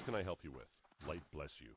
What can I help you with? Light bless you.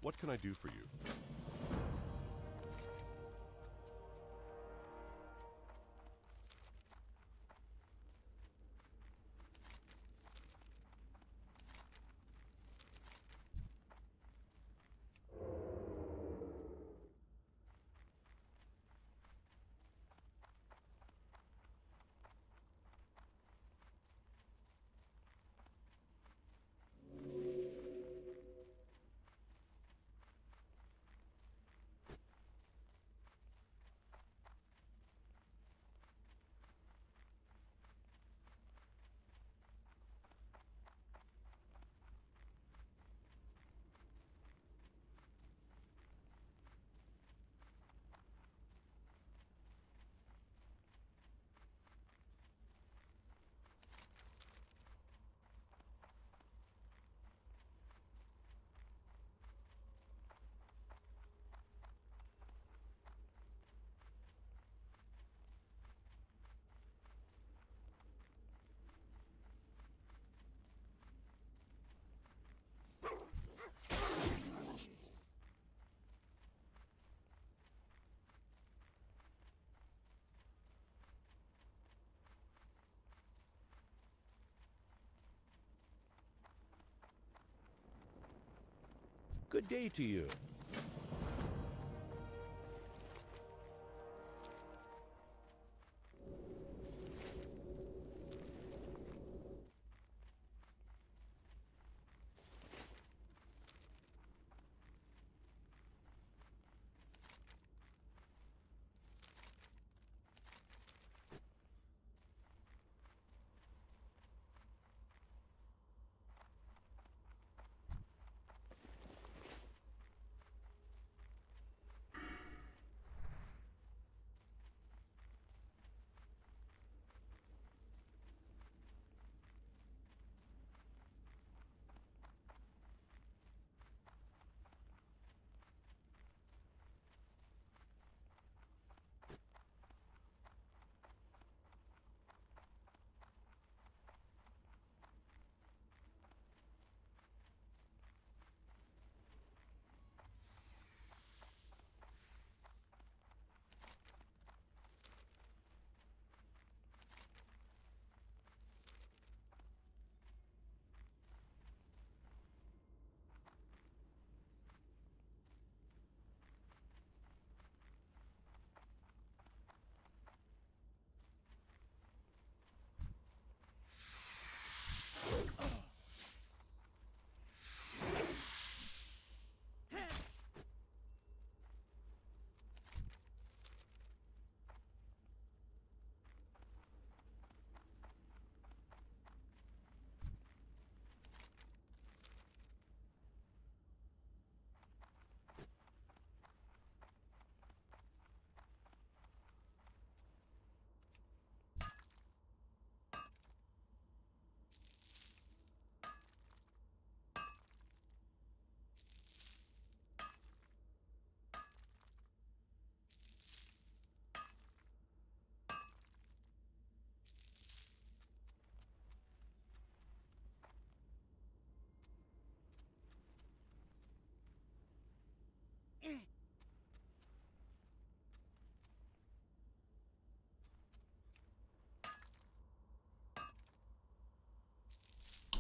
What can I do for you? Good day to you.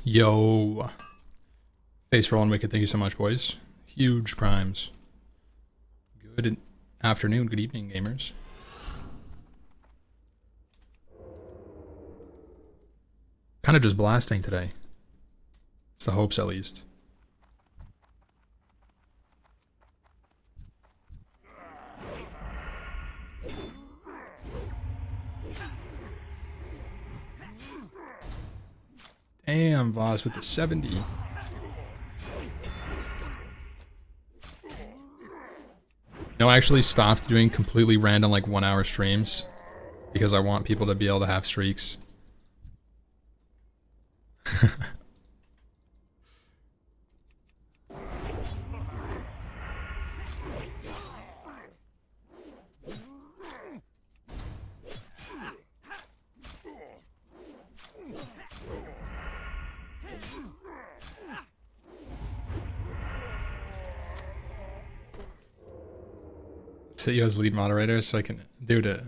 Yo. Face rolling wicked. Thank you so much, boys. Huge primes. Good afternoon, good evening, gamers. Kind of just blasting today. It's the hopes, at least. Damn, Voss with the 70. No, I actually stopped doing completely random, like, 1 hour streams because I want people to be able to have streaks. Set you as lead moderator so I can do it.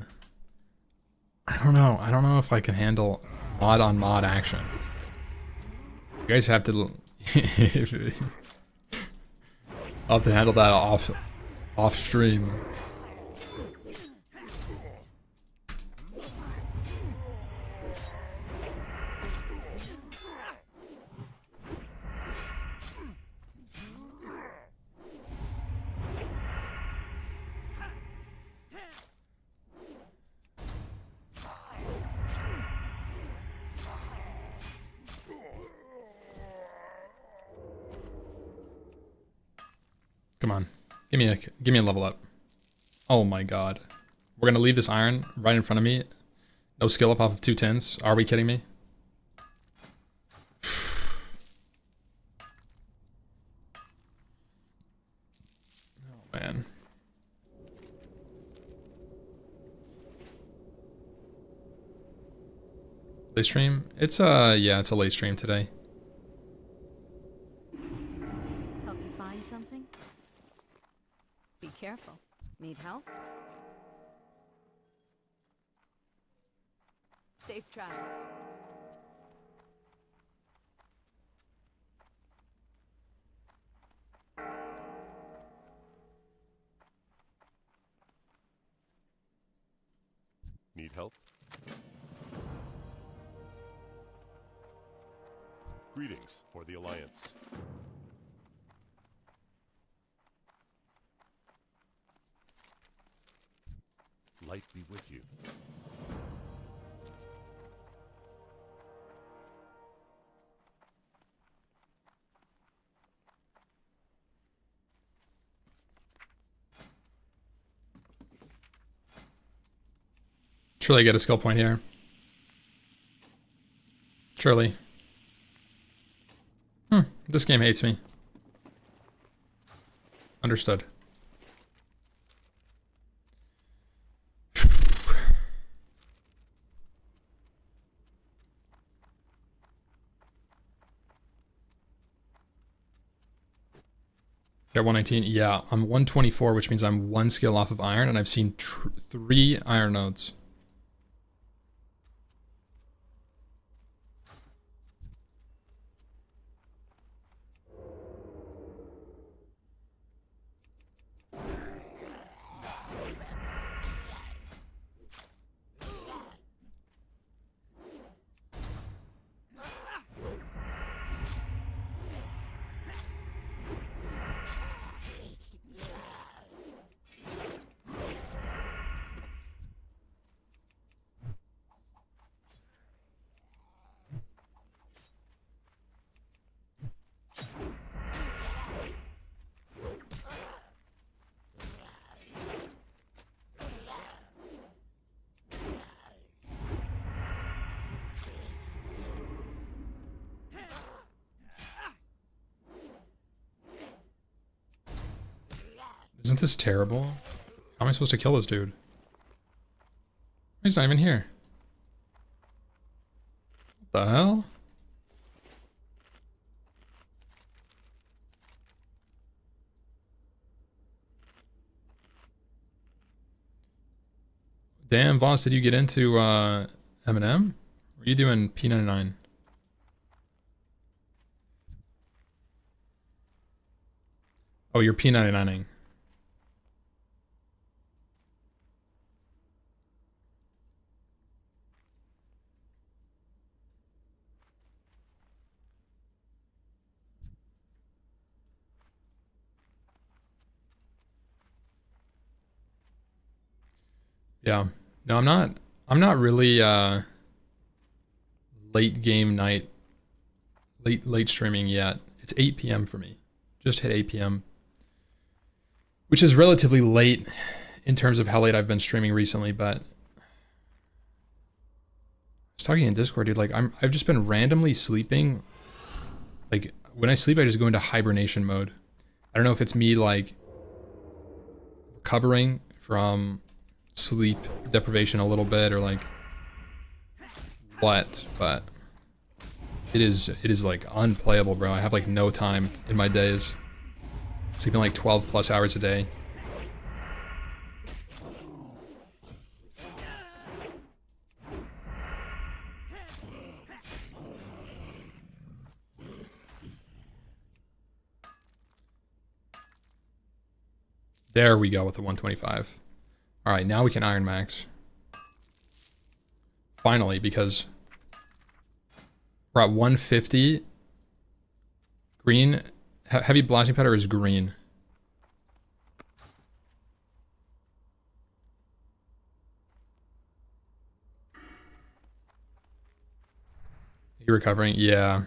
I don't know. I don't know if I can handle mod on mod action. You guys have to. I'll have to handle that off stream. Come on, give me a level up. Oh my god, we're gonna leave this iron right in front of me. No skill up off of 2 tins. Are we kidding me? Oh man. Late stream? It's yeah, it's a late stream today. Help you find something? Be careful. Need help? Safe travels. Need help? Greetings for the Alliance. Light be with you. Surely I get a skill point here. Surely. This game hates me. Understood. Got 119. Yeah, I'm 124, which means I'm 1 skill off of iron, and I've seen 3 iron nodes. Isn't this terrible? How am I supposed to kill this dude? He's not even here. What the hell? Damn, Voss, did you get into Eminem? Or are you doing P99? Oh, you're P99ing. Yeah. No, I'm not really late game night late streaming yet. It's 8 p.m. for me. Just hit 8 p.m. Which is relatively late in terms of how late I've been streaming recently, but I was talking in Discord, dude, like I've just been randomly sleeping. Like when I sleep I just go into hibernation mode. I don't know if it's me like recovering from sleep deprivation a little bit or like what, but it is like unplayable, bro. I have like no time in my days. Sleeping like 12 plus hours a day. There we go with the 125. All right, now we can Iron Max. Finally, because we're at 150. Green, heavy blasting powder is green. You recovering? Yeah.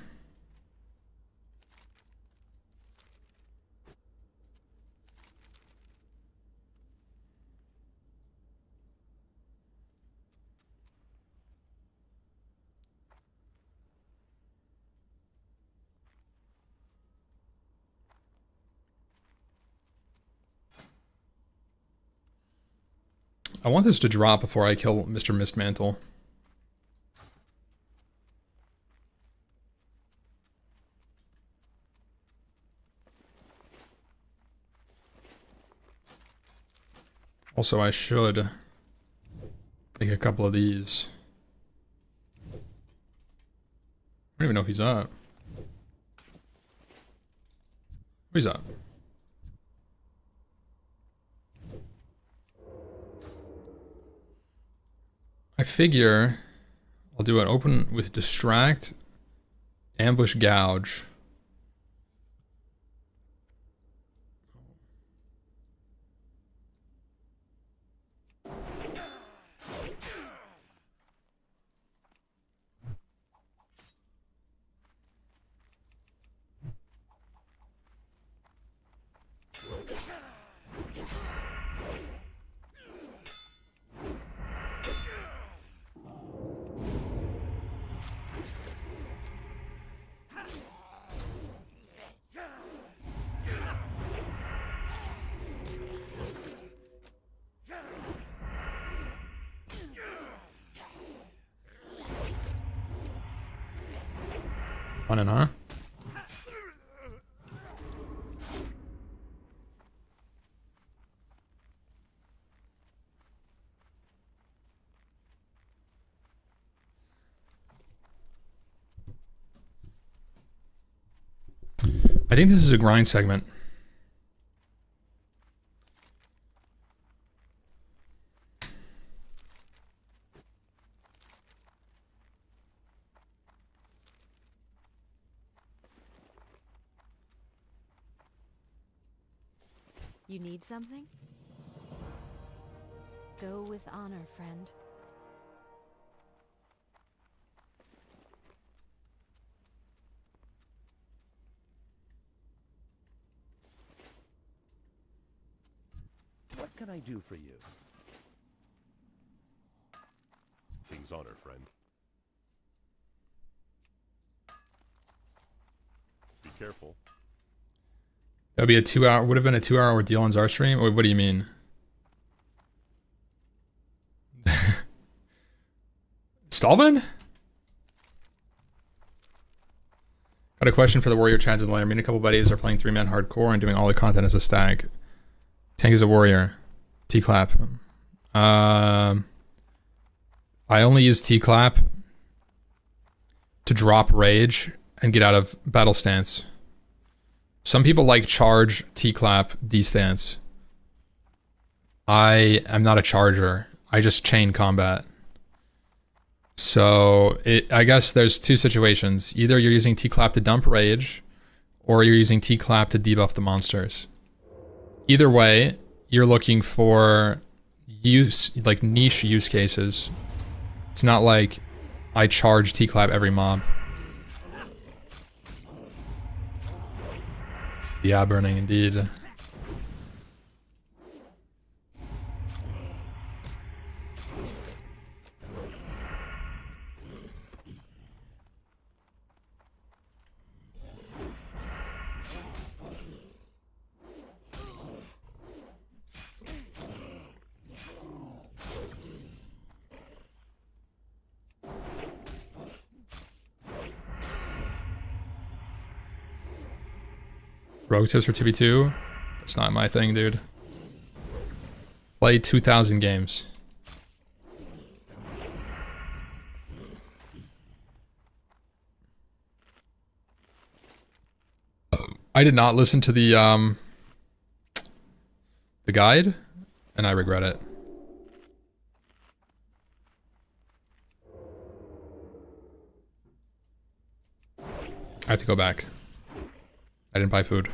I want this to drop before I kill Mr. Mistmantle. Also, I should make a couple of these. I don't even know if he's up. He's up. I figure I'll do an open with distract, ambush, gouge. Running, huh? I think this is a grind segment. You need something? Go with honor, friend. What can I do for you? King's honor, friend. Be careful. That would be a 2 hour, would have been a 2 hour ordeal on Czar stream? Wait, what do you mean? Stalvin? Got a question for the warrior chads in the lair. Me and a couple buddies are playing 3-man hardcore and doing all the content as a stag. Tank is a warrior. T-clap. I only use T-clap to drop rage and get out of battle stance. Some people like charge, T-clap, D-stance. I am not a charger. I just chain combat. So I guess there's two situations. Either you're using T-clap to dump rage, or you're using T-clap to debuff the monsters. Either way, you're looking for like niche use cases. It's not like I charge T-clap every mob. Yeah, burning indeed. Rogue tips for 2v2? That's not my thing, dude. Play 2,000 games. I did not listen to the guide, and I regret it. I have to go back. I didn't buy food.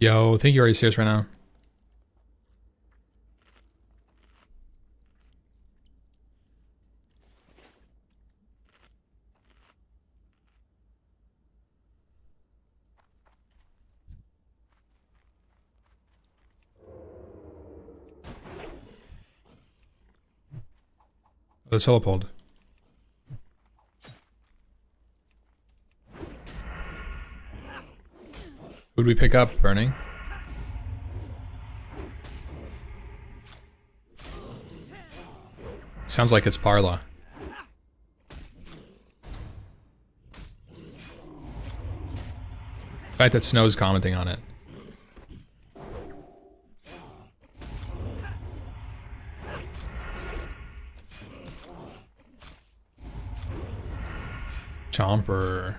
Yo, think you're already serious right now. The solo pulled. Who'd we pick up, Burning? Sounds like it's Parla. The fact that Snow's commenting on it. Chomper.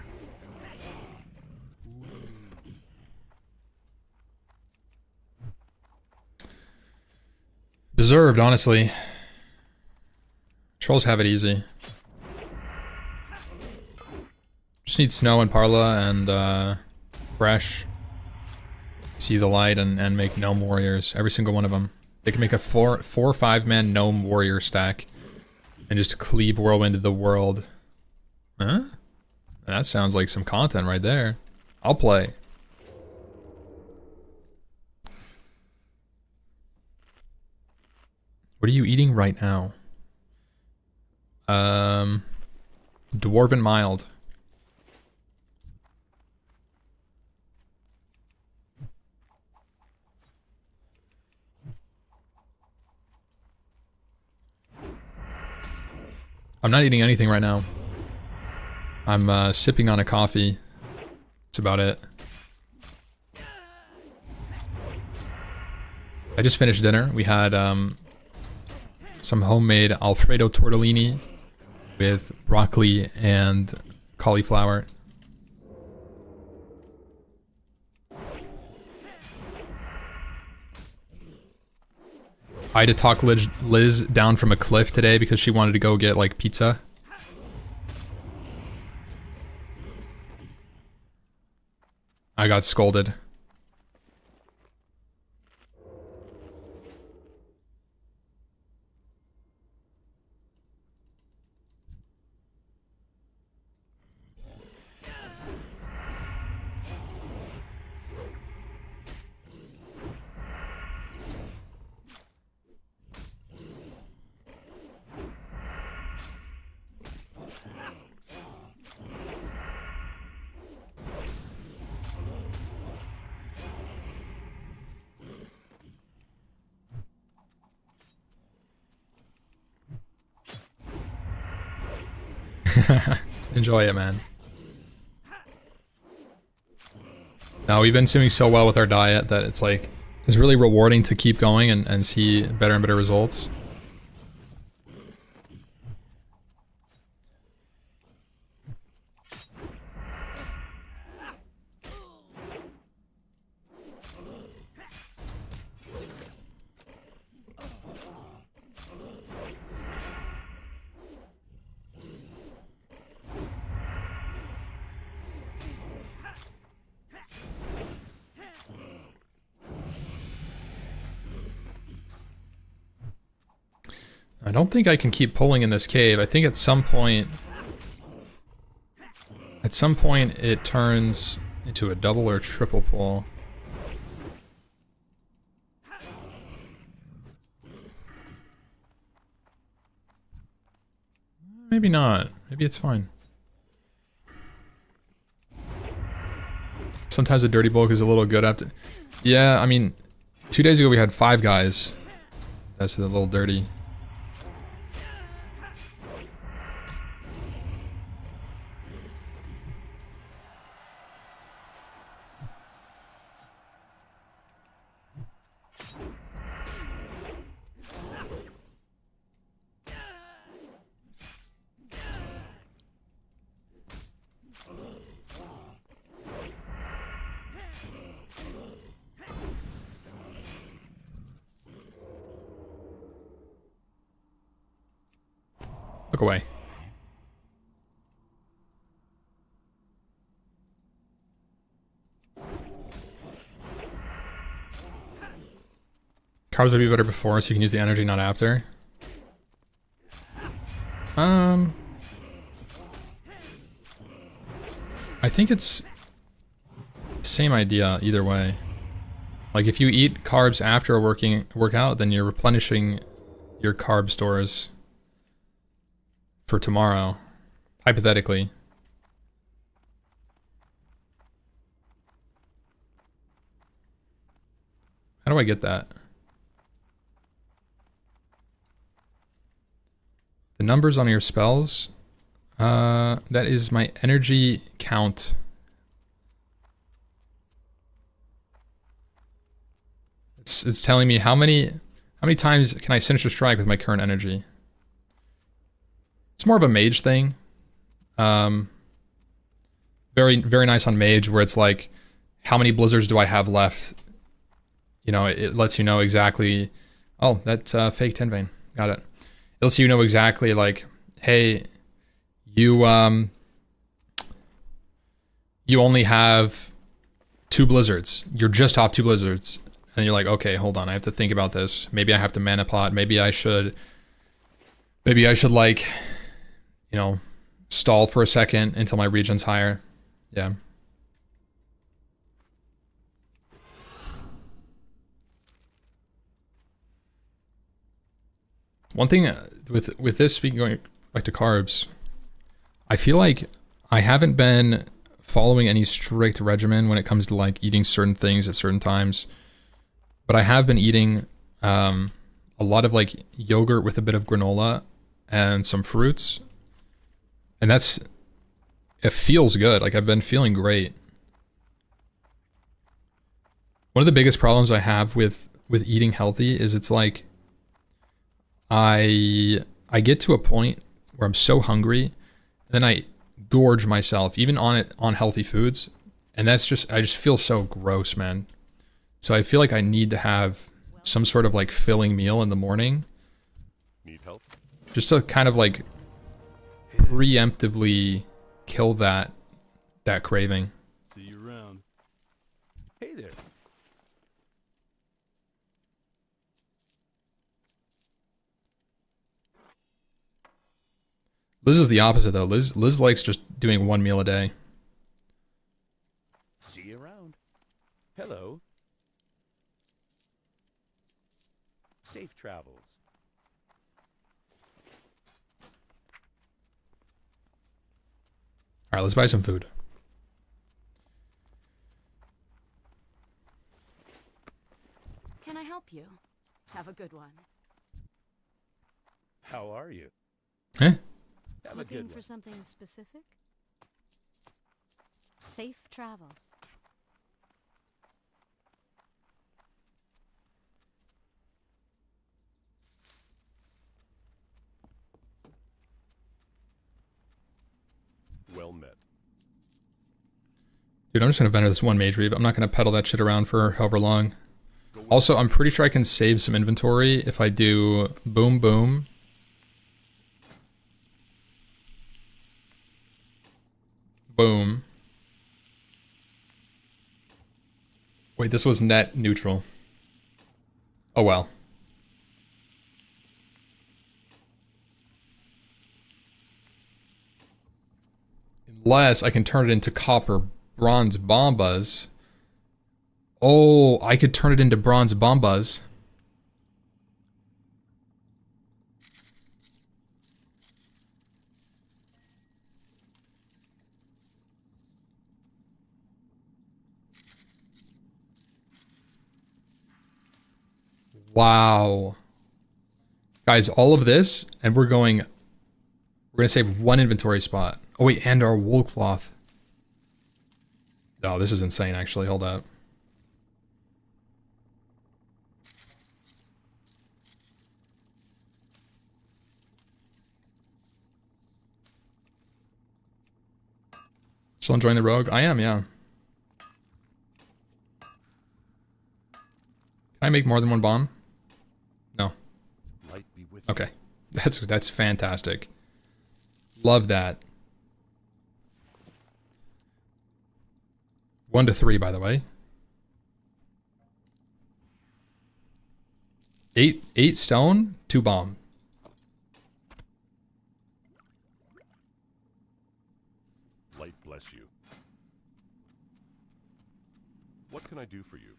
Deserved, honestly. Trolls have it easy. Just need Snow and Parla and Fresh. See the light and make Gnome warriors. Every single one of them. They can make a 4 or 5 man Gnome warrior stack and just cleave Whirlwind to the world. Huh? That sounds like some content right there. I'll play. What are you eating right now? Dwarven mild. I'm not eating anything right now. I'm sipping on a coffee. That's about it. I just finished dinner. We had some homemade Alfredo tortellini with broccoli and cauliflower. I had to talk Liz down from a cliff today because she wanted to go get like pizza. I got scolded. Enjoy it, man. Now, we've been doing so well with our diet that it's like, it's really rewarding to keep going and see better and better results. I don't think I can keep pulling in this cave. I think at some point it turns into a double or triple pull. Maybe not. Maybe it's fine. Sometimes a dirty bulk is a little good after. Yeah, I mean, 2 days ago we had 5 guys. That's a little dirty. Look away. Carbs would be better before, so you can use the energy, not after. I think it's same idea either way. Like if you eat carbs after a workout, then you're replenishing your carb stores for tomorrow, hypothetically. How do I get that? The numbers on your spells, that is my energy count. It's telling me how many times can I Sinister Strike with my current energy. It's more of a mage thing. Very, very nice on mage, where it's like, how many blizzards do I have left? You know, it lets you know exactly. Oh, that's fake Tin Vein. Got it. It lets you know exactly, like, hey, you only have 2 blizzards. You're just off 2 blizzards. And you're like, okay, hold on, I have to think about this. Maybe I have to mana plot. Maybe I should like, you know, stall for a second until my regen's higher. Yeah. One thing with this, speaking, going back to carbs, I feel like I haven't been following any strict regimen when it comes to like eating certain things at certain times. But I have been eating a lot of like yogurt with a bit of granola and some fruits. And it feels good. Like I've been feeling great. One of the biggest problems I have with eating healthy is it's like I get to a point where I'm so hungry, and then I gorge myself, even on healthy foods, and I just feel so gross, man. So I feel like I need to have some sort of like filling meal in the morning, Need help? just to kind of like preemptively kill that craving. See you around. Hey there. Liz is the opposite though. Liz likes just doing one meal a day. See you around. Hello. Safe travels. All right, let's buy some food. Can I help you? Have a good one. How are you? Eh? Have a Looking good for one. something specific? Safe travels. Well met. Dude, I'm just gonna vendor this one mage reave. I'm not gonna pedal that shit around for however long. Also, I'm pretty sure I can save some inventory if I do boom boom. Boom. Wait, this was net neutral. Oh well. Unless I can turn it into copper bronze bombas. Oh, I could turn it into bronze bombas. Wow. Guys, all of this, and we're gonna save one inventory spot. Oh wait, and our wool cloth. Oh, this is insane actually, hold up. Still enjoying the rogue? I am, yeah. Can I make more than one bomb? No. Light be with you. Okay. That's fantastic. Love that. 1 to 3, by the way. 8 stone, 2 bomb. Light bless you. What can I do for you?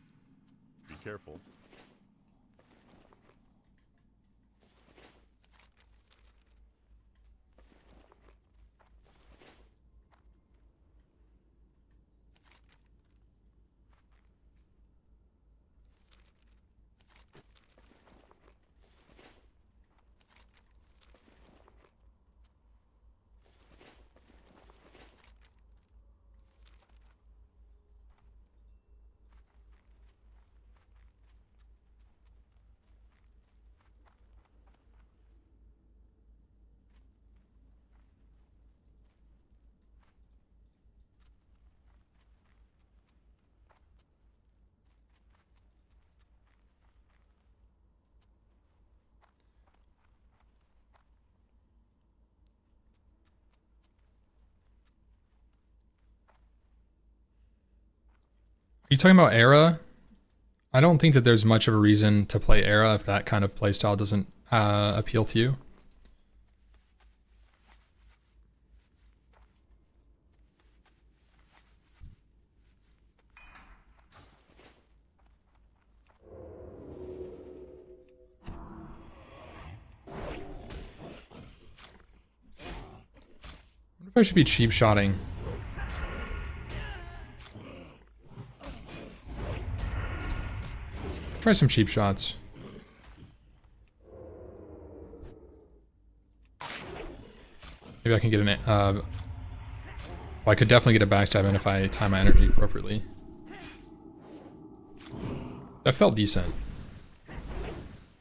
Be careful. Are you talking about Era? I don't think that there's much of a reason to play Era if that kind of playstyle doesn't appeal to you. I wonder if I should be cheap shotting. Try some cheap shots. Maybe I can get an well, I could definitely get a backstab in if I time my energy appropriately. That felt decent.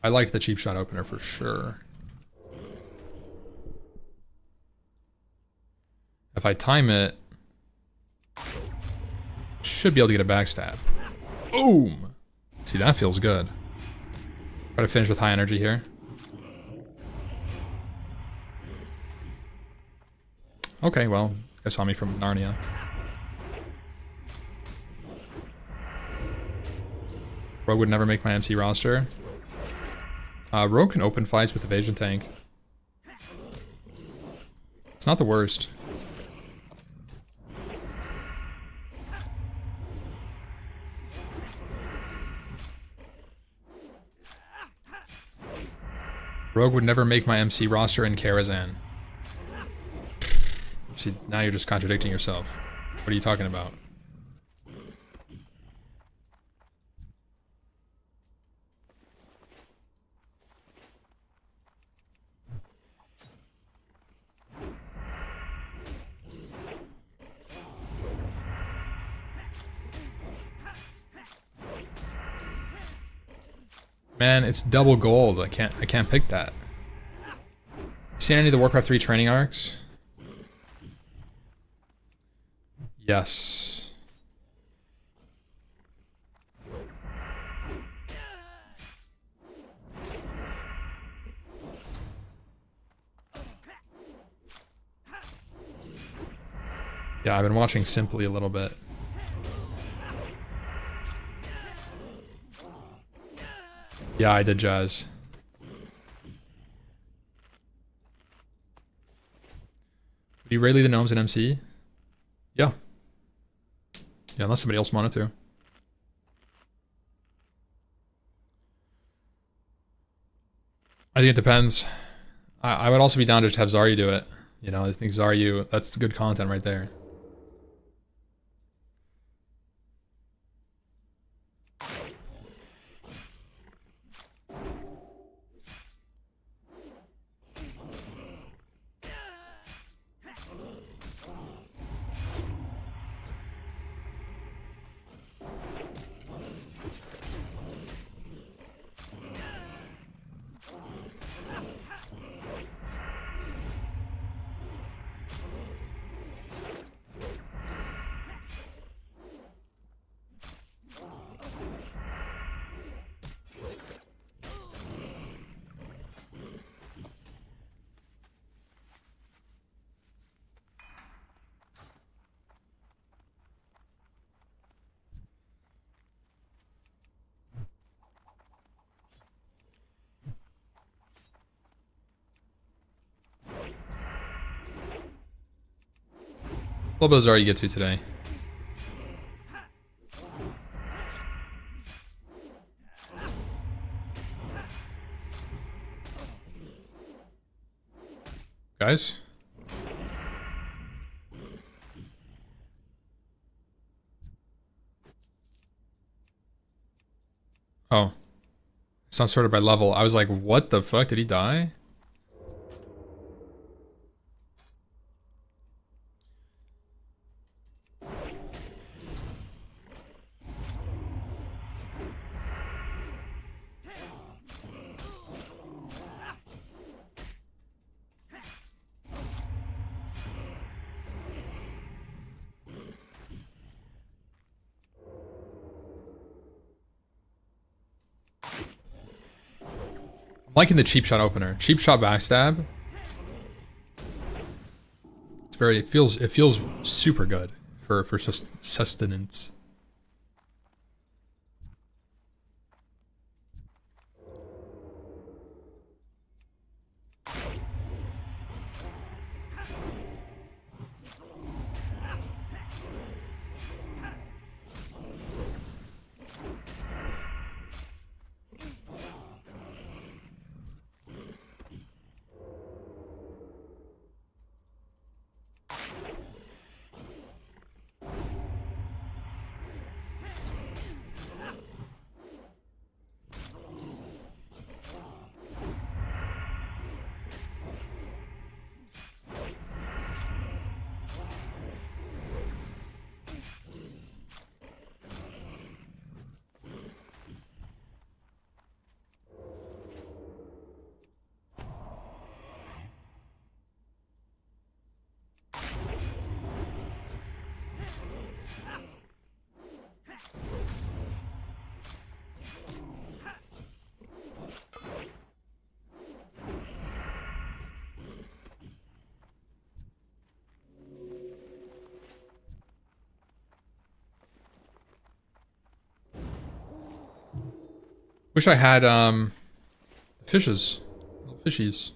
I liked the cheap shot opener for sure. if I time it, should be able to get a backstab. Boom! See, that feels good. Try to finish with high energy here. Okay, well, I saw me from Narnia. Rogue would never make my MC roster. Rogue can open fights with evasion tank. It's not the worst. Rogue would never make my MC roster in Karazhan. See, now you're just contradicting yourself. What are you talking about? Man, it's double gold. I can't pick that. Seen any of the Warcraft 3 training arcs? Yes. Yeah, I've been watching Simply a little bit. Yeah, I did Jazz. Would you rarely the gnomes in MC? Yeah. Yeah, unless somebody else wanted to. I think it depends. I would also be down to just have Zarya do it. You know, I think Zarya, that's good content right there. What level Zarya you get to today? Guys? Oh. It's not sorted by level. I was like, what the fuck? Did he die? Liking the cheap shot opener. Cheap shot backstab. It's very, it feels super good for sustenance. Wish I had fishes. Little fishies.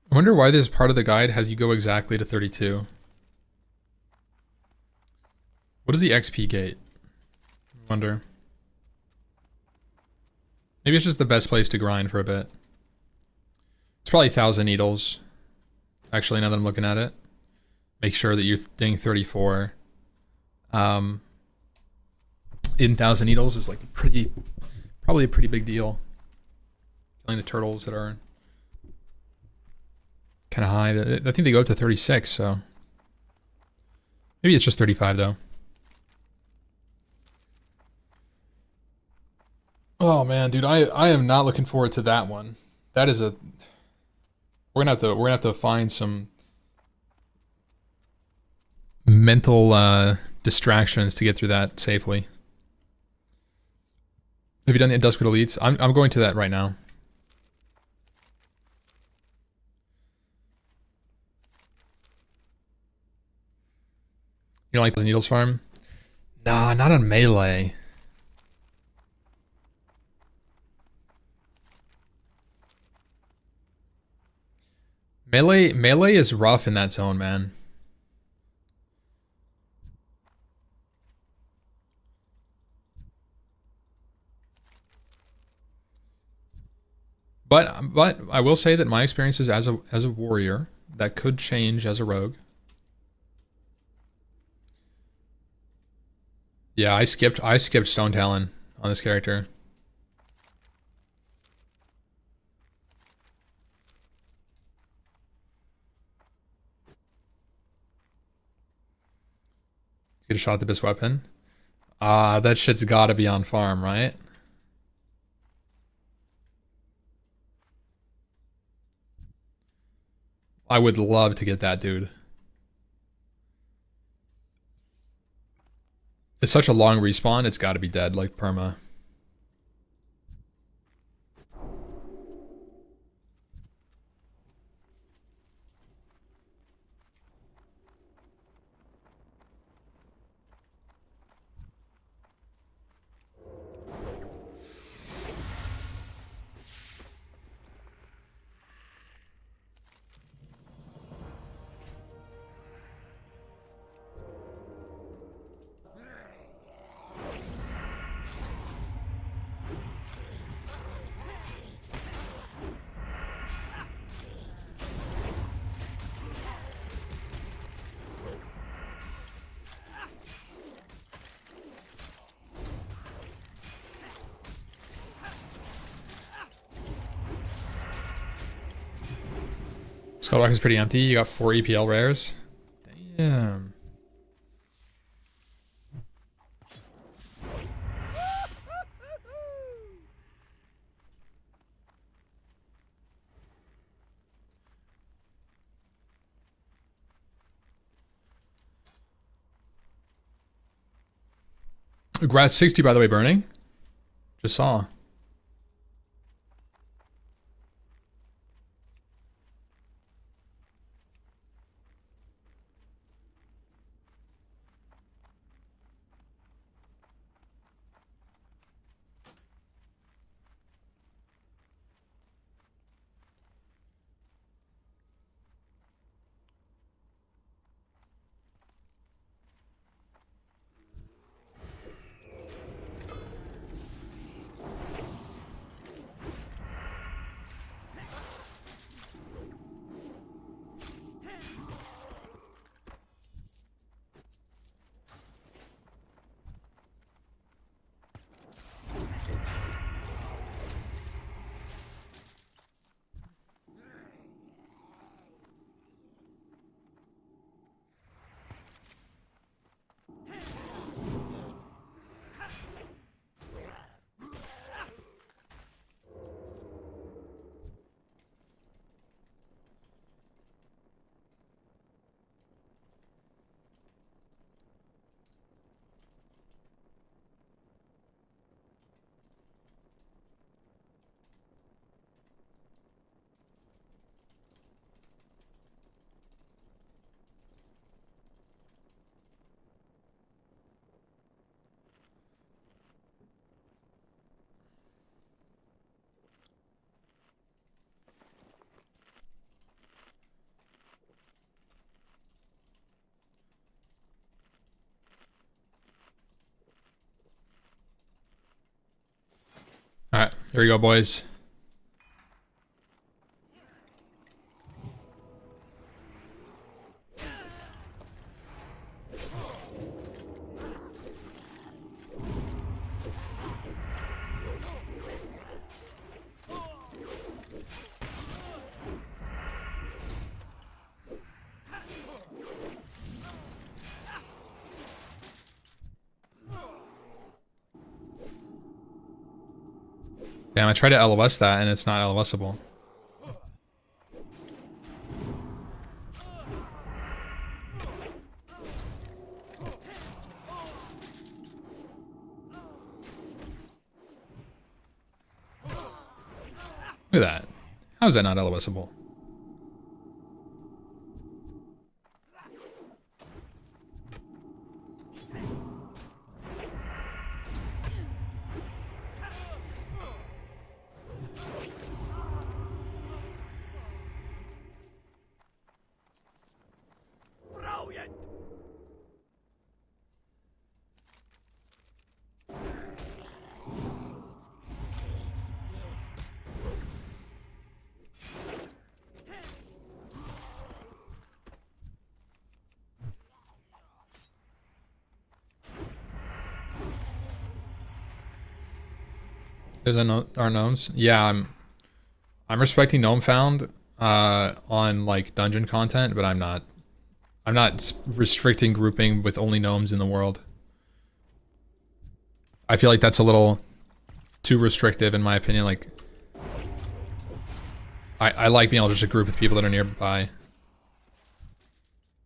I wonder why this part of the guide has you go exactly to 32. What is the XP gate? I wonder. Maybe it's just the best place to grind for a bit. It's probably 1,000 needles. Actually, now that I'm looking at it. Make sure that you're doing 34. In 1,000 needles is like probably a pretty big deal. Killing the turtles that are kind of high. I think they go up to 36, so. Maybe it's just 35 though. Oh man, dude, I am not looking forward to that one. That is a we're gonna have to find some mental distractions to get through that safely. Have you done the Duskwood Elites? I'm going to that right now. You don't like the Needles farm? Nah, not on melee. Melee is rough in that zone, man. But I will say that my experiences as a warrior, that could change as a rogue. Yeah, I skipped Stone Talon on this character. Get a shot at the best weapon. Ah, that shit's gotta be on farm, right? I would love to get that, dude. It's such a long respawn, it's gotta be dead, like perma. Skullrock is pretty empty. You got 4 EPL rares. Damn. Grad 60, by the way, burning. Just saw. Alright, here we go, boys. Damn, I tried to LOS that and it's not LOSable. Look at that. How is that not LOSable? There's our gnomes. Yeah, I'm respecting gnome found on like dungeon content, but I'm not restricting grouping with only gnomes in the world. I feel like that's a little too restrictive in my opinion. Like I like being able to just group with people that are nearby.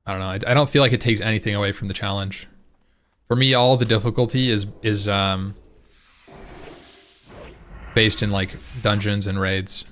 I don't know. I don't feel like it takes anything away from the challenge. For me, all of the difficulty is based in like dungeons and raids.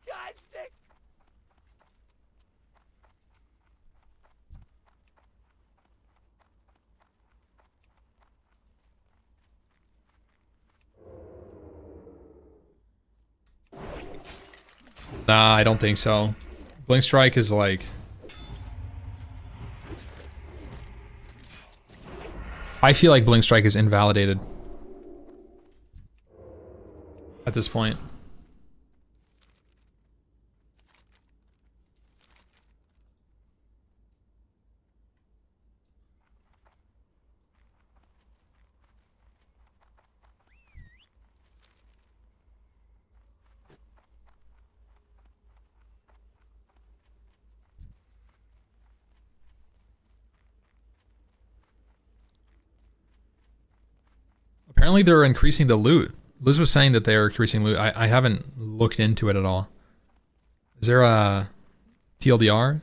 Fantastic! Nah, I don't think so. Blink Strike is like... I feel like Blink Strike is invalidated at this point. Apparently they're increasing the loot. Liz was saying that they are increasing loot. I haven't looked into it at all. Is there a TLDR?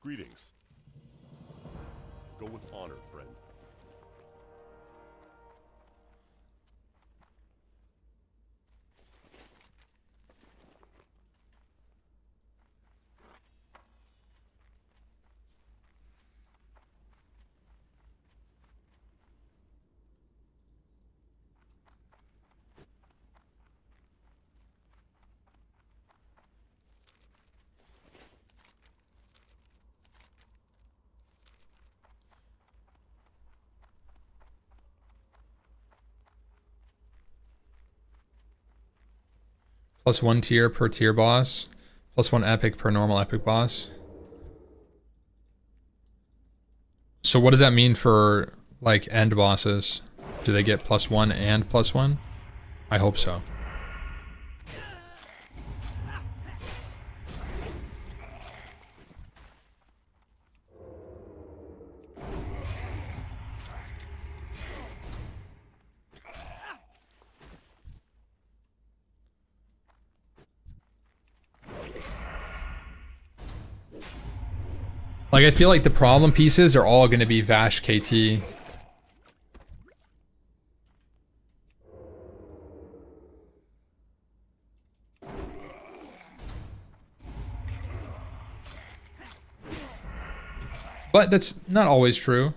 Greetings. Go with honor, friend. Plus 1 tier per tier boss. Plus 1 epic per normal epic boss. So what does that mean for like end bosses? Do they get plus 1 and plus 1? I hope so. Like, I feel like the problem pieces are all going to be Vash KT. But that's not always true.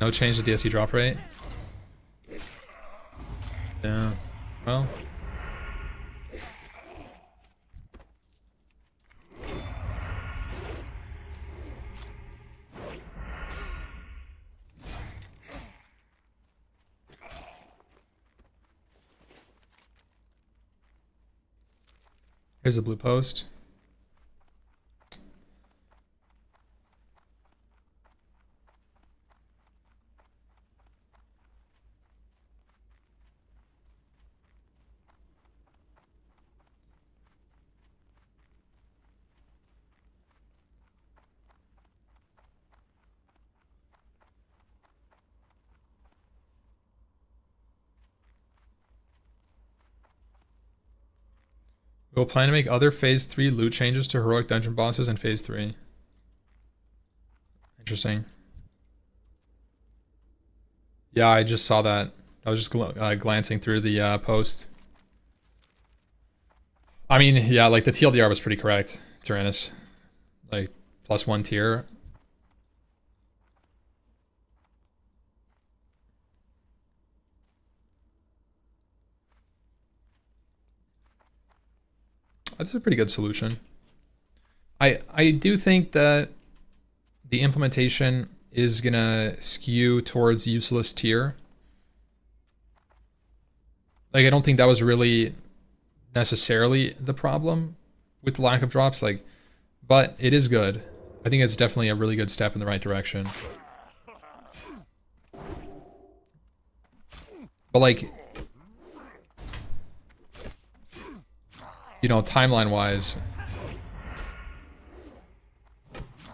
No change to DSC drop rate. Yeah, well. Here's the blue post. We'll plan to make other Phase 3 loot changes to heroic dungeon bosses in Phase 3. Interesting. Yeah, I just saw that. I was just glancing through the post. I mean, yeah, like the TLDR was pretty correct, Tyrannus. Like, +1 tier. That's a pretty good solution. I do think that the implementation is gonna skew towards useless tier. Like, I don't think that was really necessarily the problem with the lack of drops, like, but it is good. I think it's definitely a really good step in the right direction. But like, you know, timeline-wise,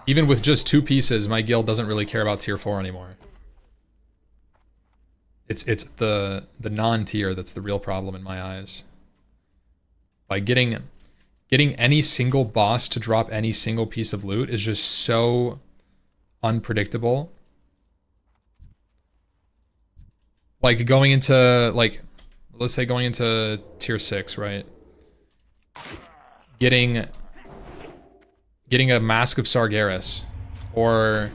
even with just 2 pieces, my guild doesn't really care about tier 4 anymore. It's the non-tier that's the real problem in my eyes. By getting any single boss to drop any single piece of loot is just so unpredictable. Like going into, like, let's say going into tier 6, right? Getting a Mask of Sargeras or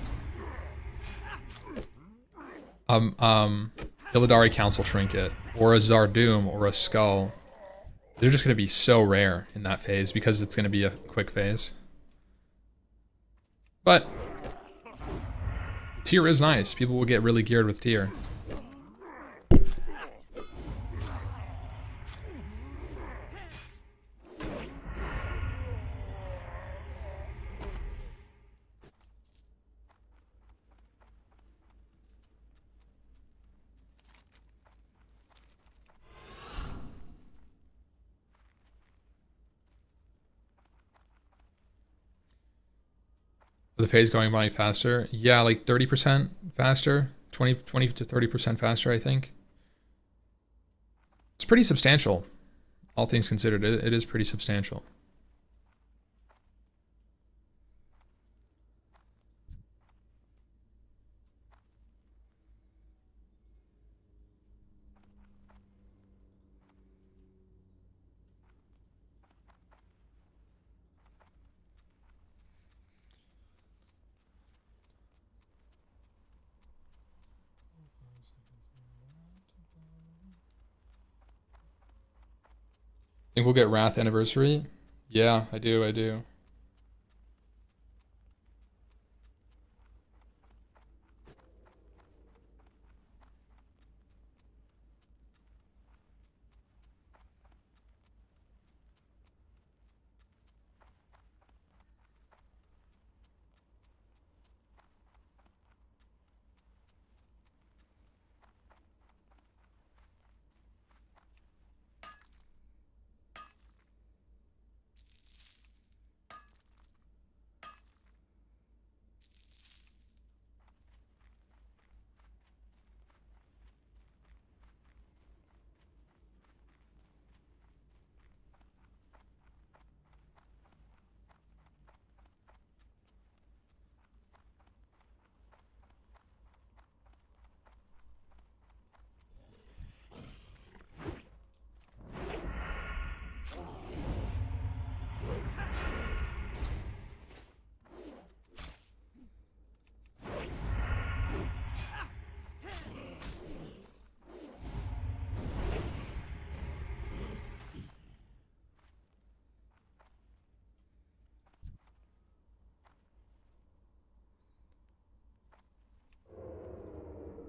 Illidari Council Trinket or a Zardoom or a Skull. They're just going to be so rare in that phase because it's going to be a quick phase. But tier is nice. People will get really geared with tier. The phase going by faster? Yeah, like 30% faster. 20 to 30% faster, I think. It's pretty substantial. All things considered, it is pretty substantial. Think we'll get Wrath Anniversary? Yeah, I do.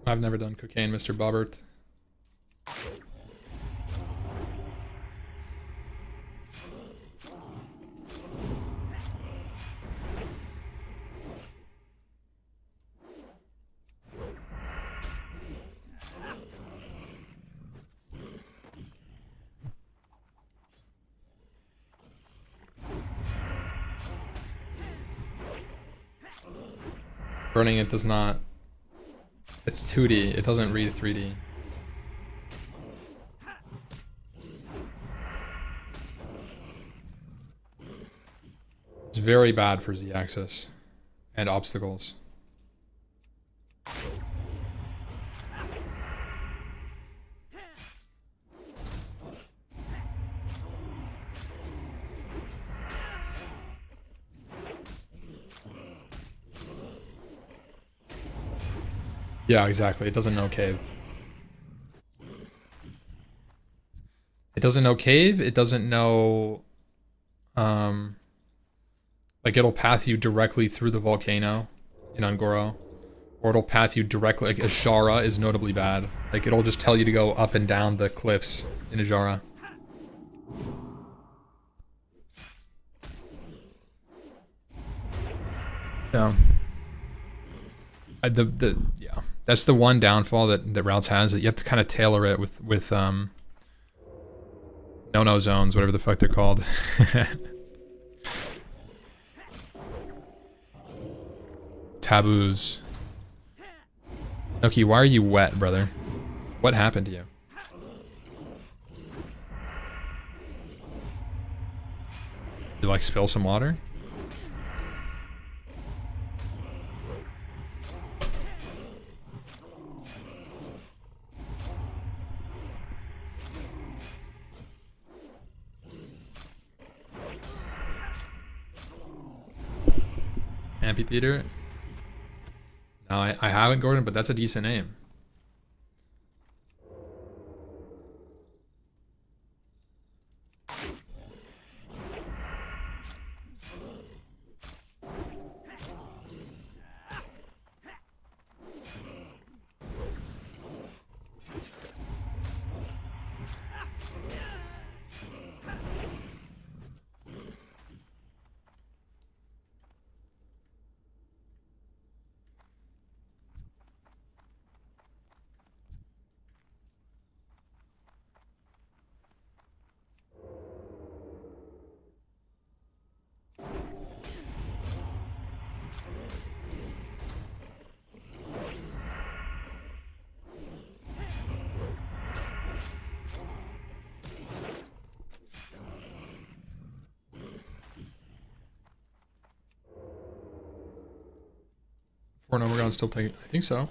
I've never done cocaine, Mr. Bobbert. Burning it does not. It's 2D, it doesn't read 3D. It's very bad for Z-axis and obstacles. Yeah, exactly. It doesn't know cave. It doesn't know cave. It doesn't know, like it'll path you directly through the volcano in Ungoro, or it'll path you directly. Like Ajara is notably bad. Like it'll just tell you to go up and down the cliffs in Ajara. Yeah. Yeah, that's the one downfall that routes has, that you have to kind of tailor it with no zones, whatever the fuck they're called. Taboos. Noki, why are you wet, brother? What happened to you? You like spill some water? Amphitheater? No, I haven't, Gordon, but that's a decent name. For an overground still taking, I think so.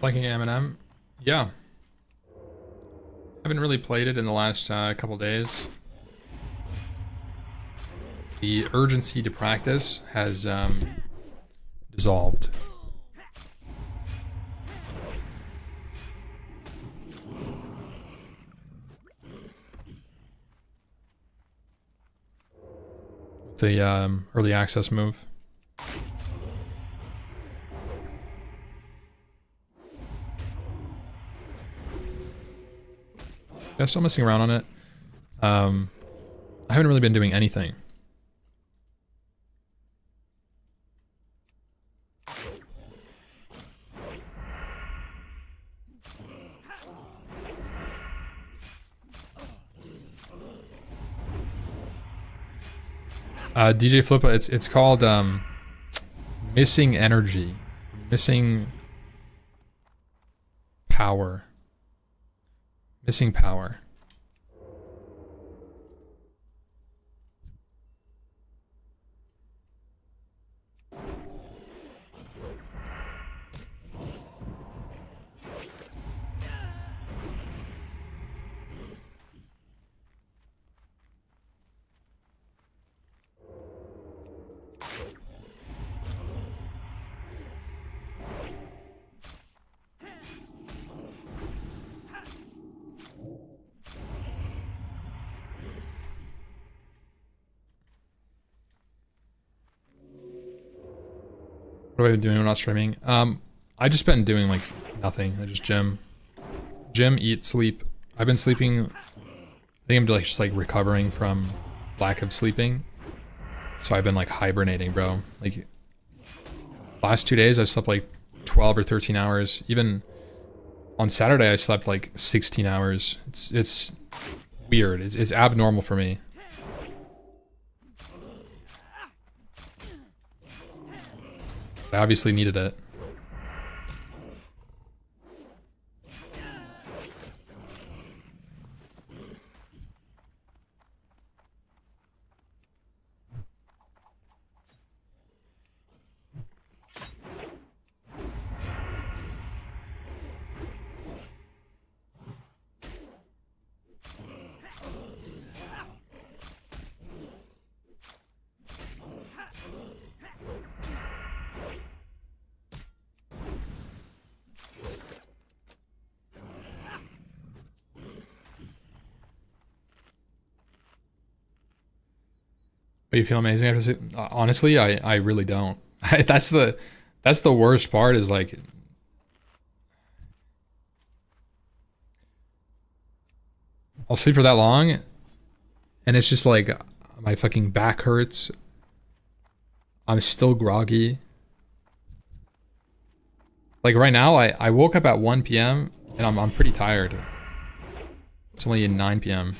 Liking Eminem? Yeah. Haven't really played it in the last couple days. The urgency to practice has dissolved. It's a early access move. Yeah, still messing around on it. I haven't really been doing anything. DJ Flippa, it's called missing energy, missing power. Missing power. What have I been doing when not streaming? I just been doing like nothing. I just gym, eat, sleep. I've been sleeping. I think I'm like just like recovering from lack of sleeping. So I've been like hibernating, bro. Like last 2 days I slept like 12 or 13 hours. Even on Saturday I slept like 16 hours. It's weird. It's abnormal for me. I obviously needed it. But you feel amazing after sleep? Honestly, I really don't. That's the worst part is like I'll sleep for that long and it's just like my fucking back hurts. I'm still groggy. Like right now I woke up at 1 p.m. and I'm pretty tired. It's only 9 p.m.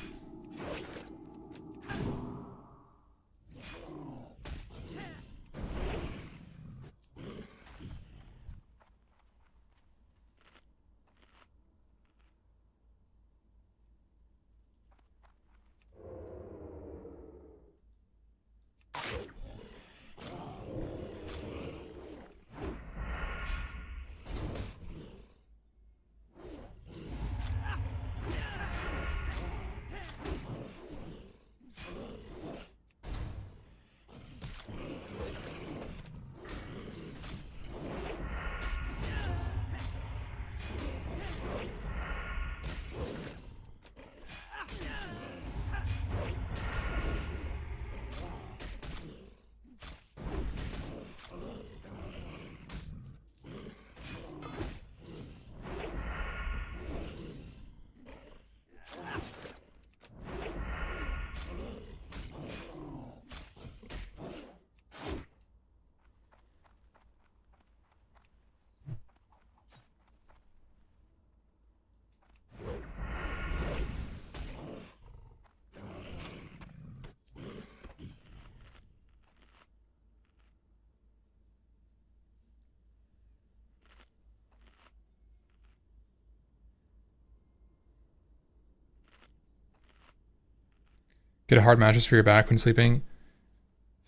Get a hard mattress for your back when sleeping.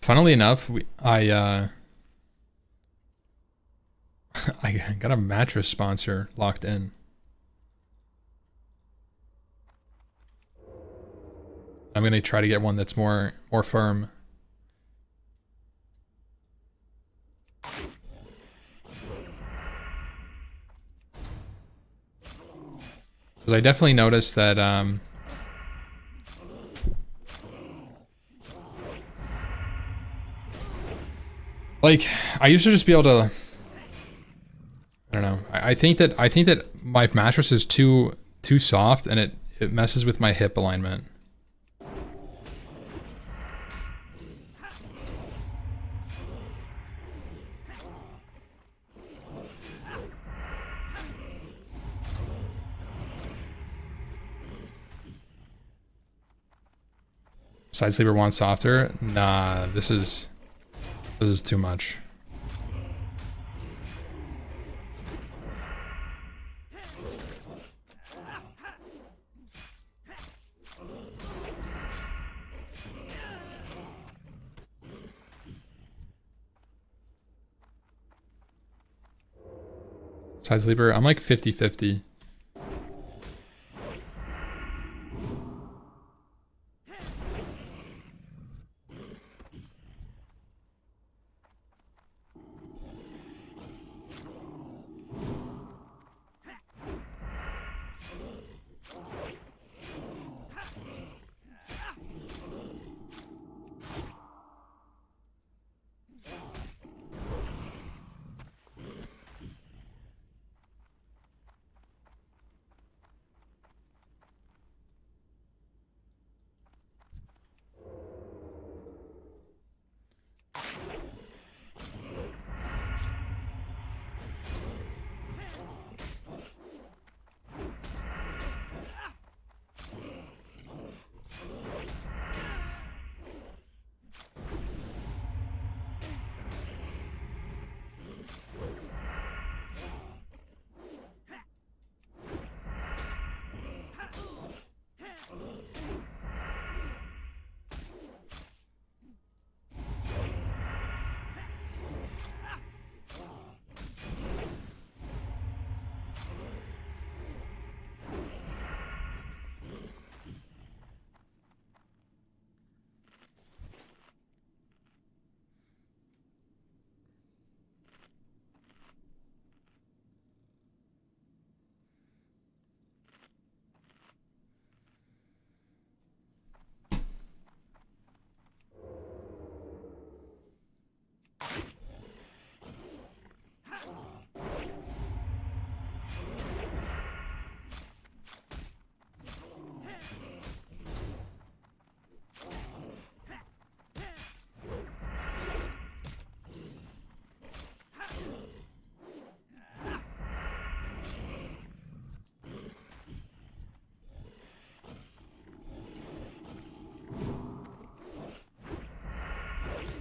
Funnily enough, I got a mattress sponsor locked in. I'm gonna try to get one that's more firm. Because I definitely noticed that like I used to just be able to, I don't know. I think that my mattress is too soft and it messes with my hip alignment. Side sleeper wants softer? Nah, this is too much. Side sleeper, I'm like 50-50.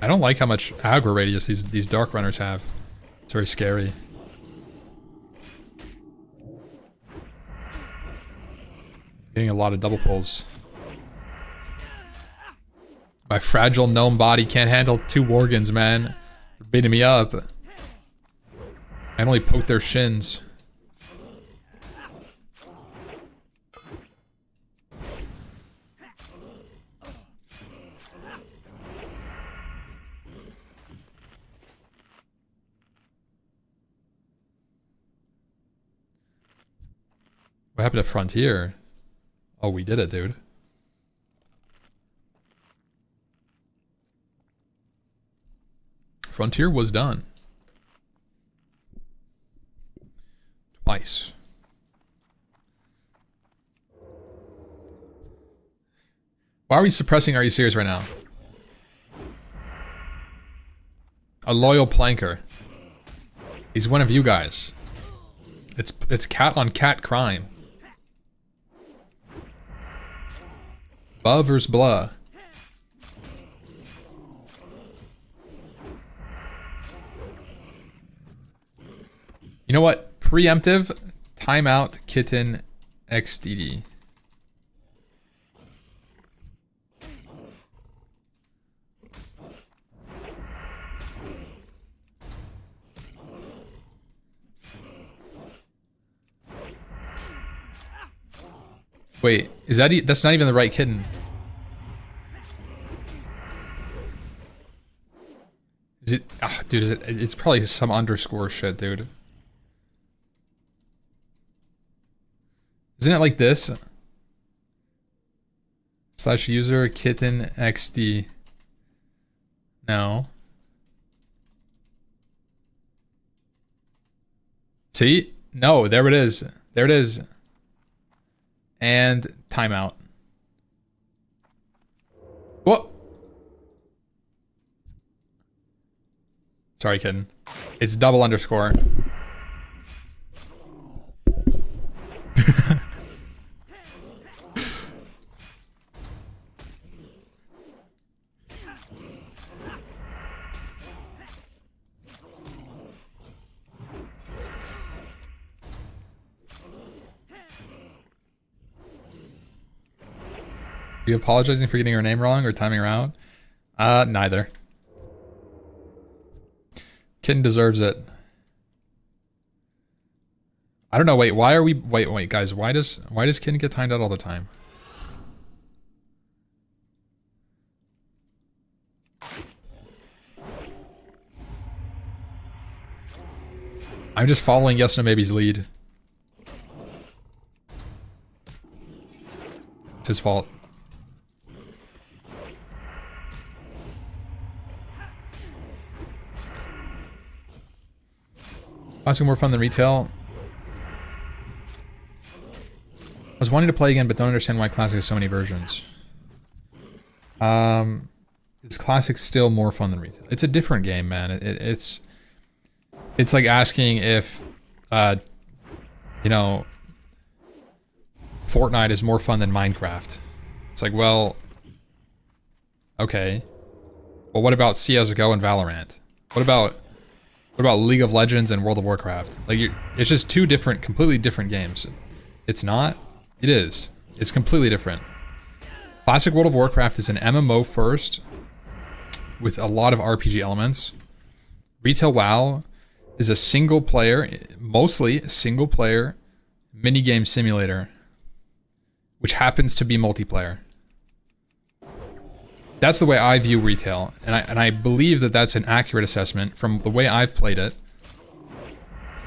I don't like how much aggro radius these dark runners have. It's very scary. Getting a lot of double pulls. My fragile gnome body can't handle 2 Worgens, man. They're beating me up. I only poke their shins. What happened to Frontier? Oh, we did it, dude. Frontier was done. Twice. Why are we suppressing Are You Serious right now? A loyal planker. He's one of you guys. It's cat on cat crime. Buh versus blah. You know what? Preemptive timeout kitten XDD. Wait, is that that's not even the right kitten? Is it? Ah, dude, is it? It's probably some underscore shit, dude. Isn't it like this? / user kitten XD. No. See? No, there it is. There it is. And timeout. What? Sorry, kitten. It's double underscore. Are you apologizing for getting her name wrong or timing her out? Neither. Kitten deserves it. I don't know, wait, why are we wait guys, why does Kitten get timed out all the time? I'm just following Yes No Maybe's lead. It's his fault. Classic more fun than retail. I was wanting to play again, but don't understand why Classic has so many versions. Is Classic still more fun than retail? It's a different game, man. It's like asking if, you know, Fortnite is more fun than Minecraft. It's like, well, okay. Well, what about CS:GO and Valorant? What about League of Legends and World of Warcraft? Like, it's just two different, completely different games. It's not. It is. It's completely different. Classic World of Warcraft is an MMO first with a lot of RPG elements. Retail WoW is a single player, mostly single player minigame simulator, which happens to be multiplayer. That's the way I view retail, and I believe that that's an accurate assessment from the way I've played it.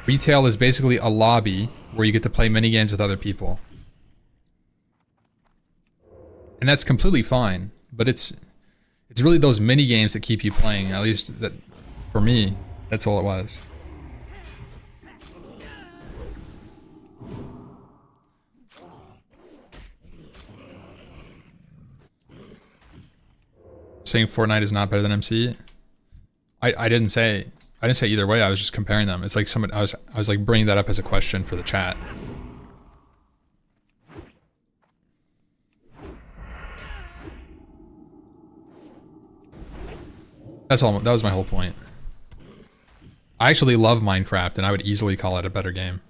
Retail is basically a lobby where you get to play minigames with other people. And that's completely fine, but it's really those minigames that keep you playing, at least that for me, that's all it was. Saying Fortnite is not better than MC. I didn't say either way. I was just comparing them. It's like I was like bringing that up as a question for the chat. That's all. That was my whole point. I actually love Minecraft, and I would easily call it a better game.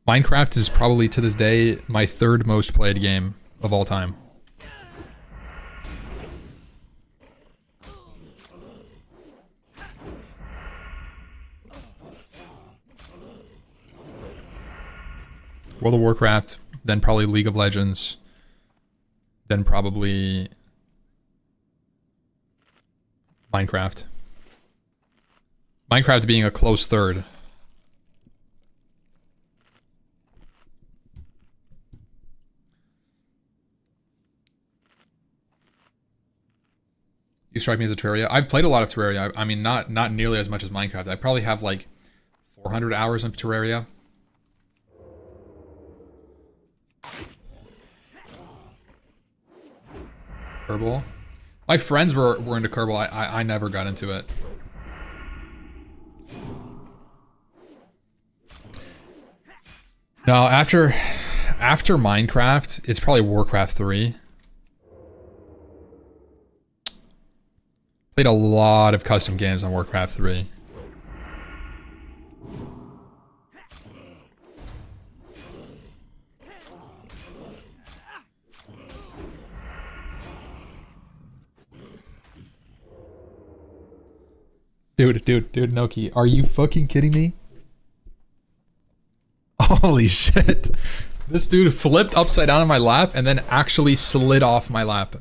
Minecraft is probably, to this day, my third most played game of all time. World of Warcraft, then probably League of Legends, then probably Minecraft. Minecraft being a close third. You strike me as a Terraria. I've played a lot of Terraria. I mean, not nearly as much as Minecraft. I probably have like 400 hours of Terraria. Kerbal. My friends were into Kerbal. I never got into it. No, after Minecraft, it's probably Warcraft 3. Played a lot of custom games on Warcraft 3. Dude, Noki, are you fucking kidding me? Holy shit. This dude flipped upside down on my lap and then actually slid off my lap.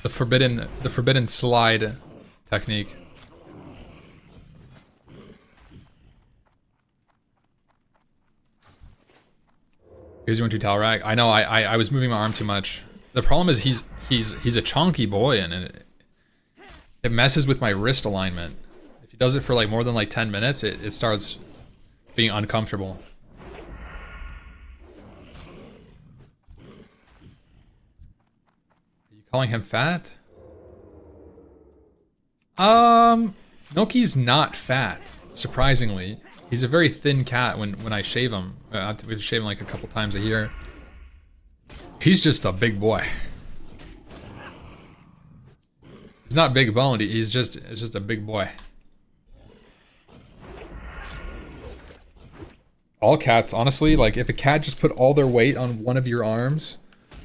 The forbidden slide technique. Here's you went to Talrag. I know I was moving my arm too much. The problem is he's a chunky boy and it messes with my wrist alignment. If he does it for like more than like 10 minutes, it starts being uncomfortable. Are you calling him fat? Noki's not fat, surprisingly. He's a very thin cat when I shave him. We shave him like a couple times a year. He's just a big boy. He's not big boned, it's just a big boy. All cats, honestly, like if a cat just put all their weight on one of your arms,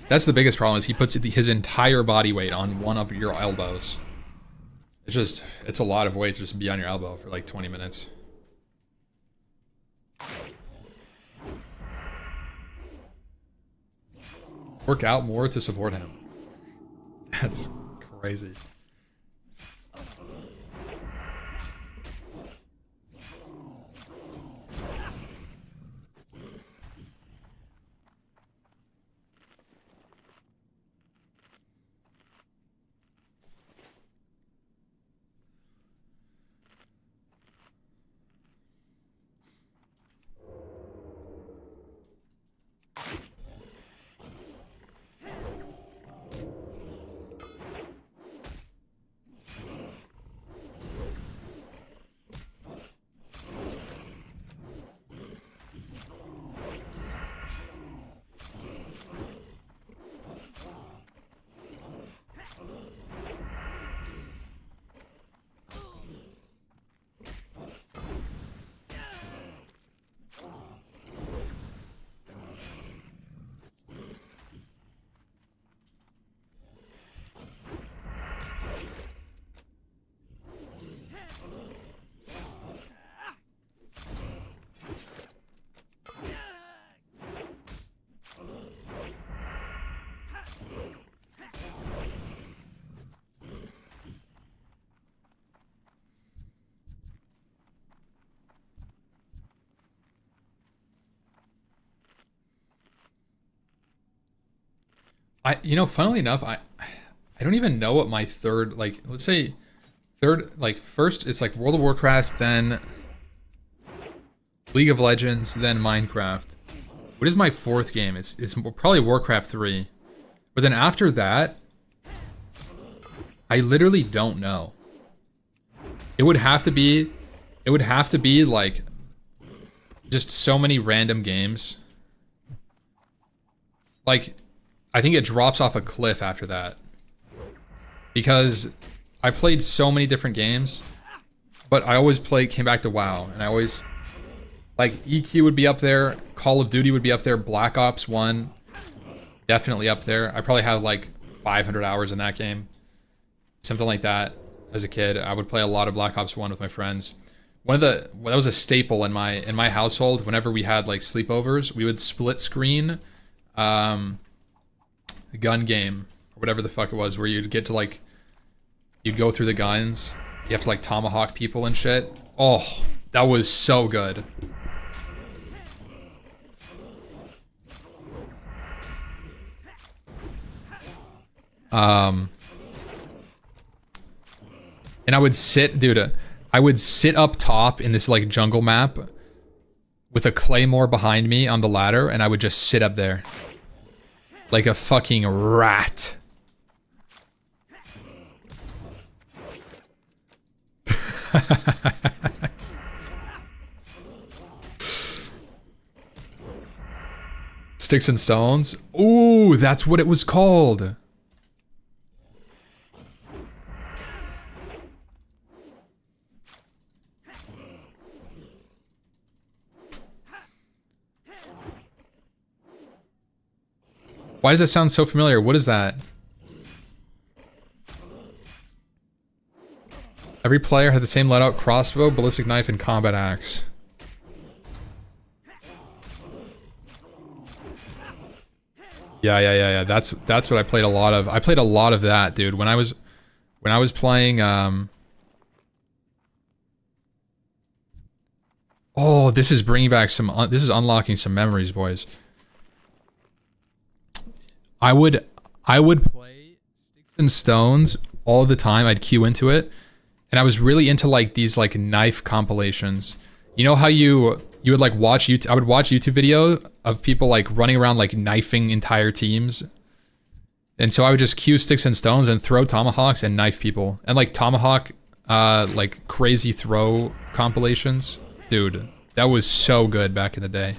that's the biggest problem, is he puts his entire body weight on one of your elbows. It's a lot of weight to just be on your elbow for like 20 minutes. Work out more to support him. That's crazy. Funnily enough, I don't even know what my third, like, let's say third, like first it's like World of Warcraft, then League of Legends, then Minecraft. What is my fourth game? It's probably Warcraft 3. But then after that, I literally don't know. It would have to be It would have to be like just so many random games. Like, I think it drops off a cliff after that. Because I played so many different games, but I always came back to WoW, and I always, like, EQ would be up there, Call of Duty would be up there, Black Ops 1, definitely up there. I probably had like 500 hours in that game. Something like that as a kid. I would play a lot of Black Ops 1 with my friends. That was a staple in my household. Whenever we had like sleepovers, we would split screen gun game or whatever the fuck it was, where you'd get to like, you'd go through the guns, you have to like tomahawk people and shit. Oh, that was so good. And I would sit, dude, I would sit up top in this like jungle map with a claymore behind me on the ladder, and I would just sit up there like a fucking rat. Sticks and Stones. Ooh, that's what it was called. Why does that sound so familiar? What is that? Every player had the same layout: crossbow, ballistic knife, and combat axe. Yeah. That's what I played a lot of. I played a lot of that, dude. When I was playing. Oh, this is bringing back some. This is unlocking some memories, boys. I would play Sticks and Stones all the time. I'd queue into it, and I was really into like these like knife compilations. You know how you would like watch YouTube? I would watch YouTube video of people like running around like knifing entire teams, and so I would just queue Sticks and Stones and throw tomahawks and knife people, and like tomahawk like crazy throw compilations. Dude, that was so good back in the day.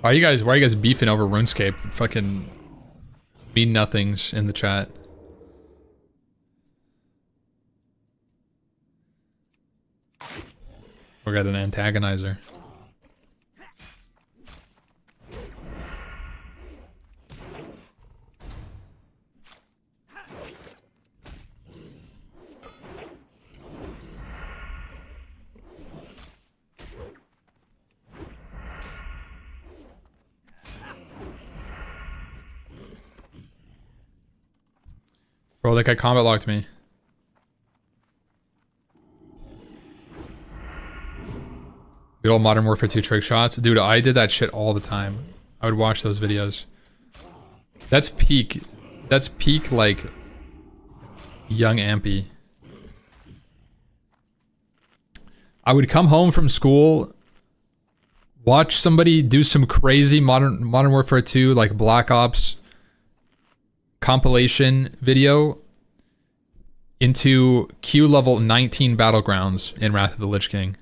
Why are you guys beefing over RuneScape? Fucking mean nothings in the chat. We got an antagonizer. Bro, that guy combat locked me. Good old Modern Warfare 2 trick shots. Dude, I did that shit all the time. I would watch those videos. That's peak like young Ampy. I would come home from school, watch somebody do some crazy Modern Warfare 2 like Black Ops compilation video into Q level 19 battlegrounds in Wrath of the Lich King.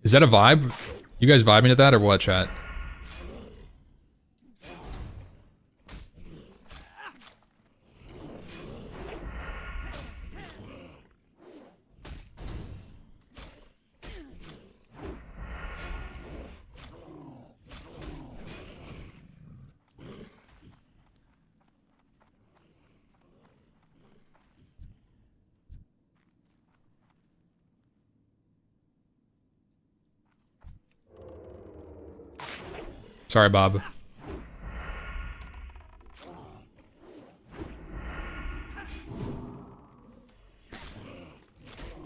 Is that a vibe? You guys vibing to that or what, chat? Sorry, Bob.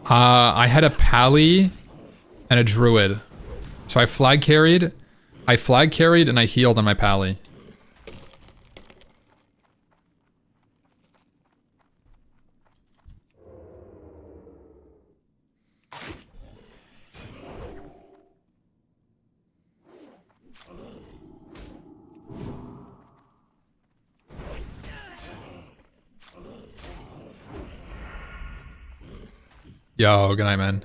I had a pally and a druid. So I flag carried and I healed on my pally. Yo, good night, man.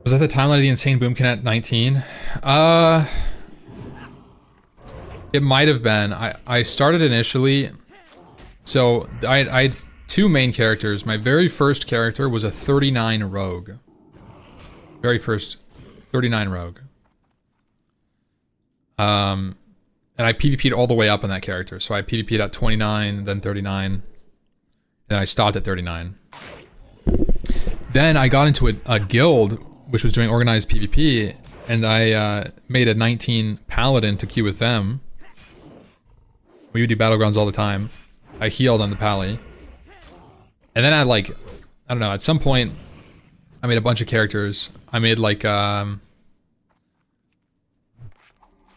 Was that the timeline of the Insane Boomkin at 19? It might have been. I started initially, so I had two main characters. My very first character was a 39 rogue. Very first 39 rogue. And I PvP'd all the way up on that character. So I PvP'd at 29, then 39, then I stopped at 39. Then I got into a guild which was doing organized PvP, and I made a 19 paladin to queue with them. We would do battlegrounds all the time. I healed on the pally. And then I don't know, at some point, I made a bunch of characters. I made like a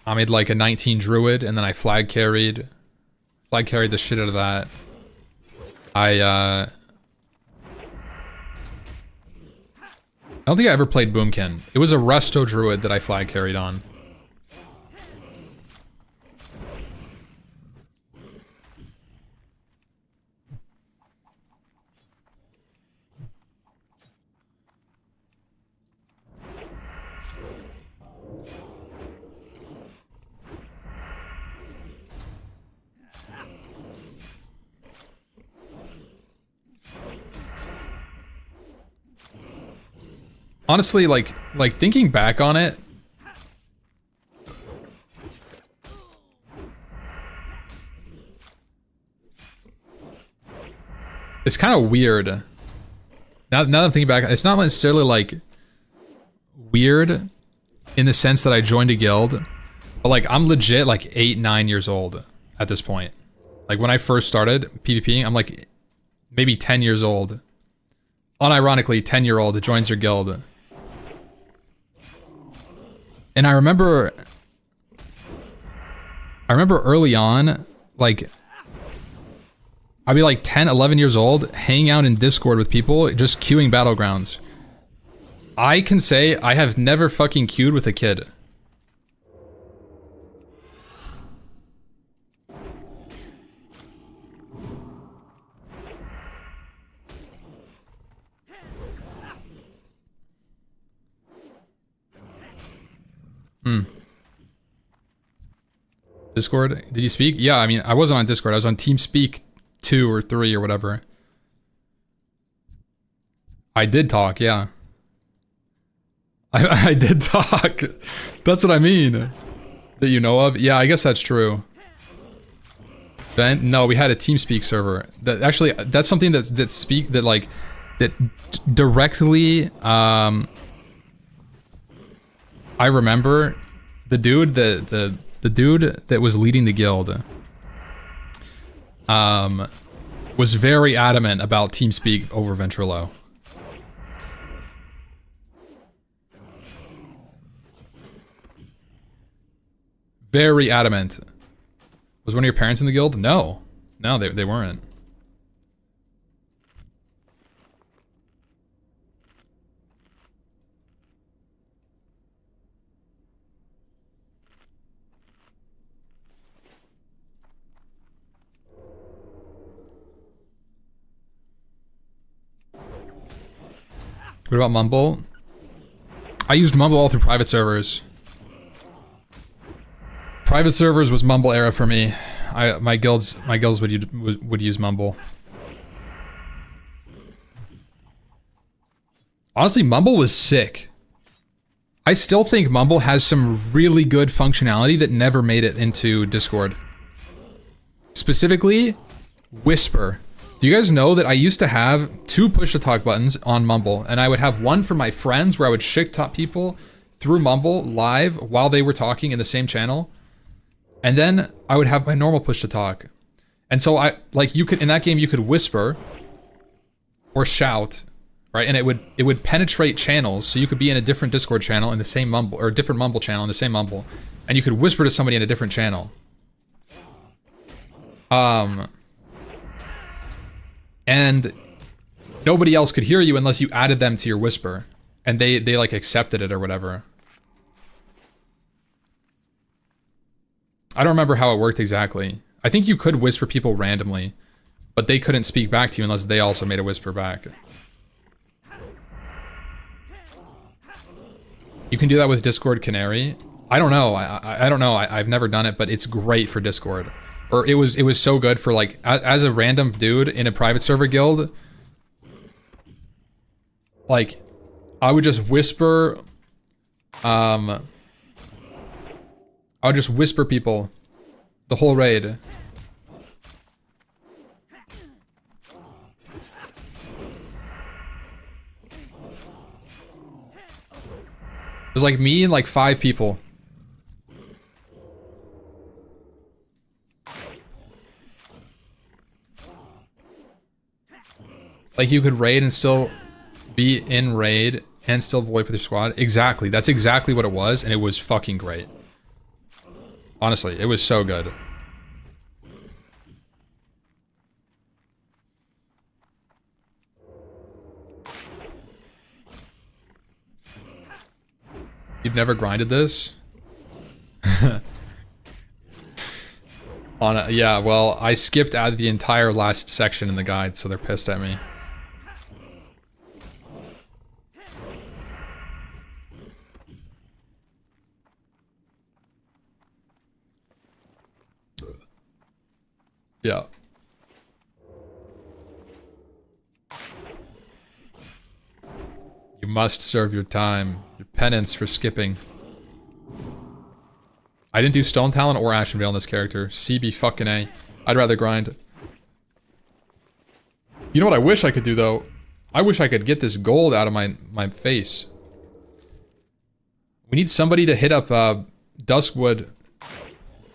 19 druid, and then I flag carried the shit out of that. I don't think I ever played Boomkin. It was a resto druid that I flag carried on. Honestly, like thinking back on it, it's kind of weird. Now that I'm thinking back, it's not necessarily like weird in the sense that I joined a guild, but like I'm legit like 8, 9 years old at this point. Like when I first started PvPing, I'm like maybe 10 years old. Unironically, 10-year-old joins your guild. And I remember early on, like, I'd be like 10, 11 years old, hanging out in Discord with people, just queuing battlegrounds. I can say I have never fucking queued with a kid. Discord? Did you speak? Yeah, I mean, I wasn't on Discord. I was on TeamSpeak 2 or 3 or whatever. I did talk, yeah. I did talk. That's what I mean. That you know of? Yeah, I guess that's true. Ben? No, we had a TeamSpeak server. That actually, that's something that directly, I remember the dude the dude that was leading the guild was very adamant about TeamSpeak over Ventrilo. Very adamant. Was one of your parents in the guild? No. No, they weren't. What about Mumble? I used Mumble all through private servers. Private servers was Mumble era for me. My guilds would use Mumble. Honestly, Mumble was sick. I still think Mumble has some really good functionality that never made it into Discord. Specifically, Whisper. Do you guys know that I used to have 2 push-to-talk buttons on Mumble, and I would have one for my friends where I would shit-talk people through Mumble live while they were talking in the same channel, and then I would have my normal push-to-talk. And so you could, in that game, you could whisper or shout, right? And it would penetrate channels, so you could be in a different Discord channel in the same Mumble, or a different Mumble channel in the same Mumble, and you could whisper to somebody in a different channel. And nobody else could hear you unless you added them to your whisper. And they like accepted it or whatever. I don't remember how it worked exactly. I think you could whisper people randomly, but they couldn't speak back to you unless they also made a whisper back. You can do that with Discord Canary. I don't know. I don't know. I've never done it, but it's great for Discord. Or it was so good for like as a random dude in a private server guild. Like I would just whisper I would just whisper people the whole raid. It was like me and like 5 people. Like you could raid and still be in raid and still VoIP with your squad. Exactly. That's exactly what it was, and it was fucking great. Honestly, it was so good. You've never grinded this? Yeah, well, I skipped out the entire last section in the guide, so they're pissed at me. Yeah. You must serve your time. Your penance for skipping. I didn't do Stone Talon or Ashen Veil on this character. CB fucking A. I'd rather grind. You know what I wish I could do though? I wish I could get this gold out of my face. We need somebody to hit up Duskwood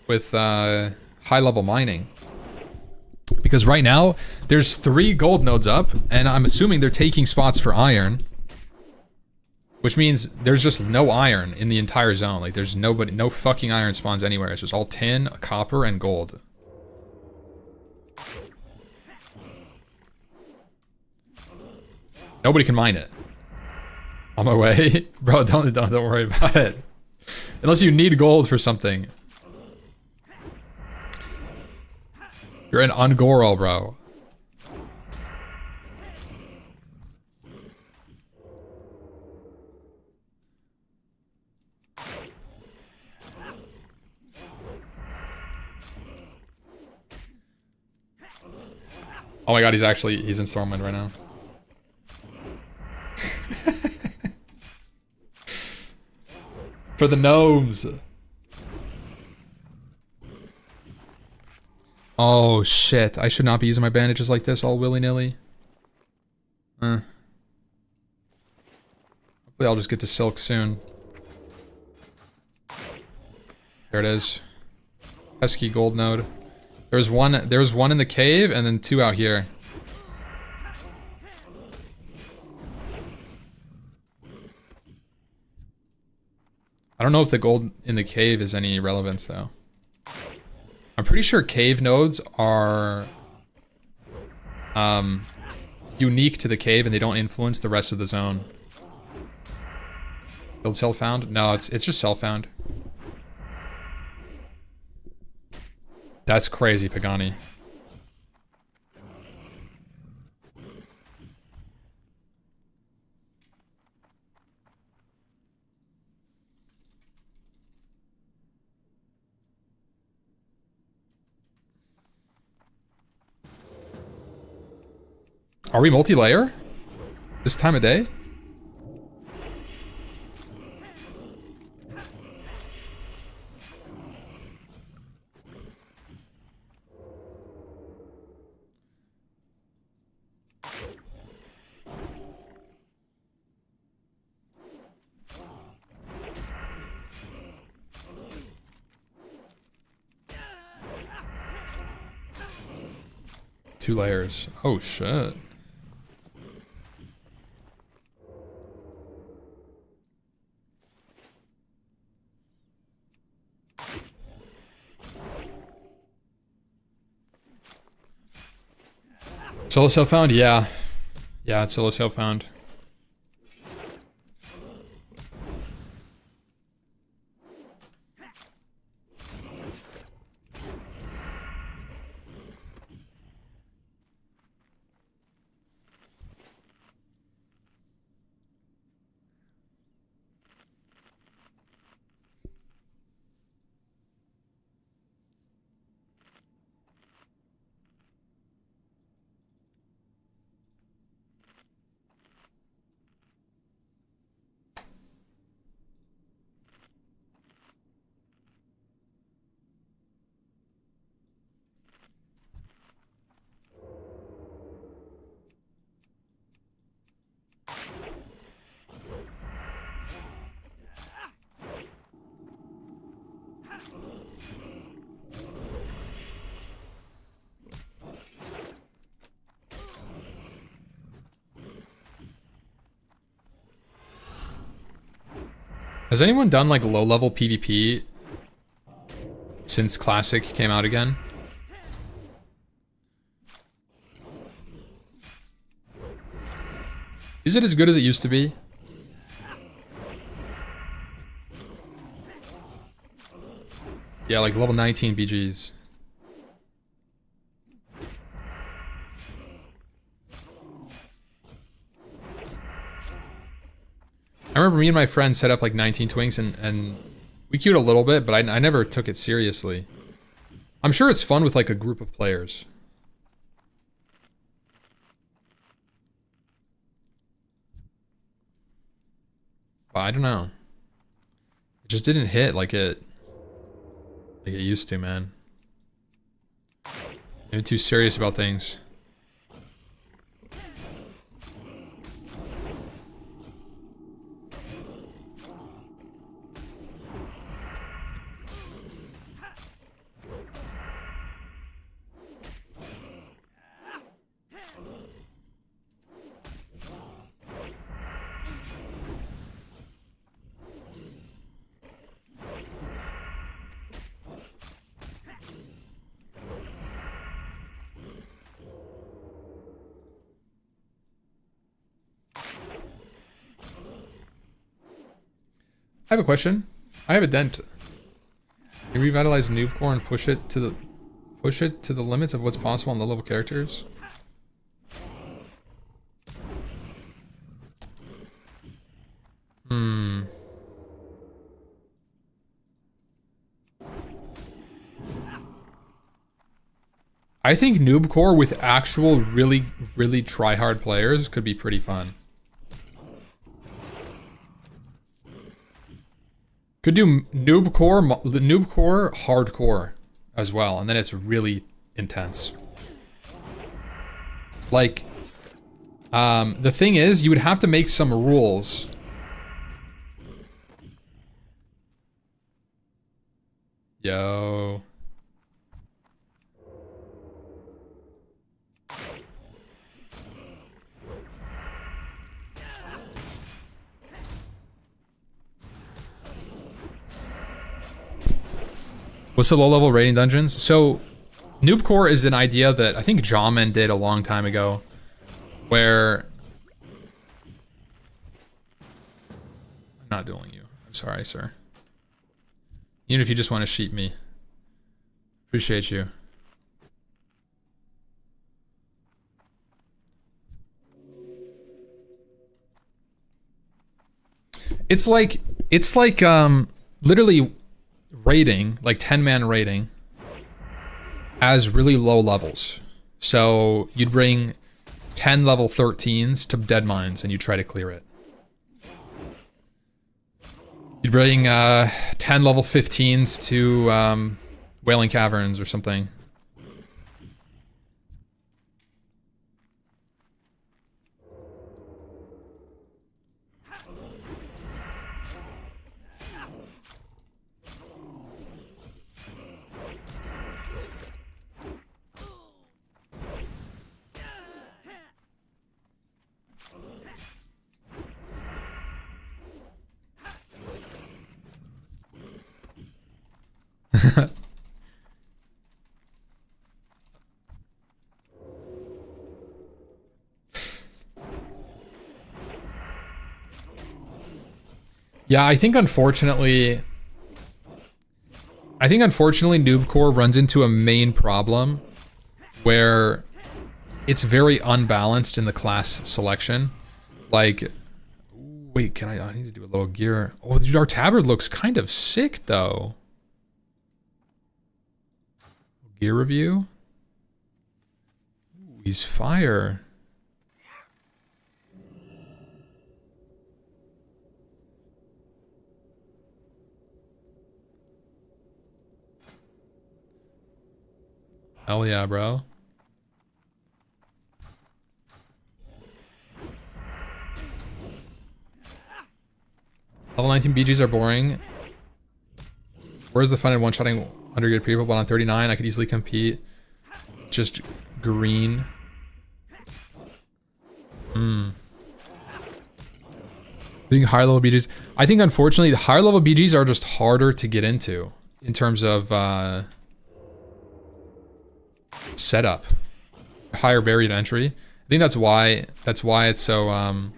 with high level mining. Because right now, there's 3 gold nodes up, and I'm assuming they're taking spots for iron. Which means there's just no iron in the entire zone. Like there's no fucking iron spawns anywhere. It's just all tin, copper, and gold. Nobody can mine it. On my way. Bro, don't worry about it. Unless you need gold for something. You're an Ungoro, bro. Oh my god, he's in Stormwind right now. For the gnomes. Oh shit, I should not be using my bandages like this all willy-nilly. Hopefully I'll just get to Silk soon. There it is. Pesky gold node. There's one in the cave and then 2 out here. I don't know if the gold in the cave is any relevance though. I'm pretty sure cave nodes are unique to the cave and they don't influence the rest of the zone. Build self-found? No, it's just self-found. That's crazy, Pagani. Are we multi-layer? This time of day? Two layers. Oh shit. Solo self-found? Yeah. Yeah, it's solo self-found. Has anyone done like low-level PvP since Classic came out again? Is it as good as it used to be? Yeah, like level 19 BGs. I remember me and my friend set up like 19 twinks and we queued a little bit, but I never took it seriously. I'm sure it's fun with like a group of players. But I don't know. It just didn't hit like it used to, man. I'm too serious about things. I have a question. I have a dent. Can you revitalize Noobcore and push it to the limits of what's possible on low-level characters? I think Noobcore with actual really try-hard players could be pretty fun. Could do Noobcore hardcore as well, and then it's really intense. Like, the thing is, you would have to make some rules. Yo. What's the low-level raiding dungeons? So, Noobcore is an idea that I think Jawman did a long time ago, where... I'm not dueling you. I'm sorry, sir. Even if you just want to sheep me. Appreciate you. It's like literally raiding, like 10-man raiding, as really low levels. So you'd bring 10 level 13s to Dead Mines and you try to clear it. You'd bring 10 level 15s to Wailing Caverns or something. Yeah, I think unfortunately Noobcore runs into a main problem where it's very unbalanced in the class selection. Like, wait, I need to do a little gear. Oh, dude, our tabard looks kind of sick though. Gear review. Ooh, he's fire. Hell yeah, bro. Level 19 BGs are boring. Where's the fun in one-shotting under good people? But on 39, I could easily compete. Just green. Being higher level BGs. I think unfortunately the higher level BGs are just harder to get into in terms of setup. Higher barrier to entry. I think that's why it's so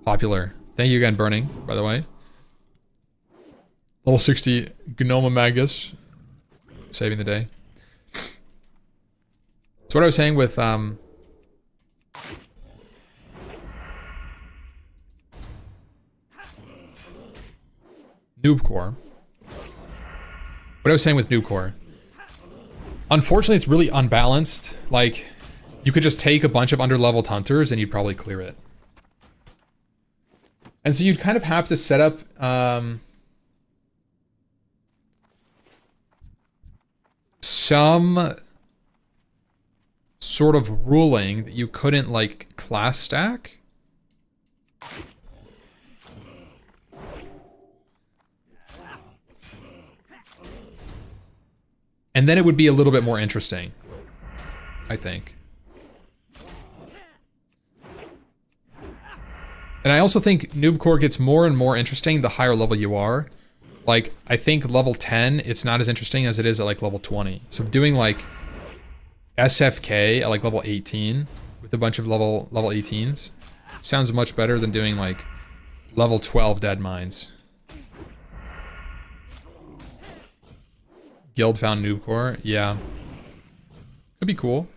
popular. Thank you again, Burning, by the way. Level 60 Gnome Magus. Saving the day. So what I was saying with Noobcore. What I was saying with Noobcore. Unfortunately, it's really unbalanced. Like, you could just take a bunch of underleveled hunters and you'd probably clear it. And so you'd kind of have to set up some sort of ruling that you couldn't, like, class stack. And then it would be a little bit more interesting, I think. And I also think Noobcore gets more and more interesting the higher level you are. Like, I think level 10, it's not as interesting as it is at like level 20. So doing like SFK at like level 18 with a bunch of level 18s sounds much better than doing like level 12 Dead Mines. Guild found Noobcore, yeah. That'd be cool.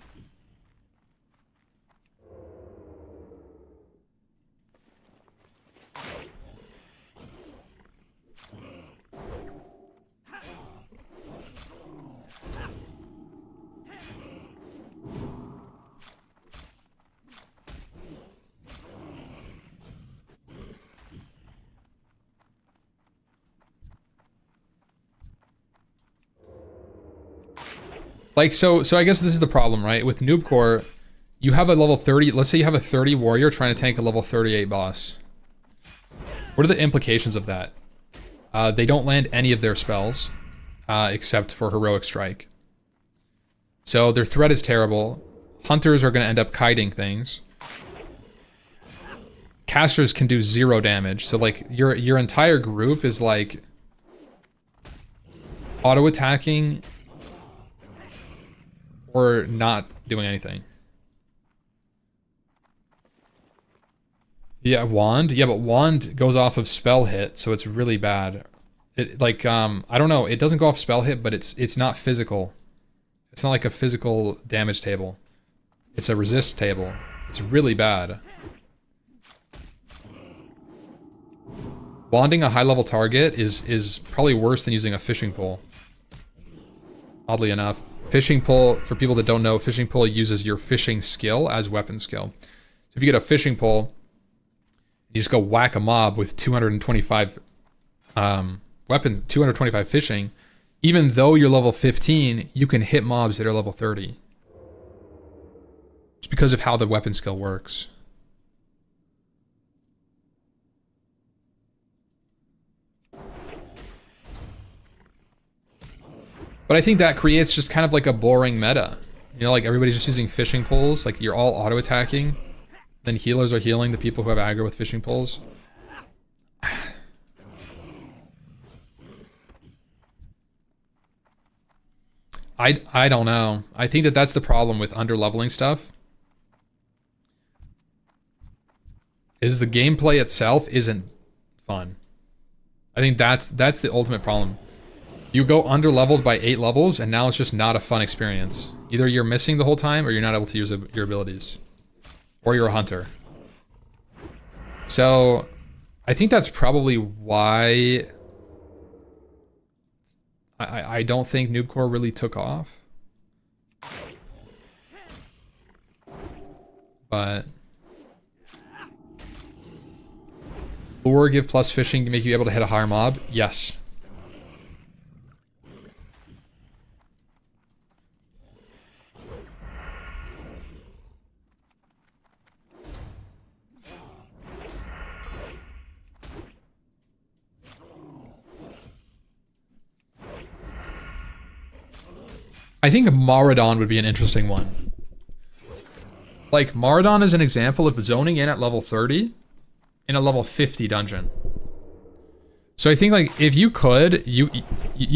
Like, so I guess this is the problem, right? With Noobcore, you have a level 30, let's say you have a 30 warrior trying to tank a level 38 boss. What are the implications of that? They don't land any of their spells, except for Heroic Strike. So their threat is terrible. Hunters are gonna end up kiting things. Casters can do 0 damage, so like your entire group is like auto attacking or not doing anything. Yeah, wand. Yeah, but wand goes off of spell hit, so it's really bad. It like I don't know. It doesn't go off spell hit, but it's not physical. It's not like a physical damage table. It's a resist table. It's really bad. Wanding a high level target is probably worse than using a fishing pole. Oddly enough, fishing pole, for people that don't know, fishing pole uses your fishing skill as weapon skill. So if you get a fishing pole, you just go whack a mob with 225 weapons, 225 fishing. Even though you're level 15, you can hit mobs that are level 30. It's because of how the weapon skill works. But I think that creates just kind of like a boring meta. You know, like everybody's just using fishing poles, like you're all auto-attacking. Then healers are healing the people who have aggro with fishing poles. I don't know. I think that that's the problem with under-leveling stuff. Is the gameplay itself isn't fun. I think that's the ultimate problem. You go under-leveled by 8 levels, and now it's just not a fun experience. Either you're missing the whole time, or you're not able to use your abilities. Or you're a hunter. So, I think that's probably why I don't think Noobcore really took off. But lure give plus fishing to make you able to hit a higher mob? Yes. I think Maraudon would be an interesting one. Like, Maraudon is an example of zoning in at level 30 in a level 50 dungeon. So I think, like, if you could, you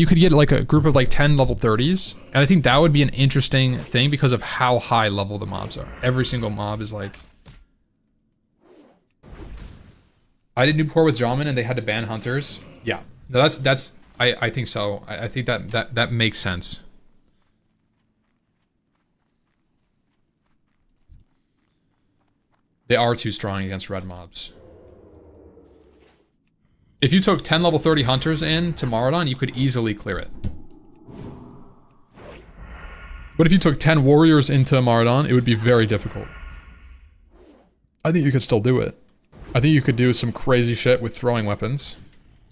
could get, like, a group of, like, 10 level 30s. And I think that would be an interesting thing because of how high level the mobs are. Every single mob is, like... I did Noobcore with Jawman and they had to ban hunters. Yeah. No, that's... I think so. I think that makes sense. They are too strong against red mobs. If you took 10 level 30 hunters in to Maraudon, you could easily clear it. But if you took 10 warriors into Maraudon, it would be very difficult. I think you could still do it. I think you could do some crazy shit with throwing weapons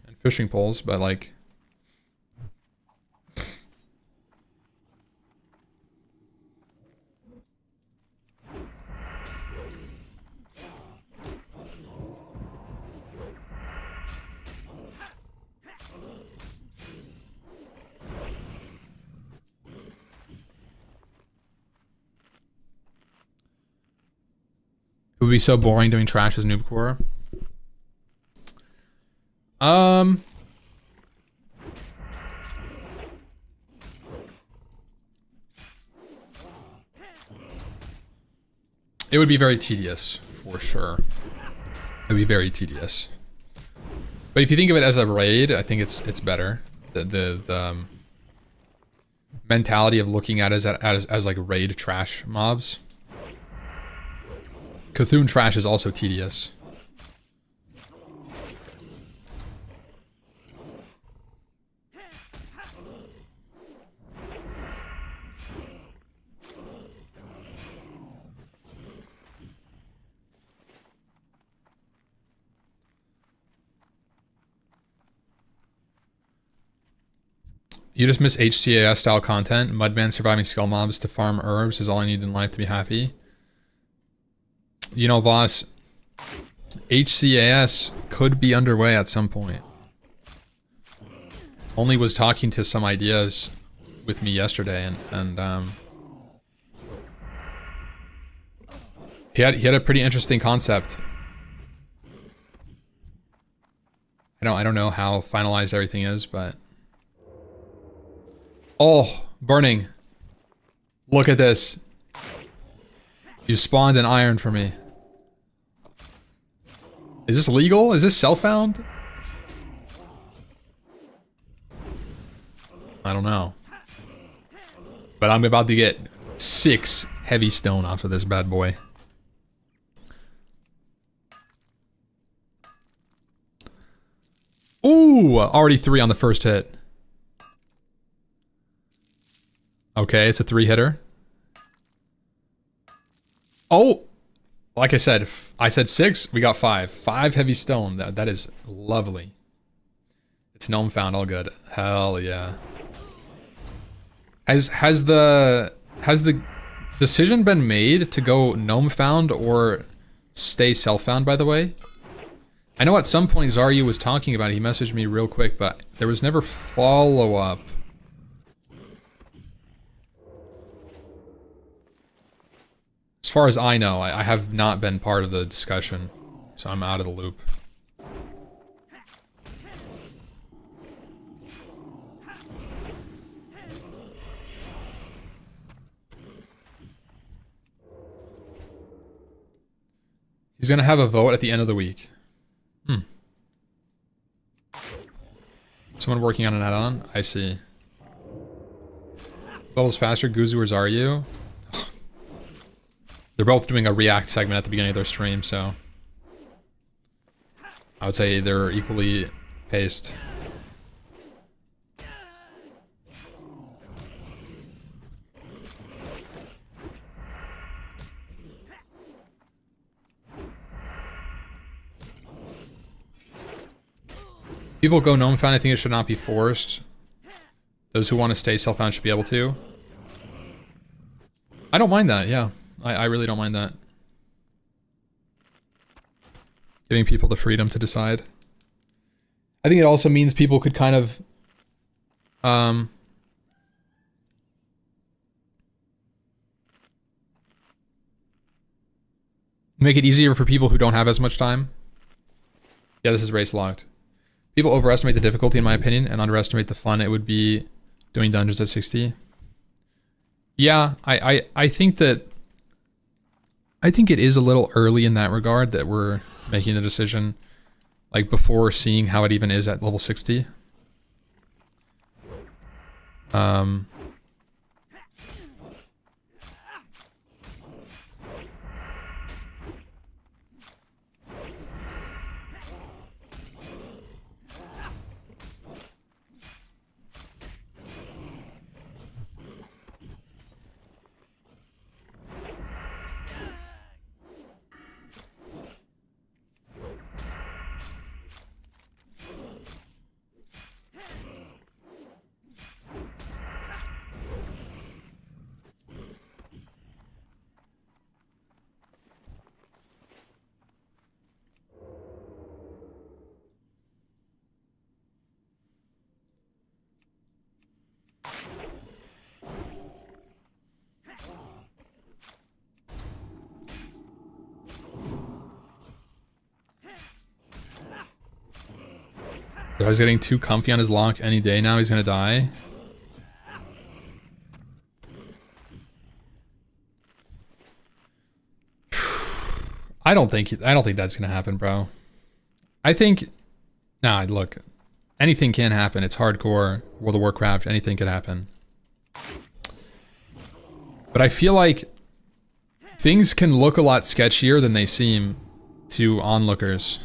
and fishing poles, but like... It would be so boring doing trash as Noobcore. It would be very tedious, for sure. It would be very tedious. But if you think of it as a raid, I think it's better. The mentality of looking at it as like raid trash mobs. Cthulhu trash is also tedious. You just miss HCAS style content. Mudman surviving skill mobs to farm herbs is all I need in life to be happy. You know, Voss, HCAS could be underway at some point. Only was talking to some ideas with me yesterday, and he had a pretty interesting concept. I don't know how finalized everything is, but Oh, burning. Look at this. You spawned an iron for me. Is this legal? Is this self-found? I don't know. But I'm about to get 6 heavy stone off of this bad boy. Ooh, already 3 on the first hit. Okay, it's a 3-hitter. Oh! Like I said 6, we got 5. 5 heavy stone. That is lovely. It's gnome found, all good. Hell yeah. Has the decision been made to go gnome found or stay self found, by the way? I know at some point Zaryu was talking about it. He messaged me real quick, but there was never follow-up. As far as I know, I have not been part of the discussion, so I'm out of the loop. He's gonna have a vote at the end of the week. Someone working on an add-on? I see. Levels faster, Guzu or Zaryu? They're both doing a react segment at the beginning of their stream, so I would say they're equally paced. People go gnome found, I think it should not be forced. Those who want to stay self-found should be able to. I don't mind that, yeah. I really don't mind that. Giving people the freedom to decide. I think it also means people could kind of make it easier for people who don't have as much time. Yeah, this is race locked. People overestimate the difficulty, in my opinion, and underestimate the fun it would be doing dungeons at 60. Yeah, I think that... I think it is a little early in that regard that we're making the decision, like, before seeing how it even is at level 60. So I was getting too comfy on his lock any day now, he's gonna die. I don't think that's gonna happen, bro. I think, nah, look, anything can happen. It's hardcore World of Warcraft. Anything could happen. But I feel like things can look a lot sketchier than they seem to onlookers.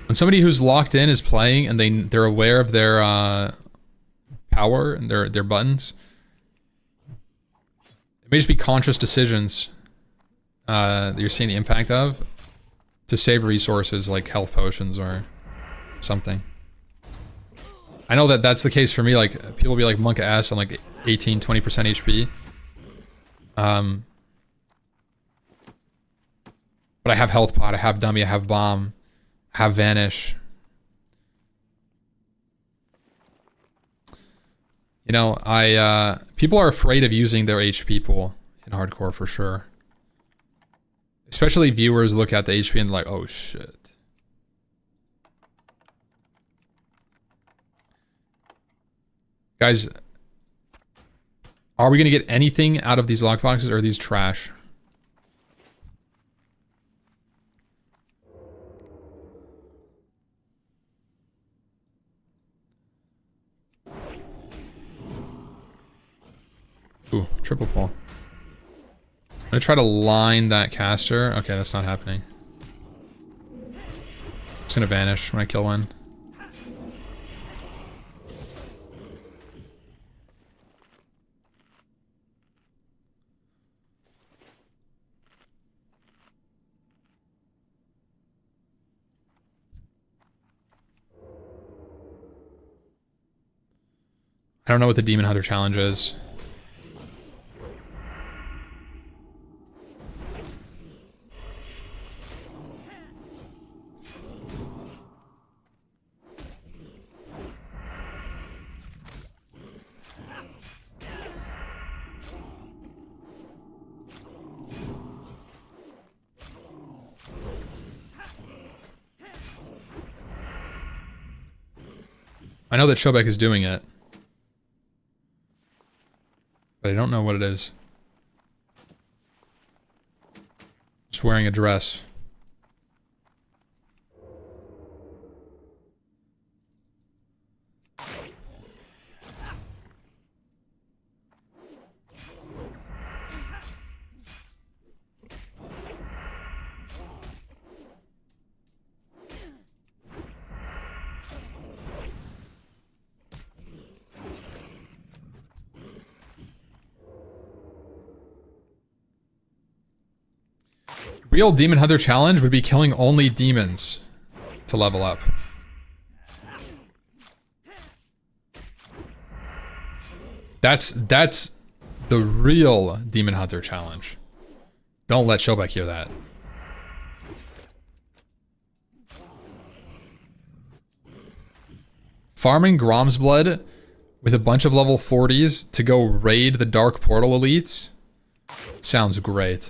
When somebody who's locked in is playing and they're aware of their power and their buttons, it may just be conscious decisions that you're seeing the impact of to save resources like health potions or something. I know that that's the case for me. Like, people be like monk ass on like 18-20% HP. But I have health pot, I have dummy, I have bomb, I have vanish. You know, people are afraid of using their HP pool in hardcore for sure. Especially viewers look at the HP and like, oh shit. Guys, are we gonna get anything out of these lockboxes, or are these trash? Ooh, triple pull. I'm gonna try to line that caster. Okay, that's not happening. It's gonna vanish when I kill one. I don't know what the Demon Hunter challenge is. I know that Shobek is doing it, but I don't know what it is. Just wearing a dress. Real Demon Hunter challenge would be killing only demons to level up. That's the real Demon Hunter challenge. Don't let Shobek hear that. Farming Grom's Blood with a bunch of level 40s to go raid the Dark Portal elites sounds great.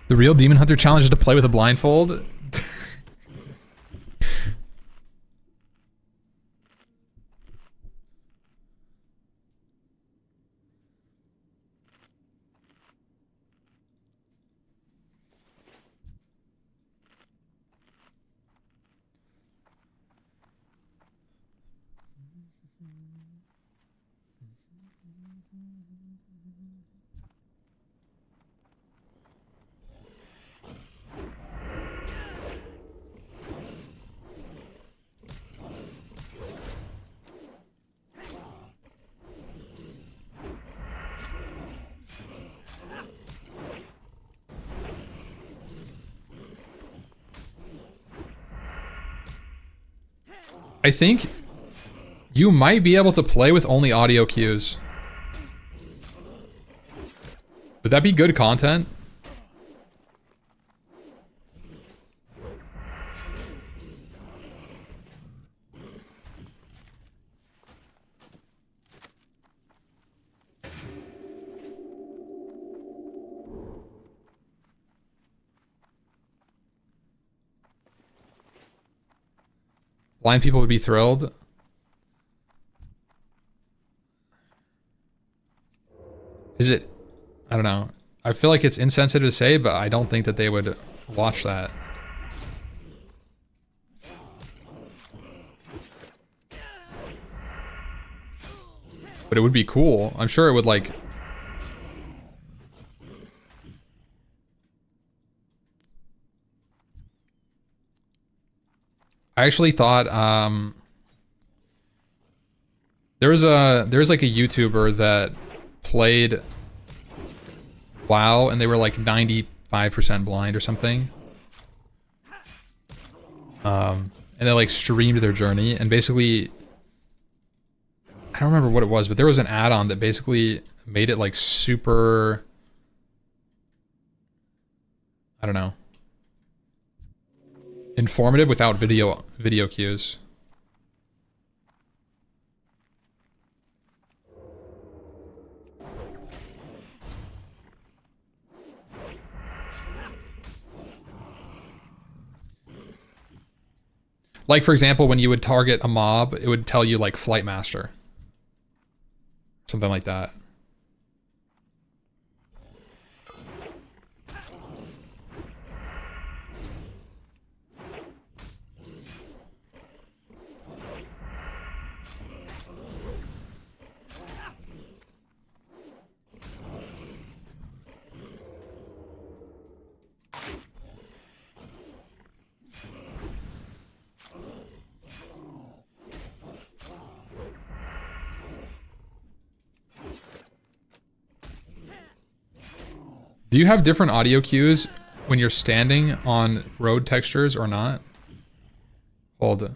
The real Demon Hunter challenge is to play with a blindfold? I think you might be able to play with only audio cues. Would that be good content? Blind people would be thrilled. Is it? I don't know. I feel like it's insensitive to say, but I don't think that they would watch that. But it would be cool. I'm sure it would like... I actually thought there's like a YouTuber that played WoW and they were like 95% blind or something. And they like streamed their journey, and basically I don't remember what it was, but there was an add-on that basically made it like super, I don't know, informative without video cues. Like, for example, when you would target a mob, it would tell you, like, Flight Master. Something like that. Do you have different audio cues when you're standing on road textures or not? Hold it.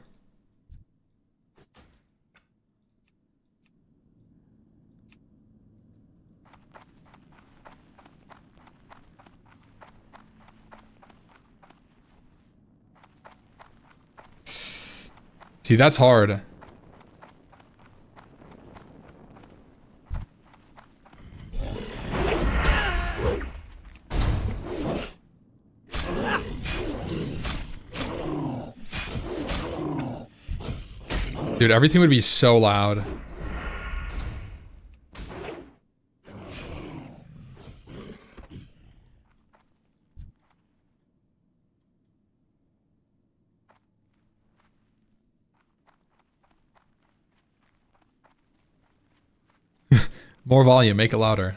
See, that's hard. Dude, everything would be so loud. More volume, make it louder.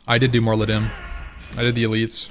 I did do more Lidim. I did the elites.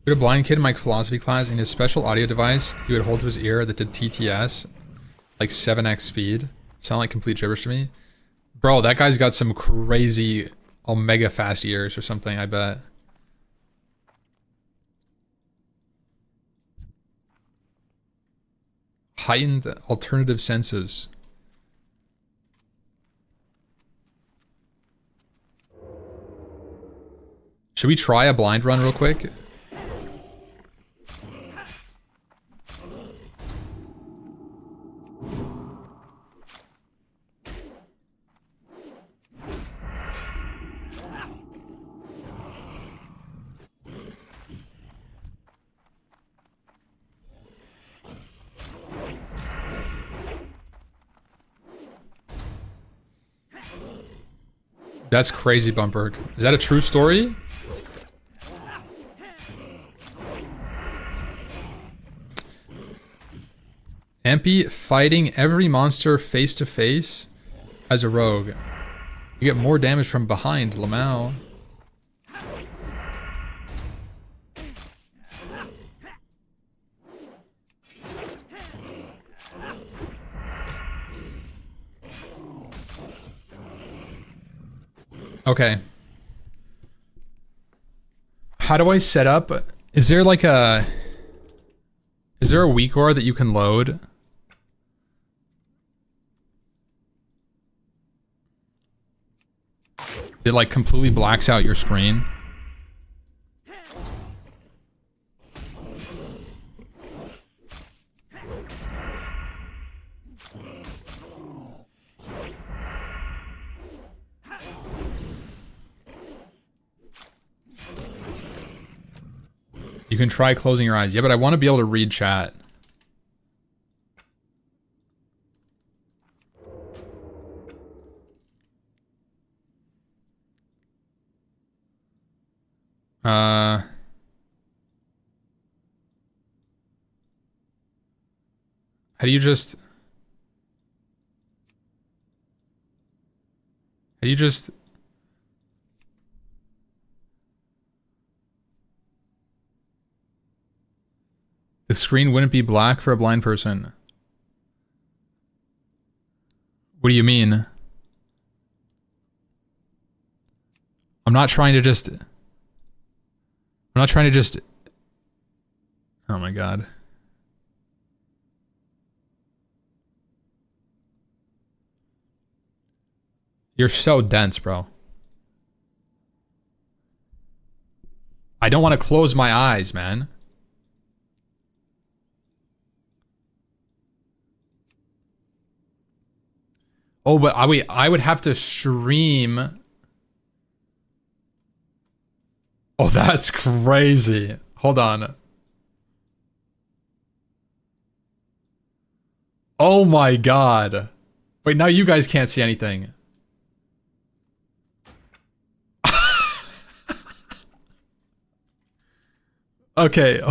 We had a blind kid in my philosophy class, and his special audio device he would hold to his ear that did TTS, like 7x speed. Sound like complete gibberish to me. Bro, that guy's got some crazy omega fast ears or something, I bet. Heightened alternative senses. Should we try a blind run real quick? That's crazy, Bumper. Is that a true story? Ampy fighting every monster face to face as a rogue. You get more damage from behind, Lamau. Okay. How do I set up? Is there like a... Is there a WeakOR that you can load? It like completely blacks out your screen. You can try closing your eyes. Yeah, but I want to be able to read chat. How do you just... How do you just... The screen wouldn't be black for a blind person. What do you mean? I'm not trying to just... Oh my god. You're so dense, bro. I don't want to close my eyes, man. Oh, but I would have to stream. Oh, that's crazy. Hold on. Oh my god. Wait, now you guys can't see anything. Okay.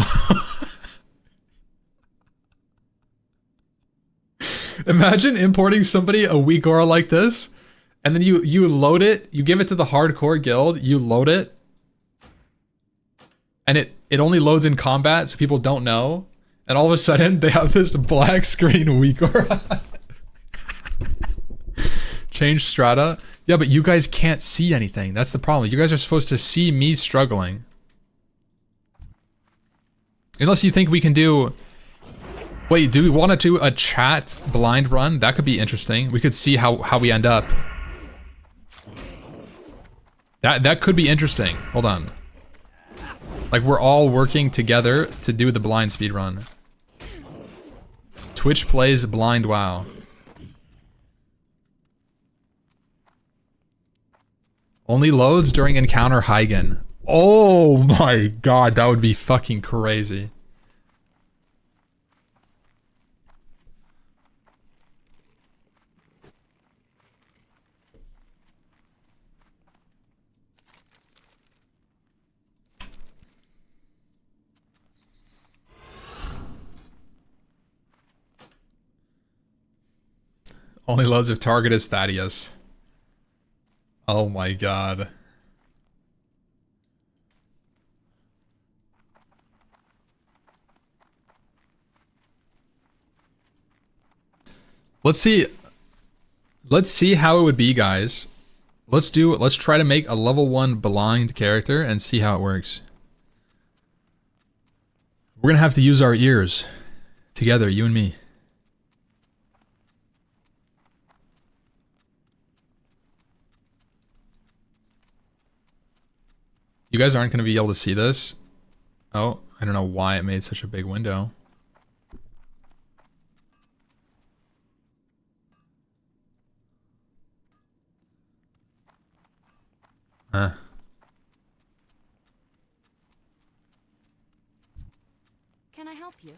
Imagine importing somebody a WoW like this, and then you load it, you give it to the hardcore guild, you load it, and it only loads in combat, so people don't know, and all of a sudden they have this black screen WoW. Change strata. Yeah, but you guys can't see anything. That's the problem. You guys are supposed to see me struggling. Unless you think we can do... Wait, do we want to do a chat blind run? That could be interesting. We could see how we end up. That could be interesting. Hold on. Like, we're all working together to do the blind speed run. Twitch plays blind WoW. Only loads during encounter Heigen. Oh my god, that would be fucking crazy. Only loads of target is Thaddeus. Oh my god. Let's see how it would be, guys. Let's try to make a level 1 blind character and see how it works. We're gonna have to use our ears together, you and me. You guys aren't going to be able to see this. Oh, I don't know why it made such a big window. Huh. Can I help you?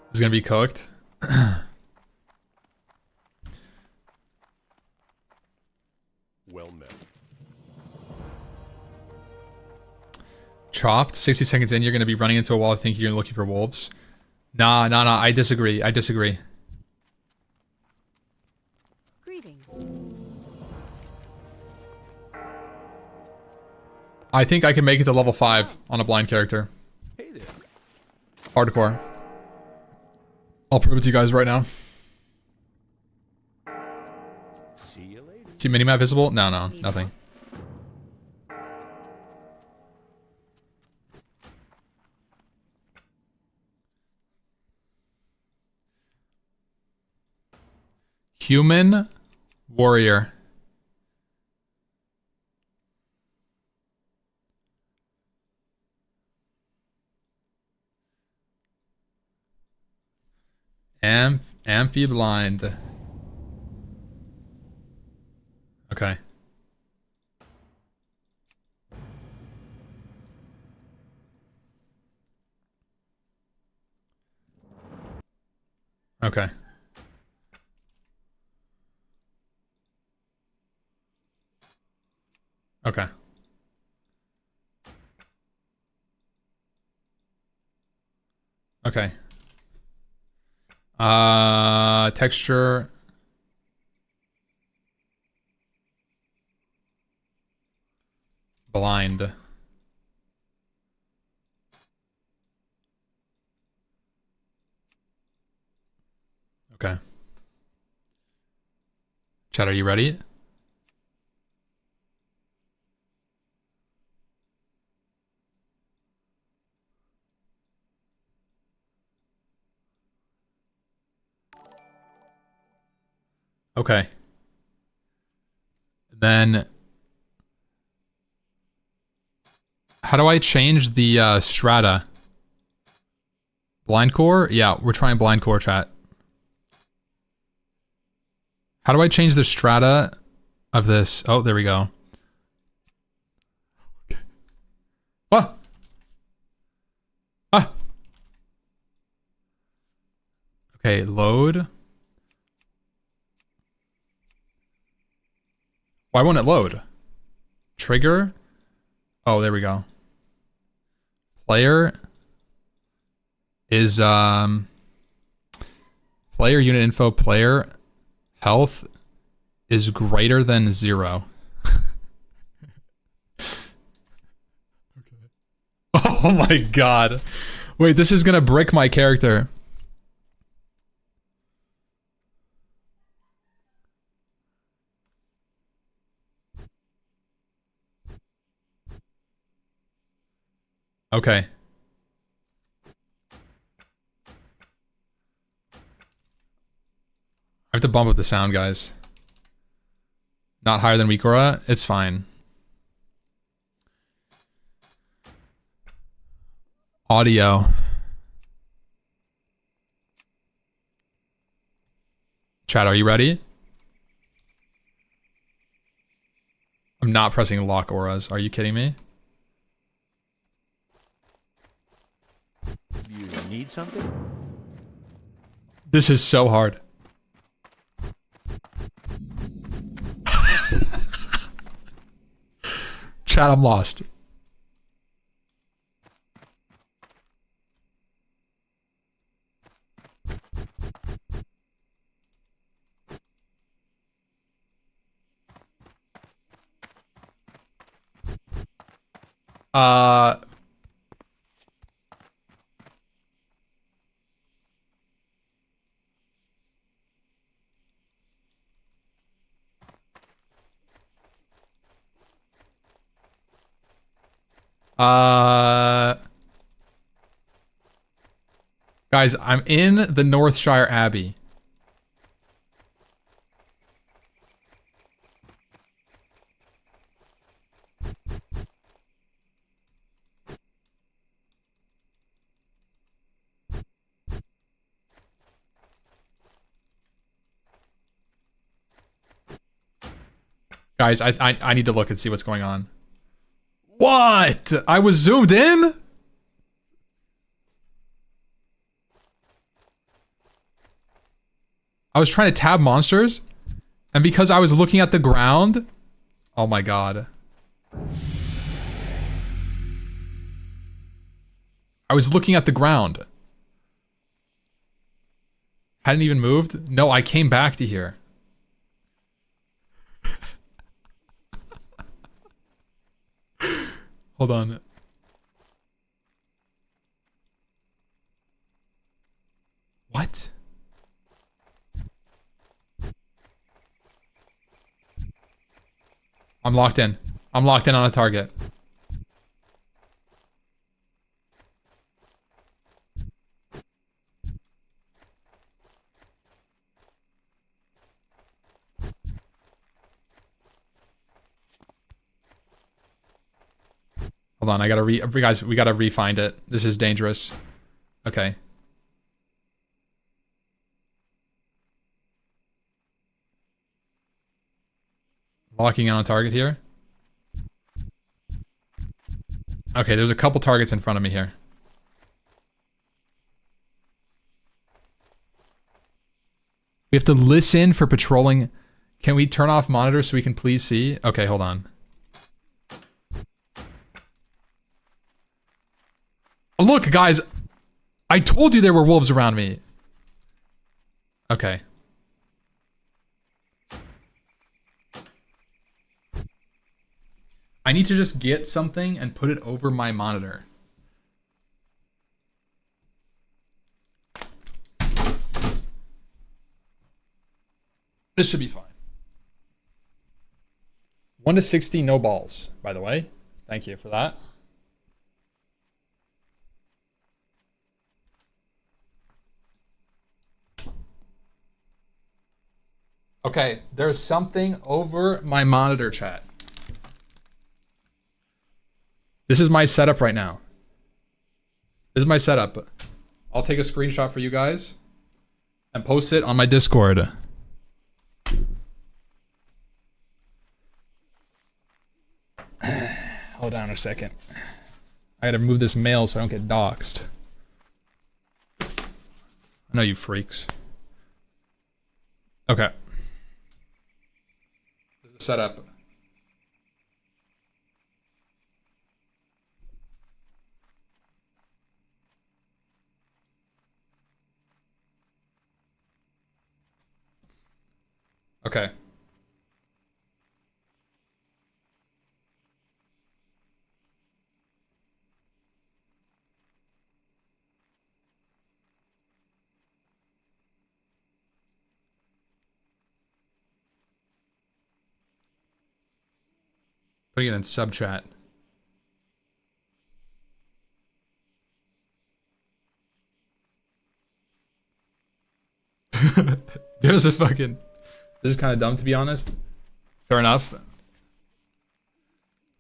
It's going to be cooked. Well met. Chopped. 60 seconds in, you're going to be running into a wall thinking you're looking for wolves. Nah. I disagree. Greetings. I think I can make it to level 5 on a blind character. Hey there. Hardcore. I'll prove it to you guys right now. See you later. See minimap visible? No, nothing. Human warrior. Amphi blind. Okay. Okay. Okay. Okay. Texture. Blind. Okay. Chat, are you ready? Okay. Then how do I change the strata? Blind core? Yeah, we're trying blind core, chat. How do I change the strata of this? Oh, there we go. Okay. What? Ah. Okay, load. Why won't it load? Trigger. Oh, there we go. Player is player unit info player health is greater than 0. Oh my god. Wait, this is gonna brick my character. Okay. I have to bump up the sound, guys. Not higher than Mikora? It's fine. Audio. Chat, are you ready? I'm not pressing lock auras. Are you kidding me? Do you need something? This is so hard. Chat, I'm lost. Uh... Guys, I'm in the Northshire Abbey. Guys, I need to look and see what's going on. What? I was zoomed in? I was trying to tab monsters, and because I was looking at the ground, oh my god. I was looking at the ground. Hadn't even moved? No, I came back to here. Hold on. What? I'm locked in. I'm locked in on a target. Hold on, I gotta guys, we gotta re-find it. This is dangerous. Okay. Locking on a target here. Okay, there's a couple targets in front of me here. We have to listen for patrolling. Can we turn off monitor so we can please see? Okay, hold on. Look, guys, I told you there were wolves around me. Okay. I need to just get something and put it over my monitor. This should be fine. 1 to 60, no balls, by the way. Thank you for that. Okay, there's something over my monitor, chat. This is my setup right now. This is my setup. I'll take a screenshot for you guys and post it on my Discord. Hold on a second. I gotta move this mail so I don't get doxxed. I know you freaks. Okay. This is the setup. Okay. Putting it in sub chat. There's a fucking... This is kind of dumb, to be honest. Fair enough.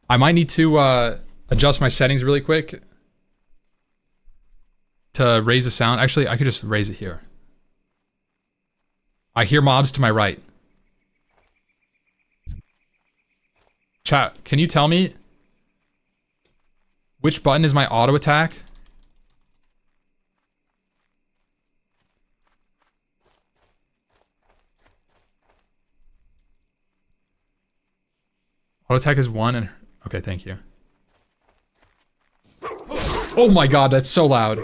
I might need to adjust my settings really quick to raise the sound. Actually, I could just raise it here. I hear mobs to my right. Chat, can you tell me which button is my auto attack? Auto attack is 1 and... Okay, thank you. Oh my god, that's so loud.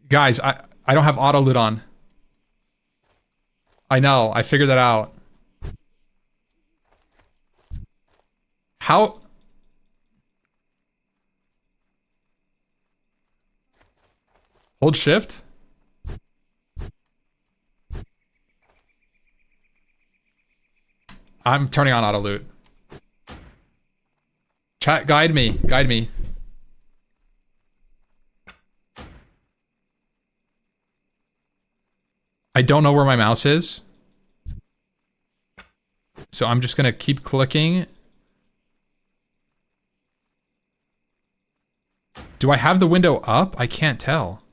Guys, I don't have auto loot on. I know, I figured that out. How? Hold shift? I'm turning on auto loot. Chat, guide me, guide me. I don't know where my mouse is. So I'm just gonna keep clicking. Do I have the window up? I can't tell.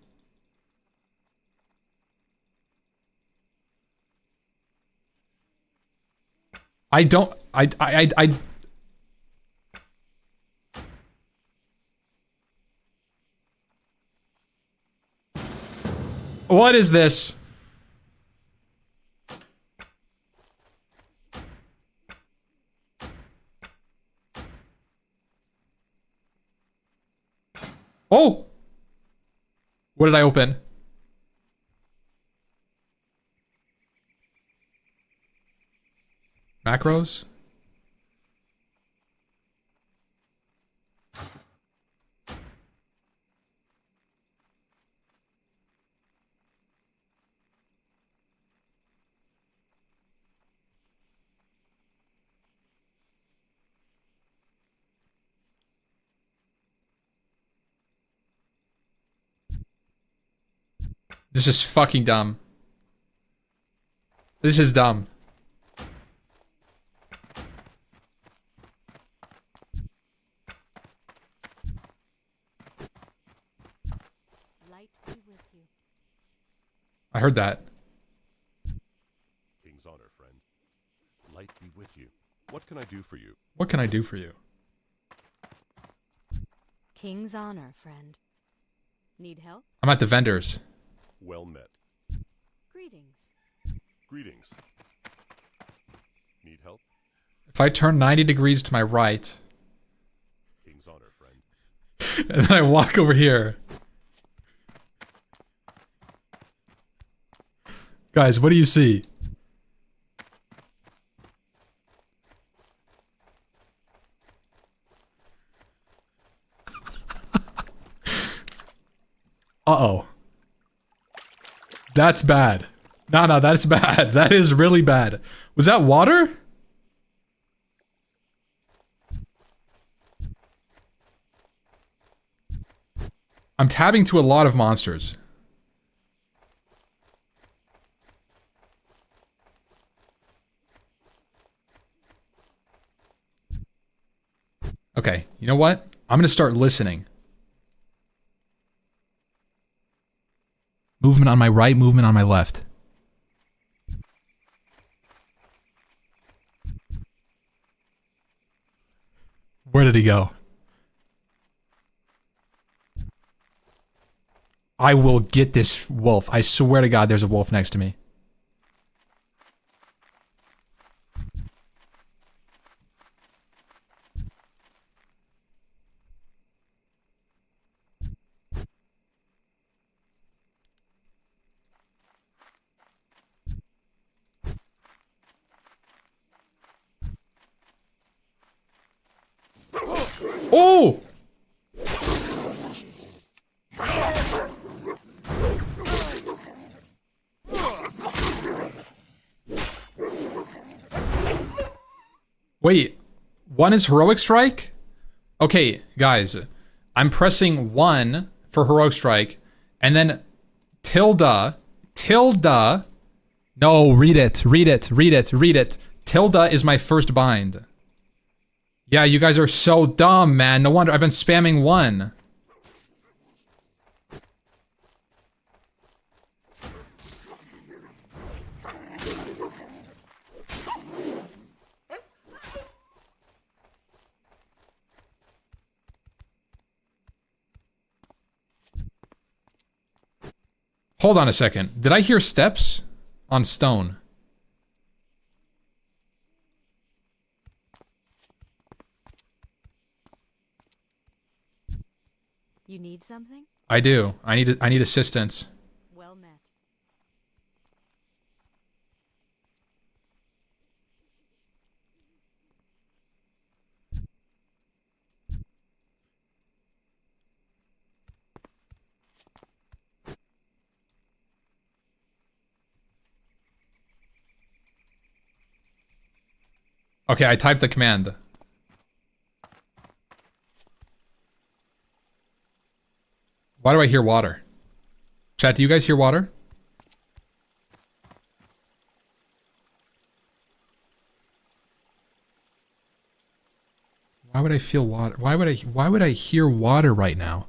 I don't... I... What is this? Oh! What did I open? Macros? This is fucking dumb. This is dumb. Light be with you. I heard that. King's honor, friend. Light be with you. What can I do for you? What can I do for you? King's honor, friend. Need help? I'm at the vendors. Well met. Greetings. Greetings. Need help? If I turn 90 degrees to my right, King's honor, friend. and then I walk over here. Guys, what do you see? Uh-oh. That's bad. No, that's bad. That is really bad. Was that water? I'm tabbing to a lot of monsters. Okay, you know what? I'm gonna start listening. Movement on my right, movement on my left. Where did he go? I will get this wolf. I swear to God there's a wolf next to me. Oh! Wait, one is heroic strike? Okay, guys, I'm pressing 1 for heroic strike, and then tilde, no, read it. Tilde is my first bind. Yeah, you guys are so dumb, man. No wonder I've been spamming 1. Hold on a second. Did I hear steps on stone? You need something? I do. I need assistance. Well met. Okay, I typed the command. Why do I hear water? Chat, do you guys hear water? Why would I feel water? Why would I hear water right now?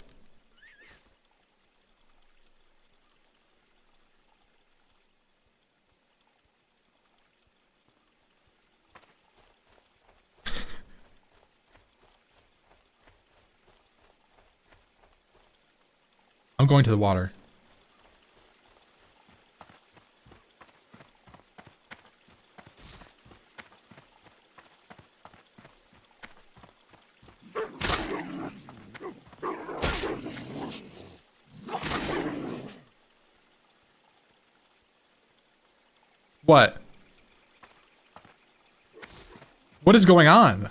I'm going to the water. What? What is going on?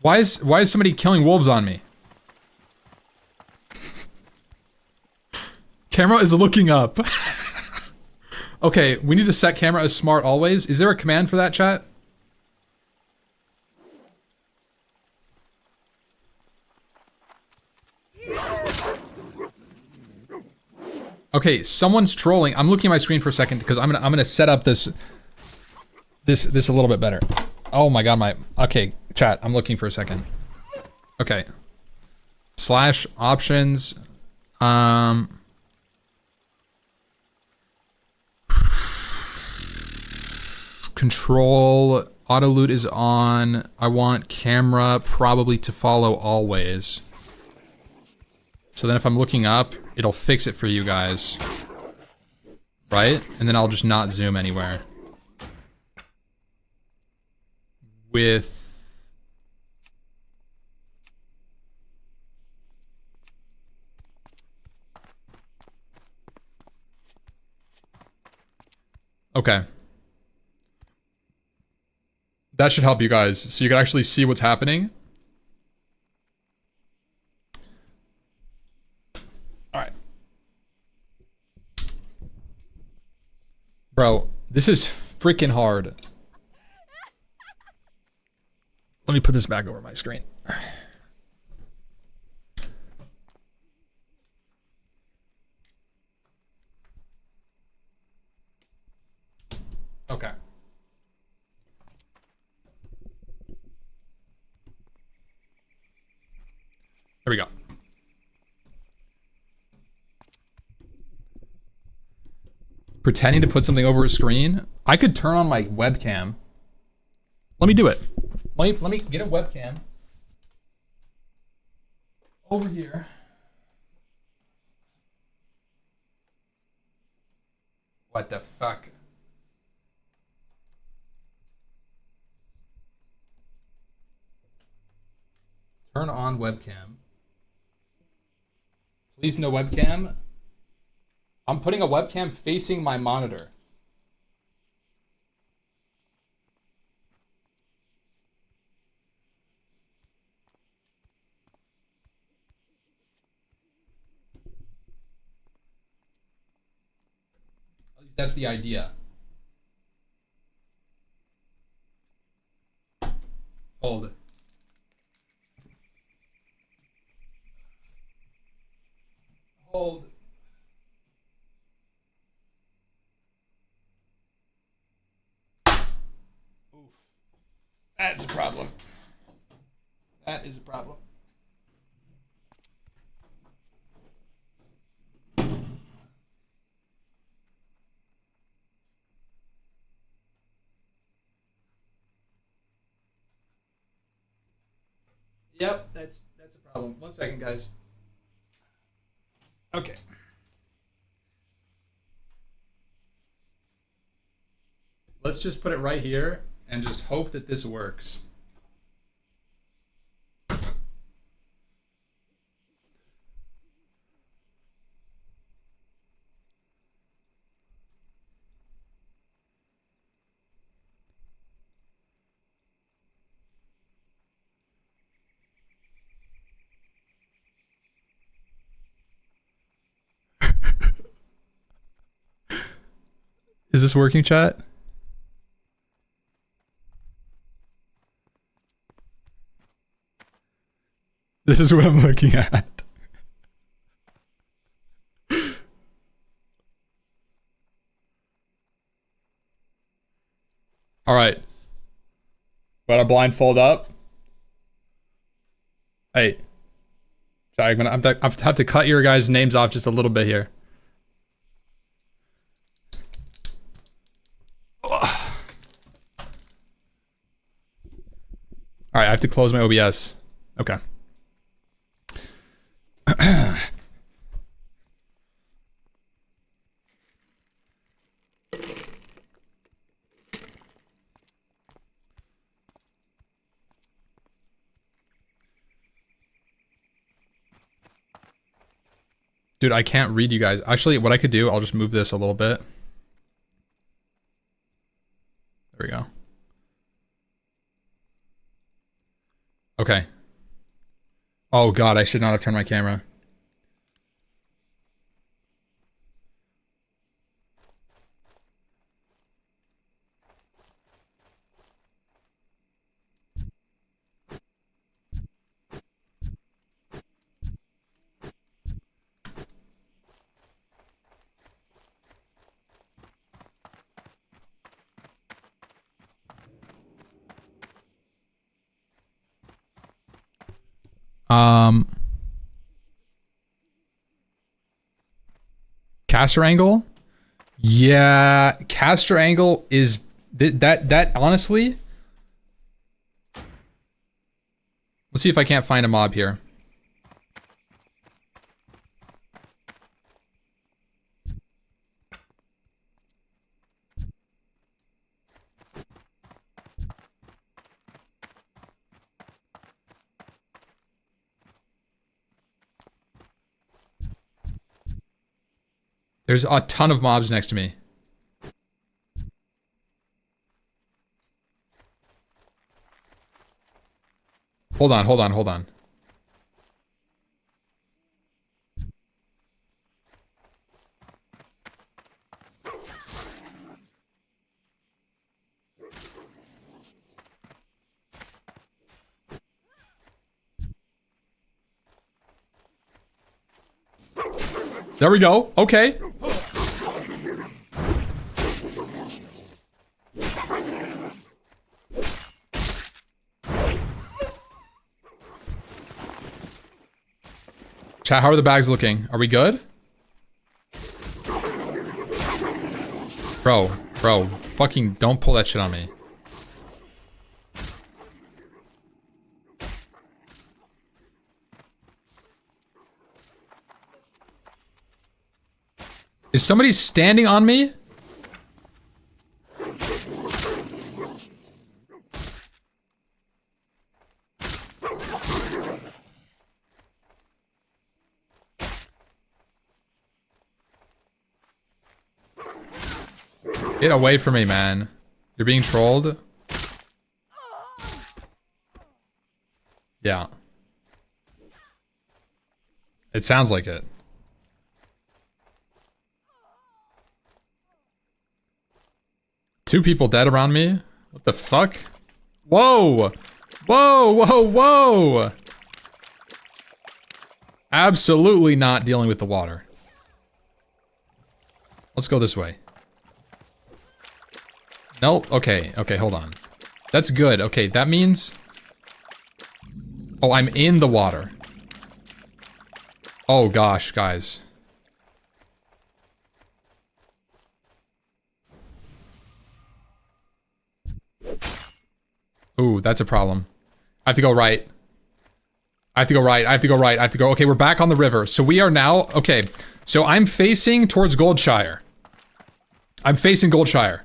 Why is somebody killing wolves on me? Camera is looking up. Okay, we need to set camera as smart always. Is there a command for that, chat? Okay, someone's trolling. I'm looking at my screen for a second because I'm gonna set up this a little bit better. Oh my god, okay, chat, I'm looking for a second. Okay. Slash options. Control auto loot is on. I want camera probably to follow always. So then if I'm looking up, it'll fix it for you guys. Right? And then I'll just not zoom anywhere. With Okay. That should help you guys, so you can actually see what's happening. Alright. Bro, this is freaking hard. Let me put this back over my screen. Okay. There we go. Pretending to put something over a screen. I could turn on my webcam. Let me do it. Let me get a webcam over here. What the fuck? Turn on webcam. Please no webcam. I'm putting a webcam facing my monitor. At least that's the idea. Hold. Hold. Oof. That's a problem. That is a problem. Yep, that's a problem. 1 second, guys. Okay. Let's just put it right here and just hope that this works. Is this working, chat? This is what I'm looking at. All right. Got a blindfold up. Hey. Sorry, I'm gonna have to cut your guys' names off just a little bit here. All right, I have to close my OBS. Okay. Dude, I can't read you guys. Actually, what I could do, I'll just move this a little bit. There we go. Okay. Oh god, I should not have turned my camera. Caster angle? Yeah, caster angle is that honestly. Let's see if I can't find a mob here. There's a ton of mobs next to me. Hold on, hold on, hold on. There we go. Okay. Chat, how are the bags looking? Are we good? Bro, fucking don't pull that shit on me. Is somebody standing on me? Get away from me, man. You're being trolled? Yeah. It sounds like it. Two people dead around me? What the fuck? Whoa! Whoa, whoa, whoa! Absolutely not dealing with the water. Let's go this way. Nope. Okay, okay, hold on. That's good. Okay, that means... Oh, I'm in the water. Oh gosh, guys. Ooh, that's a problem. I have to go right. I have to go right. I have to go right. I have to go... Okay, we're back on the river. So we are now... Okay, so I'm facing towards Goldshire. I'm facing Goldshire.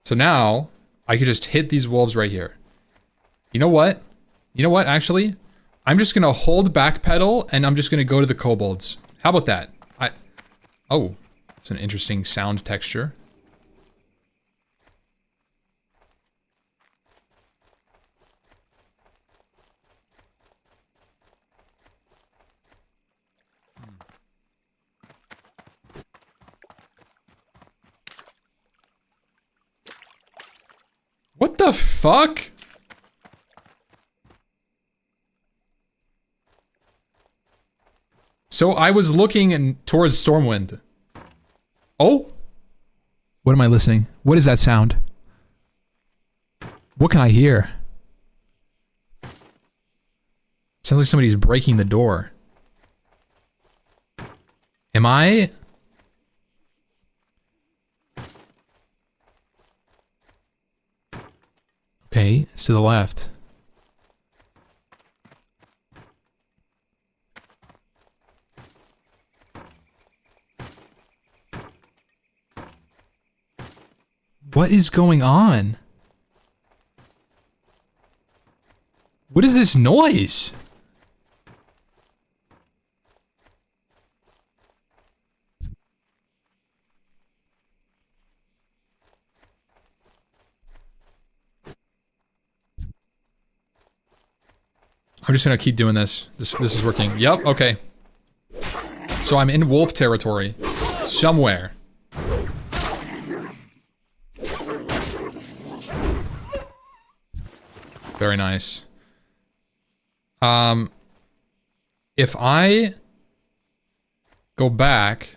So now, I could just hit these wolves right here. You know what? You know what, actually? I'm just gonna hold backpedal, and I'm just gonna go to the kobolds. How about that? Oh, it's an interesting sound texture. What the fuck? So I was looking towards Stormwind. Oh? What am I listening? What is that sound? What can I hear? Sounds like somebody's breaking the door. Am I... Okay, it's to the left. What is going on? What is this noise? I'm just gonna keep doing this. This is working. Yep, okay. So I'm in wolf territory. Somewhere. Very nice. If I go back,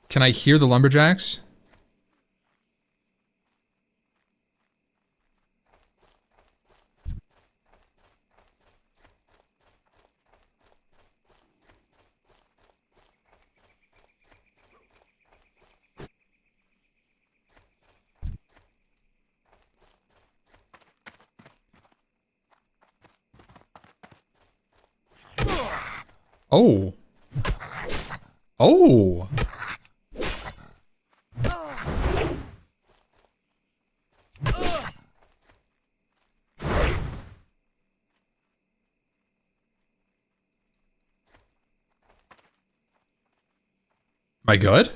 can I hear the lumberjacks? Oh. Oh. Am I good?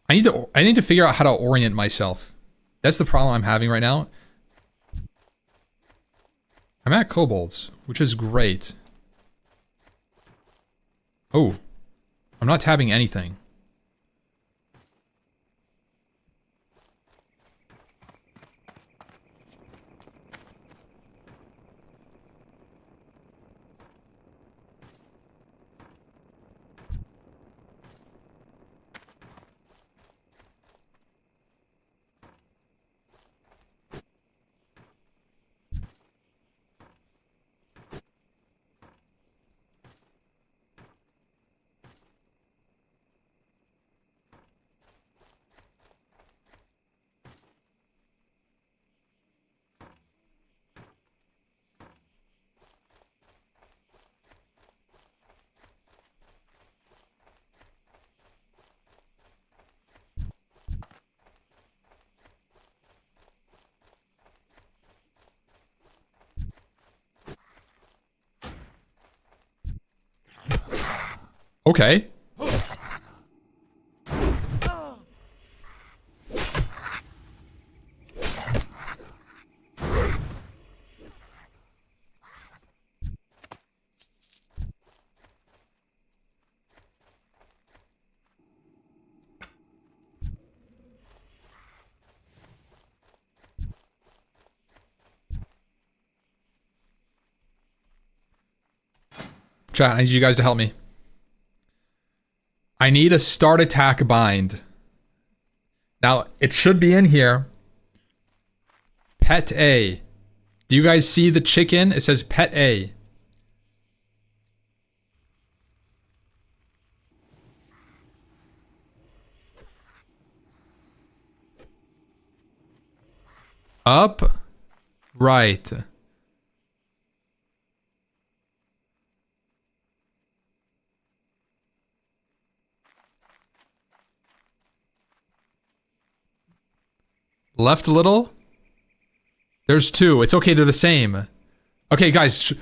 I need to figure out how to orient myself. That's the problem I'm having right now. I'm at kobolds, which is great. Oh. I'm not tabbing anything. Okay. Chat, I need you guys to help me. I need a start attack bind. Now, it should be in here. Pet A. Do you guys see the chicken? It says Pet A. Up. Right. Left a little. There's two. It's okay, they're the same. Okay, guys.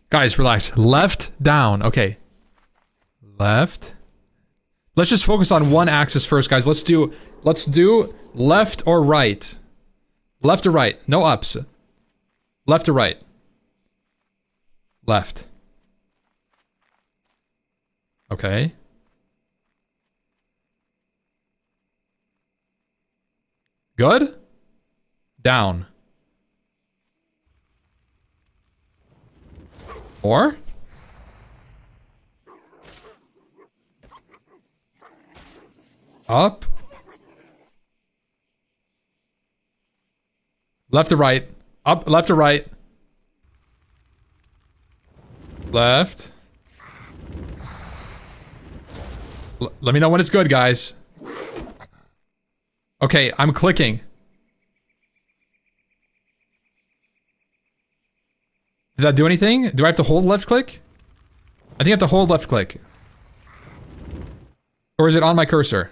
Guys, relax. Left, down. Okay. Left. Let's just focus on one axis first, guys. Let's do left or right. Left or right. No ups. Left or right. Left. Okay. Good? Down. Or? Up. Left to right. Up, left to right. Left. Let me know when it's good, guys. Okay, I'm clicking. Did that do anything? Do I have to hold left click? I think I have to hold left click. Or is it on my cursor?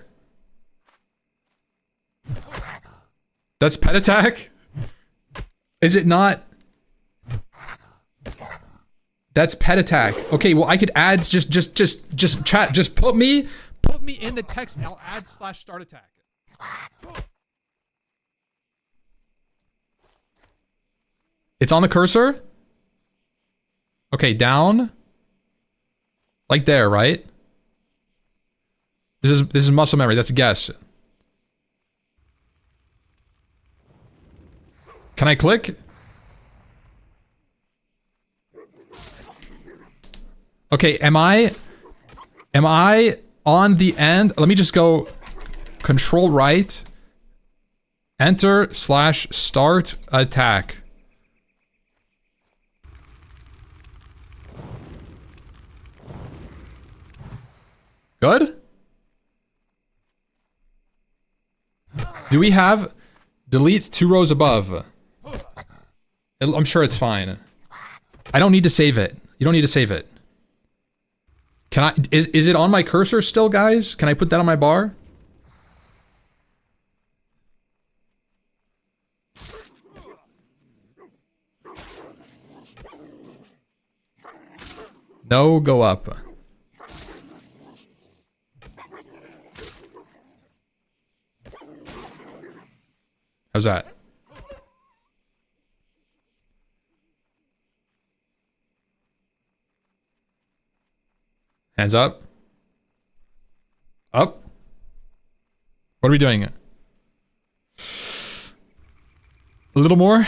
That's pet attack? Is it not? That's pet attack. Okay, well I could add just chat, just put me in the text and I'll add /start attack. It's on the cursor? Okay, down. Like there, right? This is muscle memory, that's a guess. Can I click? Okay, am I on the end? Let me just go control right, enter /start attack. Good? Do we have delete 2 rows above? I'm sure it's fine. I don't need to save it. You don't need to save it. Can I, is it on my cursor still, guys? Can I put that on my bar? No, go up. How's that? Hands up. Up. What are we doing? A little more.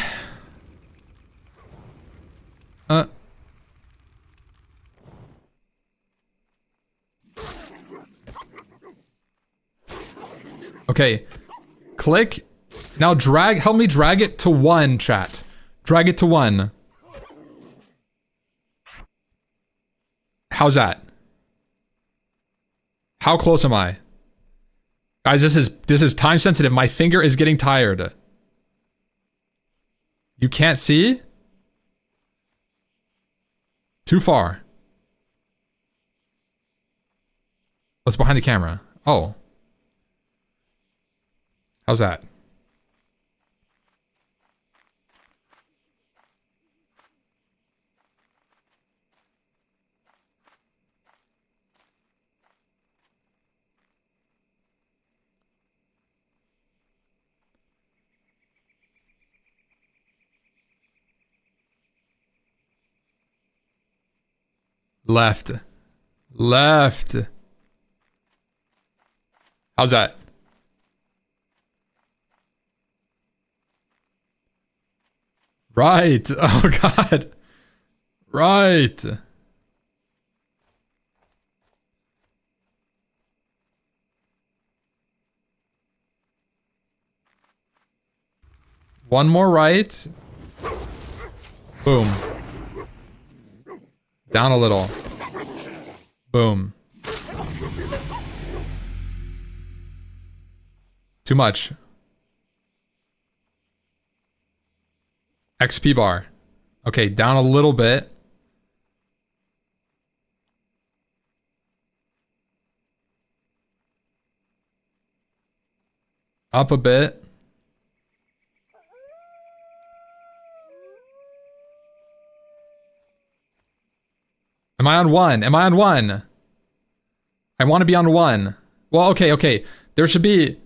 Okay. Click. Now drag, help me drag it to 1, chat. Drag it to 1. How's that? How close am I? Guys, this is time sensitive. My finger is getting tired. You can't see? Too far. What's behind the camera? Oh. How's that? Left. Left. How's that? Right. Oh god. Right. One more right. Boom. Down a little. Boom. Too much. XP bar. Okay, down a little bit. Up a bit. Am I on 1? Am I on 1? I want to be on 1. Well, okay. There should be...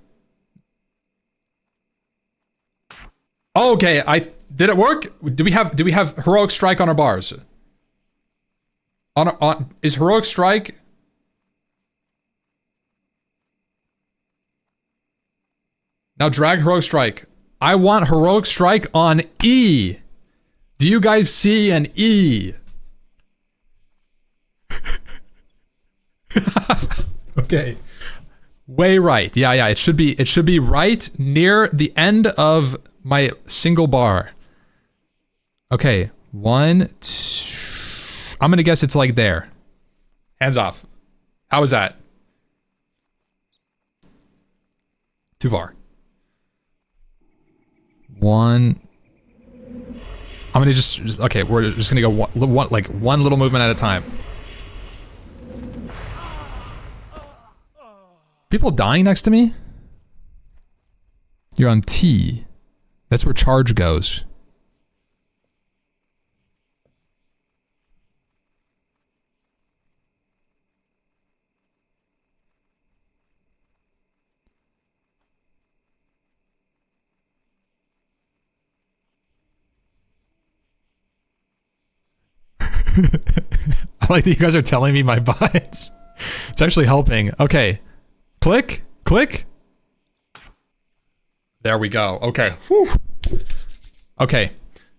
Oh, okay, did it work? Do we have heroic strike on our bars? Is heroic strike? Now drag heroic strike. I want heroic strike on E. Do you guys see an E? Okay. Way right. Yeah, it should be right near the end of my single bar. Okay. 1, 2. I'm gonna guess it's like there. Hands off. How is that? Too far. 1. I'm gonna just okay, we're just gonna go one little movement at a time. People dying next to me? You're on T. That's where charge goes. I like that you guys are telling me my bias. It's actually helping. Okay. Click. Click. There we go. Okay. Whew. Okay.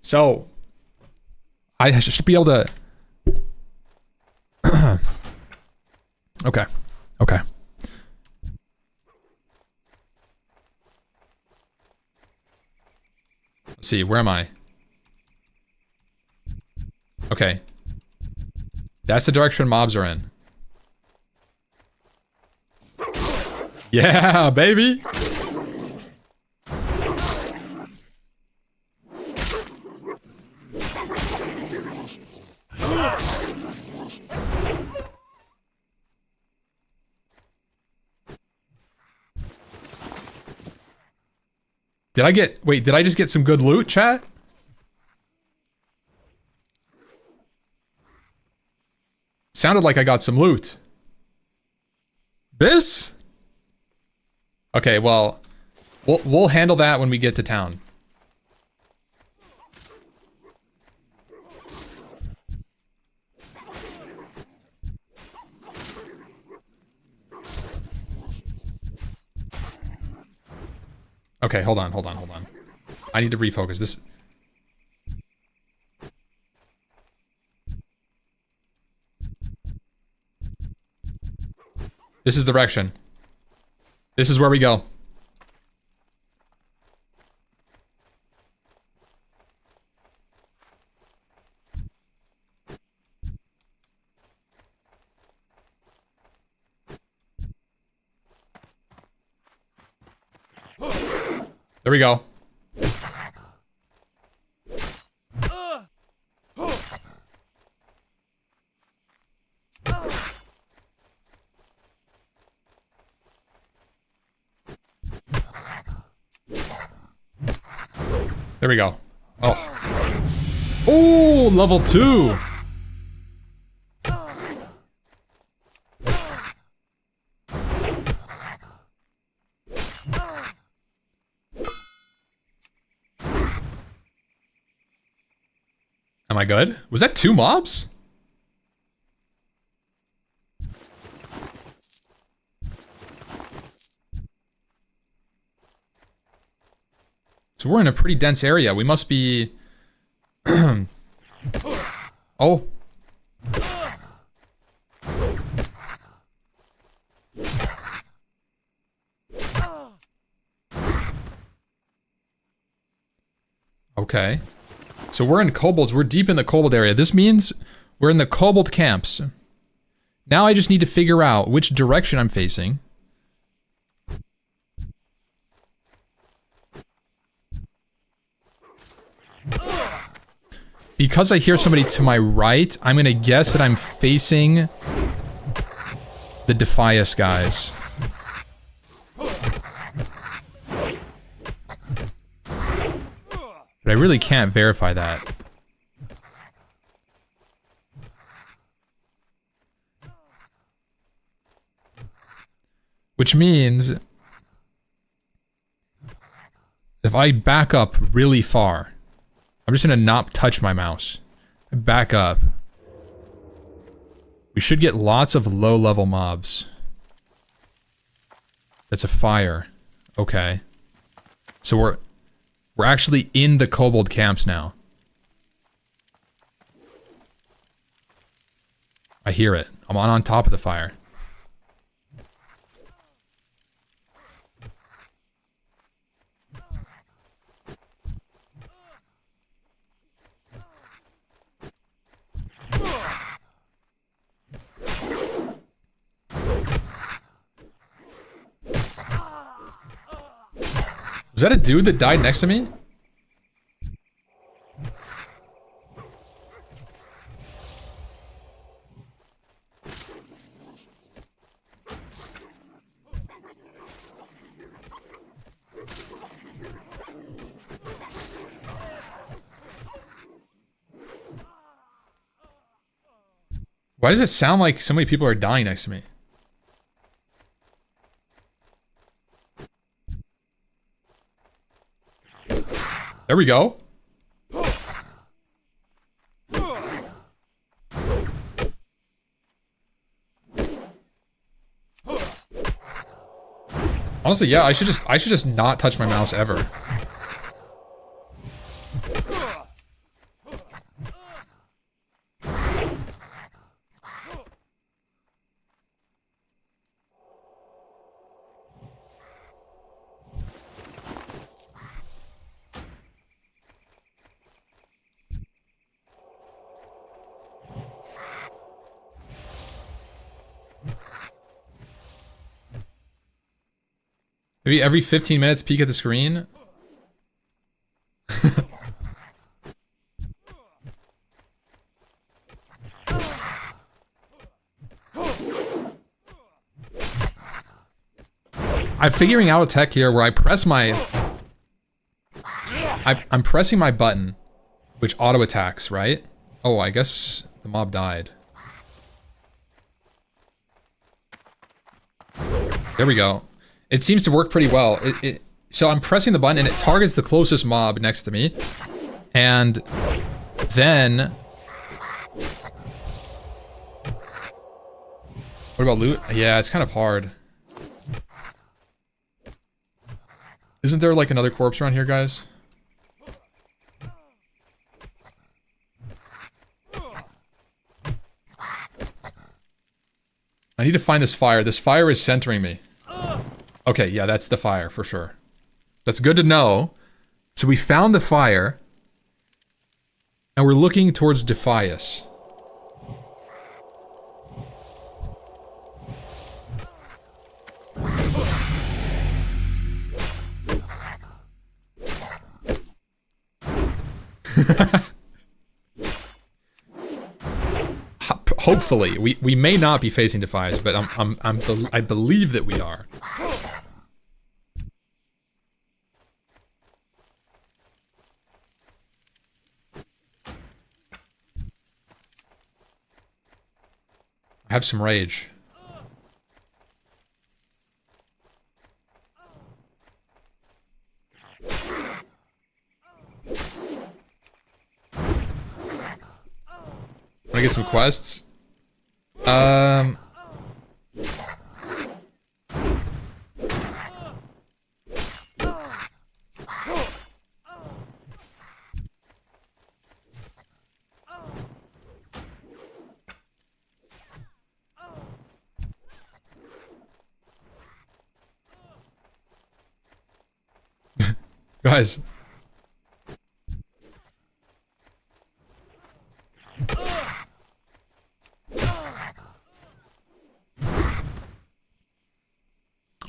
So I should be able to Okay. Okay. Let's see, where am I? Okay. That's the direction mobs are in. Yeah, baby! Did I just get some good loot, chat? Sounded like I got some loot. This? Okay, well, we'll handle that when we get to town. Okay, hold on. I need to refocus this. This is the direction. This is where we go. There we go. There we go. Oh. Oh, level 2. Am I good? Was that 2 mobs? So we're in a pretty dense area. We must be... Oh. Okay. So we're in kobolds. We're deep in the kobold area. This means we're in the kobold camps. Now I just need to figure out which direction I'm facing. Because I hear somebody to my right, I'm gonna guess that I'm facing the Defias guys. But I really can't verify that. Which means if I back up really far, I'm just gonna not touch my mouse. Back up. We should get lots of low-level mobs. That's a fire. Okay. So we're actually in the kobold camps now. I hear it. I'm on top of the fire. Was that a dude that died next to me? Why does it sound like so many people are dying next to me? There we go. Honestly, yeah, I should just not touch my mouse ever. Maybe every 15 minutes peek at the screen. I'm figuring out a tech here where I press my... I'm pressing my button, which auto attacks, right? Oh, I guess the mob died. There we go. It seems to work pretty well. So I'm pressing the button and it targets the closest mob next to me. And then... What about loot? Yeah, it's kind of hard. Isn't there like another corpse around here, guys? I need to find this fire. This fire is centering me. Okay, yeah, that's the fire for sure. That's good to know. So we found the fire. And we're looking towards Defias. Hopefully, we may not be facing Defias, but I believe that we are. I have some rage. Wanna get some quests? Guys.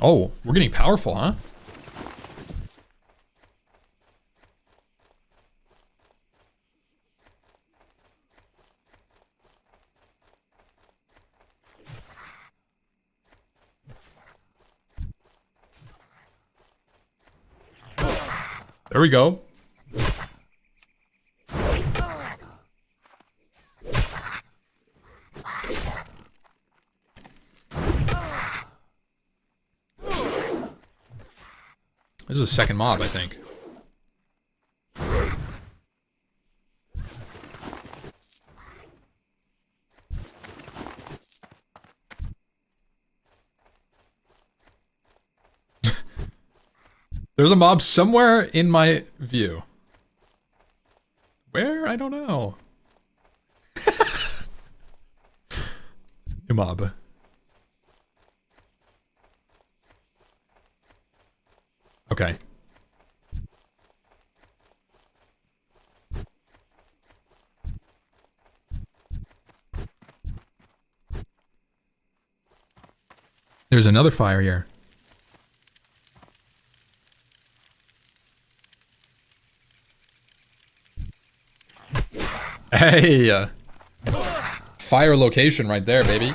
Oh, we're getting powerful, huh? There we go. This is a second mob, I think. There's a mob somewhere in my view. Where? I don't know. New mob. Okay. There's another fire here. Hey! Fire location right there, baby.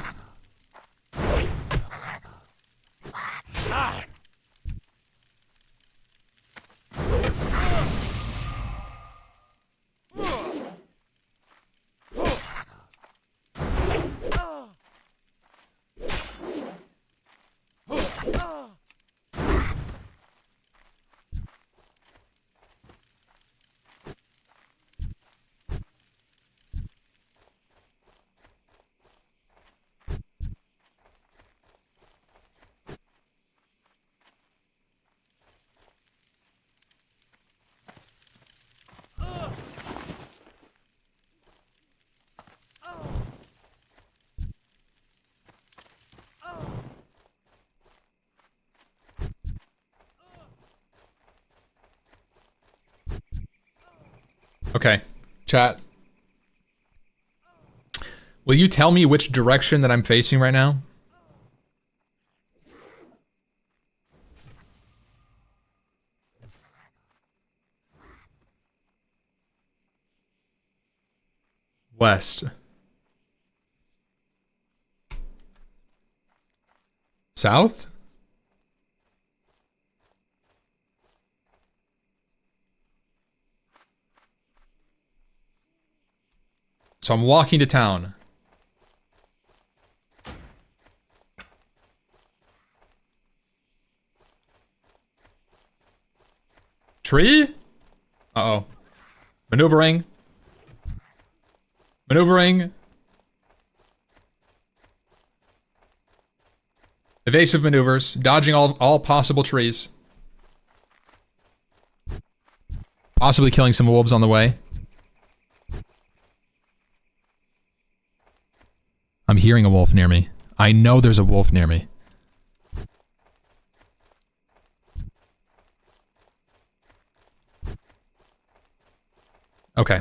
Okay, chat. Will you tell me which direction that I'm facing right now? West. South? So I'm walking to town. Tree? Uh-oh. Maneuvering. Maneuvering. Evasive maneuvers. Dodging all possible trees. Possibly killing some wolves on the way. I'm hearing a wolf near me. I know there's a wolf near me. Okay.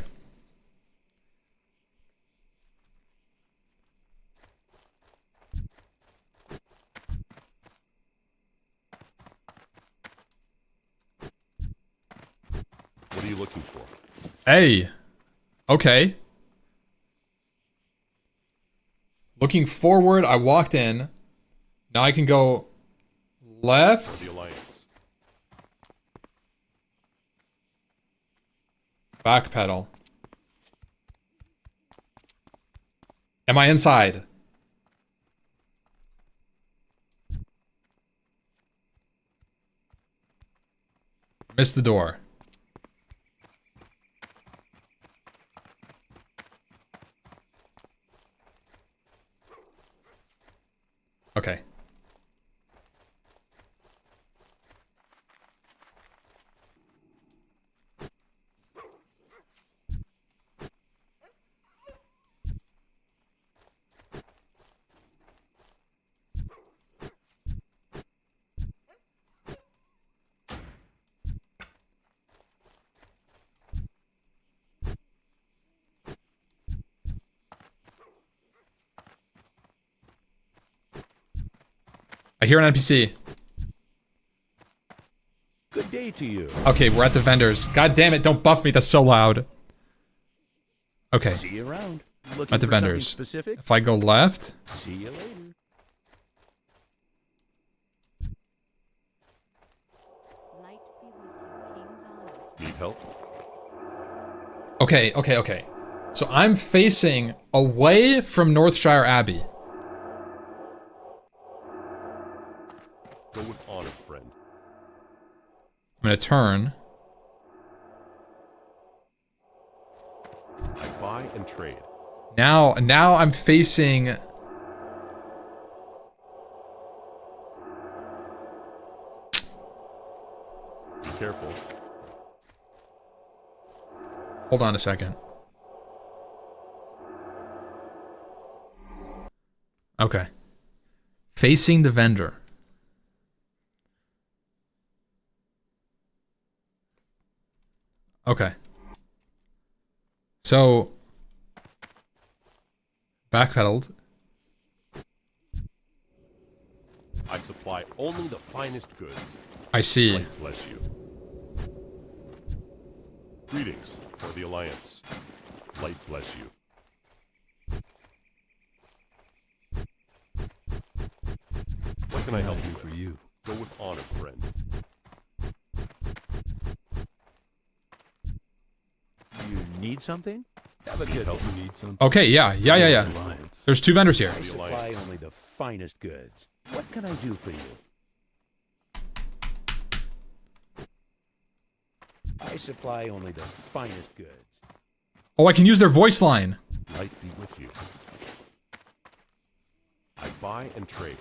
What are you looking for? Hey. Okay. Looking forward, I walked in. Now I can go left. The Alliance. Backpedal. Am I inside? Missed the door. Okay. I hear an NPC. Good day to you. Okay, we're at the vendors. God damn it, don't buff me, that's so loud. Okay, See you around. Looking at the for something vendors. specific? If I go left, See you later. Light be with you, King's honor. Need help? okay. So I'm facing away from Northshire Abbey. Go with honor, friend. I'm gonna turn. I buy and trade. Now I'm facing. Be careful. Hold on a second. Okay. Facing the vendor. Okay. So backpedaled. I supply only the finest goods. I see. Light bless you. Greetings for the Alliance. Light bless you. What can I help you for you? Go with honor, friend. You need something? Have a good Help you need some. Okay, yeah. Alliance. There's two vendors here. I supply only the finest goods. What can I do for you? I supply only the finest goods. Oh, I can use their voice line. Light be with you. I buy and trade.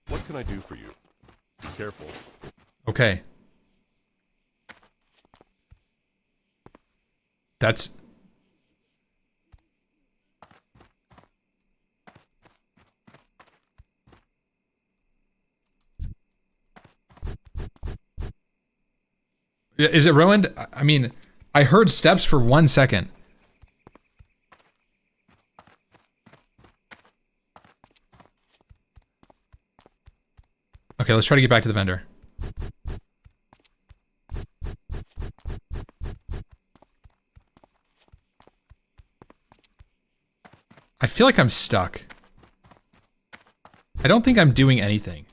What can I do for you? Be careful. Okay. That's... Is it ruined? I mean, I heard steps for 1 second. Okay, let's try to get back to the vendor. I feel like I'm stuck. I don't think I'm doing anything.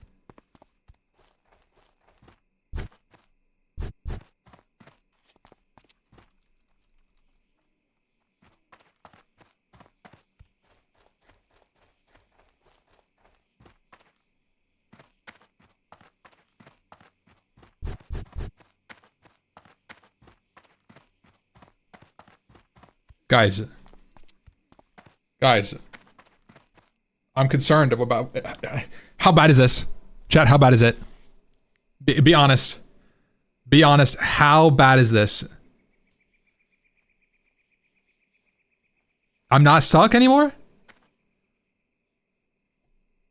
Guys. Guys. I'm concerned about... How bad is this? Chat, how bad is it? Be honest. Be honest. How bad is this? I'm not stuck anymore?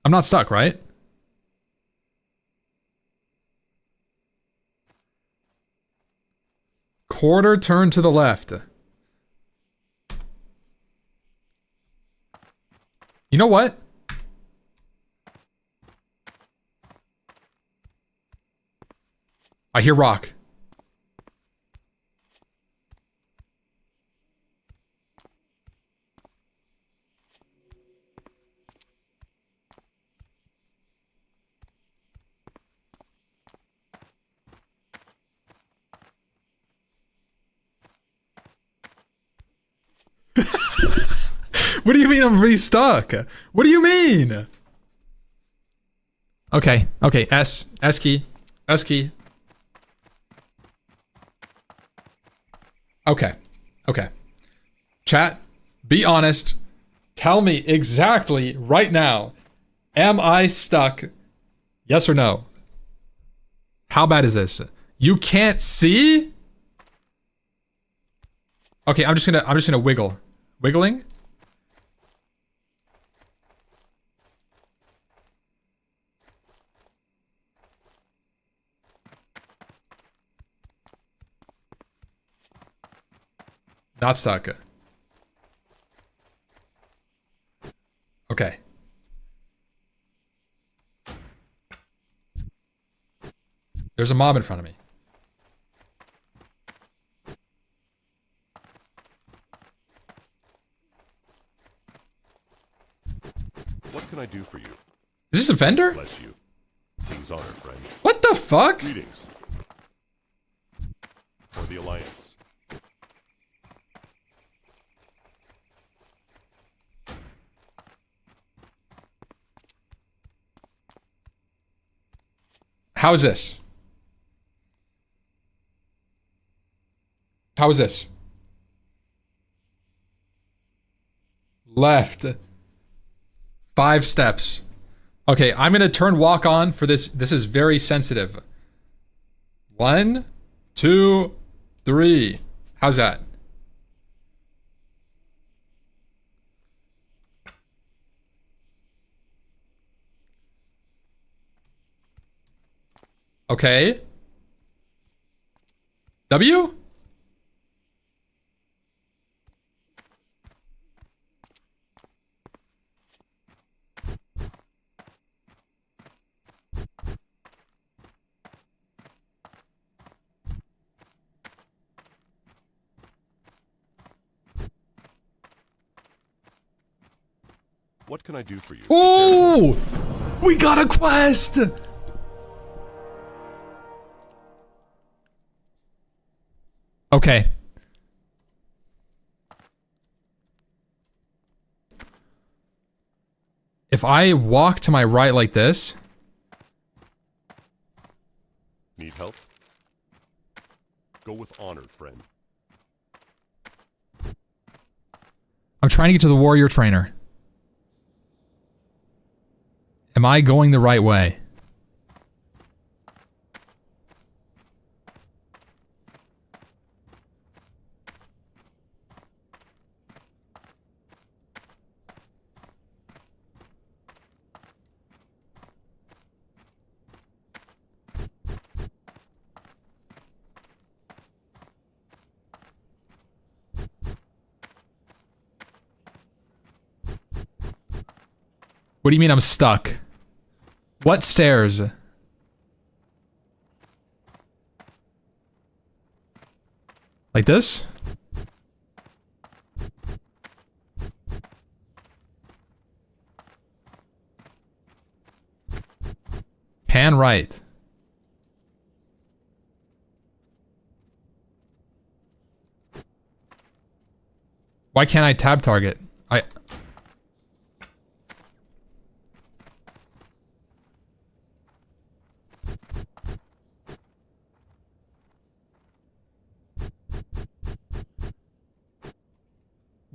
I'm not stuck, right? Quarter turn to the left. You know what? I hear rock. What do you mean I'm really stuck? What do you mean? Okay, okay, S key, S key. Okay, okay. Chat, be honest. Tell me exactly right now. Am I stuck? Yes or no? How bad is this? You can't see? Okay, I'm just gonna wiggle. Wiggling? Not stuck. Okay. There's a mob in front of me. What can I do for you? Is this a vendor? Bless you. King's honor, friend. What the fuck? Greetings. For the Alliance. How is this? How is this? Left. 5 steps. Okay, I'm gonna turn walk on for this. This is very sensitive. 1, 2, 3. How's that? Okay. W? What can I do for you? Oh! We got a quest! Okay. If I walk to my right like this... Need help? Go with honor, friend. I'm trying to get to the warrior trainer. Am I going the right way? What do you mean I'm stuck? What stairs? Like this? Pan right. Why can't I tab target?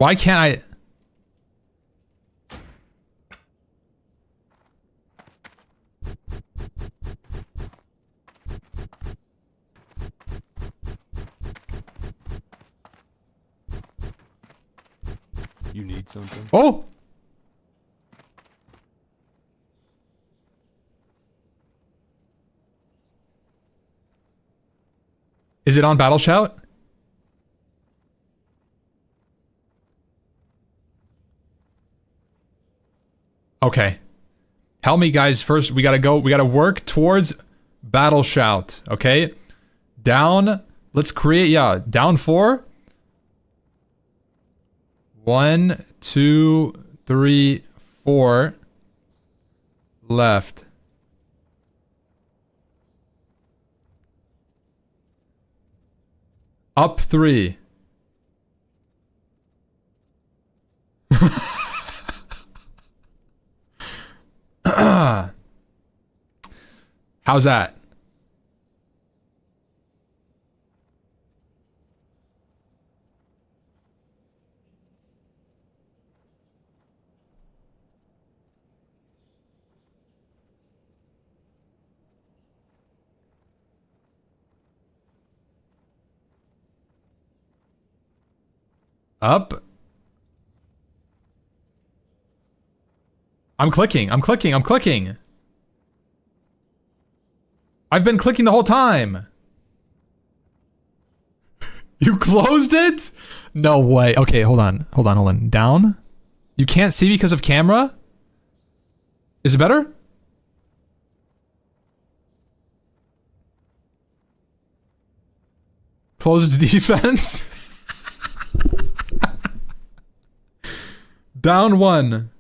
Why can't I? You need something? Oh! Is it on Battle Shout? Okay. Help me, guys. First, we gotta work towards Battle Shout, okay? Down, let's create, yeah, down 4. 1, 2, 3, 4. Left. Up 3. How's that? Up. I'm clicking. I've been clicking the whole time. You closed it? No way. Okay, hold on. Down? You can't see because of camera? Is it better? Closed defense? Down 1.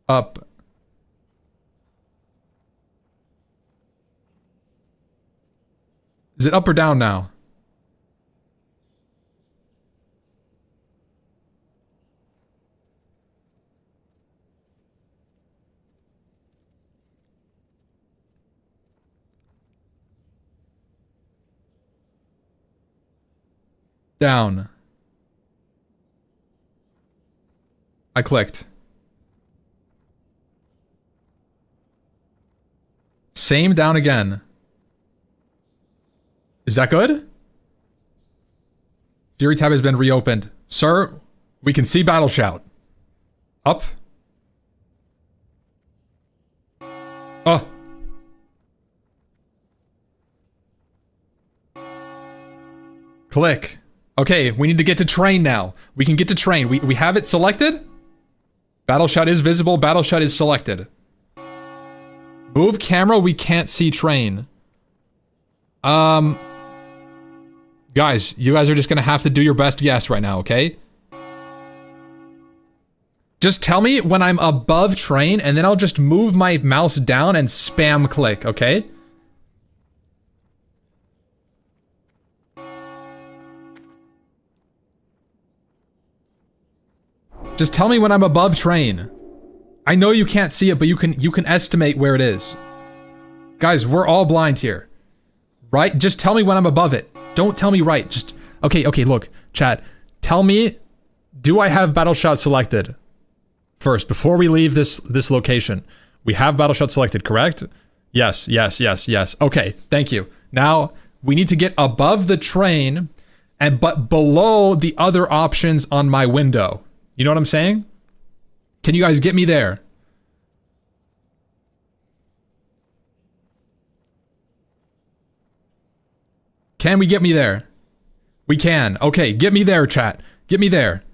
Up. Is it up or down now? Down. I clicked. Same down again. Is that good? Fury tab has been reopened. Sir, we can see Battle Shout. Up. Oh. Click. Okay, we need to get to train now. We can get to train. We have it selected. Battle Shout is visible. Battle Shout is selected. Move camera, we can't see train. Guys, you guys are just gonna have to do your best guess right now, okay? Just tell me when I'm above train, and then I'll just move my mouse down and spam click, okay? Just tell me when I'm above train. I know you can't see it, but you can estimate where it is. Guys, we're all blind here. Right? Just tell me when I'm above it. Don't tell me right. Just okay, look, chat. Tell me, do I have Battle Shout selected? First, before we leave this location. We have Battle Shout selected, correct? Yes. Okay, thank you. Now, we need to get above the train but below the other options on my window. You know what I'm saying? Can you guys get me there? Can we get me there? We can. Okay, get me there, chat. Get me there.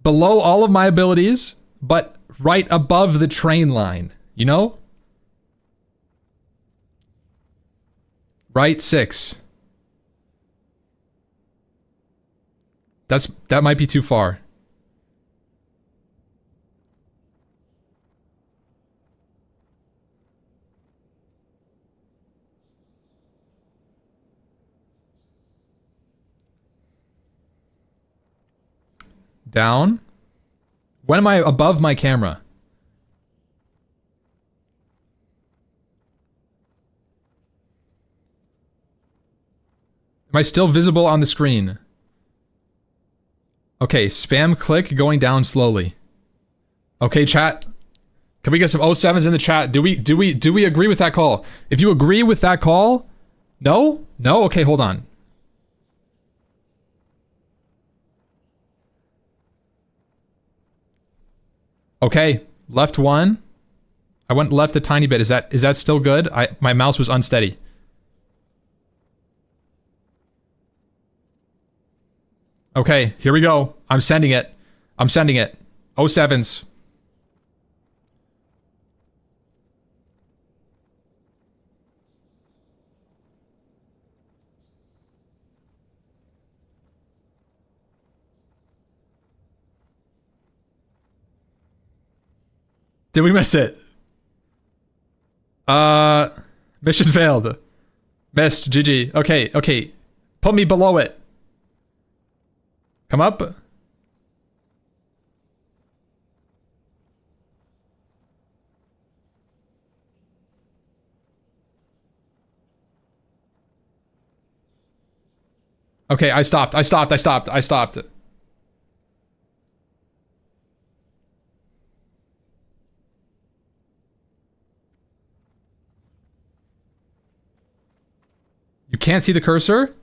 Below all of my abilities, but right above the train line. You know? Right 6. That might be too far. Down? When am I above my camera? Am I still visible on the screen? Okay, spam click going down slowly. Okay, chat. Can we get some 07s in the chat? Do we agree with that call? If you agree with that call, no? No? Okay, hold on. Okay, left one. I went left a tiny bit. Is that still good? My mouse was unsteady. Okay, here we go. I'm sending it. I'm sending it. 07s. Did we miss it? Mission failed. Missed. GG. Okay, okay. Put me below it. Come up. Okay, I stopped. I stopped. I stopped. I stopped. You can't see the cursor?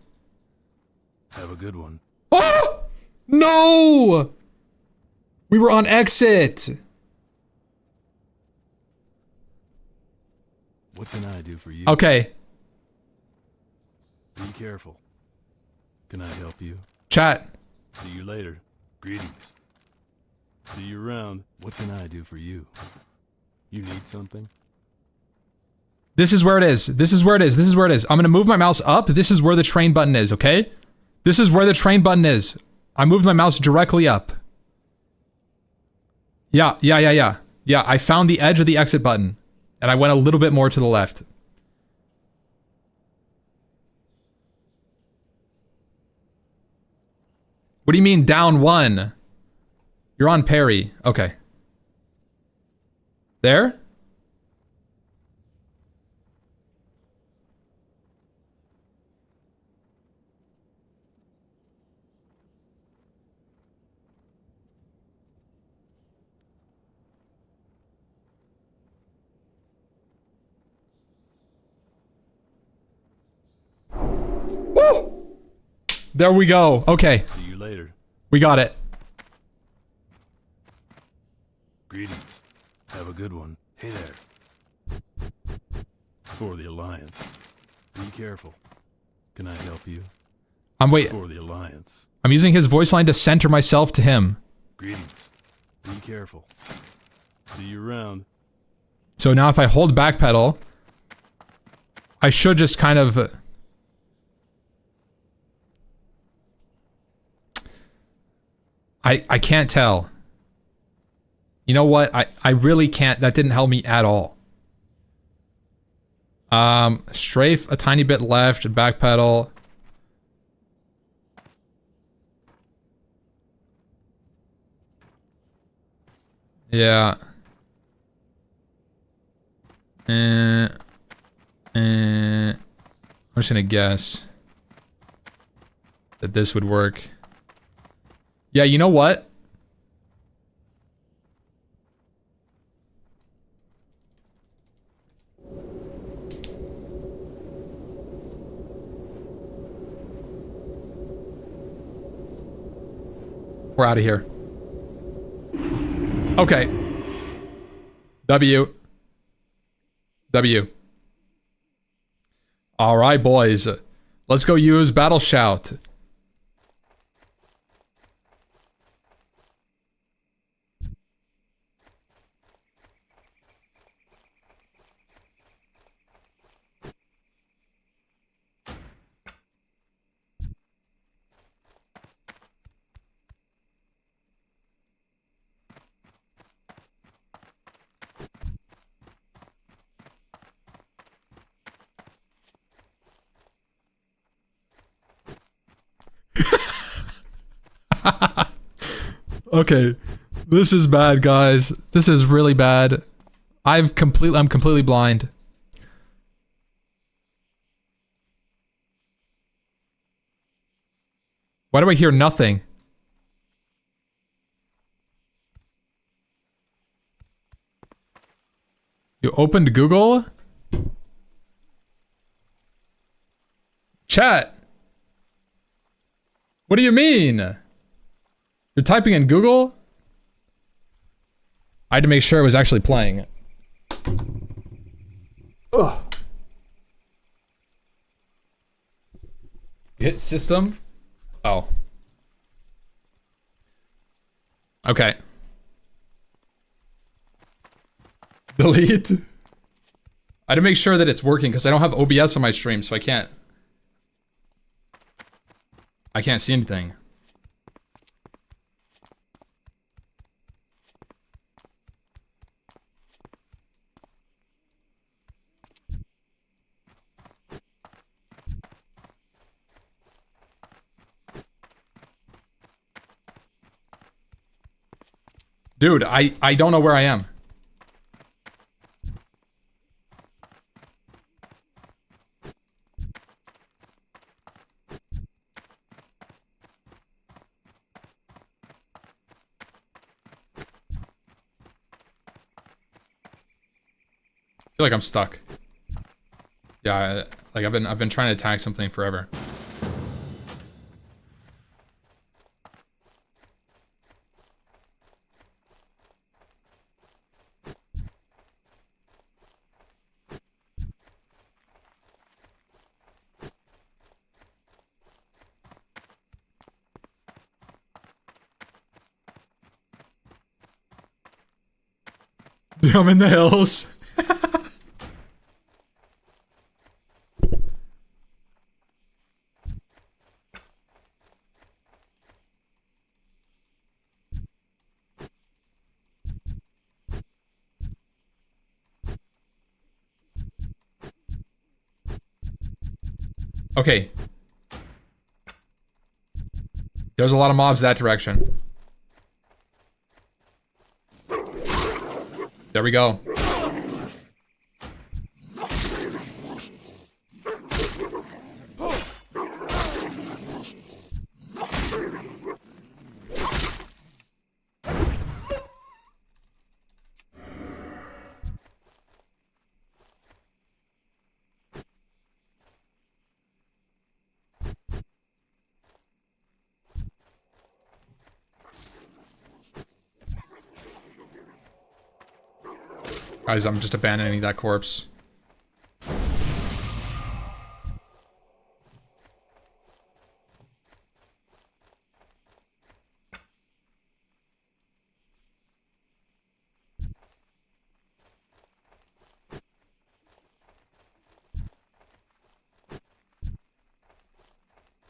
Have a good one. Oh! No! We were on exit. What can I do for you? Okay. Be careful. Can I help you? Chat. See you later. Greetings. See you around. What can I do for you? You need something? This is where it is. This is where it is. This is where it is. I'm gonna move my mouse up. This is where the train button is, okay? This is where the train button is. I moved my mouse directly up. Yeah. Yeah, I found the edge of the exit button. And I went a little bit more to the left. What do you mean down one? You're on parry. Okay. There? Woo! There we go. Okay. See you later. We got it. Greetings. Have a good one. Hey there. For the Alliance. Be careful. Can I help you? I'm wait. For the Alliance. I'm using his voice line to center myself to him. Greetings. Be careful. See you around. So now if I hold back pedal, I should just kind of... I can't tell. You know what? I really can't. That didn't help me at all. Strafe a tiny bit left, back pedal. Yeah. I'm just gonna guess that this would work. Yeah, you know what? We're out of here. Okay. W. All right, boys. Let's go use Battle Shout. Okay, this is bad, guys. This is really bad. I'm completely blind. Why do I hear nothing? You opened Google? Chat. What do you mean? You're typing in Google? I had to make sure it was actually playing. Ugh. Hit system? Oh. Okay. Delete. I had to make sure that it's working because I don't have OBS on my stream, so I can't see anything. Dude, I don't know where I am. I feel like I'm stuck. Yeah, like I've been trying to attack something forever. I'm in the hills. Okay. There's a lot of mobs that direction. There we go. Guys, I'm just abandoning that corpse.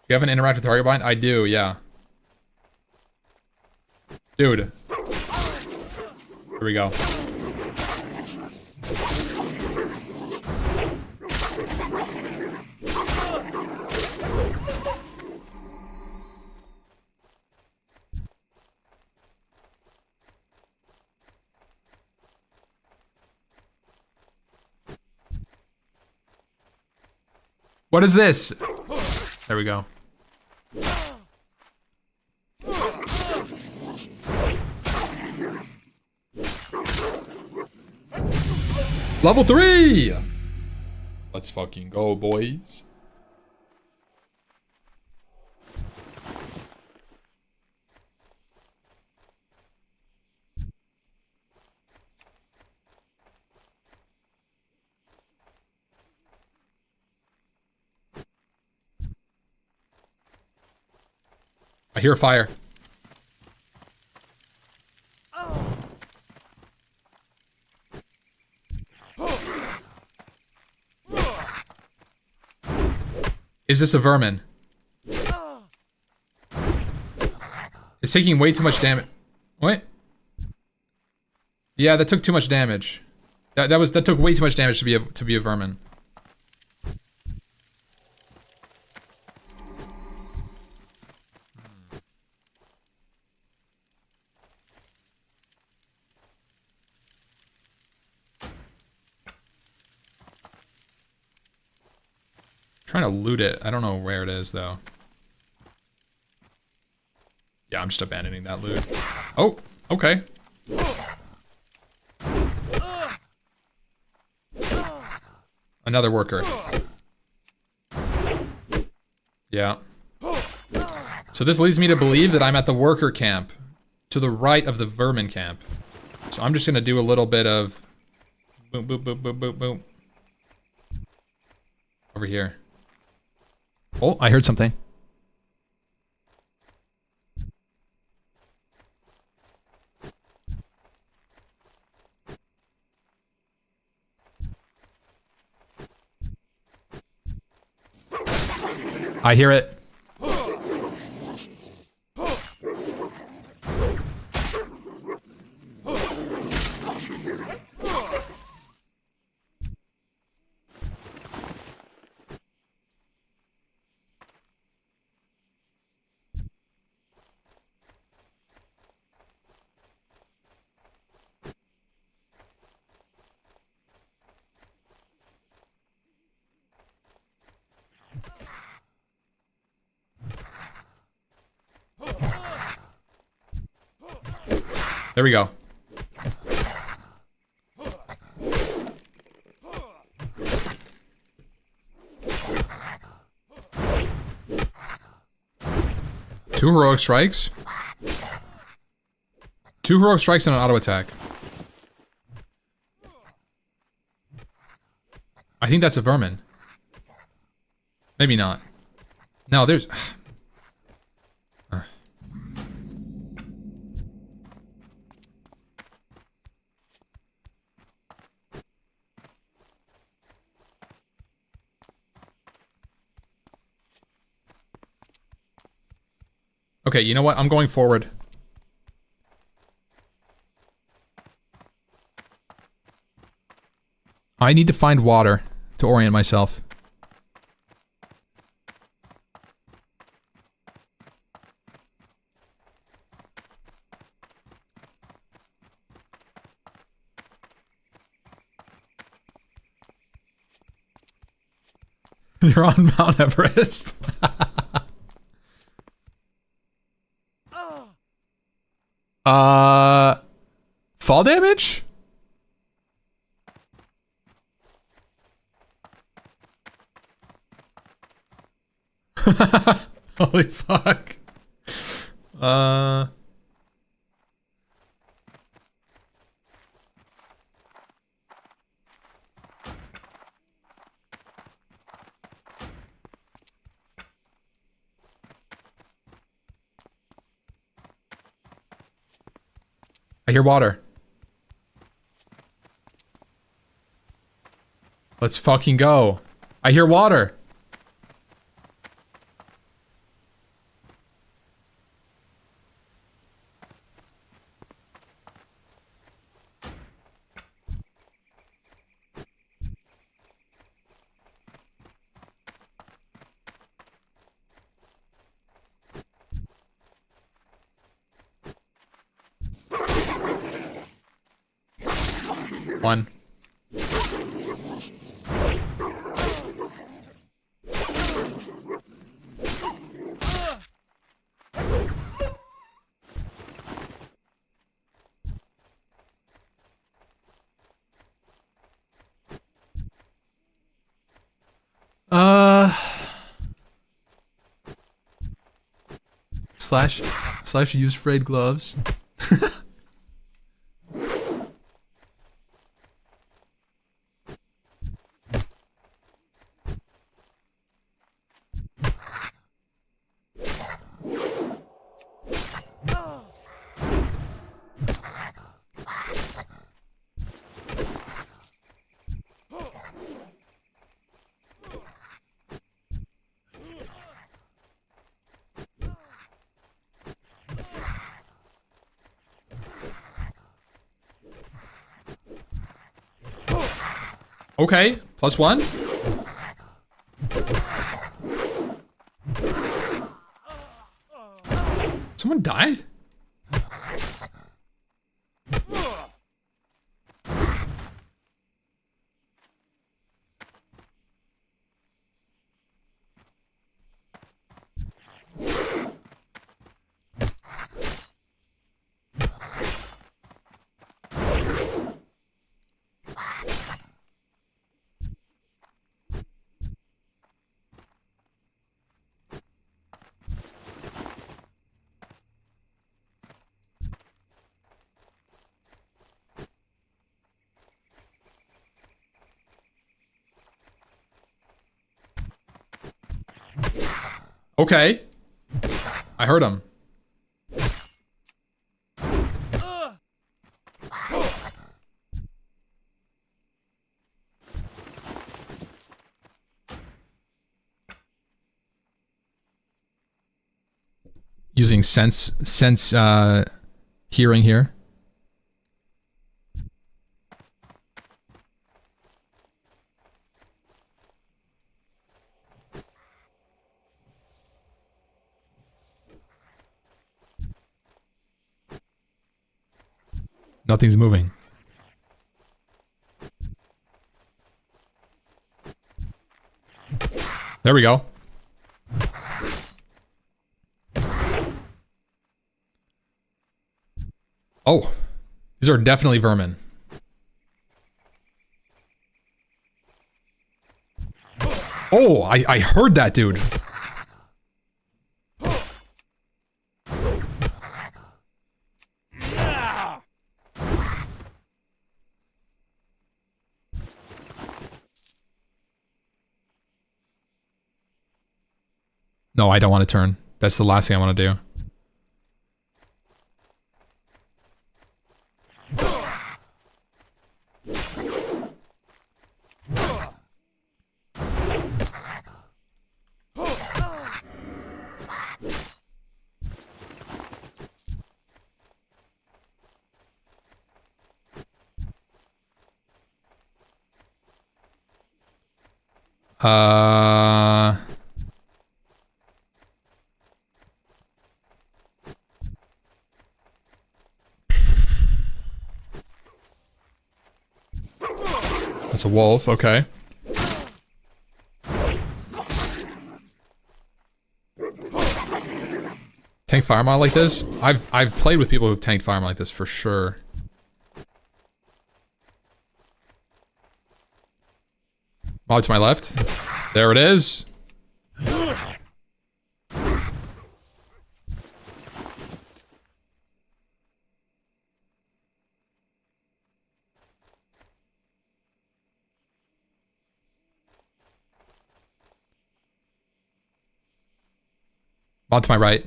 You have an interactive target bind? I do, yeah. Dude. Here we go. What is this? There we go. Level 3! Let's fucking go, boys. I hear fire. Is this a vermin? It's taking way too much damage. What? Yeah, that took too much damage. That took way too much damage to be a vermin. Trying to loot it. I don't know where it is though. Yeah, I'm just abandoning that loot. Oh, okay. Another worker. Yeah. So this leads me to believe that I'm at the worker camp, to the right of the vermin camp. So I'm just gonna do a little bit of boom, boom, boom, boom, boom, boom. Over here. Oh, I heard something. I hear it. There we go. Two heroic strikes. Two heroic strikes and an auto attack. I think that's a vermin. Maybe not. No, there's... Okay, you know what? I'm going forward. I need to find water to orient myself. You're on Mount Everest. Fall damage? Holy fuck. I hear water. Let's fucking go. I hear water. One. Slash use frayed gloves. Okay, +1. Someone died? Okay. I heard him. Using sense hearing here. Nothing's moving. There we go. Oh, these are definitely vermin. Oh, I heard that, dude. No, I don't want to turn. That's the last thing I want to do. That's a wolf, okay. Tank fireman like this? I've played with people who've tanked fireman like this for sure. Mob to my left. There it is. Mob to my right.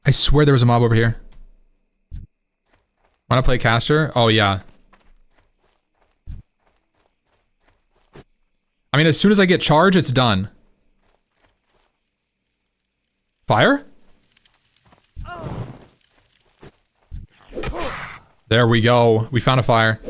I swear there was a mob over here. Wanna play caster? Oh yeah. I mean, as soon as I get charge, it's done. Fire? There we go. We found a fire.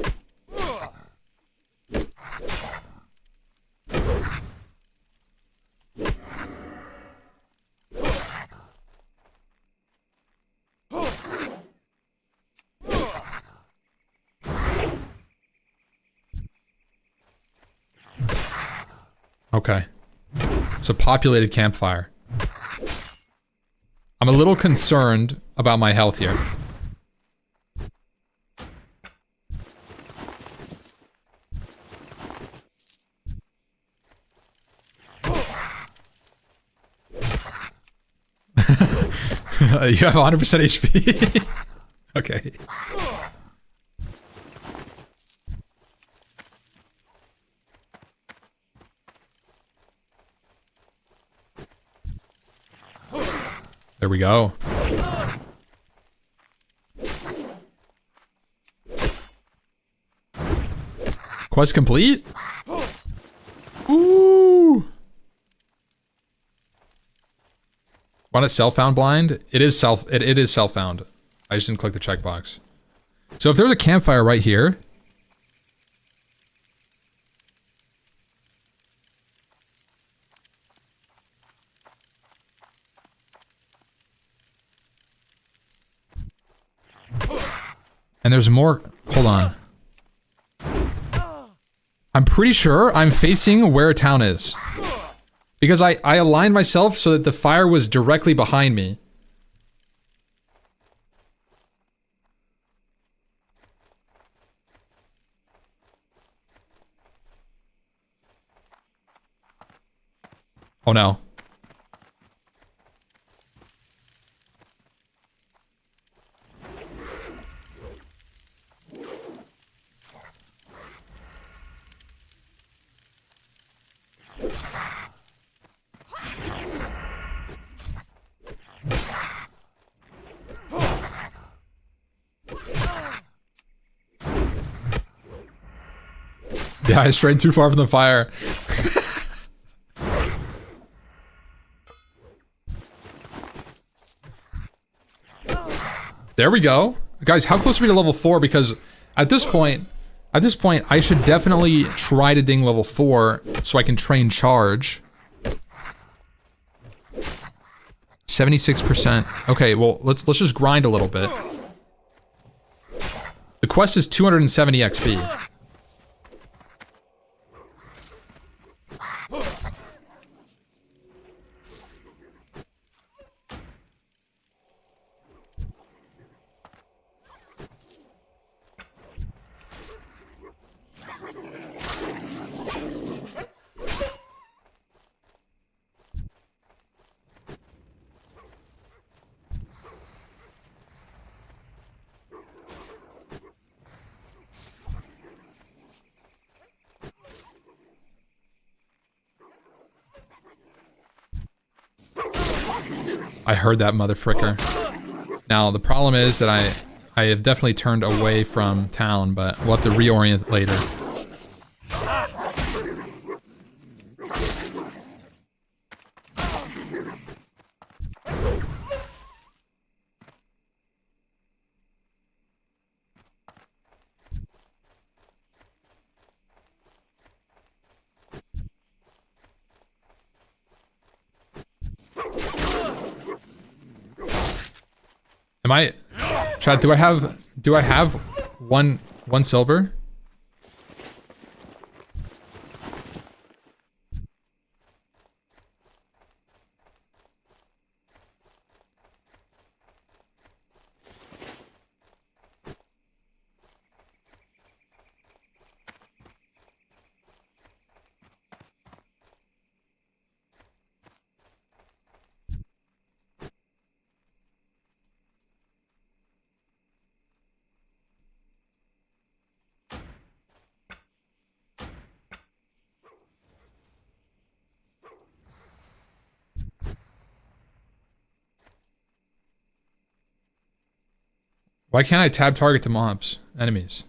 Okay. It's a populated campfire. I'm a little concerned about my health here. You have 100% HP. Okay. There we go. Quest complete? Ooh. Want it self-found blind? It is self-found. I just didn't click the checkbox. So if there's a campfire right here. And there's more. Hold on. I'm pretty sure I'm facing where a town is. Because I aligned myself so that the fire was directly behind me. Oh no. Yeah, I strayed too far from the fire. There we go. Guys, how close are we to level 4? Because at this point, I should definitely try to ding level 4 so I can train charge. 76%. Okay, well, let's just grind a little bit. The quest is 270 XP. I heard that motherfricker. Now, the problem is that I have definitely turned away from town, but we'll have to reorient later. Am I, Chad, do I have one silver? Why can't I tab target to mobs, enemies?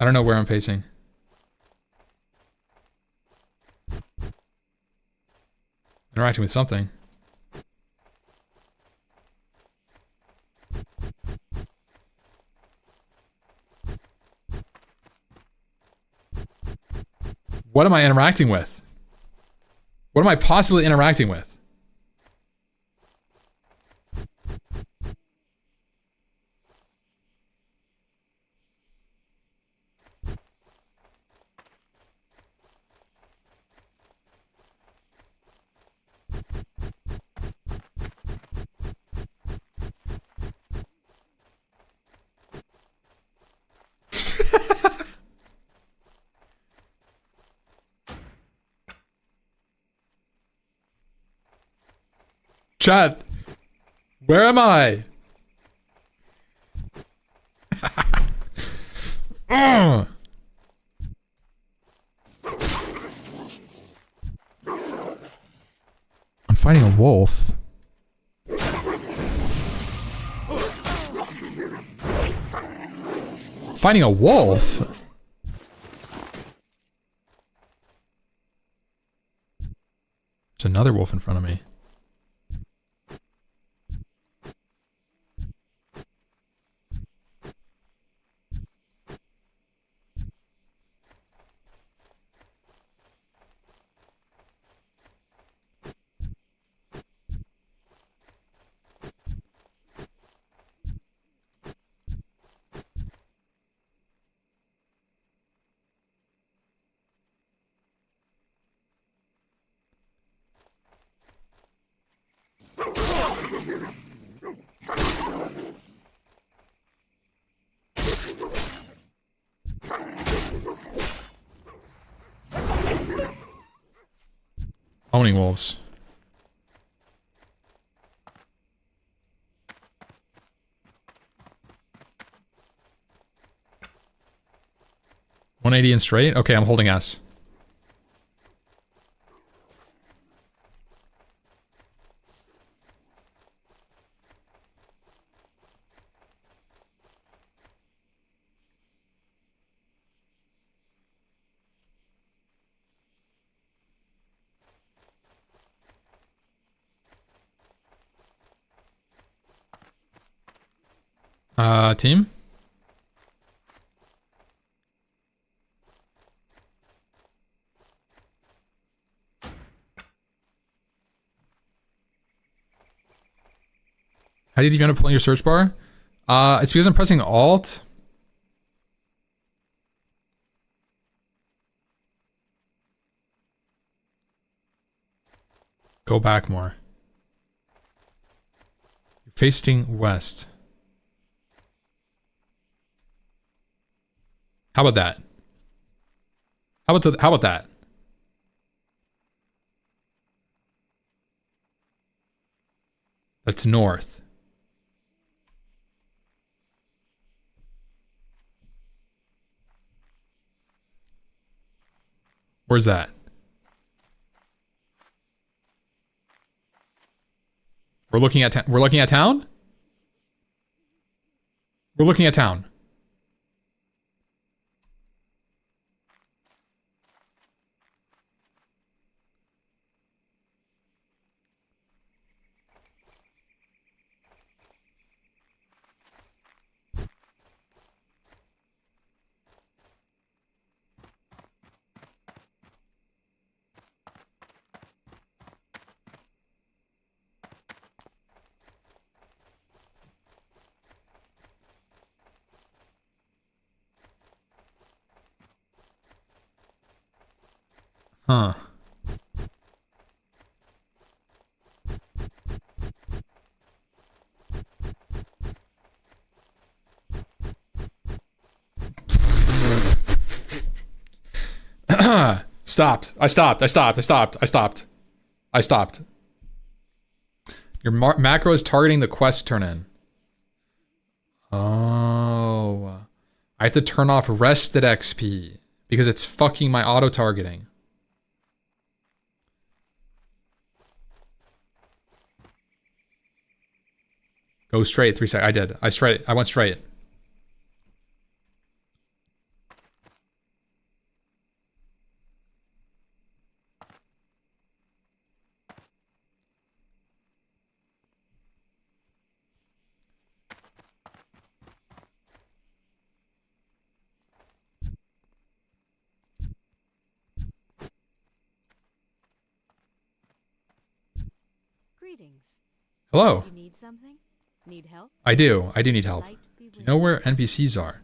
I don't know where I'm facing. Interacting with something. What am I interacting with? What am I possibly interacting with? Chad, where am I? I'm fighting a wolf. Fighting a wolf? There's another wolf in front of me. Owning wolves. $180 and straight? Okay, I'm holding S. Team? How did you end up pulling your search bar? It's because I'm pressing Alt. Go back more. You're facing west. How about that? How about that? That's north. Where's that? We're looking at town. We're looking at town? We're looking at town. Huh. Stopped. I stopped. Your macro is targeting the quest turn in. Oh. I have to turn off rested XP because it's fucking my auto targeting. Go straight, 3 seconds. I did. I went straight. Greetings. Hello. You need something? Need help? I do need help. Light be Do you with know where NPCs are?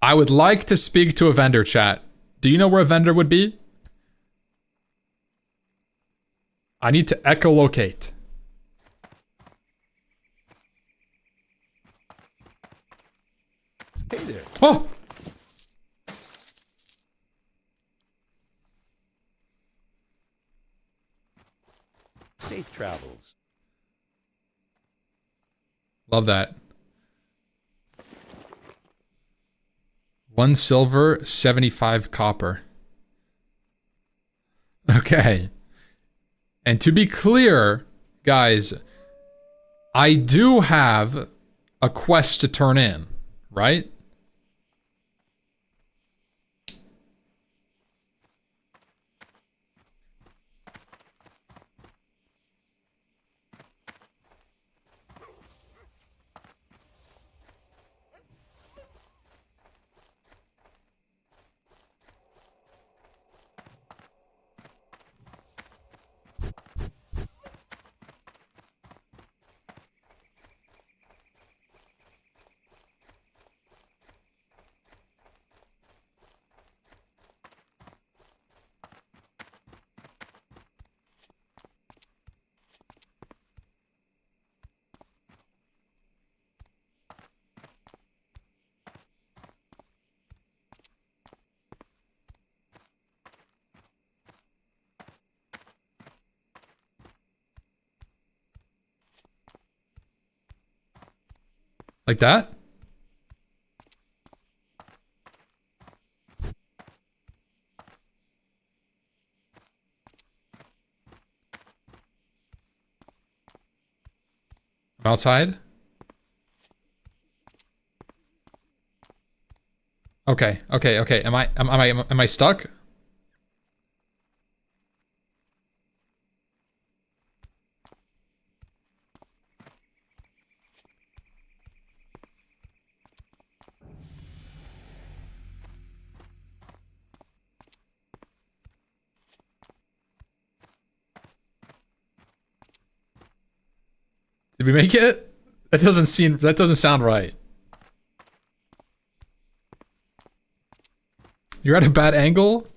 I would like to speak to a vendor, chat. Do you know where a vendor would be? I need to echolocate. Hey there. Oh! Safe travels. Love that. 1 silver, 75 copper. Okay. And to be clear, guys, I do have a quest to turn in, right? Like that? I'm outside? Okay, okay, okay. Am I stuck? Did we make it? That doesn't sound right. You're at a bad angle?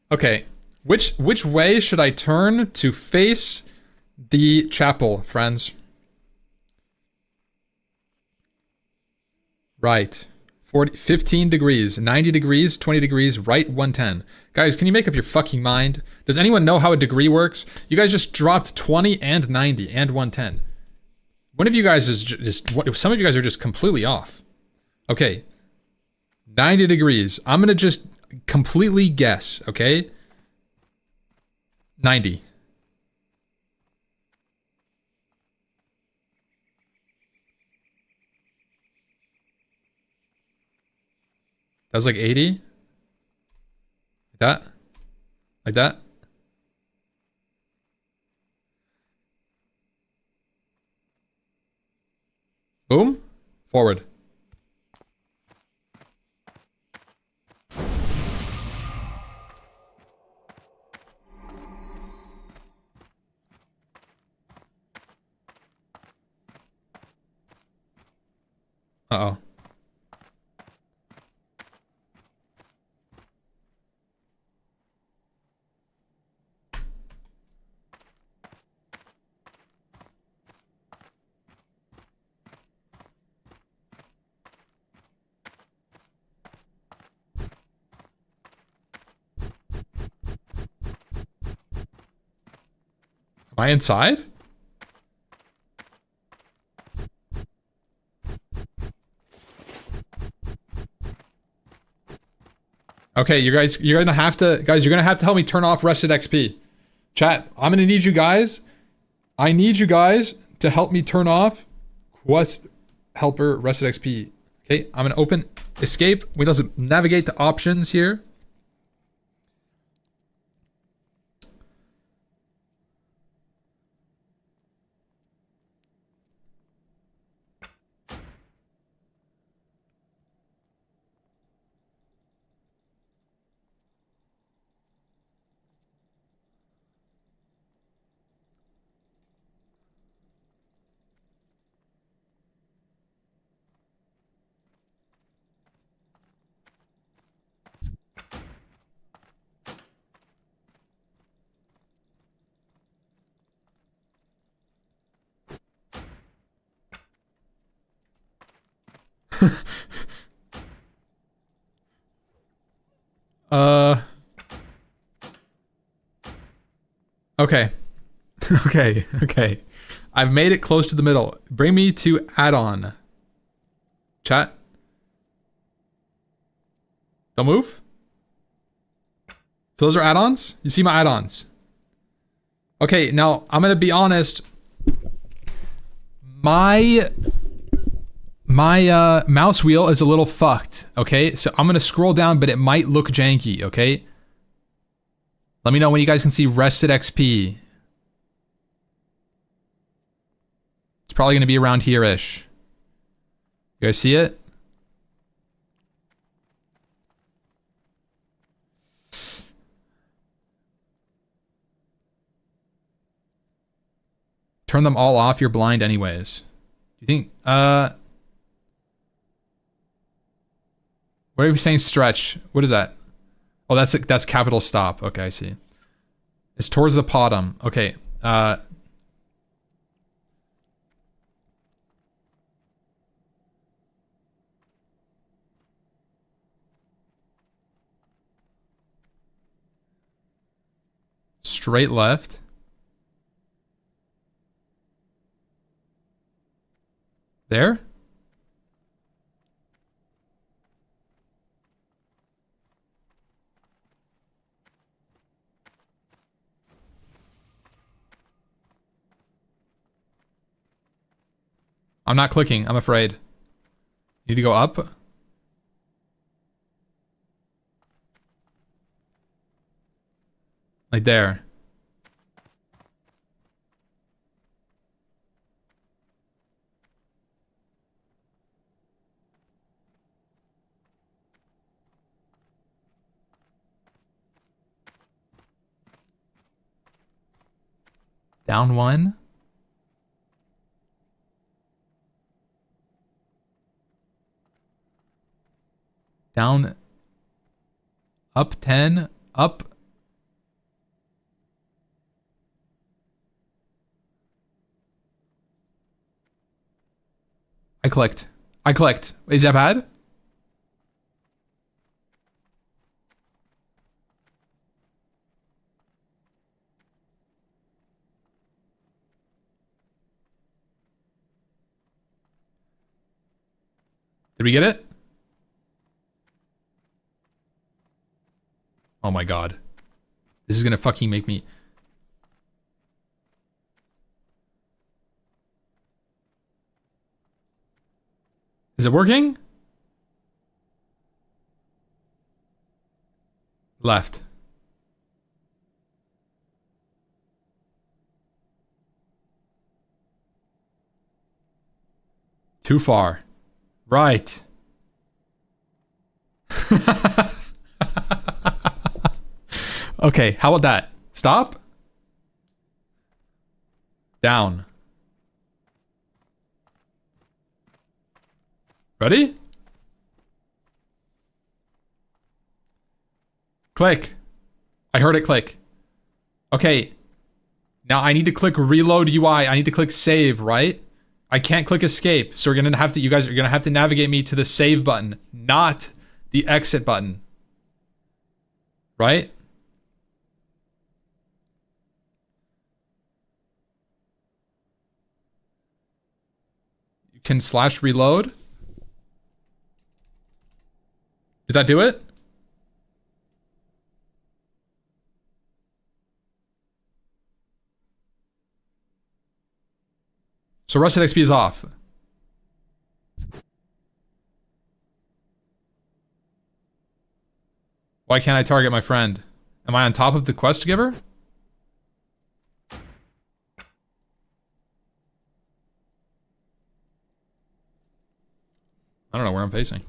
Okay. Which way should I turn to face the chapel, friends? Right. 15 degrees, 90 degrees, 20 degrees, right 110. Guys, can you make up your fucking mind? Does anyone know how a degree works? You guys just dropped 20 and 90 and 110. One of you guys is some of you guys are just completely off. Okay. 90 degrees. I'm gonna just completely guess, okay? 90. That was like 80? Like that? Like that? Boom. Forward. Uh-oh. Am I inside? Okay, you're gonna have to help me turn off rested XP. Chat, I'm gonna need you guys. I need you guys to help me turn off quest helper rested XP. Okay, I'm gonna open escape. We just navigate the options here. Okay. Okay. I've made it close to the middle. Bring me to add-on. Chat. Don't move. So those are add-ons? You see my add-ons? Okay, now I'm gonna be honest. My mouse wheel is a little fucked, okay? So I'm gonna scroll down, but it might look janky, okay? Let me know when you guys can see rested XP. It's probably gonna be around here-ish. You guys see it? Turn them all off, you're blind anyways. Do you think, what are you saying stretch? What is that? Oh, that's capital stop. Okay, I see. It's towards the bottom. Okay, straight left. There? I'm not clicking, I'm afraid. Need to go up? Like there. Down one. Down. Up 10. Up. I clicked. I clicked. Is that bad? Did we get it? Oh my god. This is gonna fucking make me... Is it working? Left. Too far. Right. Okay, how about that? Stop. Down. Ready? Click. I heard it click. Okay. Now I need to click reload UI. I need to click save, right? I can't click escape. So we're gonna have to, you guys are gonna have to navigate me to the save button, not the exit button. Right? You can slash reload. Did that do it? So rusted XP is off. Why can't I target my friend? Am I on top of the quest giver? I don't know where I'm facing.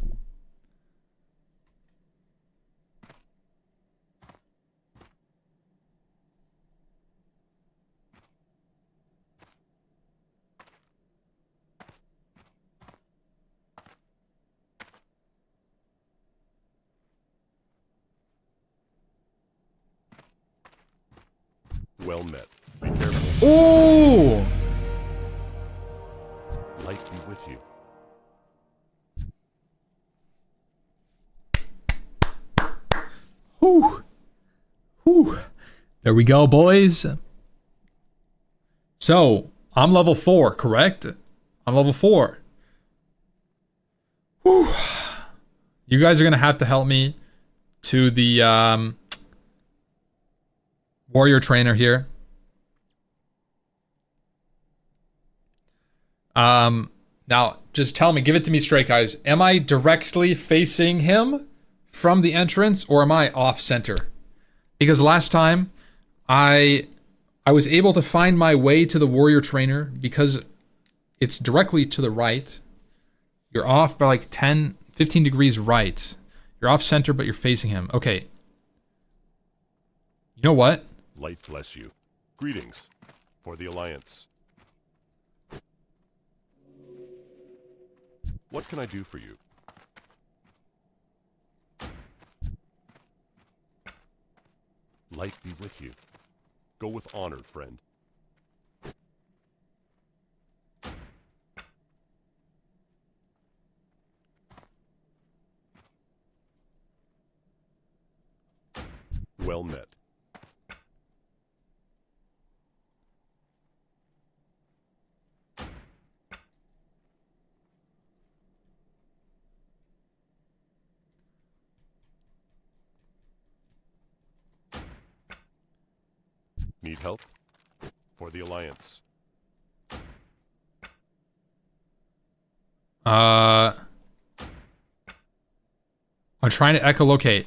Well met. Be careful. Ooh! Light be with you. Whew. Whew. There we go, boys. So, I'm level 4, correct? I'm level 4. Whew. You guys are gonna have to help me to the warrior trainer here. Now, just tell me, give it to me straight, guys. Am I directly facing him from the entrance, or am I off center? Because last time, I was able to find my way to the warrior trainer because it's directly to the right. You're off by like 10, 15 degrees right. You're off center, but you're facing him. Okay. You know what? Light bless you. Greetings for the Alliance. What can I do for you? Light be with you. Go with honor, friend. Well met. Need help? For the Alliance. I'm trying to echolocate.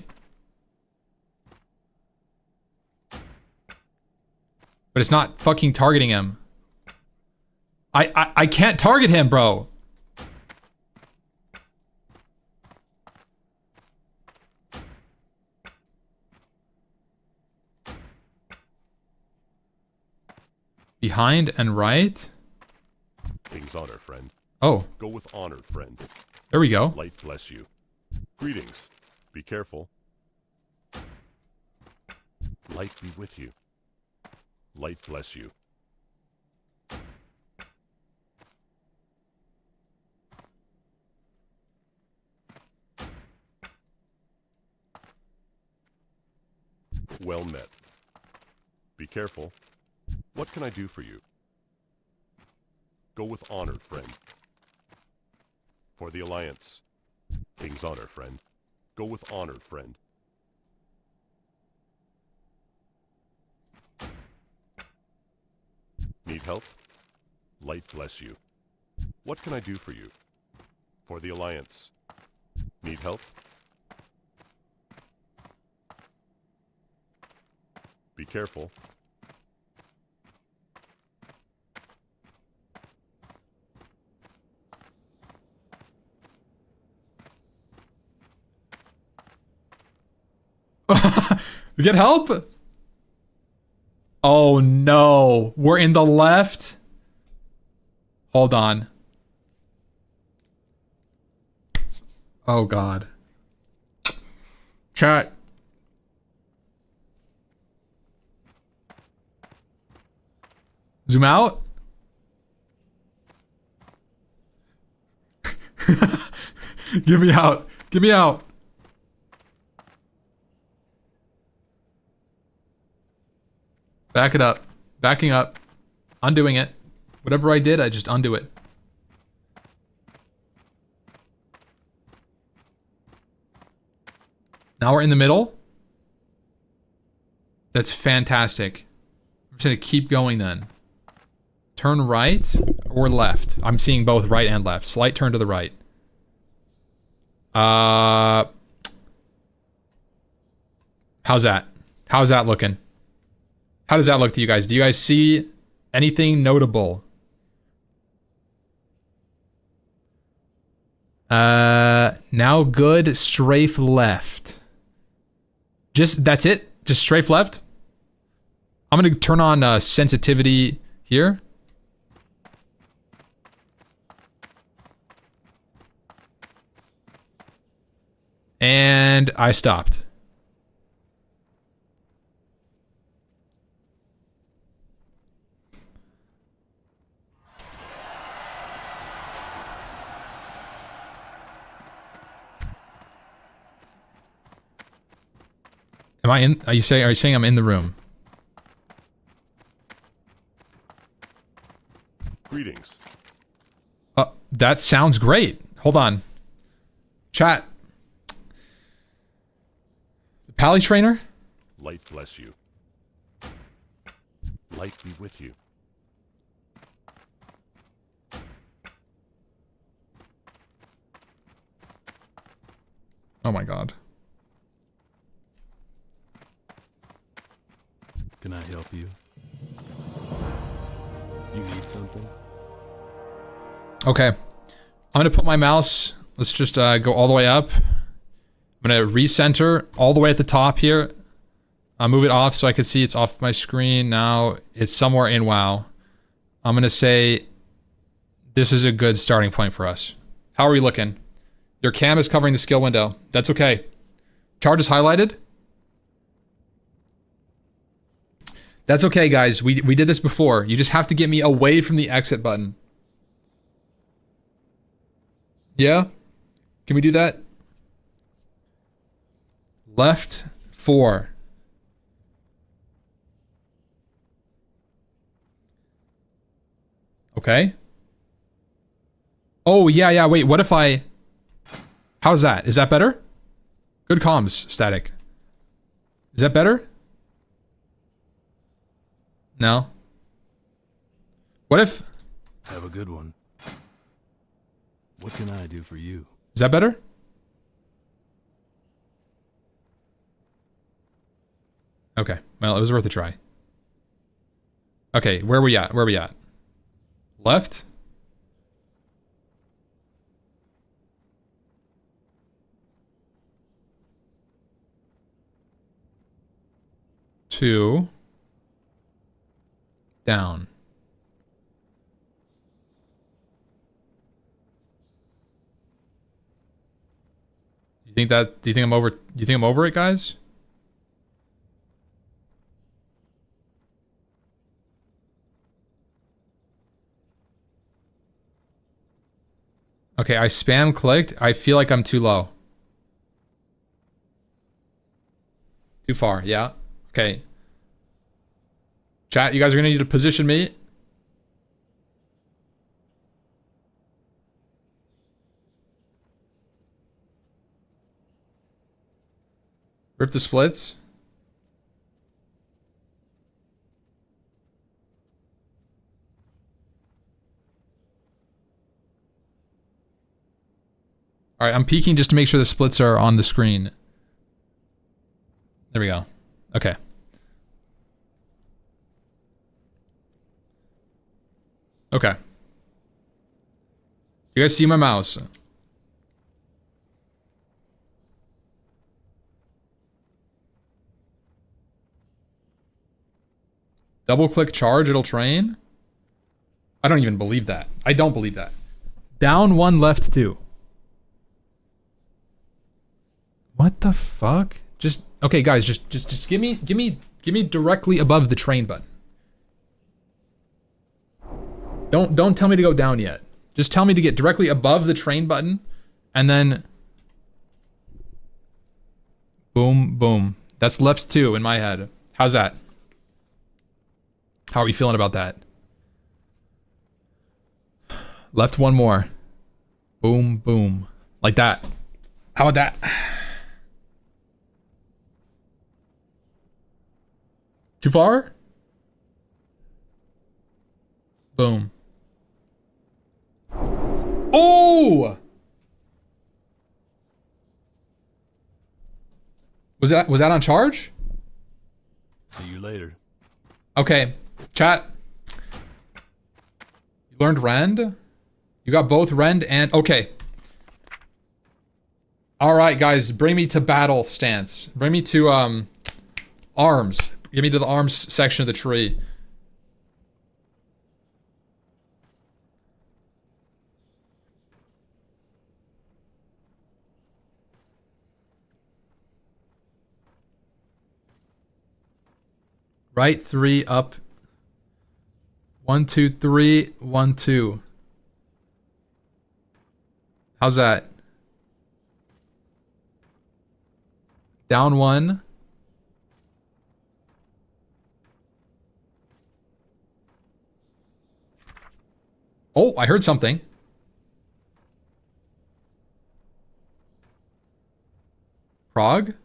But it's not fucking targeting him. I can't target him, bro. Behind and right? King's honor, friend. Oh, Go with honor, friend. there we go. Light bless you. Greetings. Be careful. Light be with you. Light bless you. Well met. Be careful. What can I do for you? Go with honor, friend. For the Alliance. King's honor, friend. Go with honor, friend. Need help? Light bless you. What can I do for you? For the Alliance. Need help? Be careful. We get help? Oh no. We're in the left? Hold on. Oh god. Chat. Zoom out. Get me out. Get me out. Back it up. Backing up. Undoing it. Whatever I did, I just undo it. Now we're in the middle. That's fantastic. I'm just gonna keep going then. Turn right or left. I'm seeing both right and left. Slight turn to the right. How's that? How's that looking? How does that look to you guys? Do you guys see anything notable? Now good. Strafe left. Just, that's it? Just strafe left? I'm gonna turn on sensitivity here. And I stopped. Am I in? Are you saying I'm in the room? That sounds great. Hold on. Chat. The Pally Trainer? Light bless you. Light be with you. Oh my god. Can I help you? You need something? Okay. I'm gonna put my mouse, let's just go all the way up. I'm gonna recenter all the way at the top here. I'll move it off so I can see it's off my screen. Now it's somewhere in WoW. I'm gonna say this is a good starting point for us. How are we looking? Your cam is covering the skill window. That's okay. Charge is highlighted. That's okay, guys. We did this before. You just have to get me away from the exit button. Yeah? Can we do that? Left 4. Okay. Oh, yeah, wait, what if I... How's that? Is that better? Good comms, static. Is that better? No? What if... Have a good one. What can I do for you? Is that better? Okay, well, it was worth a try. Okay, where are we at? Where are we at? Left? Two. Down. You think that, do you think I'm over, you think I'm over it, guys? Okay, I spam clicked. I feel like I'm too low. Too far, yeah. Okay. Chat, you guys are gonna need to position me. Rip the splits. Alright, I'm peeking just to make sure the splits are on the screen. There we go. Okay. Okay. You guys see my mouse? Double click charge, it'll train? I don't even believe that. I don't believe that. Down 1, left 2. What the fuck? Just okay, guys, just give me directly above the train button. Don't tell me to go down yet. Just tell me to get directly above the train button and then boom, boom. That's left 2 in my head. How's that? How are you feeling about that? Left 1 more. Boom, boom. Like that. How about that? Too far? Boom. Oh! Was that on charge? See you later. Okay, chat. You learned rend? You got both rend and okay. All right, guys, bring me to battle stance. Bring me to arms. Get me to the arms section of the tree. Right 3 up. 1, 2, 3, 1, 2. How's that? Down 1. Oh, I heard something. Prague?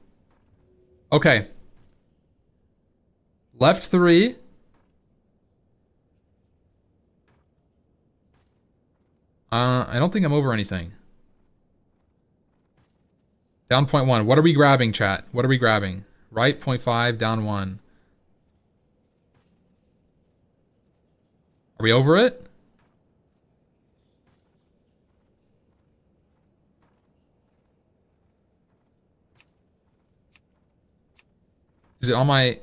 Okay. Left 3. I don't think I'm over anything. Down 0.1. What are we grabbing, chat? What are we grabbing? Right 0.5, down 1. Are we over it? Is it on my...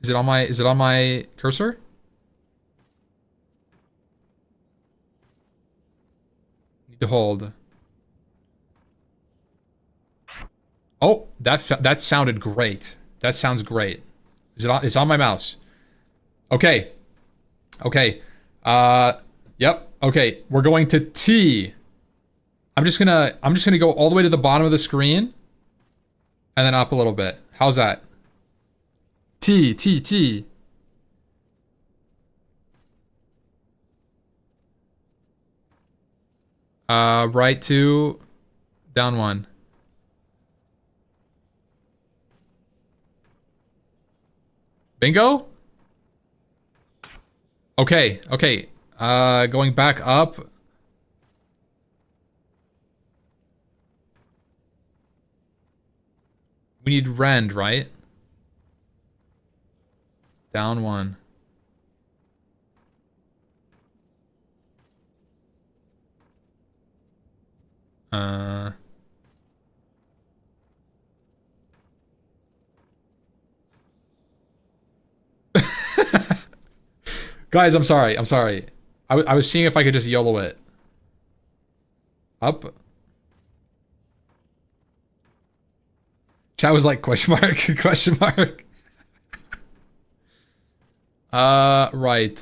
Is it on my cursor? Need to hold. Oh, that sounded great. That sounds great. Is it on? It's on my mouse. Okay. Okay. Yep. Okay. We're going to T. I'm just gonna go all the way to the bottom of the screen, and then up a little bit. How's that? T, T, T. Right 2, down 1. Bingo? Okay, okay. Going back up. We need rend, right? Down 1. Guys, I'm sorry. I'm sorry. I was seeing if I could just YOLO it. Up. Chat was like, question mark, question mark. Right.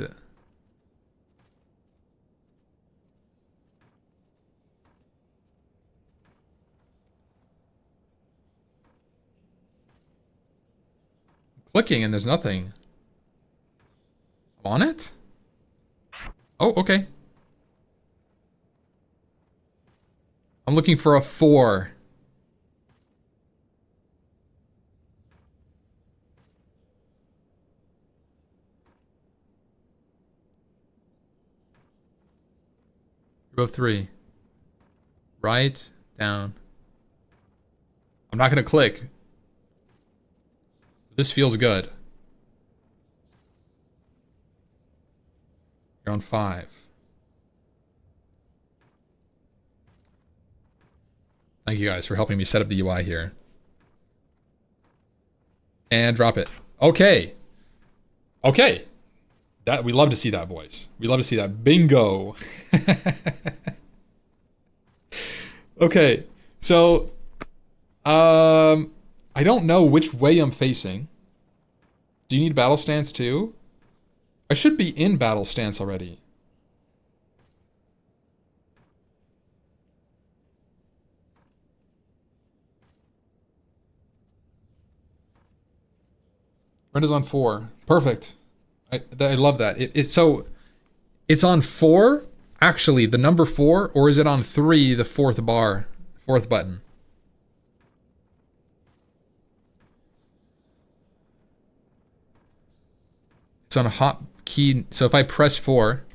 Clicking and there's nothing. I'm on it? Oh, okay. I'm looking for a 4. Row 3. Right, down. I'm not gonna click. This feels good. You're on 5. Thank you guys for helping me set up the UI here. And drop it. Okay. Okay. That we love to see that, boys. We love to see that. Bingo. Okay. So I don't know which way I'm facing. Do you need battle stance too? I should be in battle stance already. Brenda's on 4. Perfect. I love that. It's on 4, actually, the number 4, or is it on 3, the 4th bar, 4th button? It's on a hot key. So if I press 4,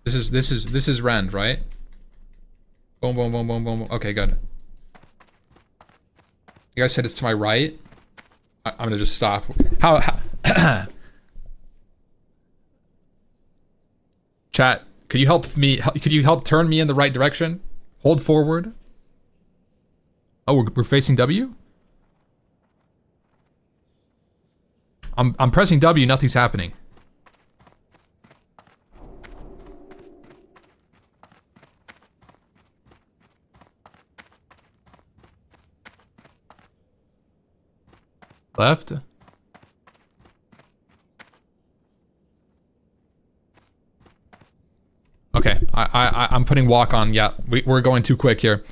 this is rend, right? Boom, boom, boom, boom, boom. Okay, good. You guys said it's to my right. I'm gonna just stop. How Chat, could you help me? Could you help turn me in the right direction? Hold forward. Oh, we're facing W? I'm pressing W, nothing's happening. Left. Okay, I'm putting walk on. Yeah, we're going too quick here.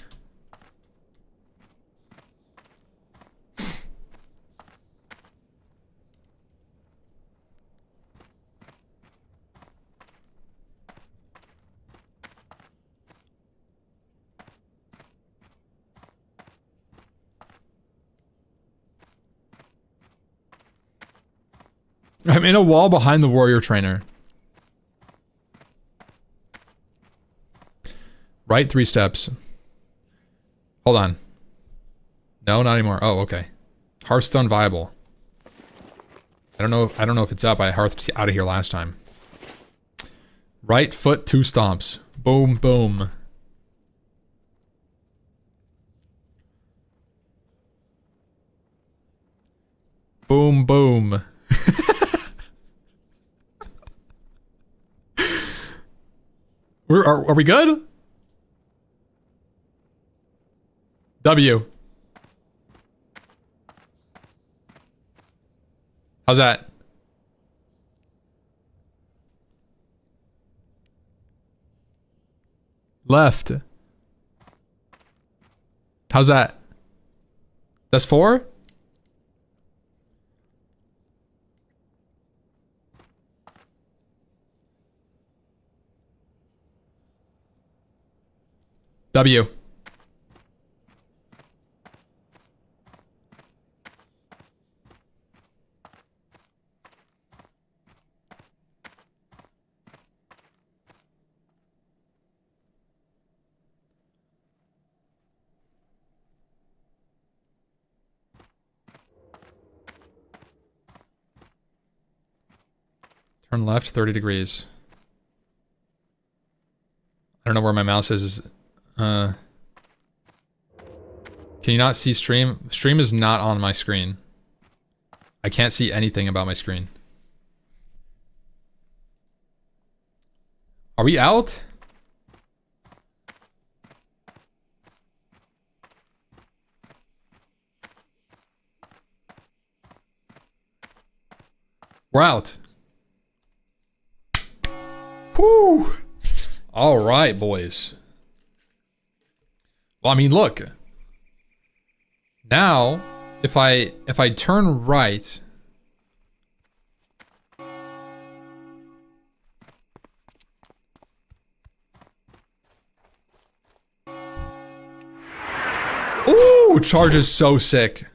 I'm in a wall behind the warrior trainer. Right 3 steps. Hold on. No, not anymore. Oh, okay. Hearthstone viable. I don't know if it's up. I hearthed out of here last time. Right foot 2 stomps. Boom, boom. Boom, boom. Are we good? W. How's that? Left. How's that? That's 4? W. Turn left 30 degrees. I don't know where my mouse is. Can you not see stream? Stream is not on my screen. I can't see anything about my screen. Are we out? We're out. Whew. All right, boys. Well, I mean, look. Now, if I turn right, ooh, charge is so sick.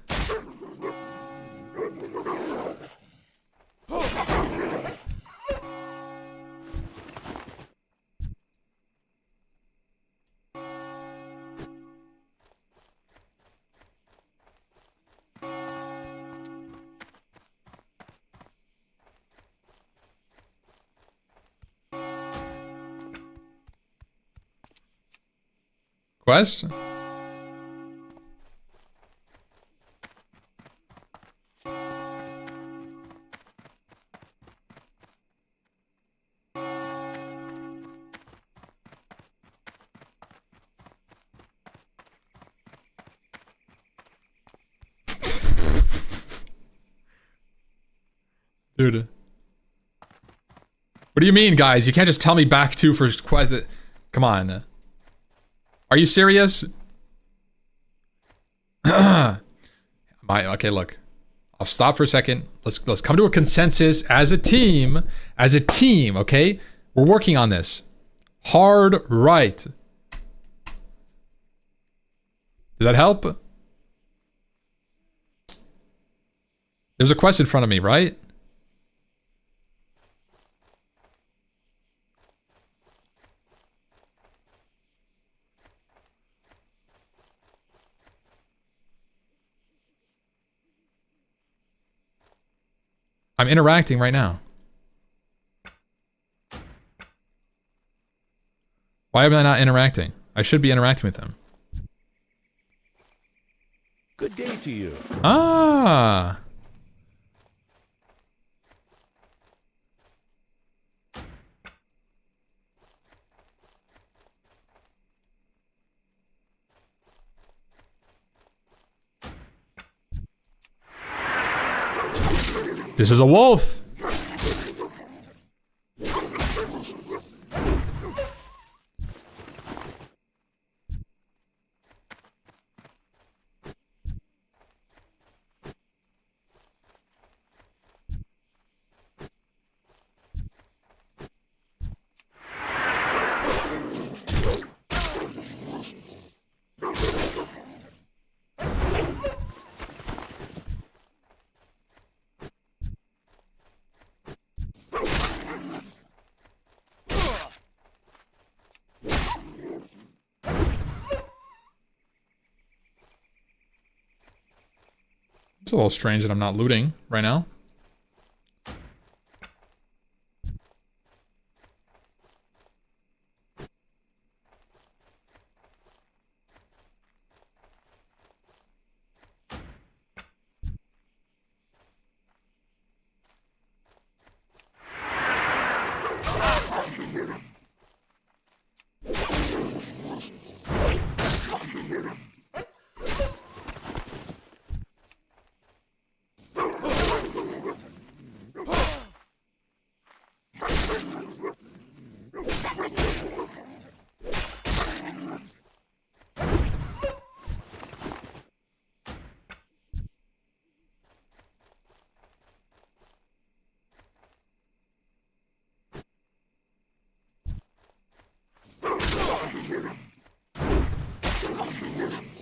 Quest? Dude. What do you mean, guys? You can't just tell me back 2 for quest that... Come on. Are you serious? Okay, look. I'll stop for a second. Let's come to a consensus as a team. As a team, okay? We're working on this. Hard right. Did that help? There's a quest in front of me, right? I'm interacting right now. Why am I not interacting? I should be interacting with them. Good day to you. Ah. This is a wolf. It's a little strange that I'm not looting right now.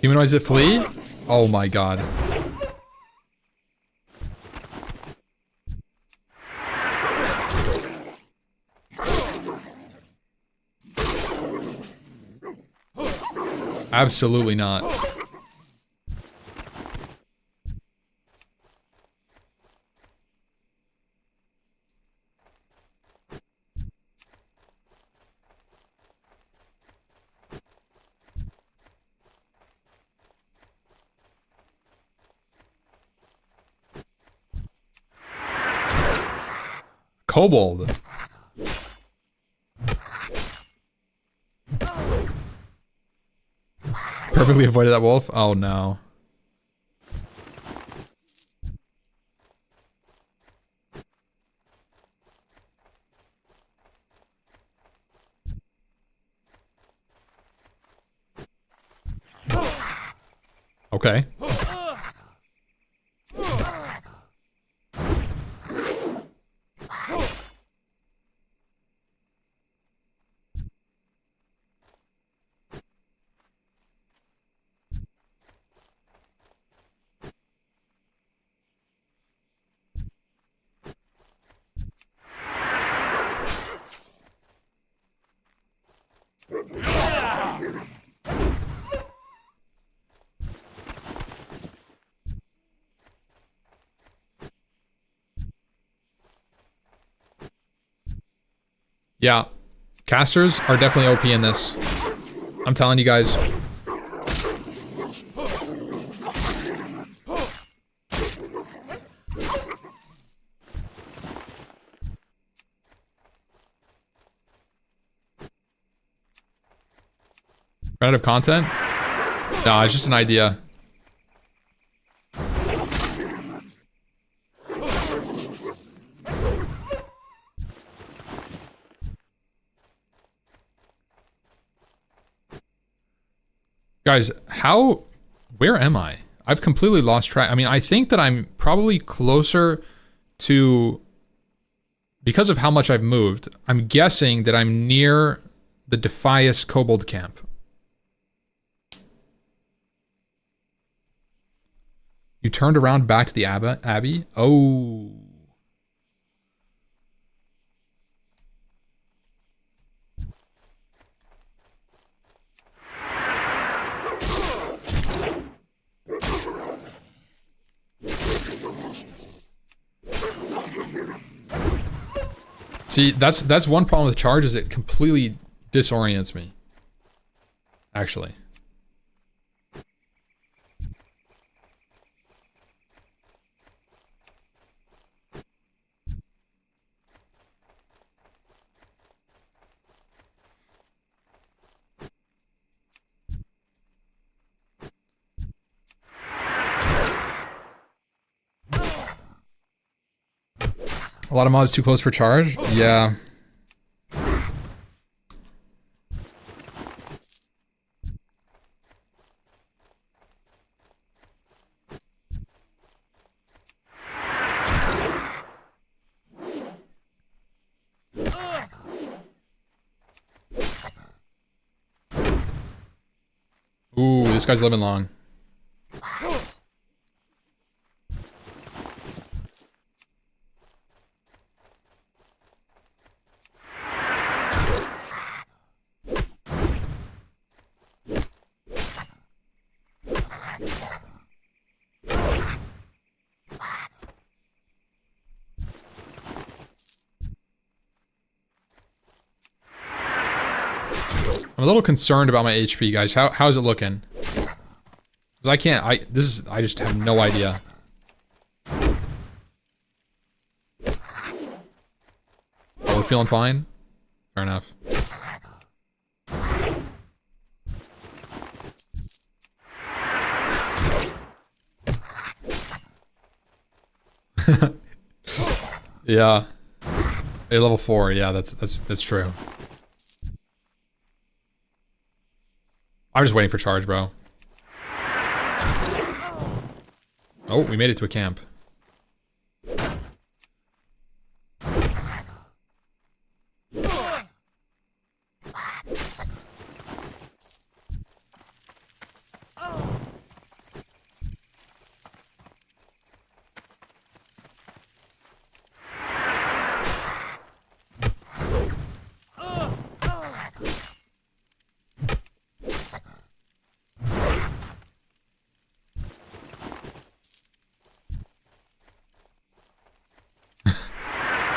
Humanoids that flee? Oh my god. Absolutely not. Kobold. Perfectly avoided that wolf? Oh no. Okay. Yeah. Casters are definitely OP in this. I'm telling you guys. Run out of content? No, it's just an idea. Guys, where am I? I've completely lost track. I mean, I think that I'm probably closer to, because of how much I've moved, I'm guessing that I'm near the Defias Kobold camp. You turned around back to the Abbey? Oh. See, that's one problem with charge, is it completely disorients me. Actually. A lot of mods too close for charge? Yeah. Ooh, this guy's living long. a little concerned about my HP, guys. How's it looking? 'Cause I can't. I just have no idea. Oh, we're feeling fine. Fair enough. Yeah. A level 4. Yeah, that's true. I'm just waiting for charge, bro. Oh, we made it to a camp.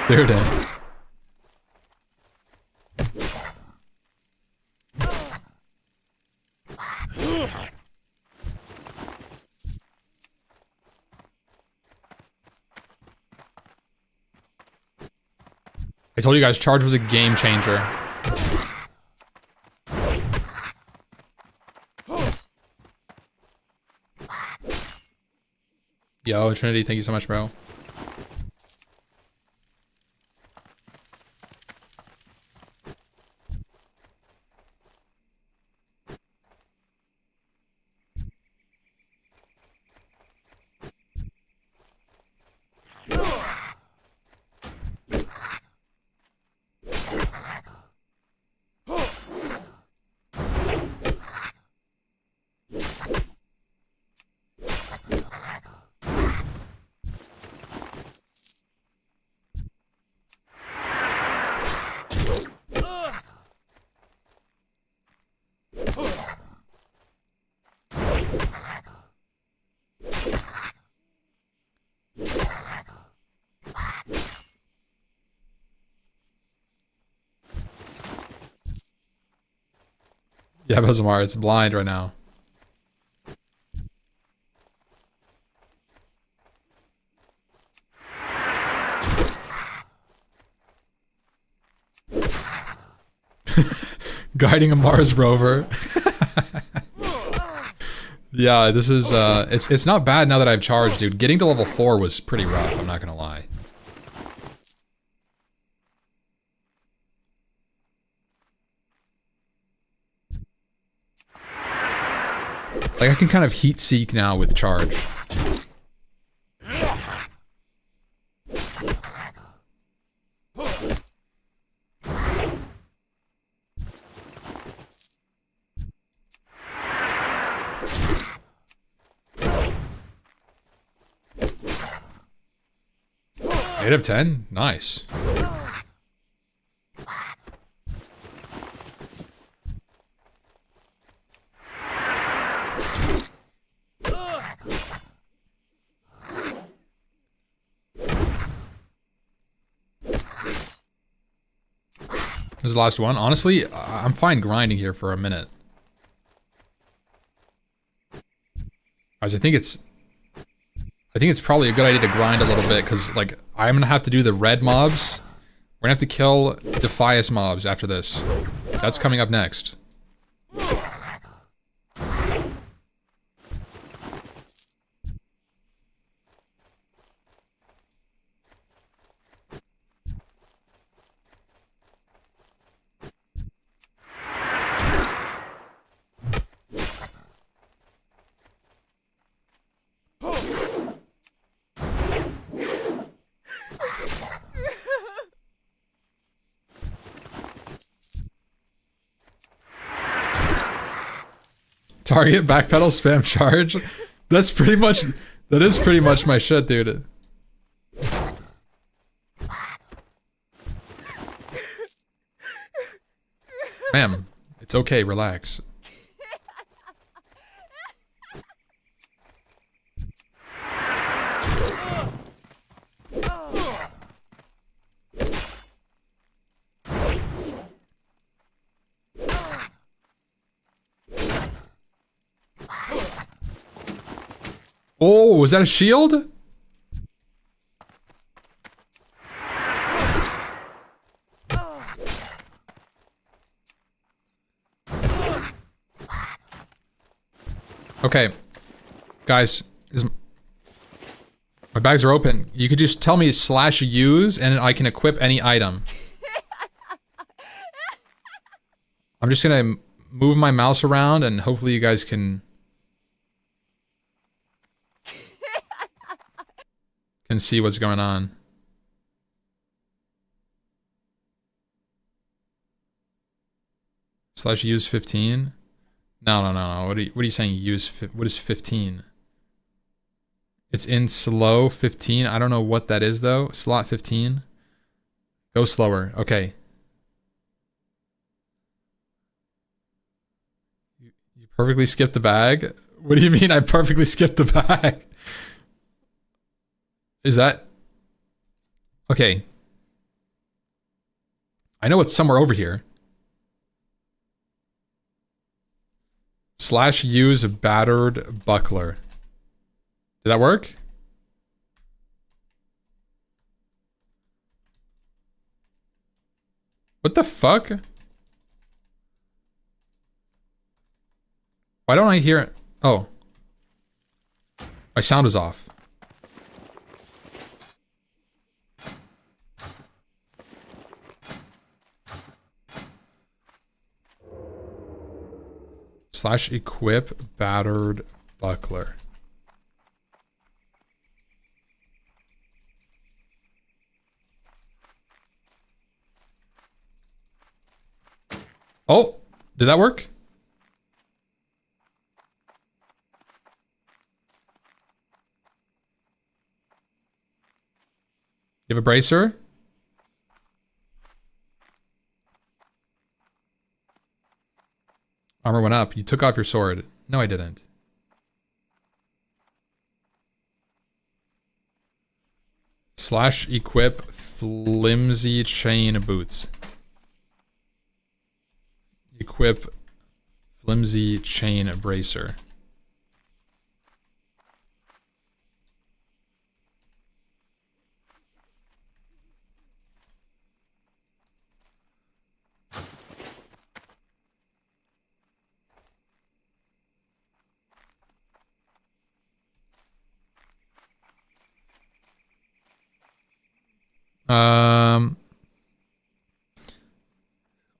They're dead. I told you guys, charge was a game changer. Yo, Trinity, thank you so much, bro. Yeah, Bezamar, it's blind right now. Guiding a Mars rover. Yeah, this is it's not bad now that I've charged, dude. Getting to level 4 was pretty rough, I'm not gonna lie. Like, I can kind of heat seek now with charge. Eight of 10? Nice. This is the last one. Honestly, I'm fine grinding here for a minute. Guys, I think it's probably a good idea to grind a little bit, because, like, I'm gonna have to do the red mobs. We're gonna have to kill Defias mobs after this. That's coming up next. Target, backpedal, spam, charge. That's pretty much, that is pretty much my shit, dude. Ma'am, it's okay, relax. Oh, was that a shield? Okay. Guys, my bags are open. You could just tell me /use and I can equip any item. I'm just gonna move my mouse around and hopefully you guys can see what's going on. /use 15? No. What are you saying? What is 15? It's in slow 15. I don't know what that is though. Slot 15. Go slower. Okay. You perfectly skipped the bag? What do you mean I perfectly skipped the bag? Is that... Okay. I know it's somewhere over here. /use a battered buckler. Did that work? What the fuck? Why don't I hear it? Oh. My sound is off. /equip battered buckler. Oh, did that work? You have a bracer? Armor went up. You took off your sword. No, I didn't. /equip flimsy chain boots. Equip flimsy chain bracer.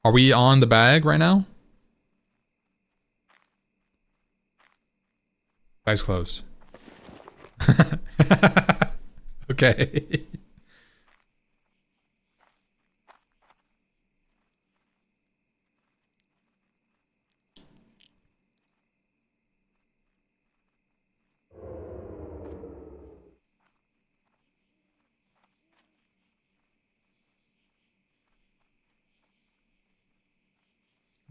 Are we on the bag right now? Bag's closed. Okay.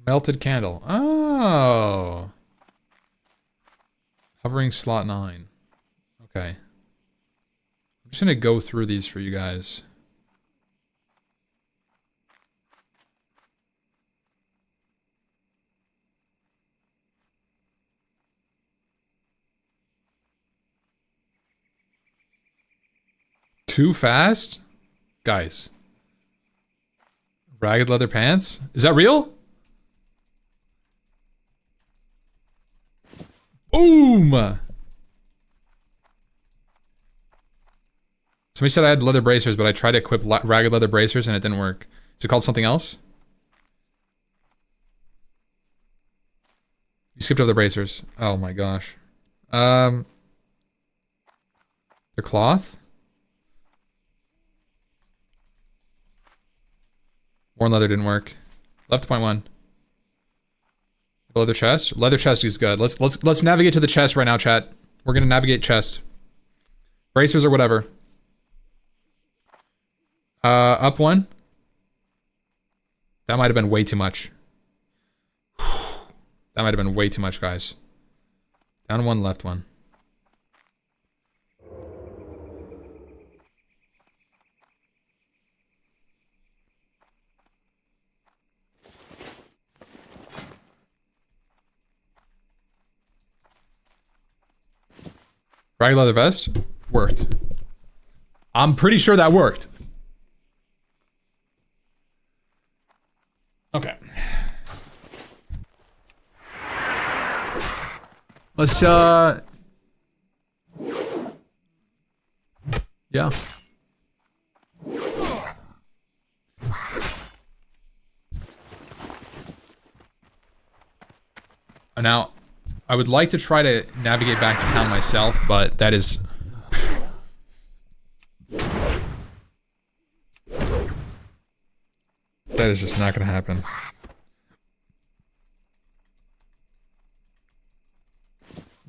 Melted candle. Oh. Hovering slot 9. Okay. I'm just gonna go through these for you guys. Too fast? Guys. Ragged leather pants? Is that real? Boom! Somebody said I had leather bracers, but I tried to equip ragged leather bracers and it didn't work. Is it called something else? You skipped over the bracers. Oh my gosh. The cloth? Worn leather didn't work. Left point 1. Leather chest? Leather chest is good. Let's navigate to the chest right now, chat. We're gonna navigate chest. Bracers or whatever. Up 1. That might have been way too much. That might have been way too much, guys. Down 1, left 1. Rag leather vest? Worked. I'm pretty sure that worked. Okay. Let's, yeah. Now, I would like to try to navigate back to town myself, but that is... that is just not gonna happen.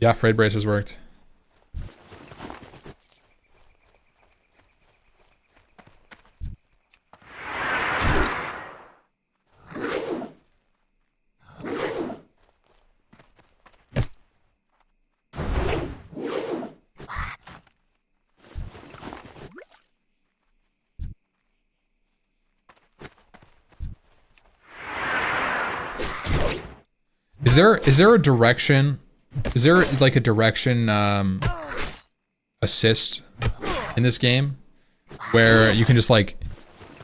Yeah, Freight bracers worked. Is there a direction? Is there like a direction assist in this game where you can just like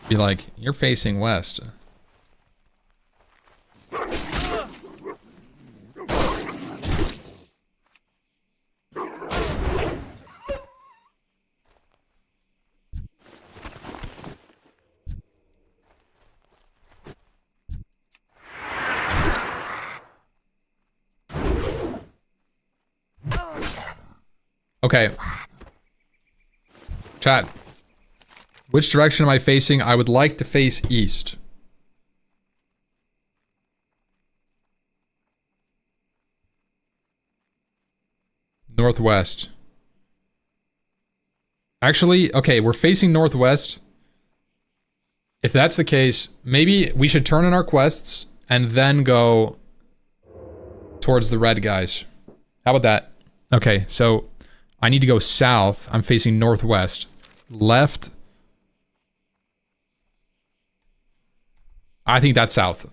be like, you're facing west? Okay. Chat. Which direction am I facing? I would like to face east. Northwest. Actually, okay, we're facing northwest. If that's the case, maybe we should turn in our quests and then go towards the red guys. How about that? Okay, so I need to go south. I'm facing northwest. Left. I think that's south.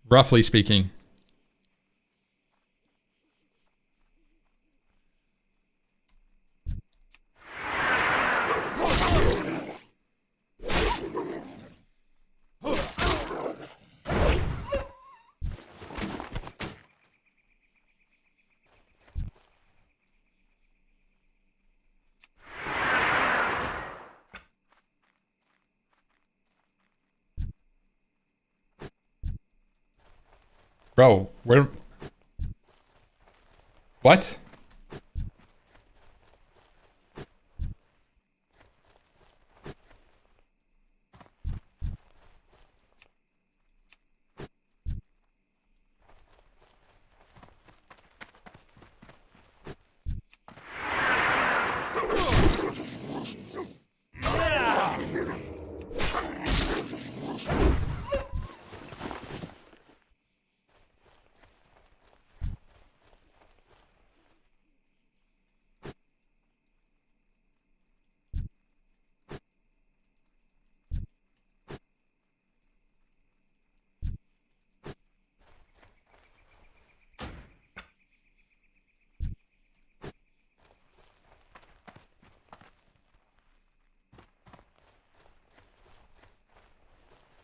Roughly speaking. Bro, where... What?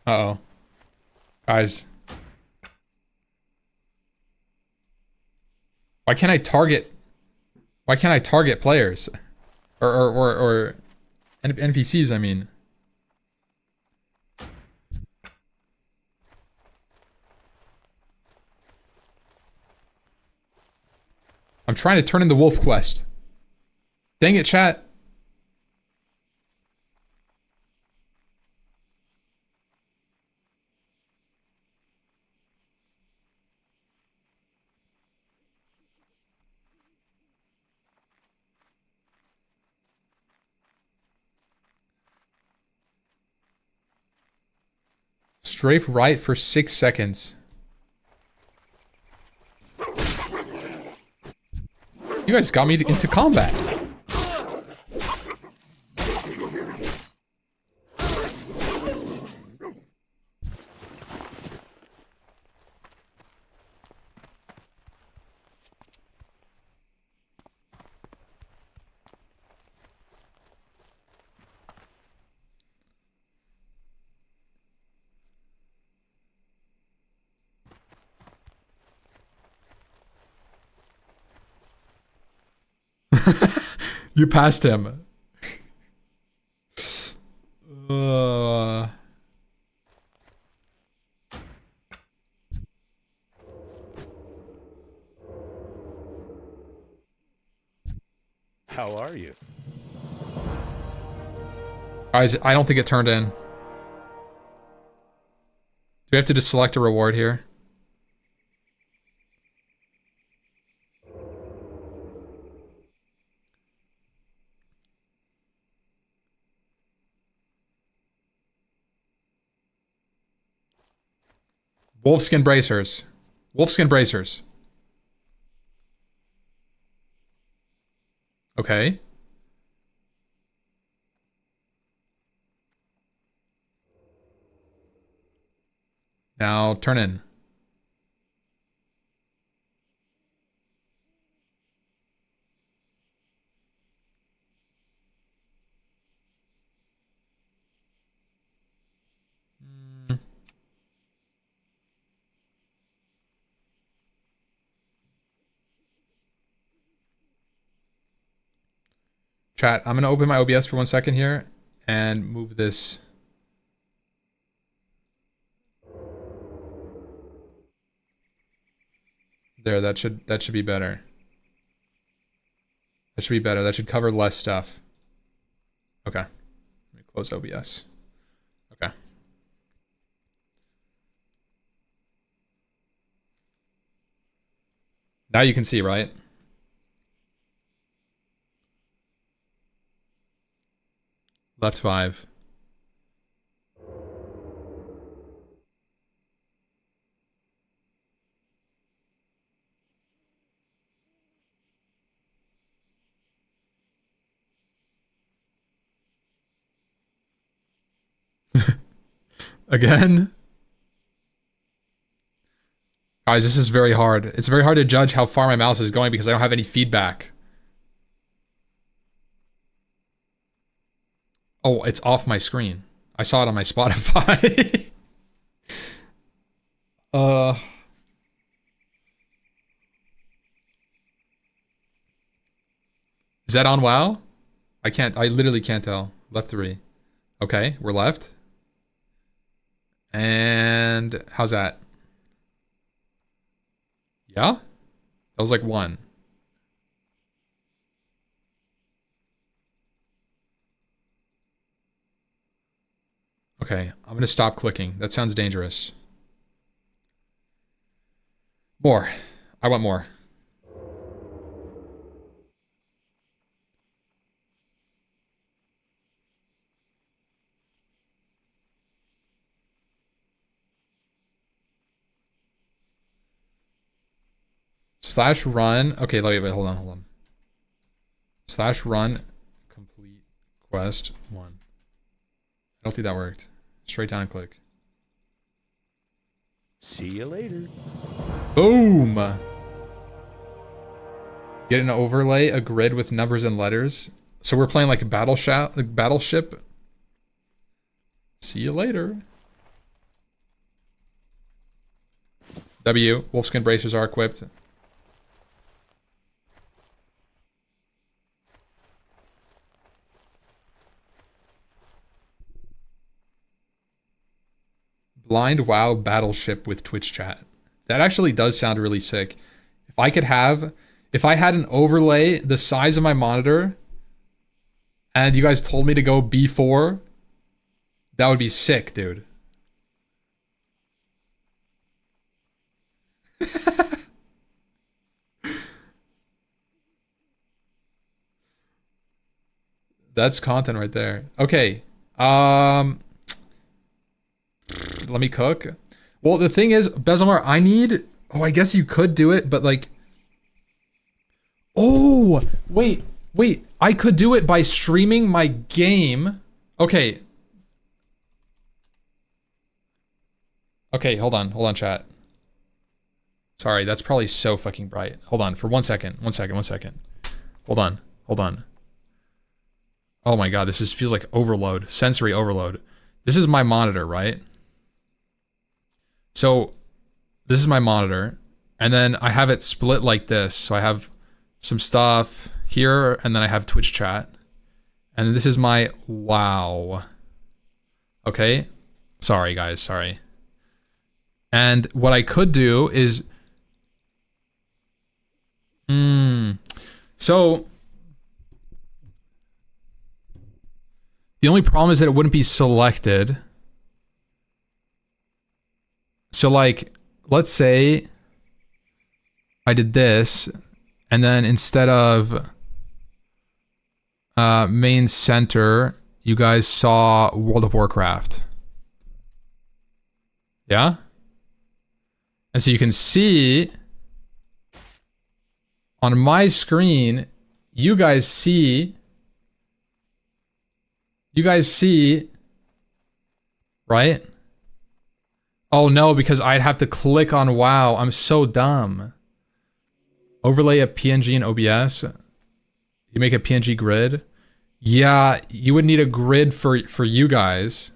Uh-oh. Guys. Why can't I target... Why can't I target players? Or NPCs, I mean. I'm trying to turn in the wolf quest. Dang it, chat. Strafe right for 6 seconds. You guys got me into combat. You passed him. Uh... How are you? Guys, I don't think it turned in. Do we have to just select a reward here? Wolfskin bracers. Wolfskin bracers. Okay. Now turn in. Chat, I'm gonna open my OBS for 1 second here and move this. There, that should be better. That should be better. That should cover less stuff. Okay. Let me close OBS. Okay. Now you can see, right? Left 5. Again? Guys, this is very hard. It's very hard to judge how far my mouse is going because I don't have any feedback. Oh, it's off my screen. I saw it on my Spotify. Is that on WoW? I literally can't tell. Left 3. Okay, we're left. And how's that? Yeah? That was like 1. Okay, I'm gonna stop clicking. That sounds dangerous. More. I want more. Slash run. Okay, wait, hold on. Slash run complete quest 1. I don't think that worked. Straight down and click. See you later. Boom! Get an overlay, a grid with numbers and letters. So we're playing like a battleship. See you later. W, wolfskin bracers are equipped. Blind WoW battleship with Twitch chat. That actually does sound really sick. If I had an overlay the size of my monitor and you guys told me to go B4, that would be sick, dude. That's content right there. Okay. Let me cook. Well, the thing is, Bezalmar, I need... Oh, I guess you could do it, but like... Oh, wait. I could do it by streaming my game. Okay. Okay, hold on, chat. Sorry, that's probably so fucking bright. Hold on, for 1 second. Hold on. Oh my god, this feels like overload. Sensory overload. This is my monitor, right? So, this is my monitor. And then I have it split like this. So I have some stuff here, and then I have Twitch chat. And this is my WoW. Okay? Sorry, guys, sorry. And what I could do is... So... The only problem is that it wouldn't be selected. So like, let's say I did this, and then instead of main center, you guys saw World of Warcraft. Yeah? And so you can see on my screen, you guys see, right? Oh no, because I'd have to click on WoW. I'm so dumb. Overlay a PNG in OBS. You make a PNG grid. Yeah, you would need a grid for you guys.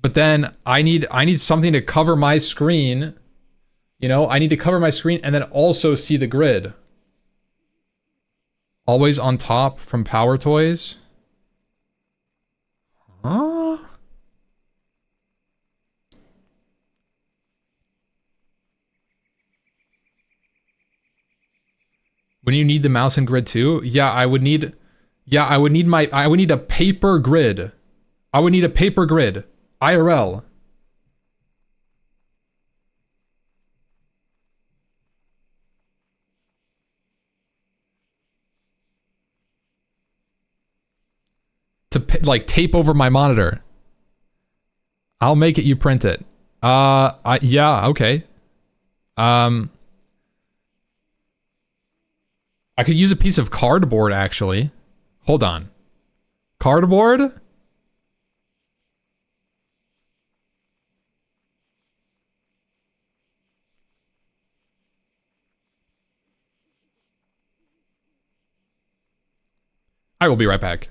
But then I need something to cover my screen. You know, I need to cover my screen and then also see the grid. Always on top from Power Toys. Huh? When you need the mouse and grid too? Yeah, I would need a paper grid. I would need a paper grid. IRL. To like tape over my monitor. I'll make it, you print it. Yeah, okay. I could use a piece of cardboard, actually. Hold on. Cardboard? I will be right back.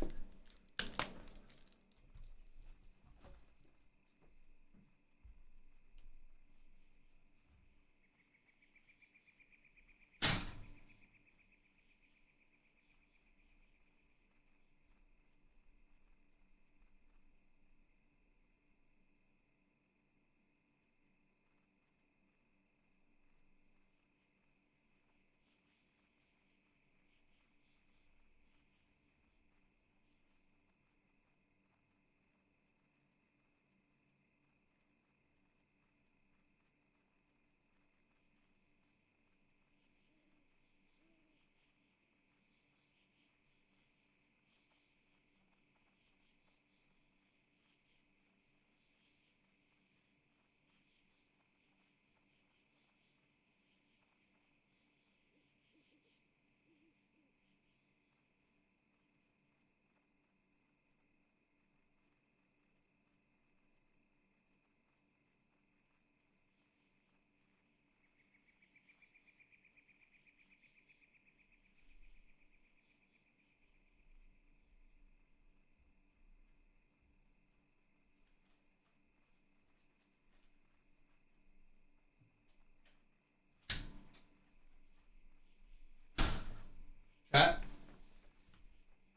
Chat?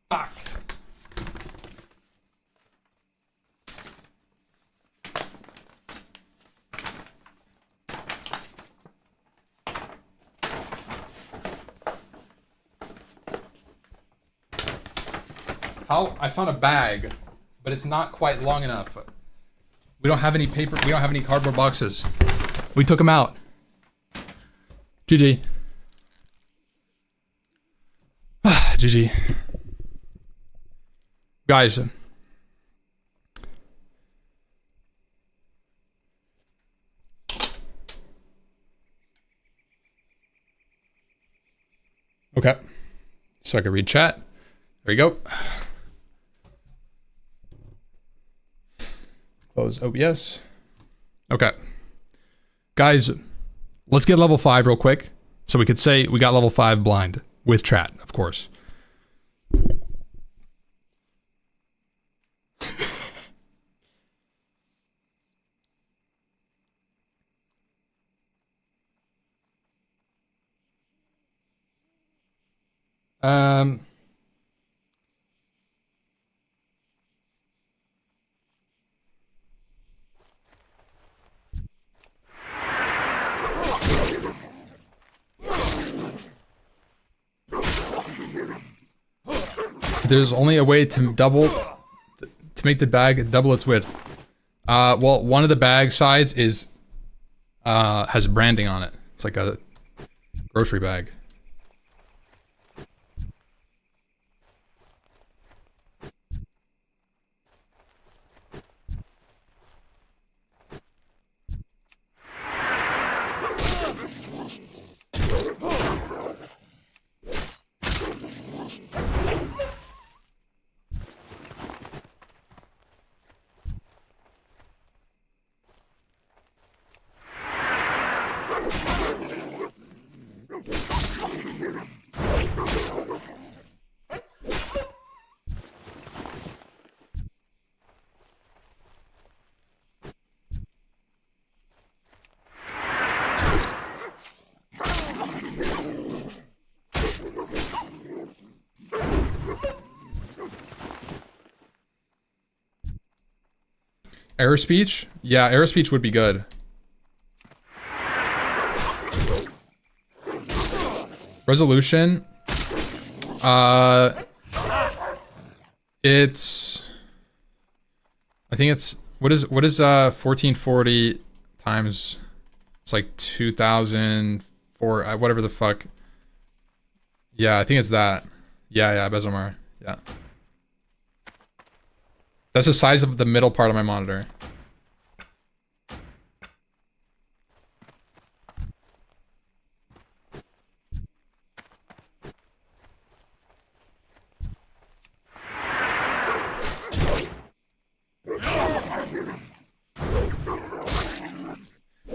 Fuck. How? I found a bag, but it's not quite long enough. We don't have any paper, we don't have any cardboard boxes. We took them out. GG. GG. Guys. Okay. So I can read chat. There you go. Close OBS. Okay. Guys, let's get level 5 real quick. So we could say we got level 5 blind. With chat, of course. Um. There's only a way to make the bag double its width. Well, one of the bag sides is has branding on it. It's like a grocery bag. Error speech? Yeah, error speech would be good. Resolution? It's... I think it's... What is 1440 times... It's like 2004... whatever the fuck. Yeah, I think it's that. Yeah, Bezomar. Yeah. That's the size of the middle part of my monitor.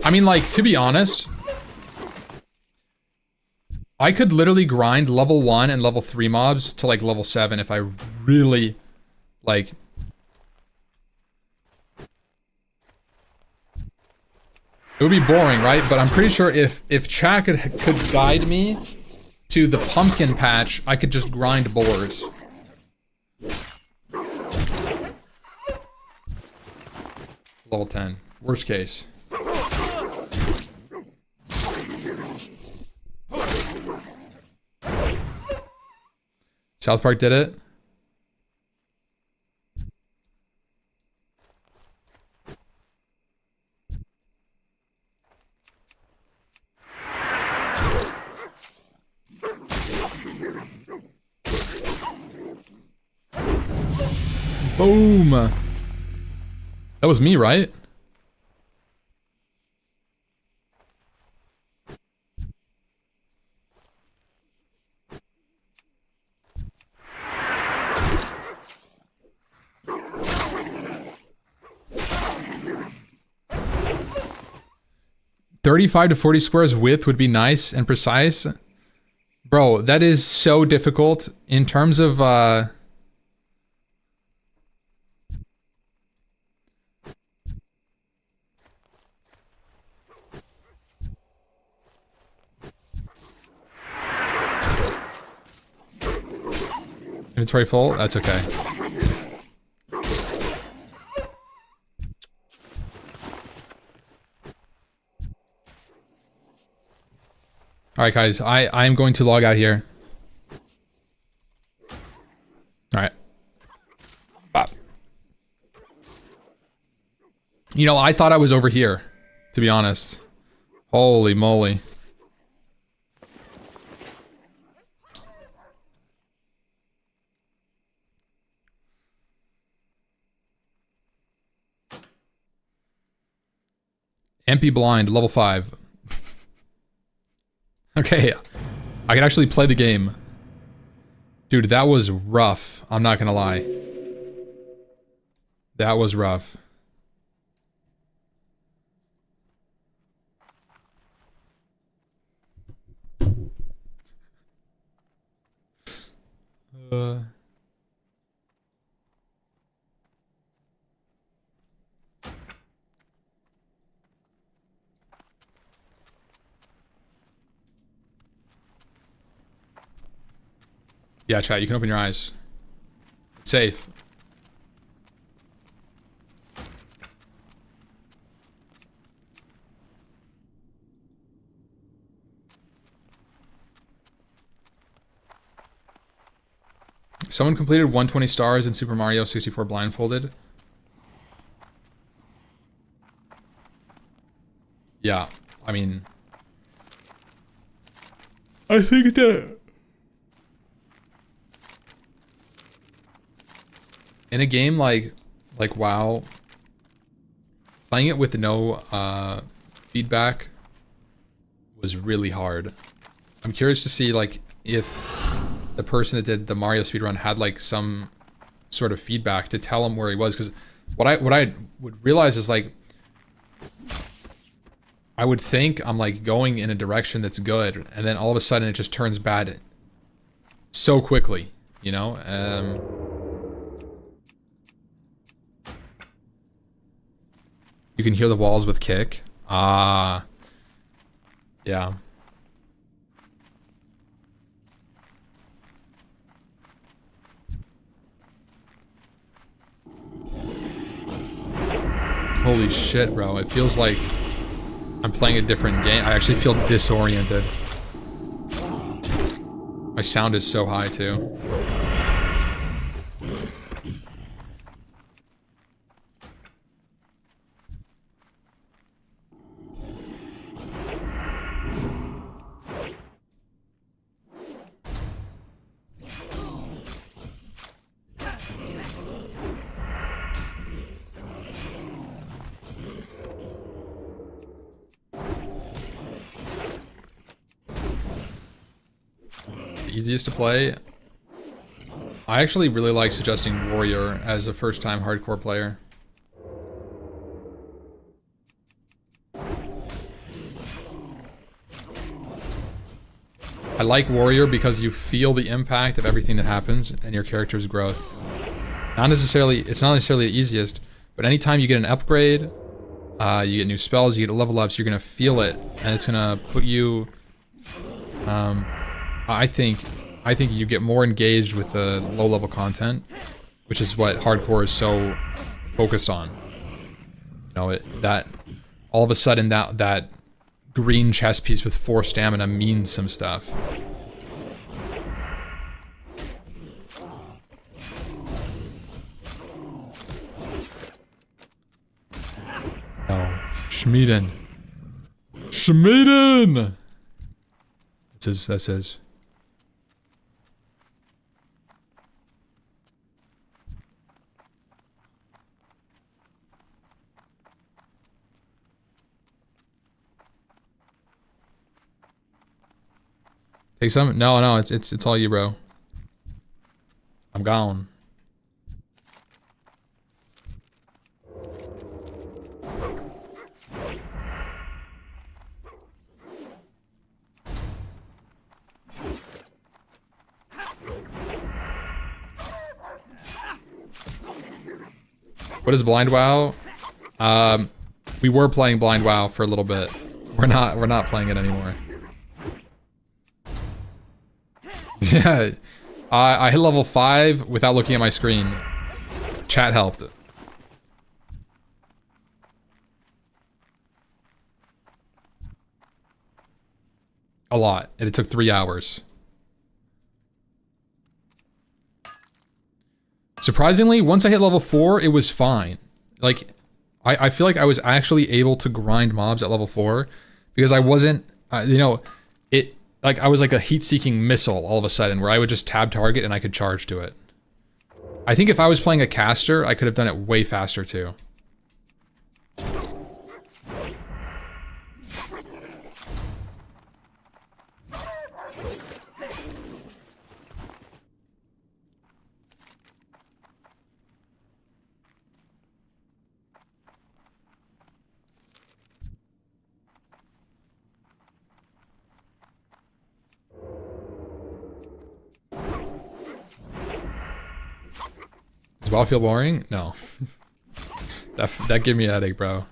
I mean, like, to be honest, I could literally grind level 1 and level 3 mobs to like level 7 if I really, like... It would be boring, right? But I'm pretty sure if chat could guide me to the pumpkin patch, I could just grind boars. Level 10. Worst case. South Park did it. Boom. That was me, right? $35 to 40 squares width would be nice and precise. Bro, that is so difficult in terms of inventory full? That's okay. Alright guys, I'm going to log out here. Alright. You know, I thought I was over here, to be honest. Holy moly. MP blind, level 5. Okay, I can actually play the game. Dude, that was rough. I'm not gonna lie. That was rough. Yeah, chat, you can open your eyes. It's safe. Someone completed 120 stars in Super Mario 64 Blindfolded. Yeah, I mean... I think that... in a game like WoW, playing it with no feedback was really hard. I'm curious to see like if the person that did the Mario speedrun had like some sort of feedback to tell him where he was, because what I would realize is like I would think I'm like going in a direction that's good, and then all of a sudden it just turns bad so quickly, you know? You can hear the walls with kick. Ah. Yeah. Holy shit, bro. It feels like I'm playing a different game. I actually feel disoriented. My sound is so high, too. Easiest to play. I actually really like suggesting Warrior as a first-time hardcore player. I like Warrior because you feel the impact of everything that happens and your character's growth. Not necessarily, it's not necessarily the easiest, but anytime you get an upgrade, you get new spells, you get level ups, you're gonna feel it, and it's gonna put you. I think you get more engaged with the low-level content, which is what hardcore is so focused on. You know, that all of a sudden that green chest piece with 4 stamina means some stuff. Oh, Schmieden. Schmieden! That's his. Take some? No, it's all you, bro. I'm gone. What is Blind WoW? We were playing Blind WoW for a little bit. We're not playing it anymore. Yeah, I hit level 5 without looking at my screen. Chat helped. A lot, and it took 3 hours. Surprisingly, once I hit level 4, it was fine. Like, I feel like I was actually able to grind mobs at level 4 because I wasn't, you know, like I was like a heat-seeking missile all of a sudden where I would just tab target and I could charge to it. I think if I was playing a caster, I could have done it way faster too. Does WoW feel boring? No. that gave me a headache, bro.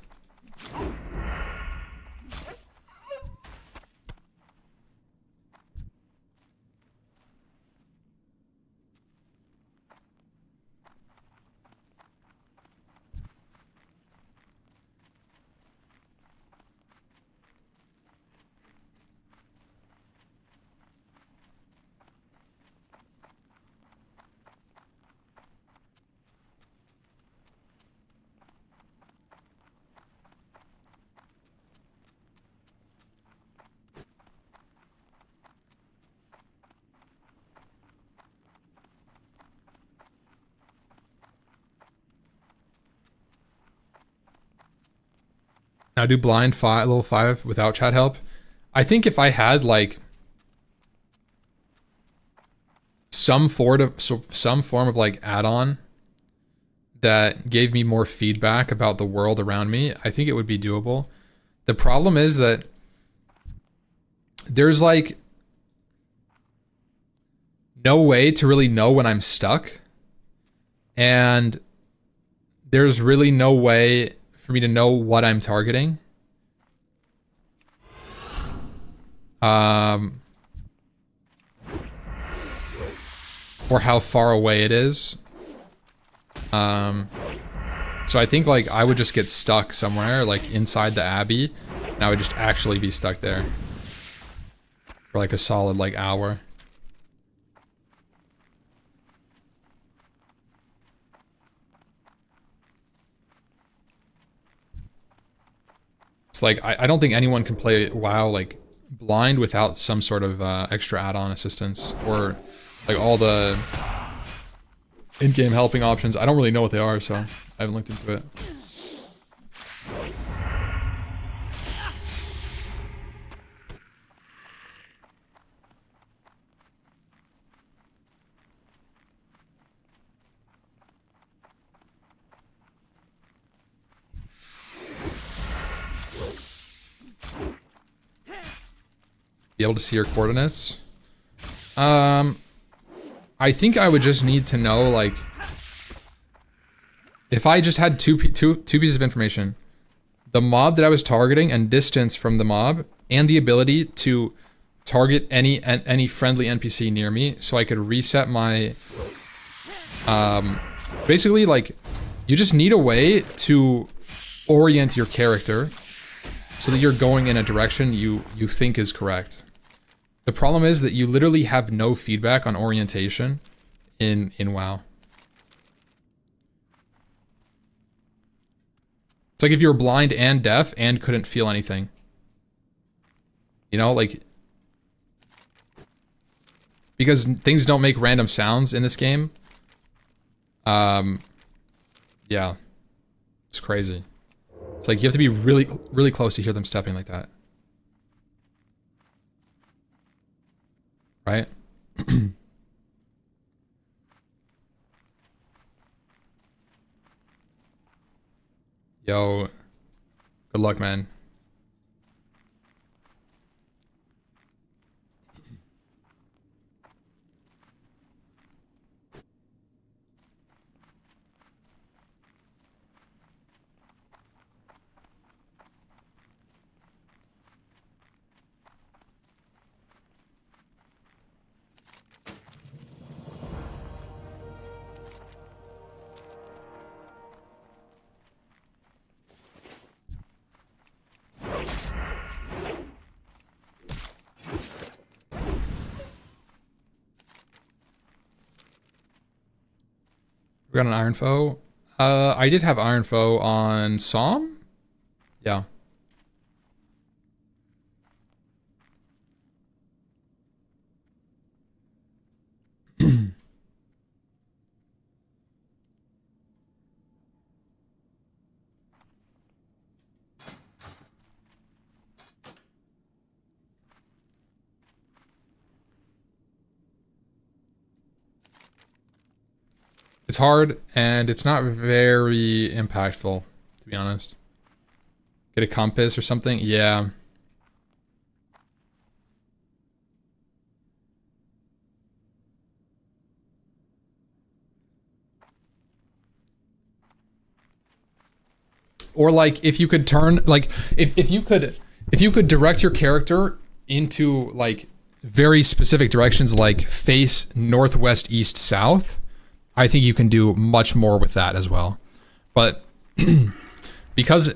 Now do blind level 5 without chat help. I think if I had like some form of like add-on that gave me more feedback about the world around me, I think it would be doable. The problem is that there's like no way to really know when I'm stuck, and there's really no way for me to know what I'm targeting. Or how far away it is. So I think like I would just get stuck somewhere like inside the Abbey, and I would just actually be stuck there for like a solid like hour. It's like I don't think anyone can play WoW like blind without some sort of extra add-on assistance or like all the in-game helping options. I don't really know what they are, so I haven't looked into it. Be able to see your coordinates. I think I would just need to know, like, if I just had two pieces of information, the mob that I was targeting and distance from the mob, and the ability to target any friendly NPC near me, so I could reset my, basically, like, you just need a way to orient your character so that you're going in a direction you think is correct. The problem is that you literally have no feedback on orientation in WoW. It's like if you were blind and deaf and couldn't feel anything. You know, like... Because things don't make random sounds in this game. Yeah. It's crazy. It's like you have to be really, really close to hear them stepping like that. Right? Yo, good luck, man. We got an Iron Foe. I did have Iron Foe on Psalm? Yeah. It's hard, and it's not very impactful, to be honest. Get a compass or something? Yeah. Or like, if you could turn, like, if you could direct your character into, like, very specific directions, like face northwest, east, south, I think you can do much more with that as well. But because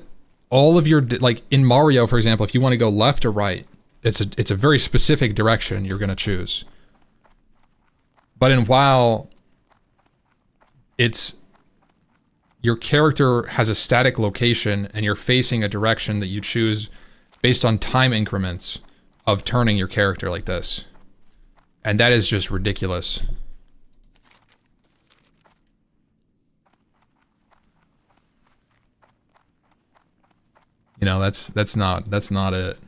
all of your, like in Mario, for example, if you want to go left or right, it's a very specific direction you're going to choose. But in WoW, it's your character has a static location and you're facing a direction that you choose based on time increments of turning your character like this. And that is just ridiculous. You know, that's not it.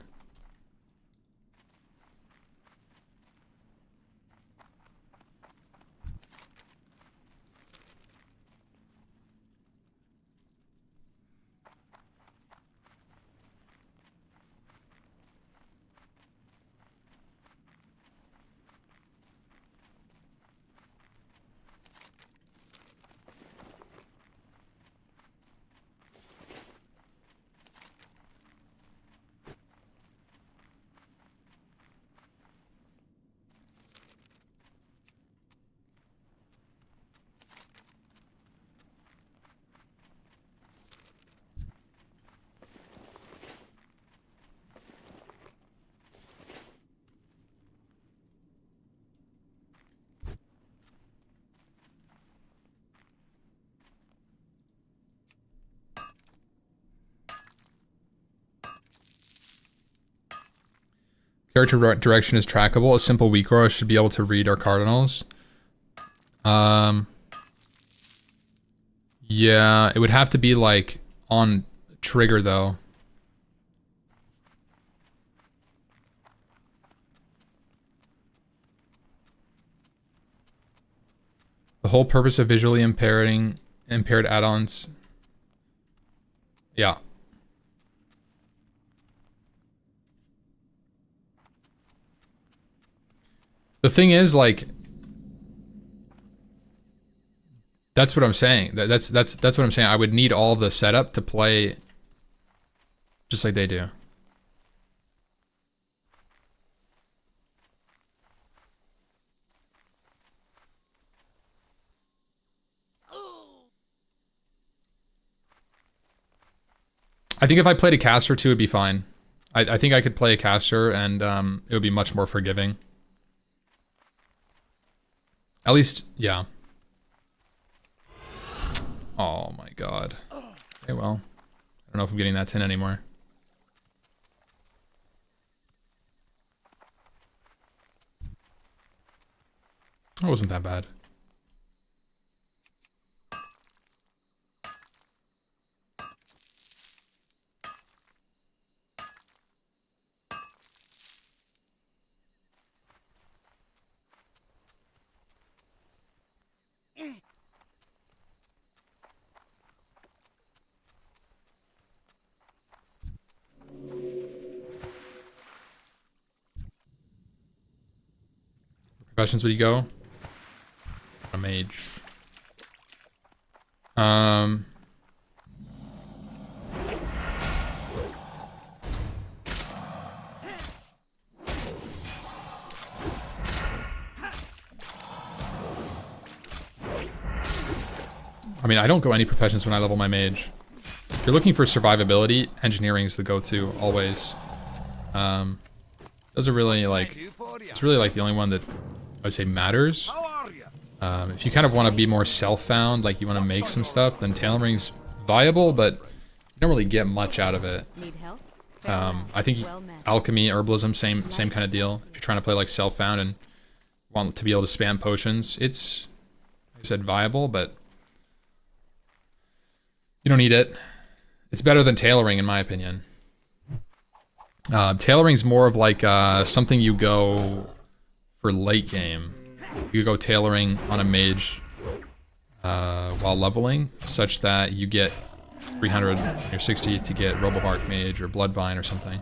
Character direction is trackable. A simple weak aura should be able to read our cardinals. Yeah, it would have to be like on trigger though. The whole purpose of visually impaired add-ons. Yeah. The thing is, like, that's what I'm saying. That's what I'm saying. I would need all the setup to play just like they do. I think if I played a caster too, it'd be fine. I think I could play a caster and it would be much more forgiving. At least, yeah. Oh my god. Okay, well. I don't know if I'm getting that tin anymore. It wasn't that bad. Professions would you go? A mage. I mean, I don't go any professions when I level my mage. If you're looking for survivability, engineering is the go-to, always. Those are really, like, it's really, like, the only one that I would say matters. If you kind of want to be more self-found, like you want to make some stuff, then tailoring's viable, but you don't really get much out of it. Need help? I think alchemy, herbalism, same kind of deal. If you're trying to play like self-found and want to be able to spam potions, it's, like I said, viable, but you don't need it. It's better than tailoring, in my opinion. Tailoring's more of like something you go for late game. You go tailoring on a mage while leveling, such that you get 300 or 60 to get Robobark Mage or Bloodvine or something.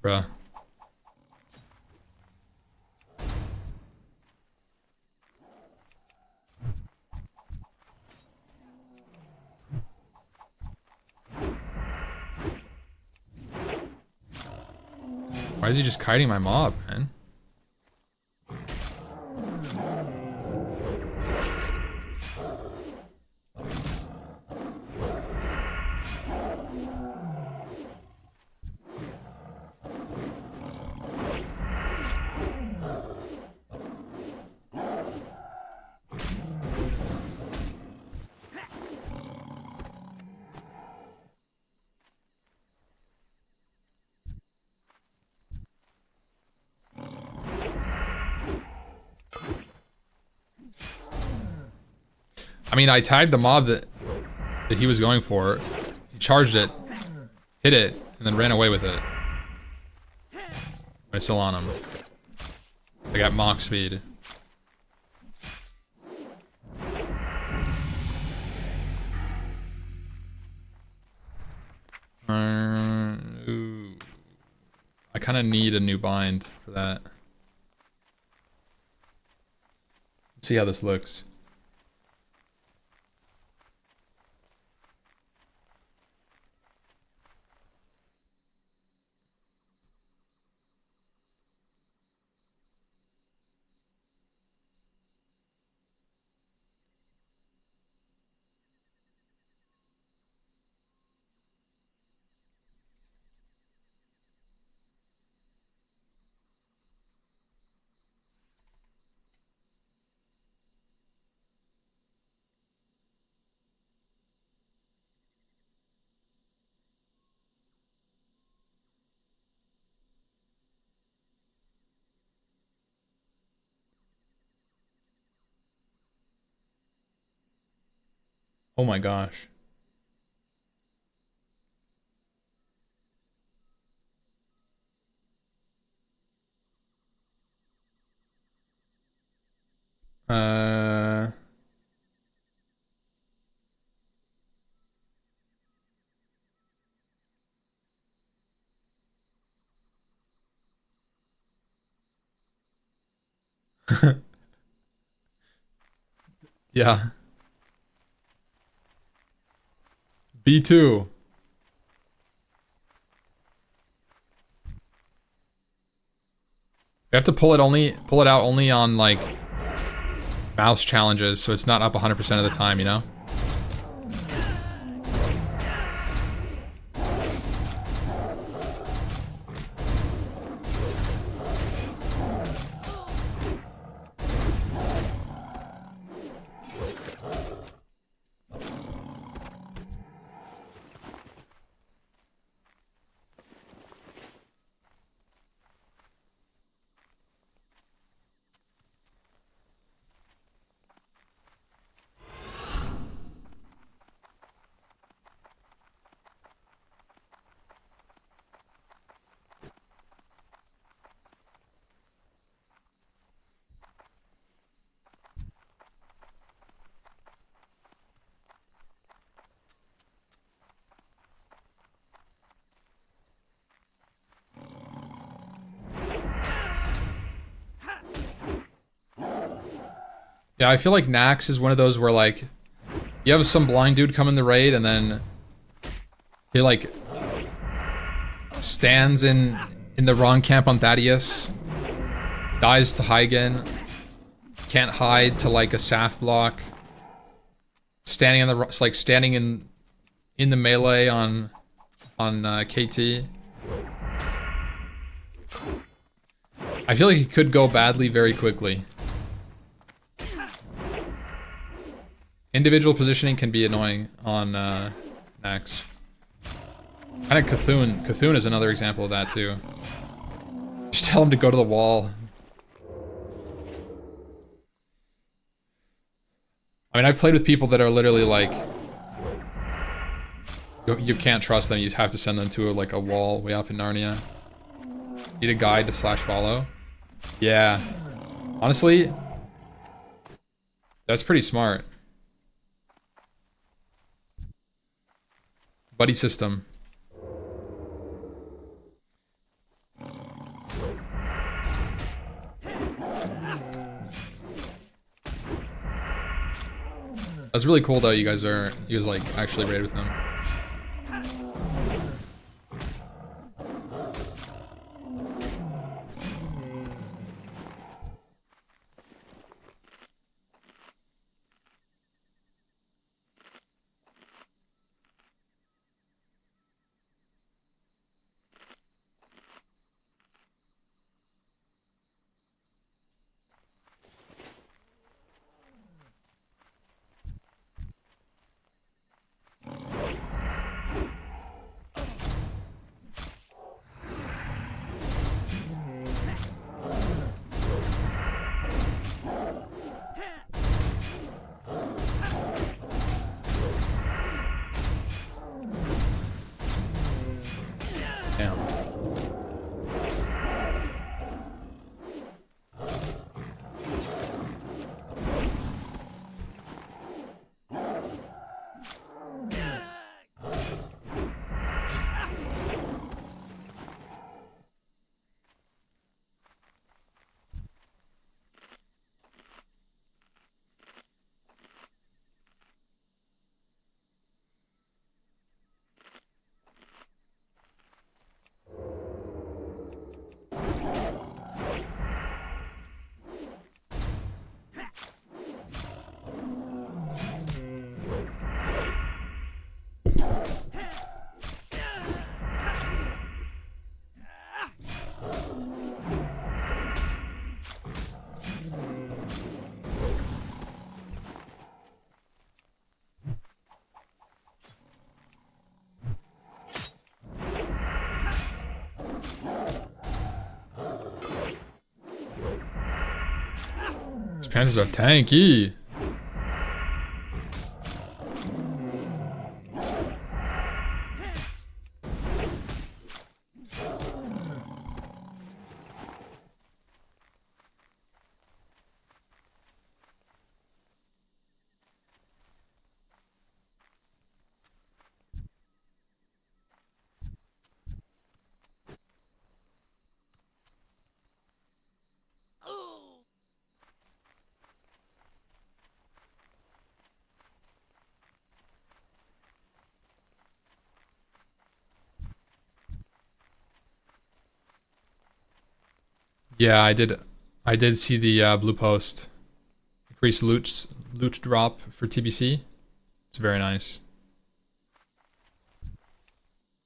Bruh. Why is he just kiting my mob, man? I mean, I tagged the mob that he was going for. He charged it, hit it, and then ran away with it. I'm still on him. I got mock speed. Ooh. I kind of need a new bind for that. Let's see how this looks. Oh my gosh. Uh... Yeah. B2. You have to pull it out only on like mouse challenges, so it's not up 100% of the time, you know? Yeah, I feel like Nax is one of those where like you have some blind dude come in the raid and then he like stands in the wrong camp on Thaddeus, dies to Hygen, can't hide to like a Saf block, standing in the like standing in the melee on KT. I feel like it could go badly very quickly. Individual positioning can be annoying on Nax. Kind of Cthulhu. Cthulhu is another example of that too. Just tell him to go to the wall. I mean, I've played with people that are literally like, you can't trust them. You have to send them to like a wall way off in Narnia. Need a guide to /follow. Yeah, honestly, that's pretty smart. Buddy system. That's really cool though. You guys like actually raid with them. Chances are tanky. Yeah, I did. I did see the blue post. Increased loot drop for TBC. It's very nice.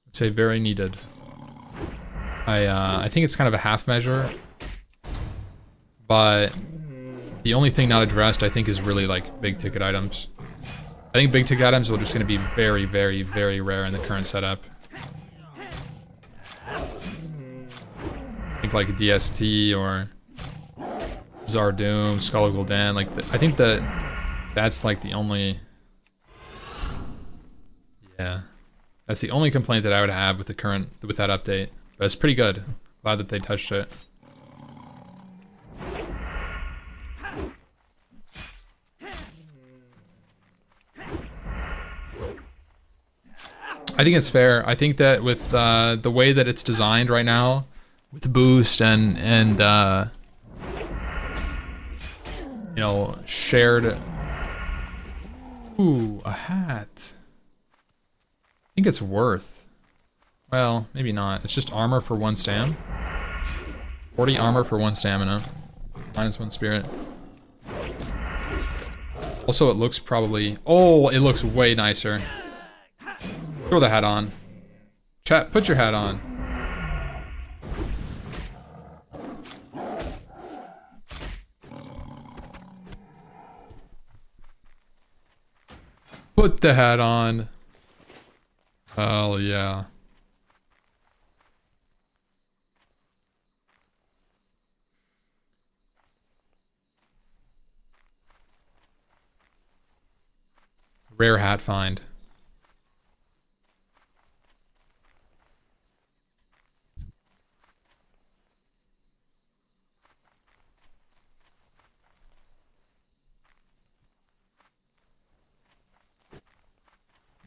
I'd say very needed. I think it's kind of a half measure, but the only thing not addressed, I think, is really like big ticket items. I think big ticket items are just going to be very, very, very rare in the current setup. I think like DST or Zardoom, Skull Gul'dan, like I think that's like the only, yeah, that's the only complaint that I would have with the current, with that update. But it's pretty good. Glad that they touched it. I think it's fair. I think that with the way that it's designed right now, with the boost and you know, shared. Ooh, a hat. I think it's worth. Well, maybe not. It's just armor for 1 stam. 40 armor for 1 stamina. -1 spirit. Also, it looks probably. Oh, it looks way nicer. Throw the hat on. Chat, put your hat on. Put the hat on. Hell yeah. Rare hat find.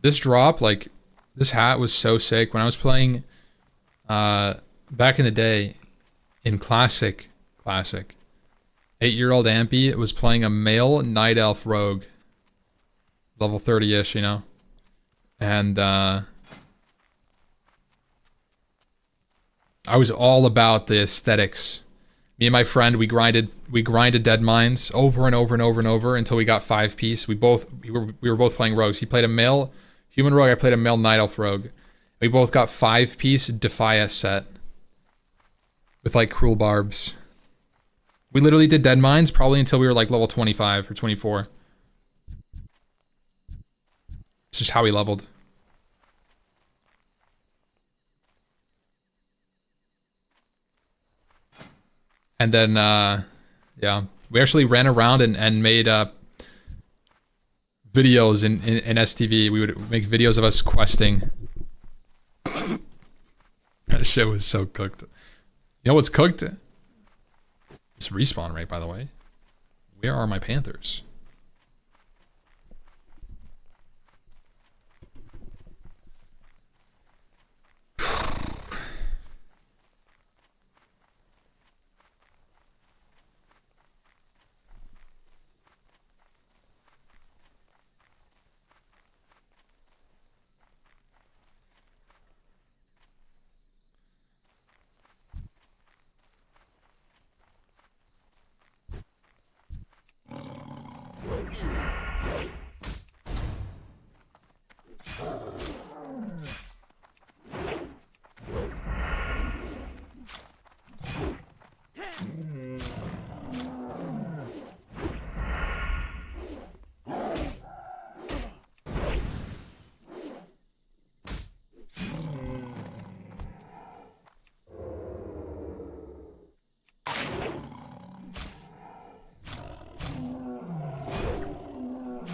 This drop, like, this hat was so sick. When I was playing, back in the day, in Classic, 8-year-old Ampy was playing a male Night Elf Rogue. Level 30-ish, you know? And, I was all about the aesthetics. Me and my friend, we grinded Dead Mines over and over and over and over until we got 5-piece. We were both playing rogues. He played a male human rogue, I played a male Night Elf rogue. We both got 5-piece Defia set. With like cruel barbs. We literally did Dead Mines probably until we were like level 25 or 24. It's just how we leveled. And then, yeah, we actually ran around and made videos in STV. We would make videos of us questing. That shit was so cooked. You know what's cooked? This respawn rate, by the way. Where are my Panthers?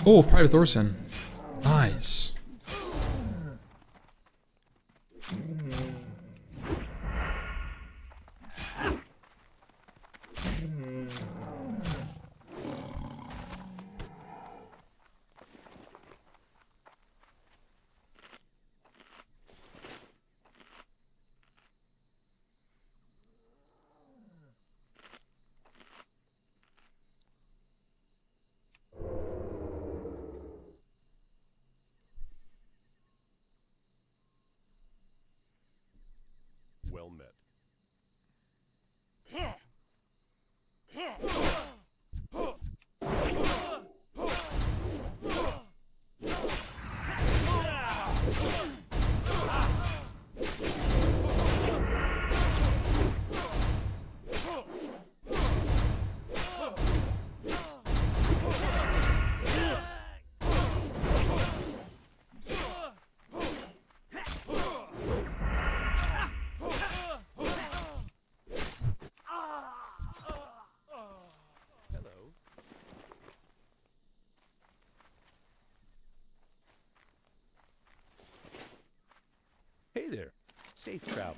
Oh, Private Thorson. Nice. Well met. Hello. Hey there. Safe travels.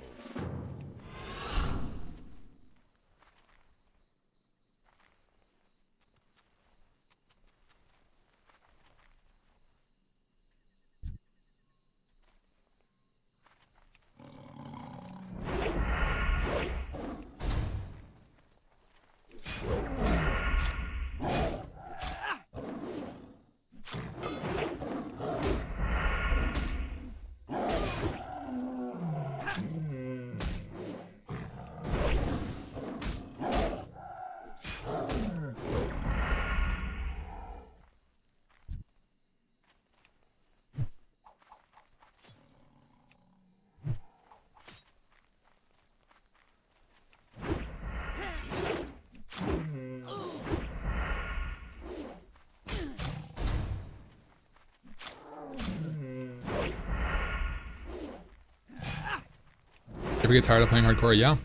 Ever get tired of playing hardcore? Yeah.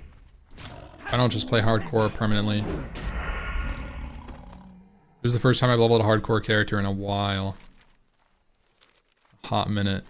I don't just play hardcore permanently. This is the first time I've leveled a hardcore character in a while. A hot minute.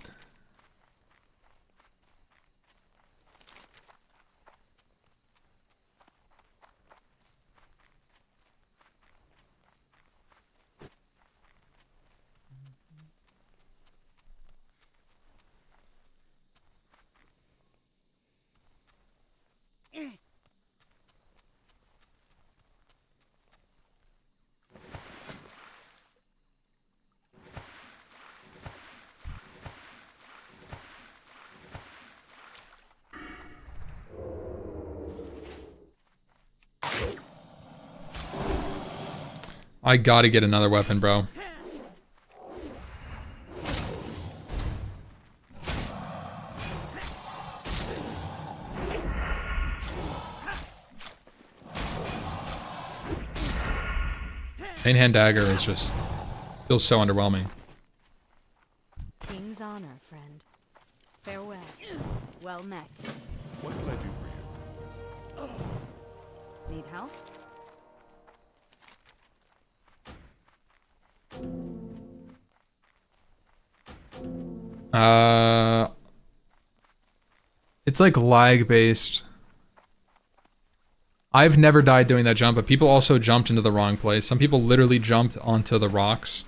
I gotta get another weapon, bro. Main-hand dagger is just... feels so underwhelming. King's honor, friend. Farewell. Well met. What can I do for you? Need help? It's like lag based. I've never died doing that jump, but people also jumped into the wrong place. Some people literally jumped onto the rocks.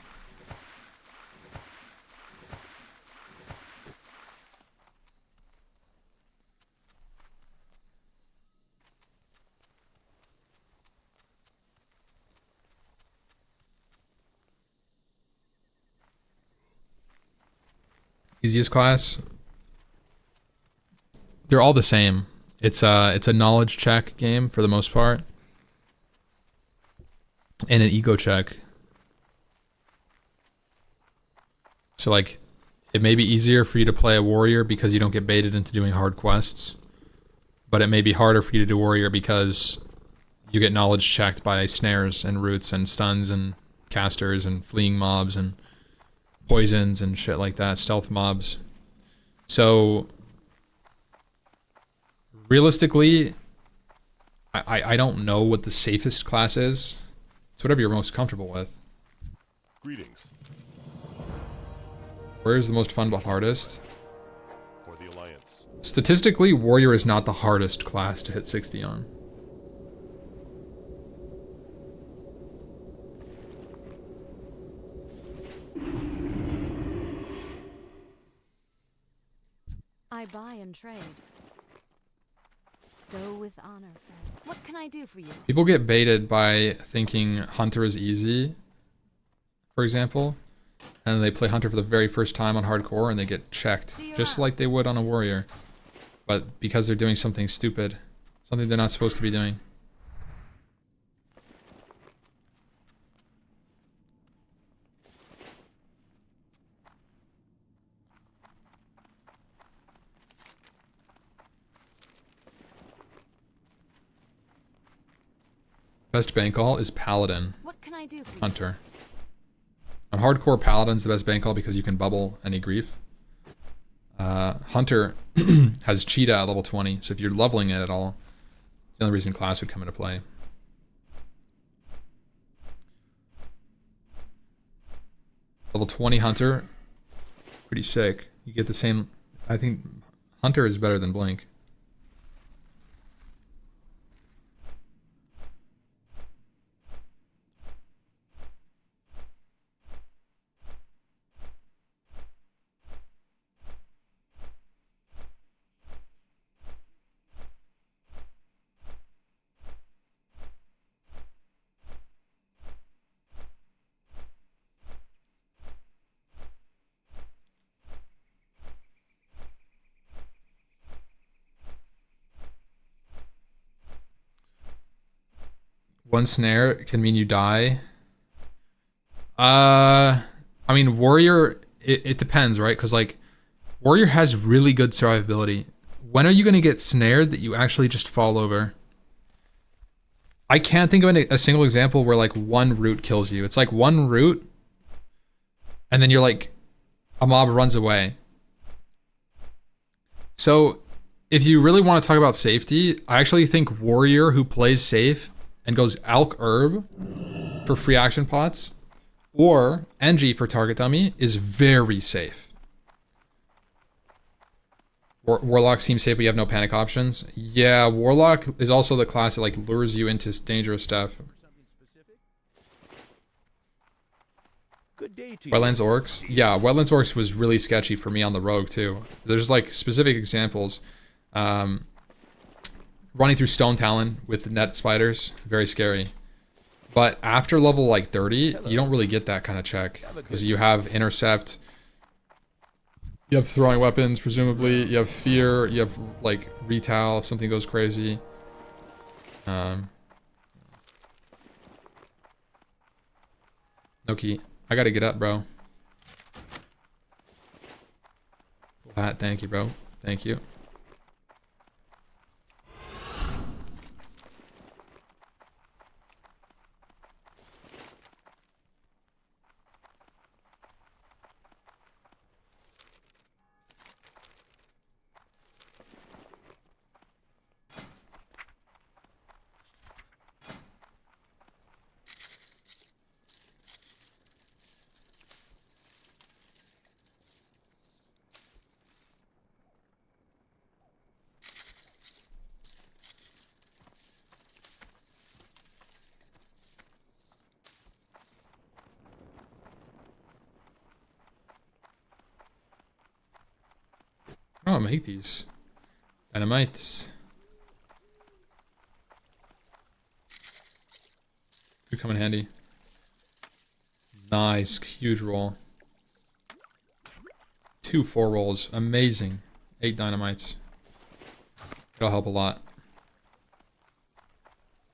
Easiest class? They're all the same. It's a knowledge check game for the most part. And an ego check. So like, it may be easier for you to play a warrior because you don't get baited into doing hard quests. But it may be harder for you to do warrior because you get knowledge checked by snares and roots and stuns and casters and fleeing mobs and poisons and shit like that, stealth mobs. So realistically, I don't know what the safest class is. It's whatever you're most comfortable with. Greetings. Warrior's the most fun but hardest. For the Alliance. Statistically, Warrior is not the hardest class to hit 60 on. I buy and trade. Go with honor, friend. What can I do for you? People get baited by thinking Hunter is easy, for example, and they play Hunter for the very first time on hardcore and they get checked, just like they would on a Warrior. But because they're doing something stupid, something they're not supposed to be doing. Best bank call is Paladin. What can I do for you? Hunter. On hardcore, Paladin's the best bank call because you can bubble any grief. Hunter has Cheetah at level 20, so if you're leveling it at all, the only reason class would come into play. Level 20 Hunter, pretty sick. You get the same, I think Hunter is better than Blink. One snare can mean you die. I mean, Warrior, it depends, right? Because, like, Warrior has really good survivability. When are you going to get snared that you actually just fall over? I can't think of a single example where, like, one root kills you. It's like one root, and then you're like, a mob runs away. So, if you really want to talk about safety, I actually think Warrior who plays safe and goes Alk Herb for free action pots, or NG for target dummy, is very safe. Warlock seems safe, but you have no panic options. Yeah, Warlock is also the class that like lures you into dangerous stuff. Good day to you. Wetlands Orcs. Yeah, Wetlands Orcs was really sketchy for me on the Rogue too. There's like specific examples. Running through Stone Talon with net spiders, very scary. But after level like 30, you don't really get that kind of check. Because you have Intercept, you have throwing weapons, presumably, you have Fear, you have like Retail if something goes crazy. Noki, I gotta get up, bro. Thank you, bro. Thank you. Oh, make these dynamites. Could come in handy. Nice, huge roll. 2 4 rolls, amazing. 8 dynamites. It'll help a lot.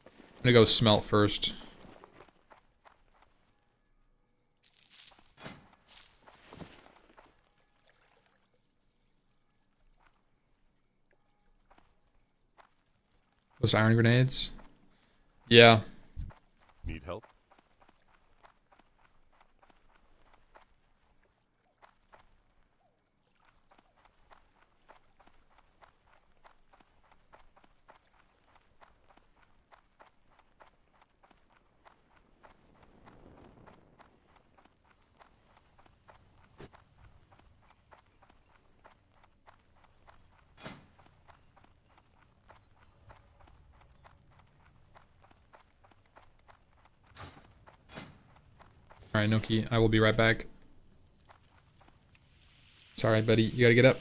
I'm gonna go smelt first. Those iron grenades? Yeah. Need help? Alright, Noki, I will be right back. Sorry, buddy, you gotta get up.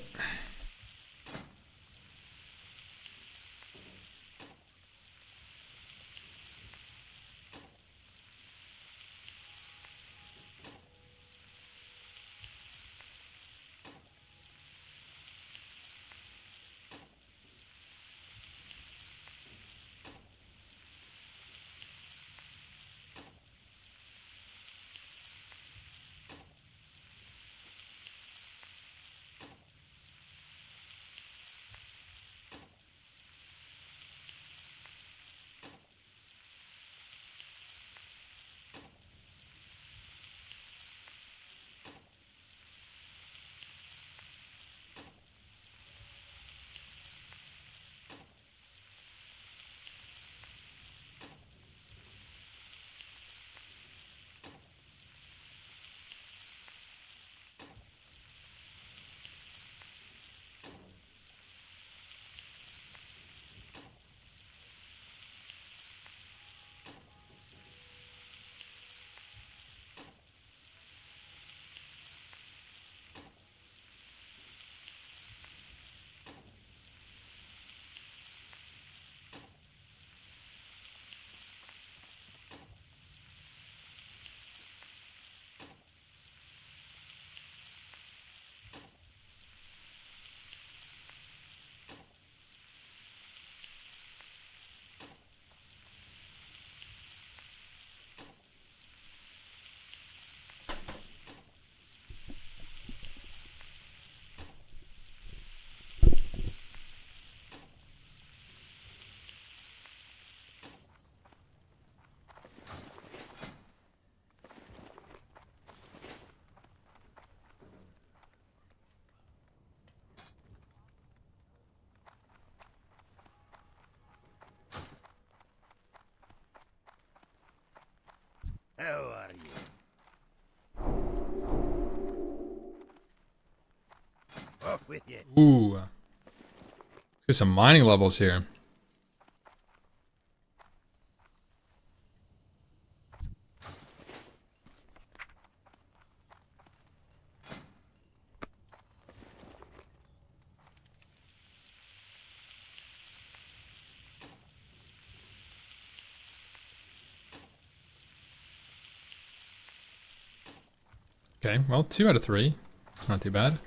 How are you? Off with you. Ooh. Let's get some mining levels here. Okay, well, 2 out of 3. It's not too bad.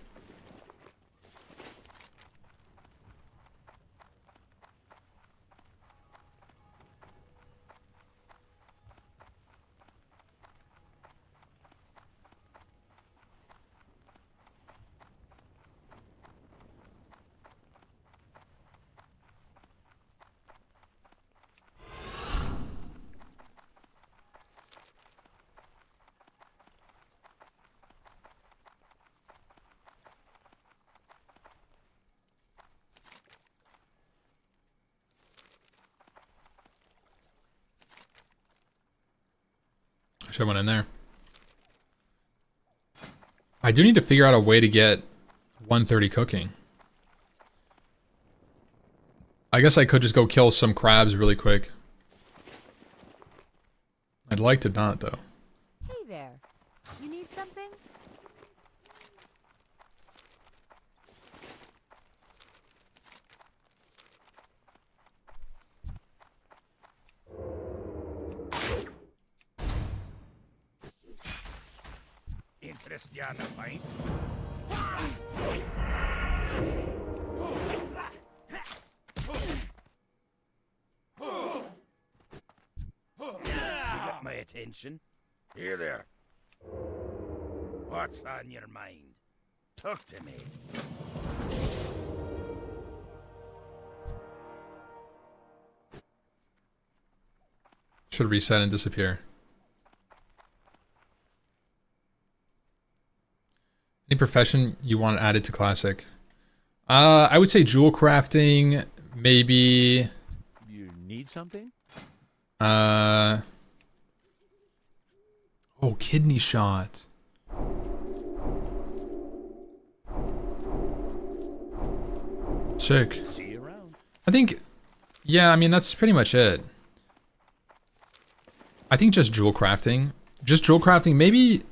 I should have went in there. I do need to figure out a way to get 130 cooking. I guess I could just go kill some crabs really quick. I'd like to not, though. Hey there. You need something? Interest you on the pint? You got my attention. Here there. What's on your mind? Talk to me. Should reset and disappear. Any profession you want added to Classic? I would say jewel crafting, maybe. You need something? Oh, kidney shot. Sick. See you around. I think, yeah, I mean, that's pretty much it. I think just jewel crafting just drill crafting. Maybe Good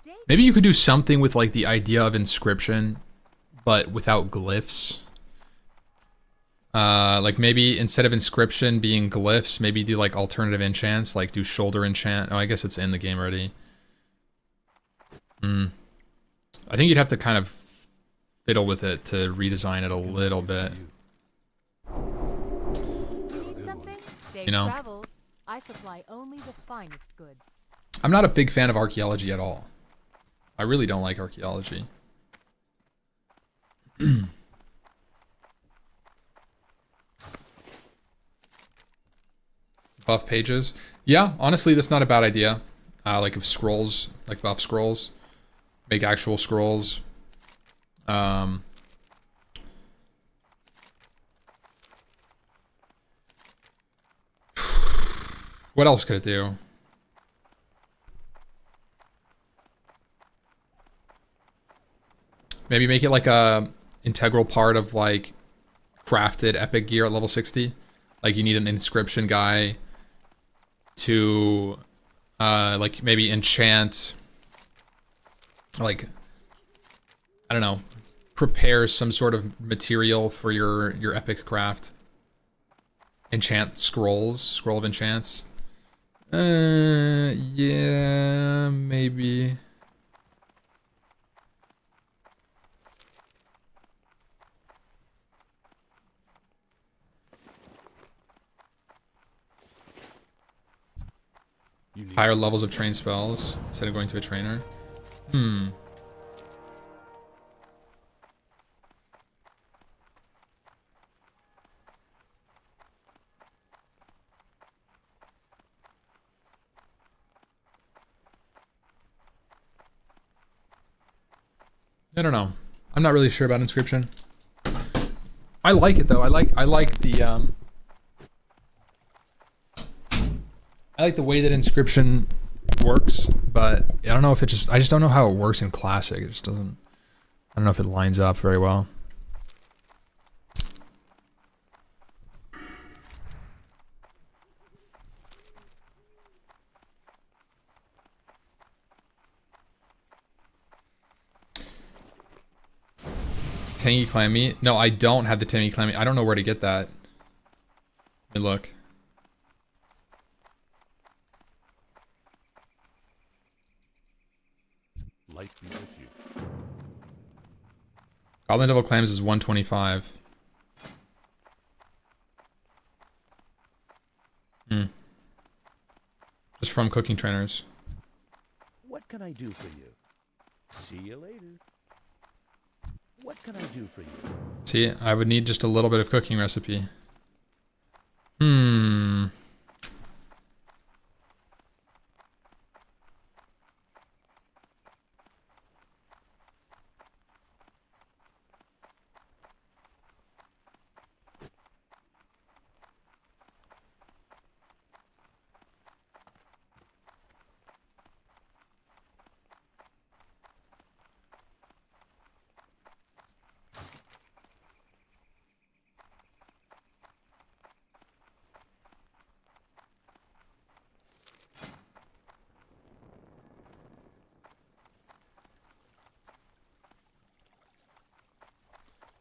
day. maybe you could do something with like the idea of inscription, but without glyphs. Like maybe instead of inscription being glyphs, maybe do like alternative enchants, like do shoulder enchant. Oh, I guess it's in the game already. I think you'd have to kind of fiddle with it to redesign it a little bit. You need something? Safe You know. travels. I supply only the finest goods. I'm not a big fan of archaeology at all. I really don't like archaeology. Buff pages. Yeah, honestly, that's not a bad idea. Like if scrolls, like buff scrolls, make actual scrolls. What else could it do? Maybe make it like a integral part of like crafted epic gear at level 60. Like you need an inscription guy to like maybe enchant, like, I don't know, prepare some sort of material for your epic craft. Enchant scrolls, scroll of enchants. Yeah, maybe. Higher levels of trained spells instead of going to a trainer. I don't know. I'm not really sure about inscription. I like it though. I like the I like the way that inscription works, but I don't know if I just don't know how it works in classic. It just doesn't, I don't know if it lines up very well. Tangy clam meat? No, I don't have the tangy clam meat. I don't know where to get that. Let me look. Light be with you. Goblin Devil Clams is 125. Just from cooking trainers. What can I do for you? See you later. What can I do for you? See, I would need just a little bit of cooking recipe.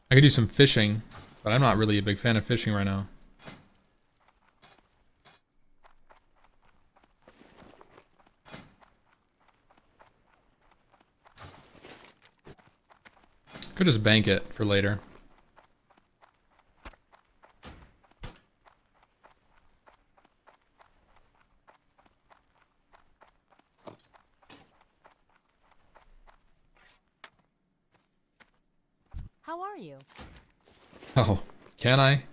I could do some fishing, but I'm not really a big fan of fishing right now. Could just bank it for later. How are you? Oh, can I?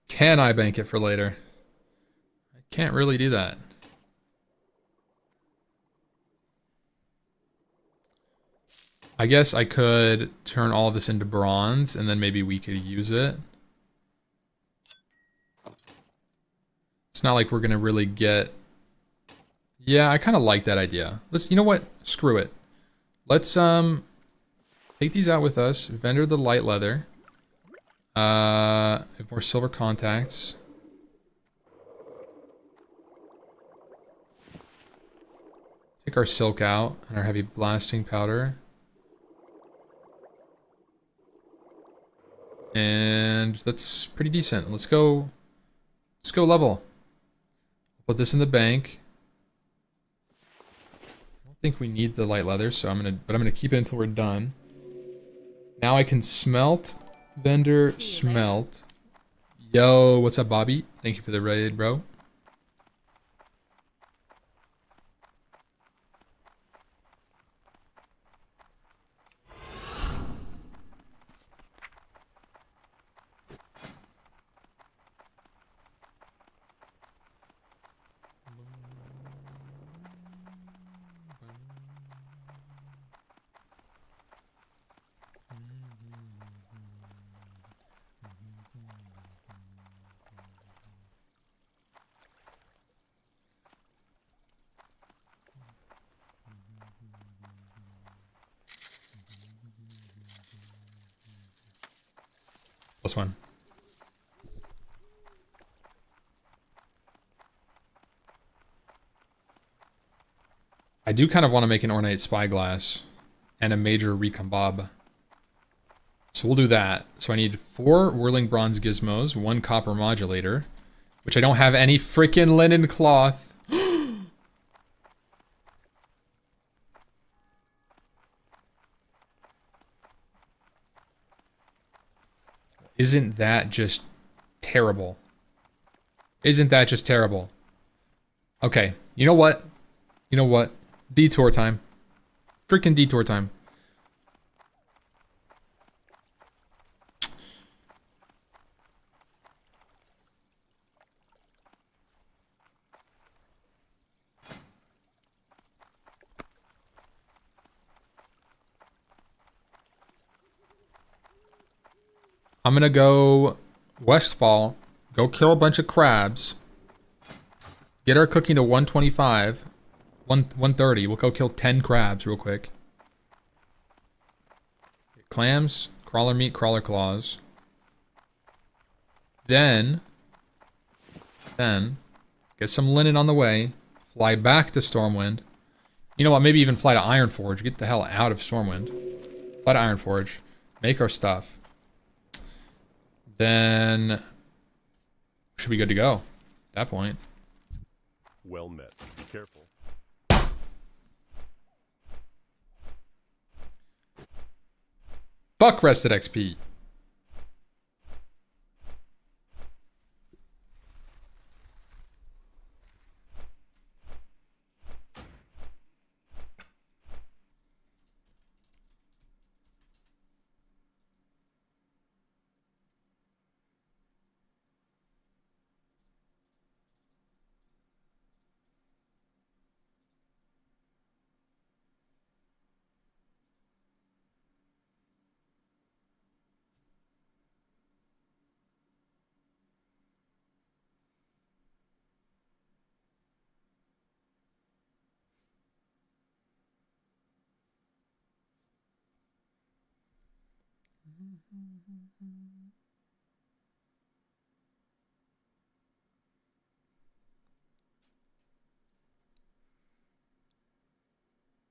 Can I bank it for later? I can't really do that. I guess I could turn all of this into bronze and then maybe we could use it. It's not like we're gonna really get... Yeah, I kind of like that idea. Let's, you know what? Screw it. Let's take these out with us. Vendor the light leather. Have more silver contacts. I Take our silk out and our heavy blasting powder. And that's pretty decent. Let's go level. Put this in the bank. I don't think we need the light leather, so I'm gonna keep it until we're done. Now I can smelt, vendor, smelt. Yo, what's up, Bobby? Thank you for the raid, bro. +1. I do kind of want to make an ornate spyglass and a major recombobb. So we'll do that. So I need 4 whirling bronze gizmos, 1 copper modulator, which I don't have any freaking linen cloth. Isn't that just terrible? Isn't that just terrible? Okay, you know what? You know what? Detour time. Freaking detour time. I'm gonna go Westfall, go kill a bunch of crabs, get our cooking to 125, 130. We'll go kill 10 crabs real quick. Clams, crawler meat, crawler claws. Then get some linen on the way, fly back to Stormwind. You know what, maybe even fly to Ironforge, get the hell out of Stormwind. Fly to Ironforge, make our stuff. Then should be good to go at that point. Well met. Be careful. Fuck rested XP.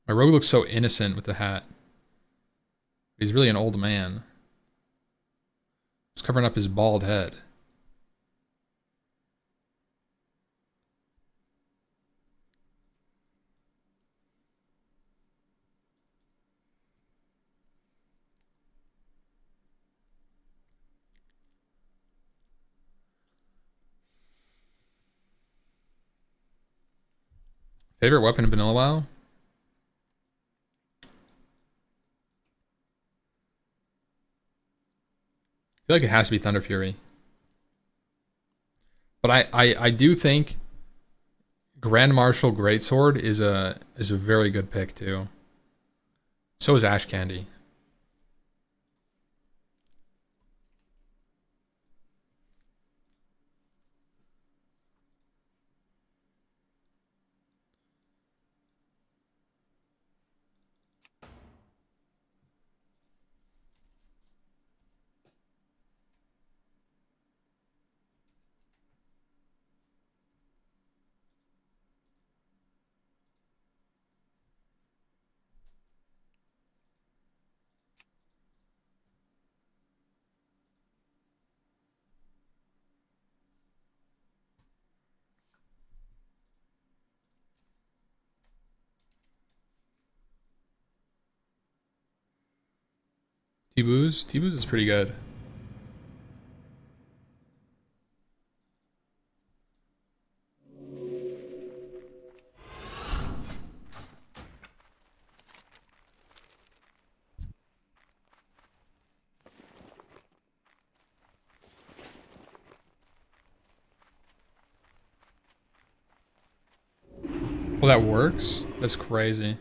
My rogue looks so innocent with the hat. He's really an old man. He's covering up his bald head. Favorite weapon in Vanilla WoW? I feel like it has to be Thunder Fury. But I do think Grand Marshal Greatsword is a very good pick too. So is Ash Candy. T-Booze? T-Booze is pretty good. Well, that works? That's crazy.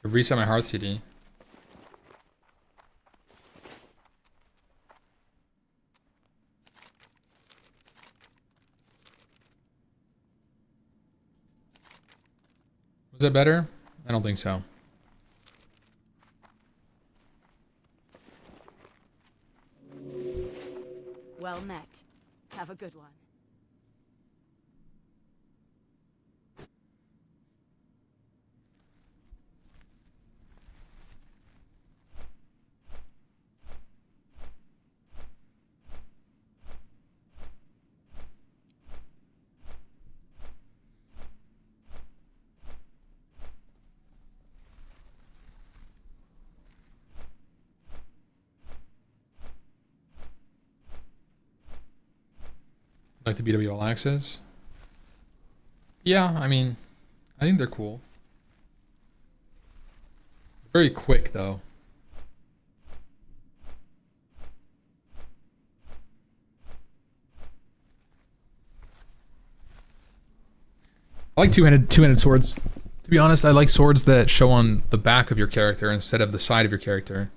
I reset my heart CD. Was that better? I don't think so. Well met. Have a good one. Like the BW All Access? Yeah, I mean, I think they're cool. Very quick though. I like two-handed swords. To be honest, I like swords that show on the back of your character instead of the side of your character.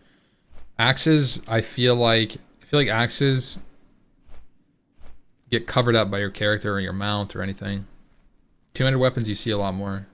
Axes, I feel like axes get covered up by your character or your mount or anything. Two-handed weapons you see a lot more.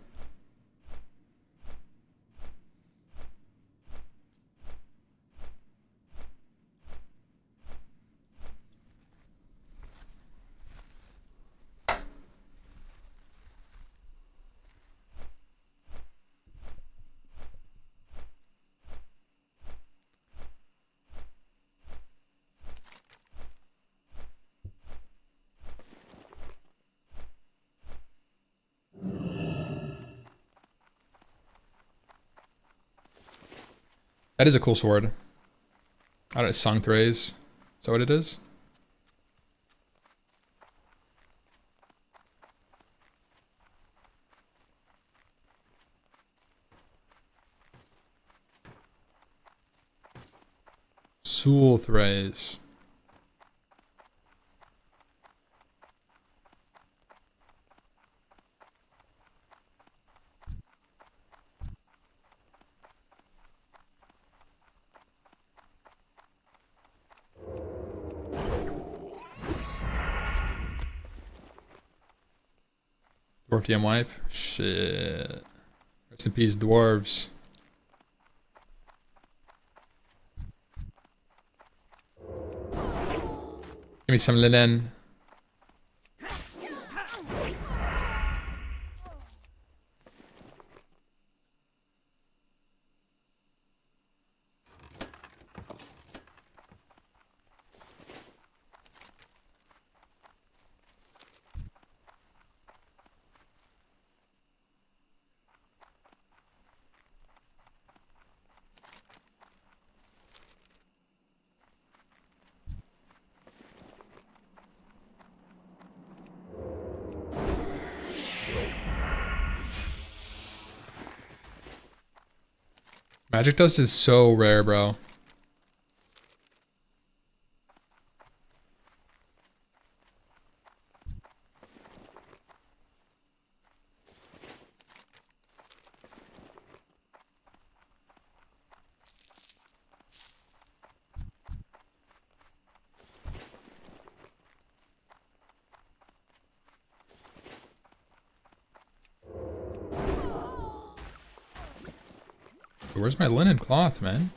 That is a cool sword. I don't know, Songthraze. Is that what it is? Sulthraze. Dwarf DM wipe? Shit. Rest in peace, dwarves. Give me some linen. Magic dust is so rare, bro. Where's my linen cloth, man?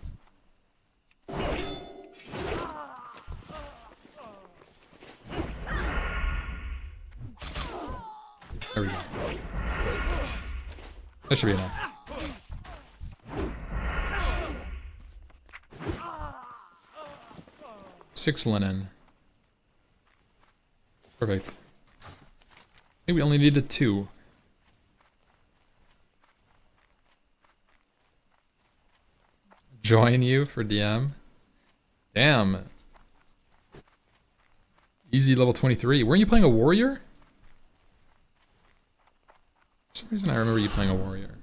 There we go. That should be enough. Six linen. Perfect. I think we only needed 2. Join you for DM. Damn. Easy level 23. Weren't you playing a warrior? For some reason I remember you playing a warrior.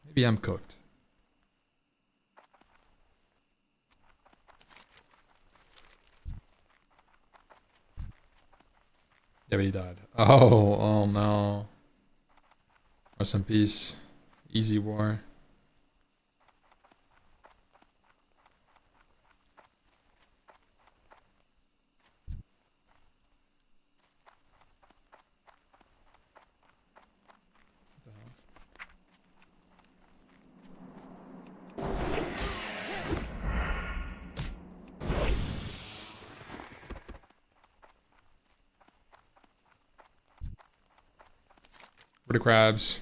Maybe I'm cooked. Yeah, but he died. Oh no. Rest in peace. Easy war. Where the crabs?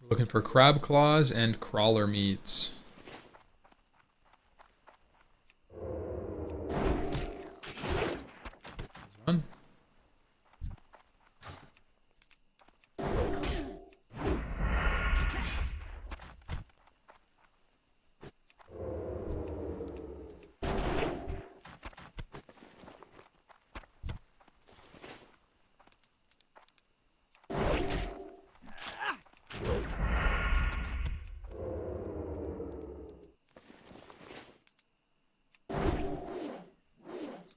We're looking for crab claws and crawler meats. One.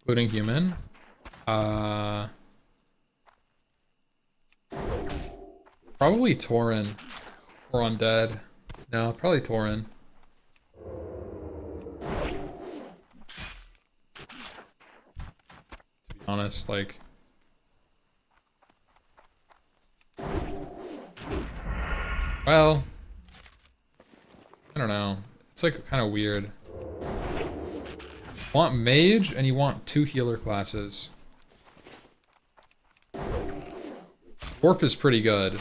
Including human. Probably Tauren. Or undead. No, probably Tauren. To be honest, like... Well... I don't know. It's like kind of weird. You want mage and you want 2 healer classes. Dwarf is pretty good.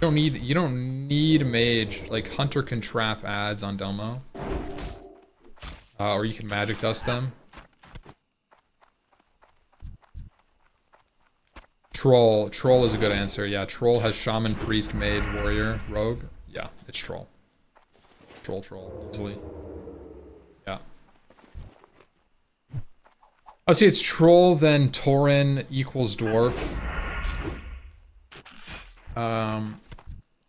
You don't need mage. Like hunter can trap ads on Domo. Or you can magic dust them. Troll is a good answer. Yeah, troll has shaman, priest, mage, warrior, rogue. Yeah, it's troll. Troll, easily. Yeah. I'll say it's troll, then Tauren equals dwarf.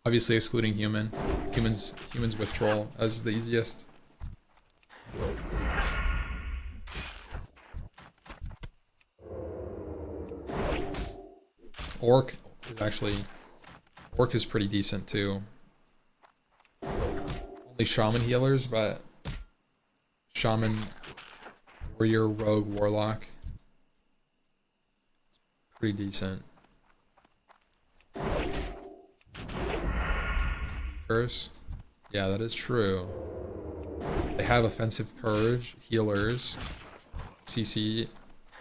Obviously excluding human. Humans with troll as the easiest. Orc is pretty decent too. Only shaman healers, but shaman, warrior, rogue, warlock. Pretty decent. Curse. Yeah, that is true. They have offensive purge, healers, CC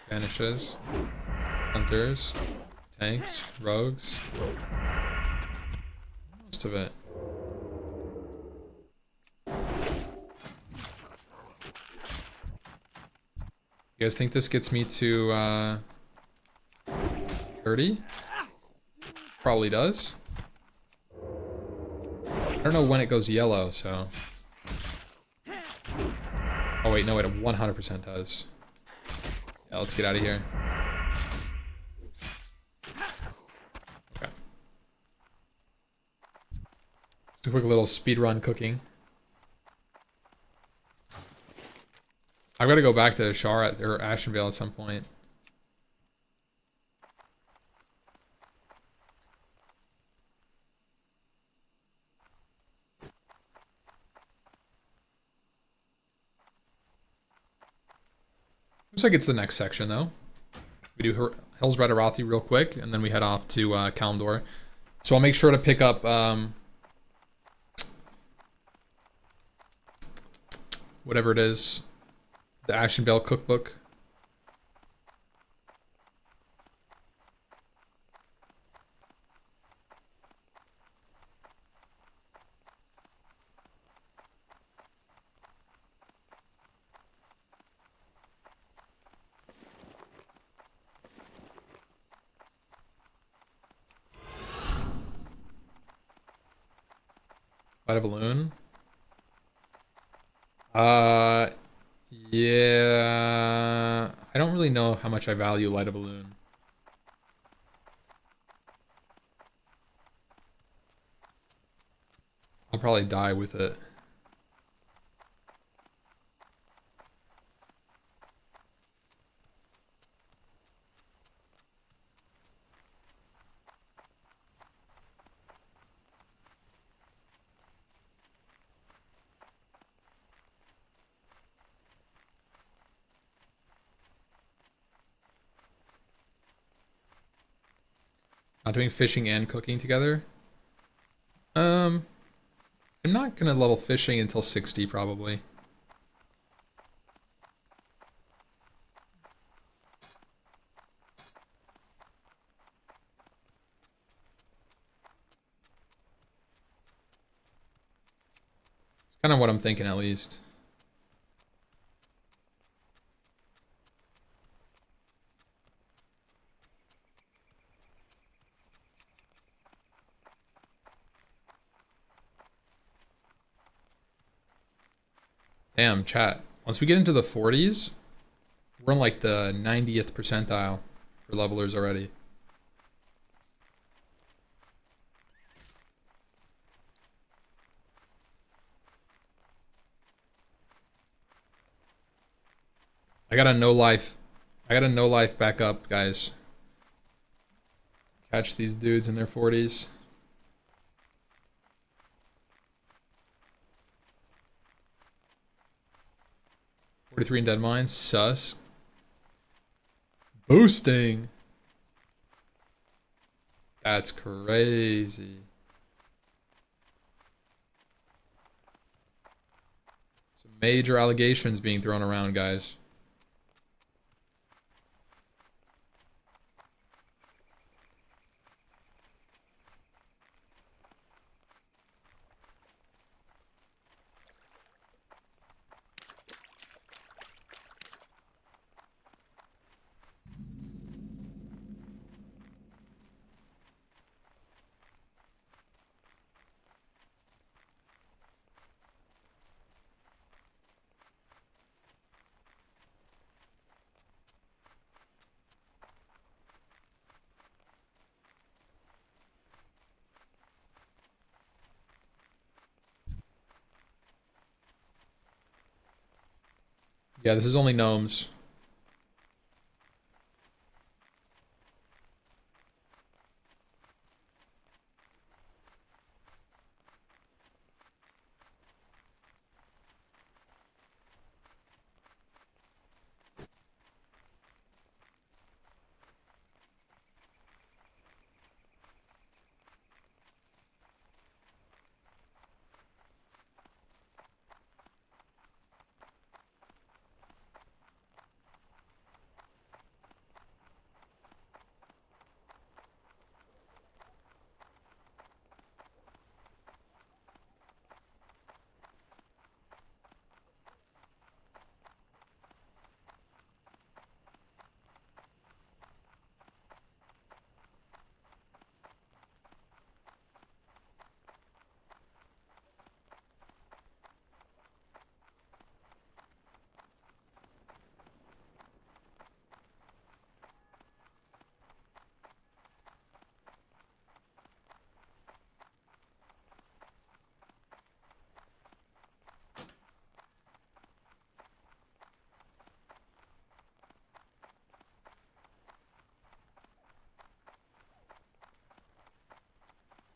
vanishes, hunters, tanks, rogues. Most of it. You guys think this gets me to 30? Probably does. I don't know when it goes yellow, so... Oh wait, no, it 100% does. Yeah, let's get out of here. Okay. Just a quick little speedrun cooking. I've got to go back to Sharat or Ashenvale at some point. Looks like it's the next section, though. We do Hillsbrad Arathi real quick, and then we head off to Kalimdor. So I'll make sure to pick up whatever it is, the Ashenvale cookbook. Light a balloon? Yeah. I don't really know how much I value light a balloon. I'll probably die with it. Not doing fishing and cooking together. I'm not gonna level fishing until 60 probably. It's kind of what I'm thinking at least. Damn, chat. Once we get into the 40s, we're in like the 90th percentile for levelers already. I got a no life. I got a no life back up, guys. Catch these dudes in their 40s. In dead mines, sus. Boosting. That's crazy. Some major allegations being thrown around, guys. Yeah, this is only gnomes.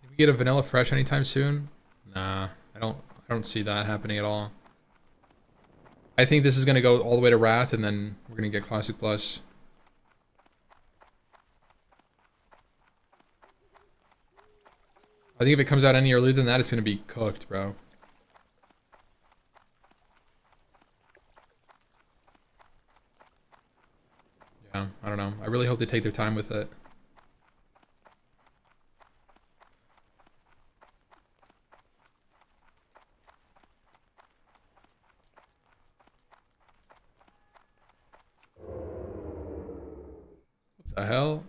Did we get a vanilla fresh anytime soon? Nah, I don't see that happening at all. I think this is gonna go all the way to Wrath and then we're gonna get Classic Plus. I think if it comes out any earlier than that, it's gonna be cooked, bro. Yeah, I don't know. I really hope they take their time with it. What the hell?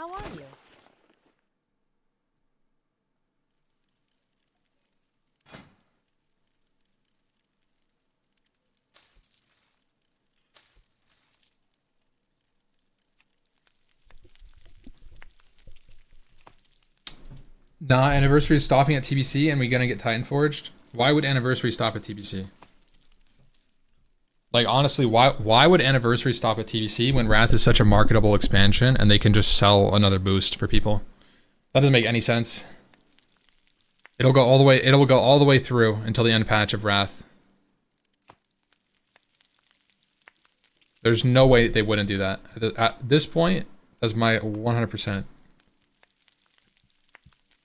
How are you? Nah, anniversary is stopping at TBC and we gonna get Titan Forged. Why would anniversary stop at TBC? Like honestly, why would anniversary stop at TBC when Wrath is such a marketable expansion and they can just sell another boost for people? That doesn't make any sense. It'll go all the way through until the end patch of Wrath. There's no way they wouldn't do that. At this point, that's my 100%.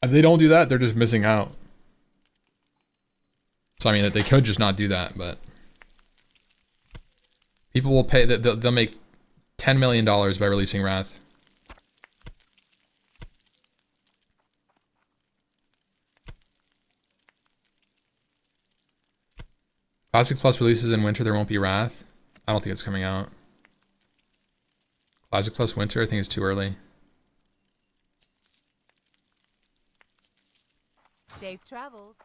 If they don't do that, they're just missing out. So I mean, they could just not do that, but people will pay. They'll make $10 million by releasing Wrath. Classic Plus releases in winter. There won't be Wrath. I don't think it's coming out. Classic Plus winter. I think it's too early. Safe travels.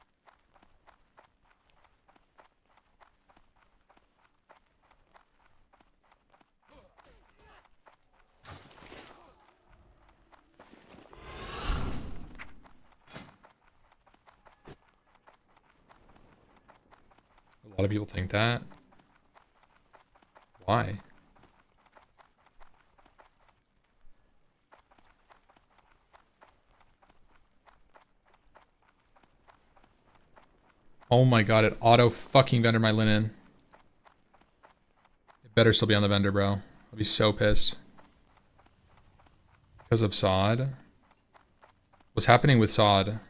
A lot of people think that. Why? Oh my god, it auto fucking vendor my linen. It better still be on the vendor, bro. I'll be so pissed. Because of Sod? What's happening with Sod?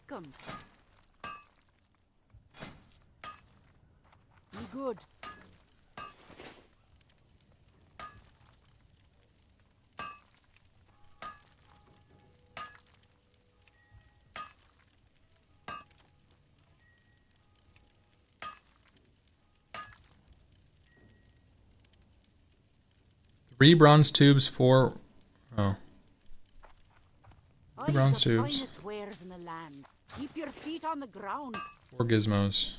Welcome. Be good. Three bronze tubes, four... Oh. I bronze the tubes. finest wares in the land. Keep your feet on the ground. 4 gizmos.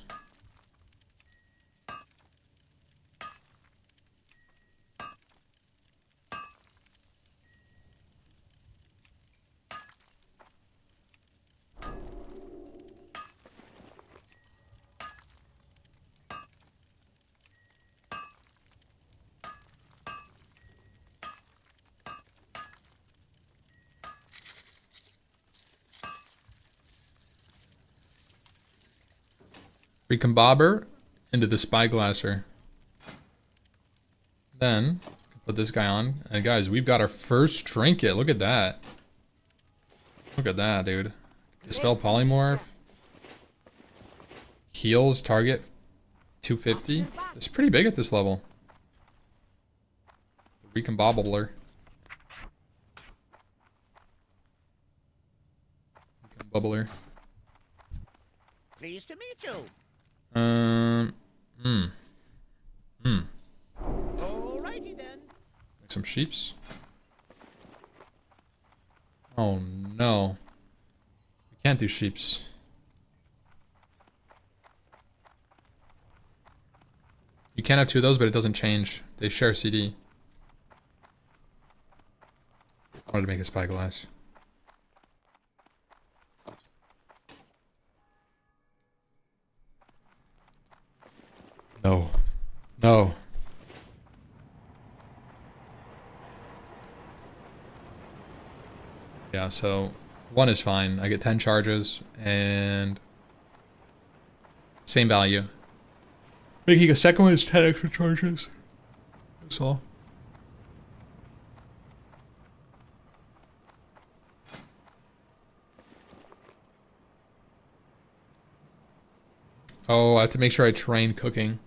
Recombobber into the spyglasser. Then put this guy on. And guys, we've got our first trinket. Look at that. Look at that, dude. Dispel polymorph. Heals target 250. It's pretty big at this level. Recombobber. Recombobber. Pleased to meet you. Alrighty then. Make some sheeps. Oh no. We can't do sheeps. You can have 2 of those, but it doesn't change. They share CD. I wanted to make a spyglass. No. No. Yeah, so 1 is fine. I get 10 charges and same value. Making a second one is 10 extra charges. That's all. Oh, I have to make sure I train cooking.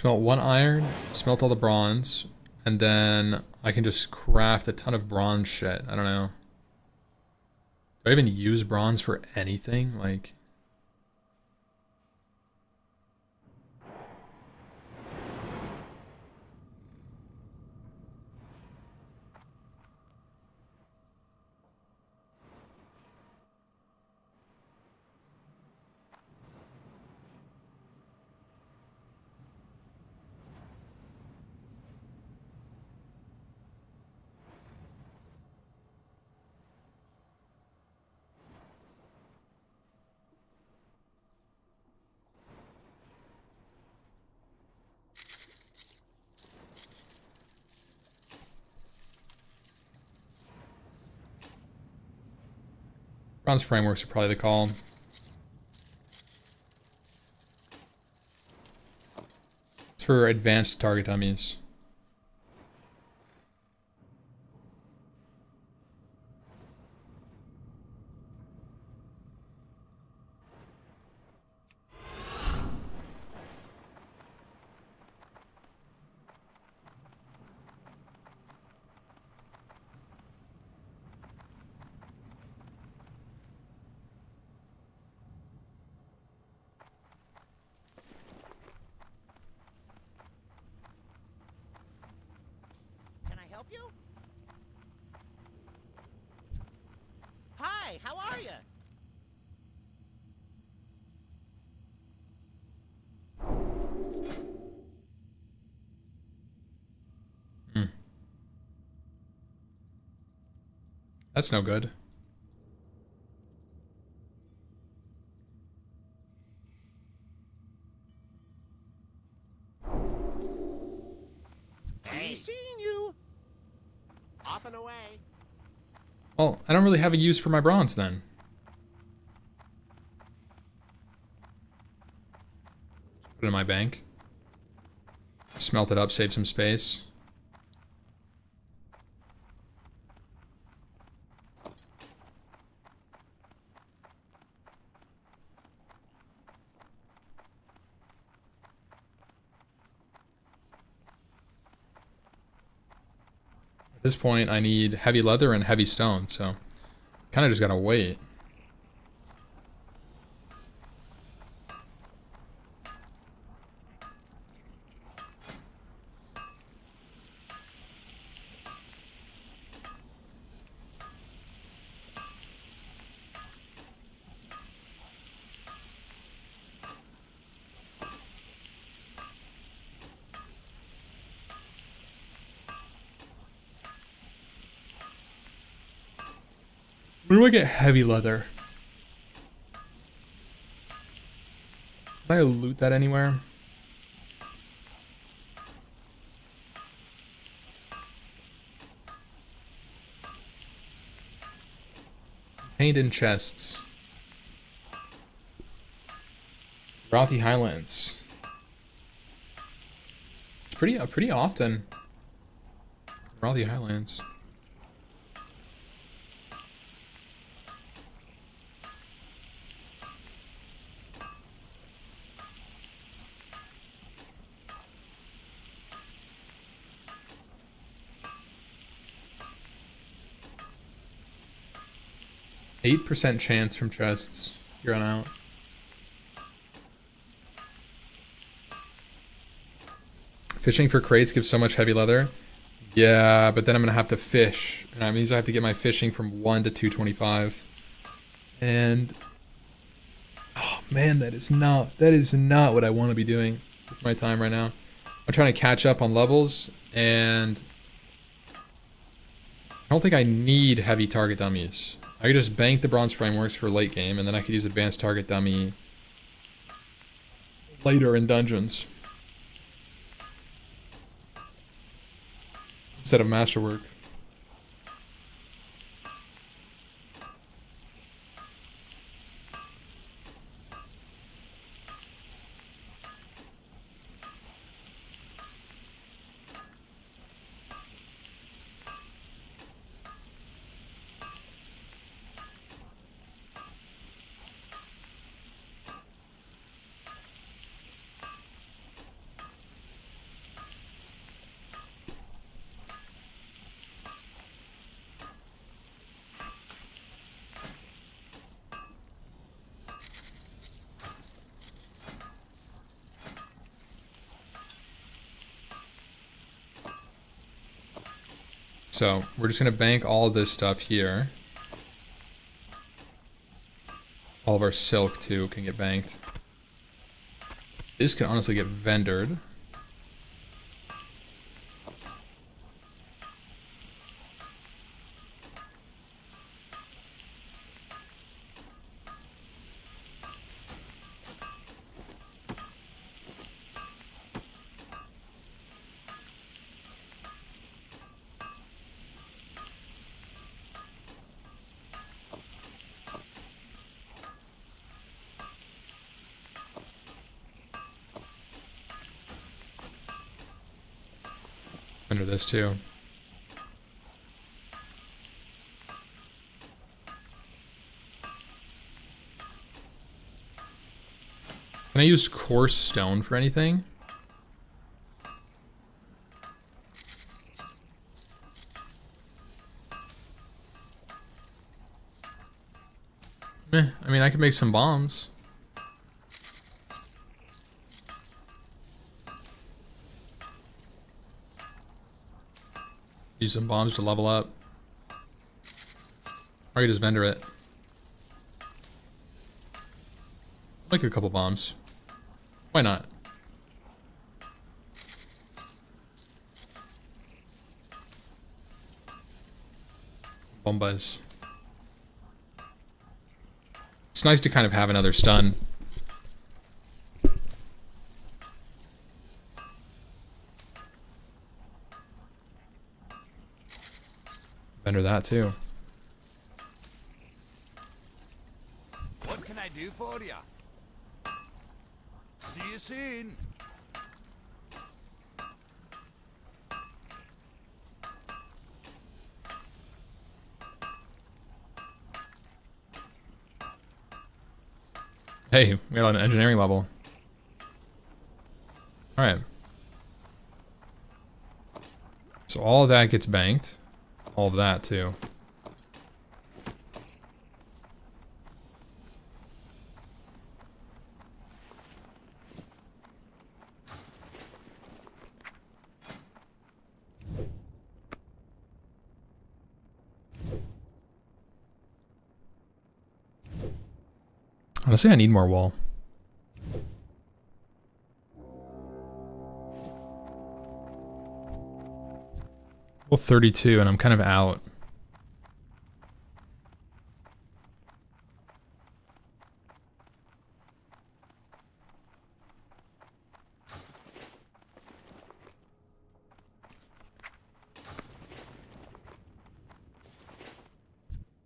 Smelt 1 iron, smelt all the bronze, and then I can just craft a ton of bronze shit. I don't know. Do I even use bronze for anything? Like... Bronze frameworks are probably the call. It's for advanced target dummies. Can I help you? Hi, how are you? That's no good. Hey, seen you. Off and away. Well, I don't really have a use for my bronze then. Put it in my bank. Smelt it up, save some space. At this point, I need heavy leather and heavy stone, so kind of just gotta wait. Where do I get heavy leather? Can I loot that anywhere? Paint in chests. Rocky Highlands. It's pretty often. Rocky Highlands. %8 chance from chests here on out. Fishing for crates gives so much heavy leather. Yeah, but then I'm gonna have to fish, and that means I have to get my fishing from 1 to 225. And oh man, that is not what I want to be doing with my time right now. I'm trying to catch up on levels, and I don't think I need heavy target dummies. I could just bank the bronze frameworks for late game, and then I could use advanced target dummy later in dungeons instead of masterwork. So we're just gonna bank all of this stuff here. All of our silk too can get banked. This can honestly get vendored. Under this too. Can I use coarse stone for anything? I mean, I could make some bombs. Use some bombs to level up. Or you just vendor it. Make a couple bombs. Why not? Bombas. It's nice to kind of have another stun. Vendor that too. What can I do for ya? See you soon. Hey, we got an engineering level. Alright. So all of that gets banked. All of that too. Honestly, I need more wool. Well, 32, and I'm kind of out.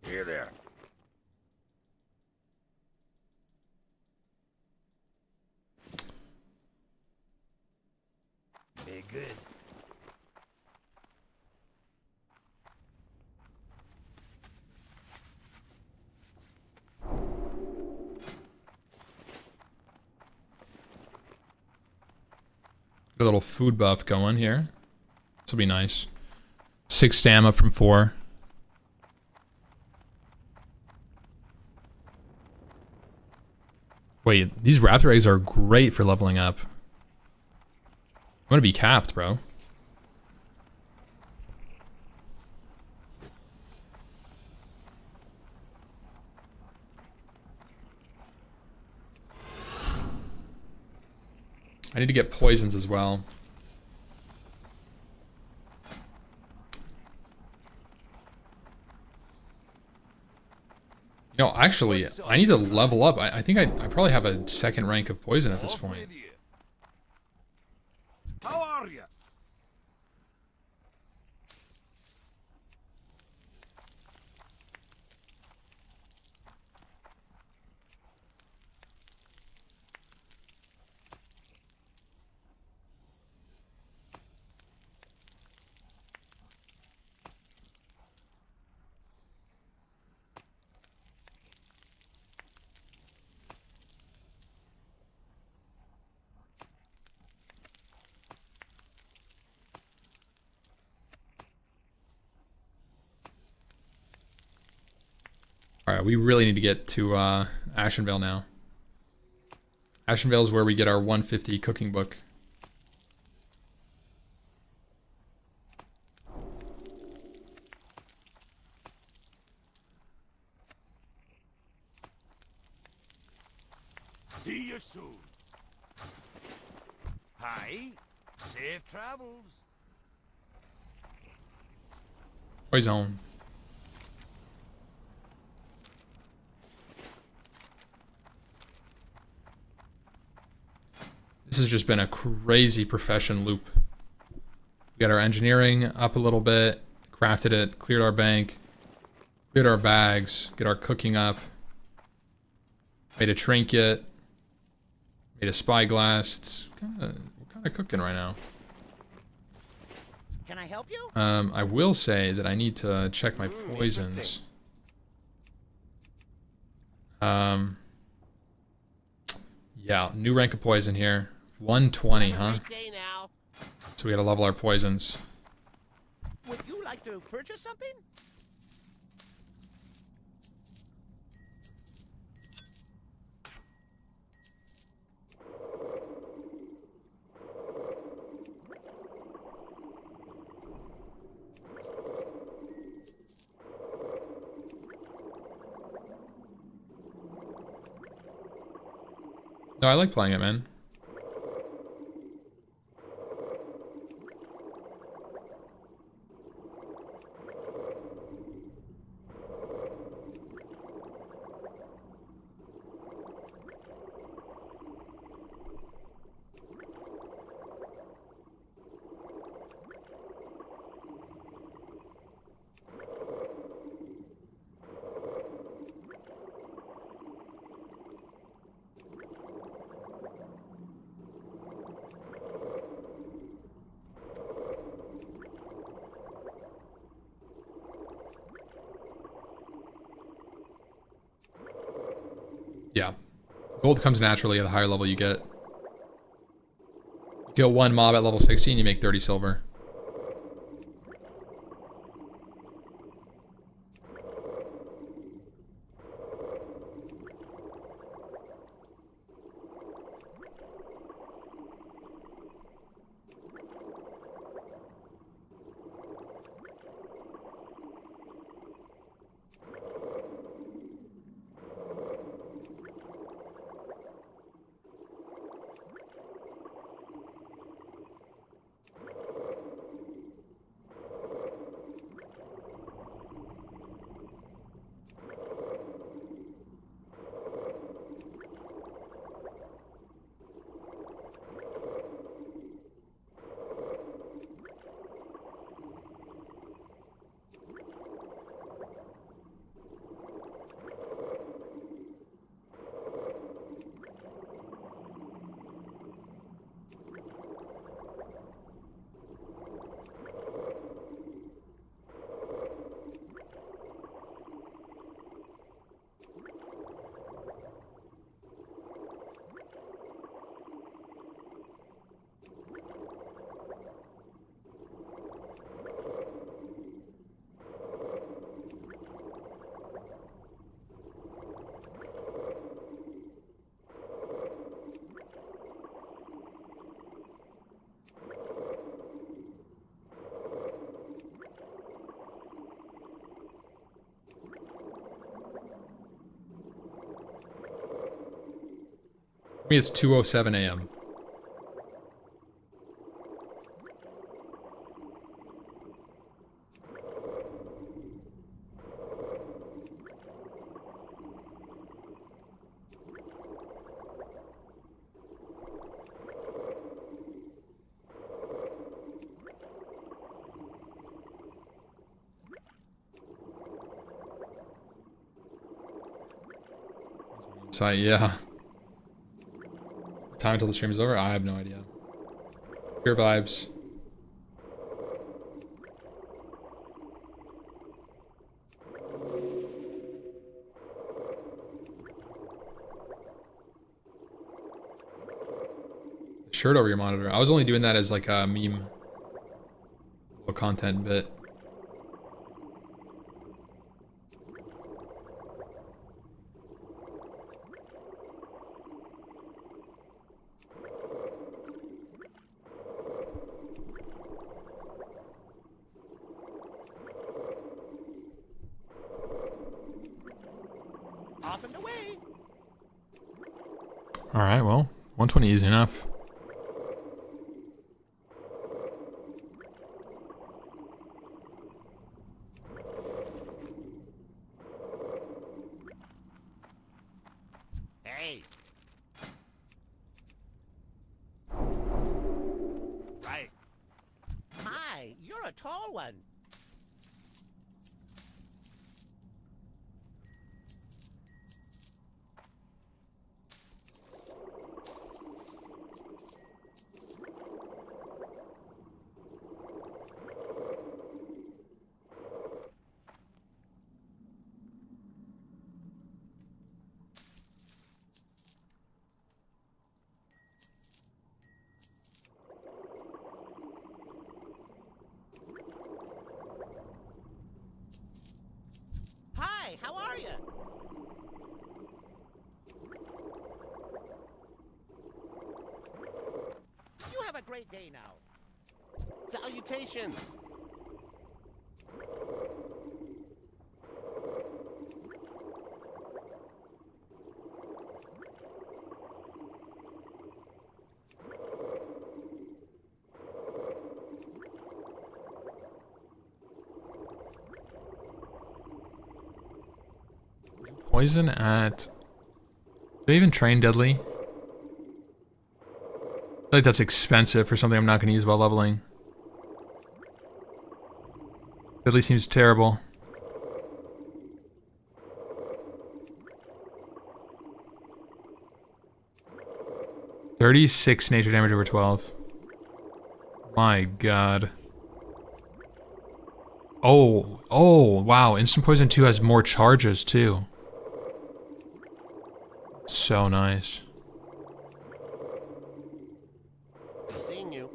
Here there. Be good. Got a little food buff going here. This will be nice. 6 stam up from 4. Wait, these raptor eggs are great for leveling up. I'm gonna be capped, bro. I need to get poisons as well. You know, actually, I need to level up. I think I probably have a 2nd rank of poison at this point. How are you? Alright, we really need to get to Ashenvale now. Ashenvale is where we get our 150 cooking book. See you soon. Hi. Safe travels. Poison. This has just been a crazy profession loop. We got our engineering up a little bit, crafted it, cleared our bank, cleared our bags, get our cooking up, made a trinket, made a spyglass. It's we're kind of cooking right now. Can I help you? I will say that I need to check my poisons. Yeah, new rank of poison here. 120, huh? Great day now. So we gotta level our poisons. Would you like to purchase something? No, I like playing it, man. Yeah. Gold comes naturally at the higher level you get. You kill one mob at level 16, you make 30 silver. For me, it's 2:07 a.m. So yeah. Time until the stream is over? I have no idea. Pure vibes. Shirt over your monitor. I was only doing that as like a meme. Little content bit. Alright, well, 120 easy enough. Hey. Right. My, you're a tall one. Hi, how are you? You have a great day now. Salutations. Poison at... Do they even train deadly? I feel like that's expensive for something I'm not going to use while leveling. Deadly seems terrible. $36 nature damage over 12. My god. Oh, wow. Instant Poison 2 has more charges, too. So nice. Be seeing you.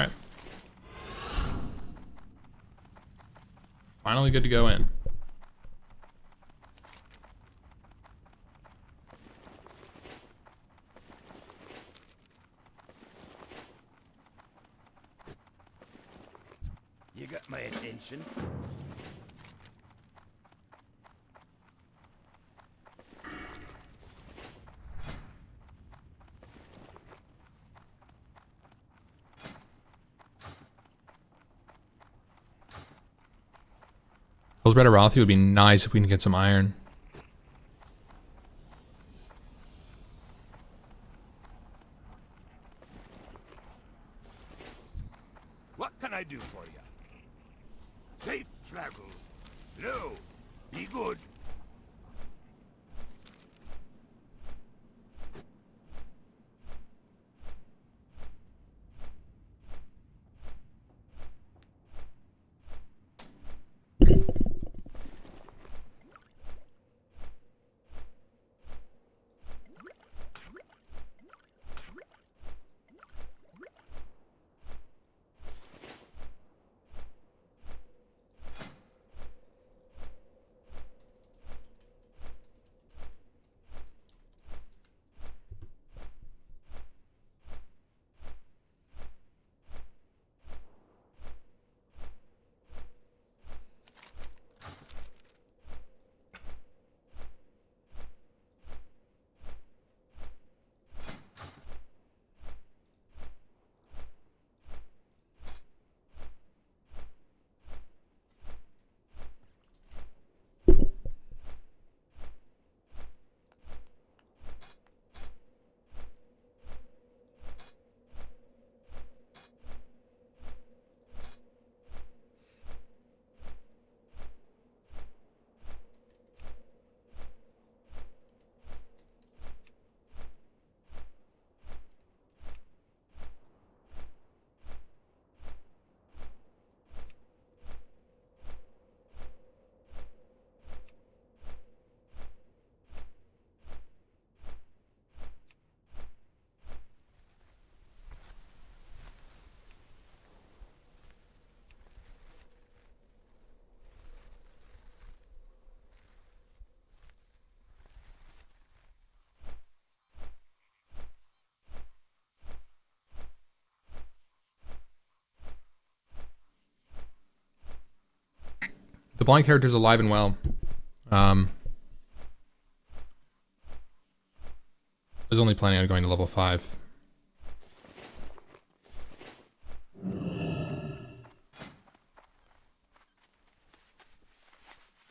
Alright. Finally good to go in. You got my attention. Hillsbred Rothy would be nice if we can get some iron. What can I do for you? Safe travels. No, be good. The blind character's alive and well. I was only planning on going to level 5.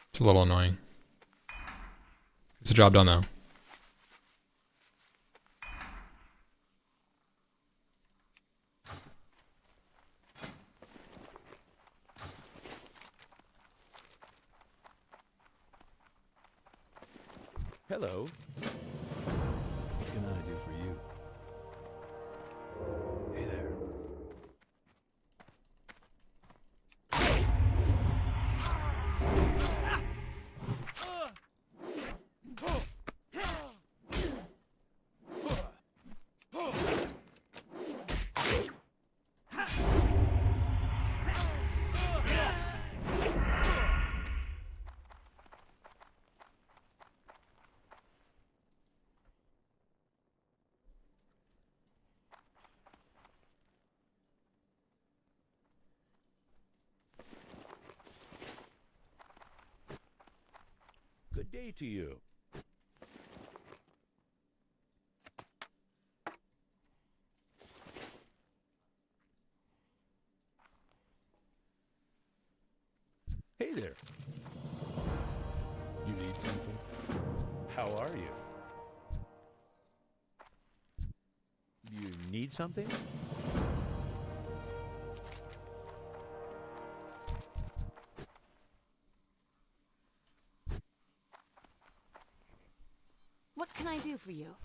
It's a little annoying. It's a job done though. Hello. What can I do for you? Hey there. Good day to you. Hey there. You need something? How are you? You need something? What can I do for you?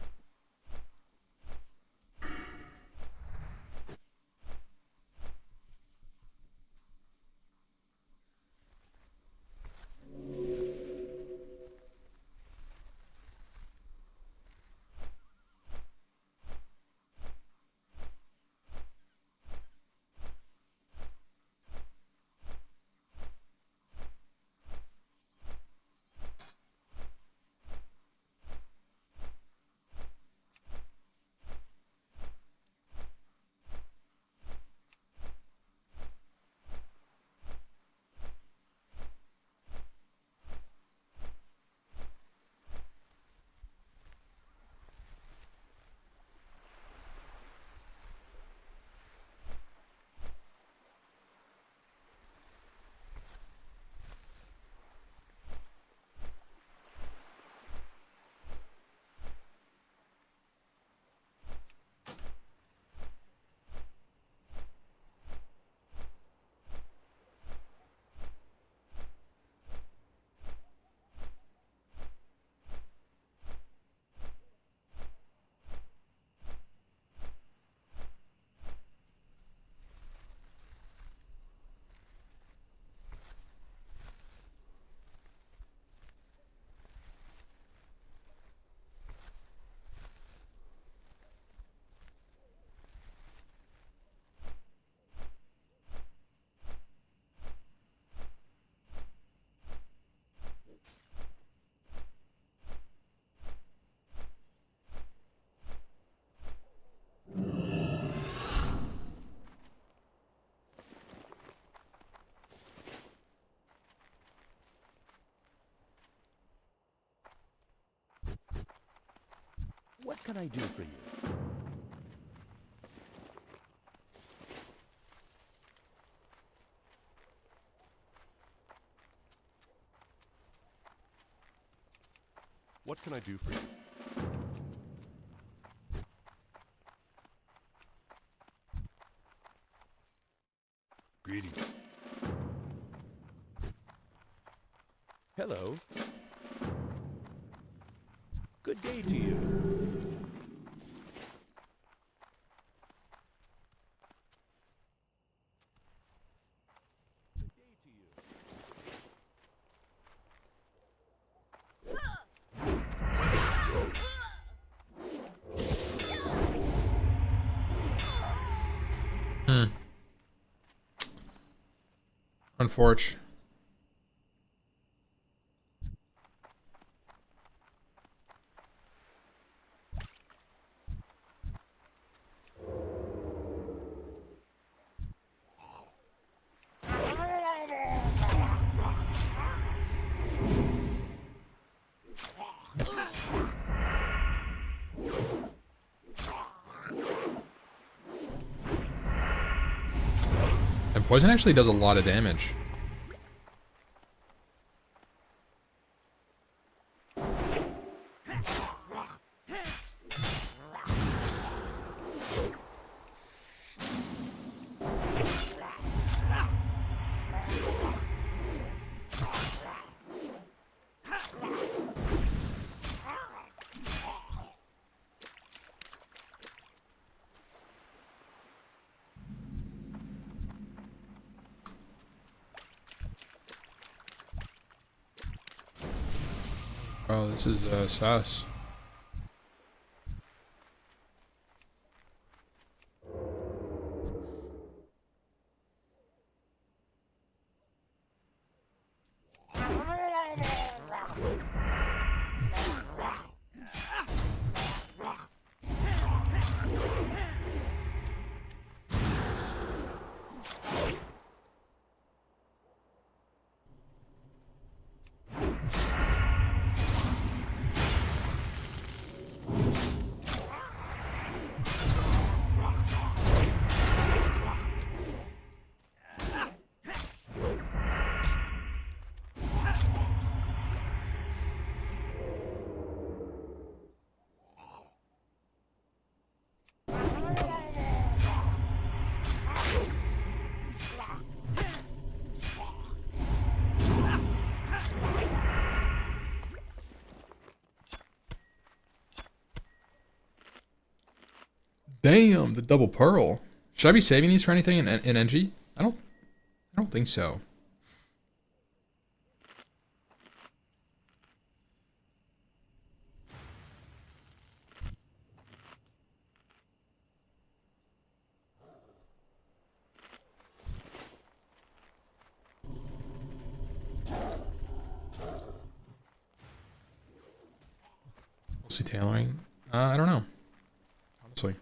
What can I do for you? What can I do for you? Greetings. Hello. Good day to you. Good day to you. Unfortunate. Poison actually does a lot of damage. Oh, this is sus. Damn, the double pearl. Should I be saving these for anything in NG? I don't think so. Mostly tailoring. I don't know. Honestly.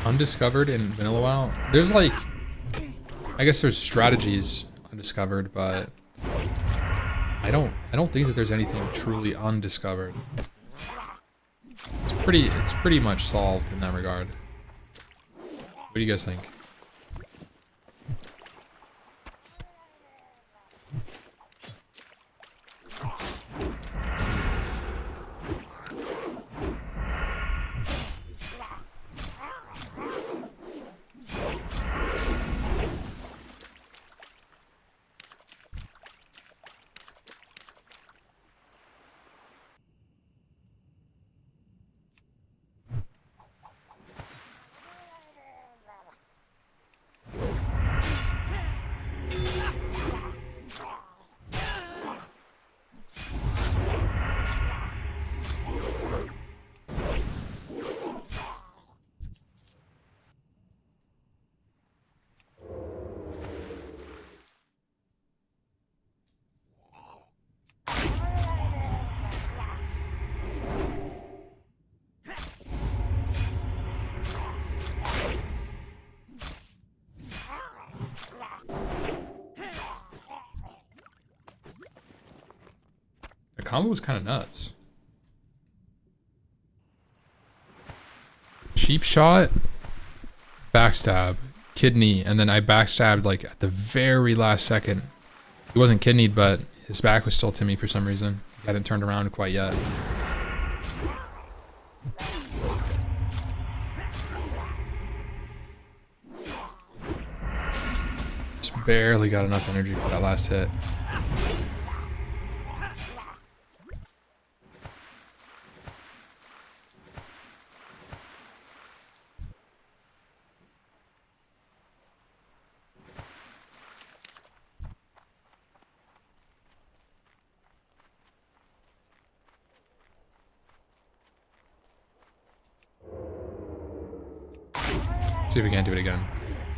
Undiscovered in vanilla WoW. There's like, I guess there's strategies undiscovered, but I don't think that there's anything truly undiscovered. It's pretty much solved in that regard. What do you guys think? combo was kind of nuts. Cheap shot, backstab, kidney, and then I backstabbed like at the very last second. He wasn't kidneyed, but his back was still to me for some reason. He hadn't turned around quite yet. Just barely got enough energy for that last hit. See if we can't do it again.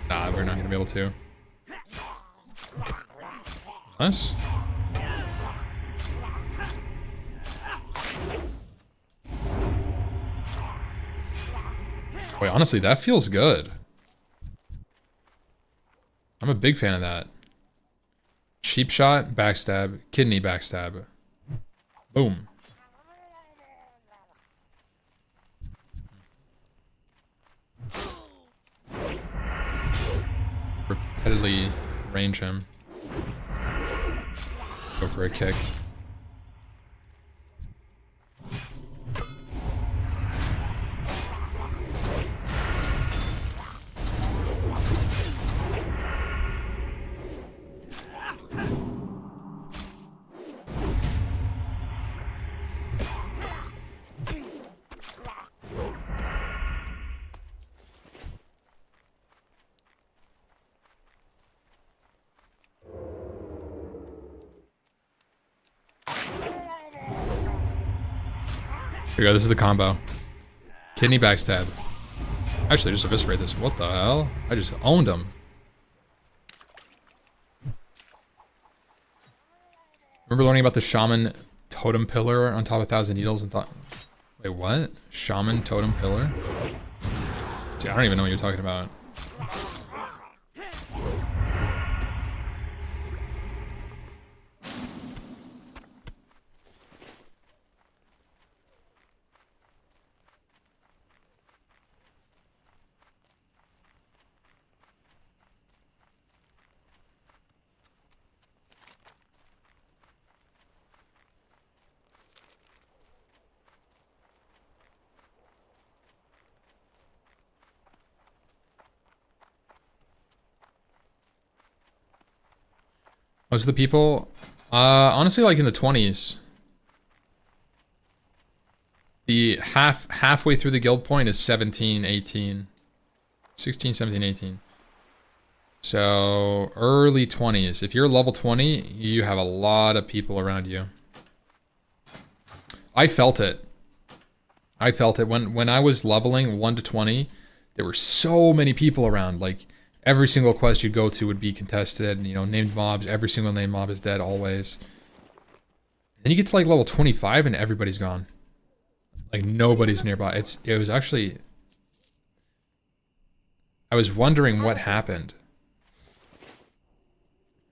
Nah, we're not gonna be able to. Nice. Wait, honestly, that feels good. I'm a big fan of that. Cheap shot, backstab, kidney backstab. Boom. Repeatedly range him. Go for a kick. Here we go, this is the combo. Kidney backstab. Actually, just eviscerate this. What the hell? I just owned him. Remember learning about the shaman totem pillar on top of 1,000 needles and thought, wait, what? Shaman totem pillar? Dude, I don't even know what you're talking about. Most of the people, honestly, like in the 20s. The halfway through the guild point is 17, 18. 16, 17, 18. So, early 20s. If you're level 20, you have a lot of people around you. I felt it. I felt it. When I was leveling 1 to 20, there were so many people around, like... Every single quest you go to would be contested, you know, named mobs, every single named mob is dead always. Then you get to like level 25 and everybody's gone. Like nobody's nearby. It was actually... I was wondering what happened.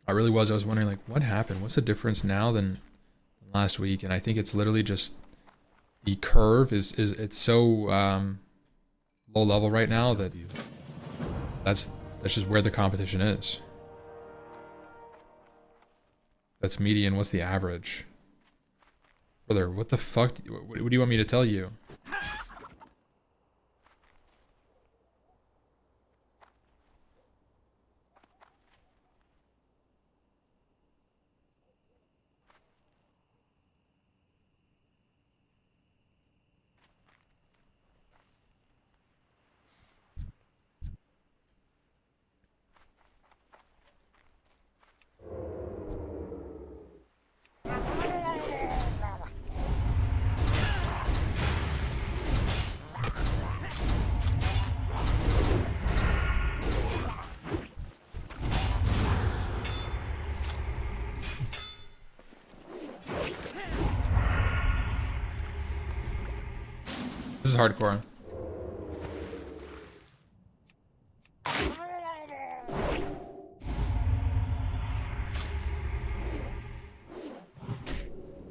I really was. I was wondering like, what happened? What's the difference now than last week? And I think it's literally just the curve it's so low level right now that that's just where the competition is. That's median. What's the average? Brother, what the fuck? What do you want me to tell you? This is hardcore.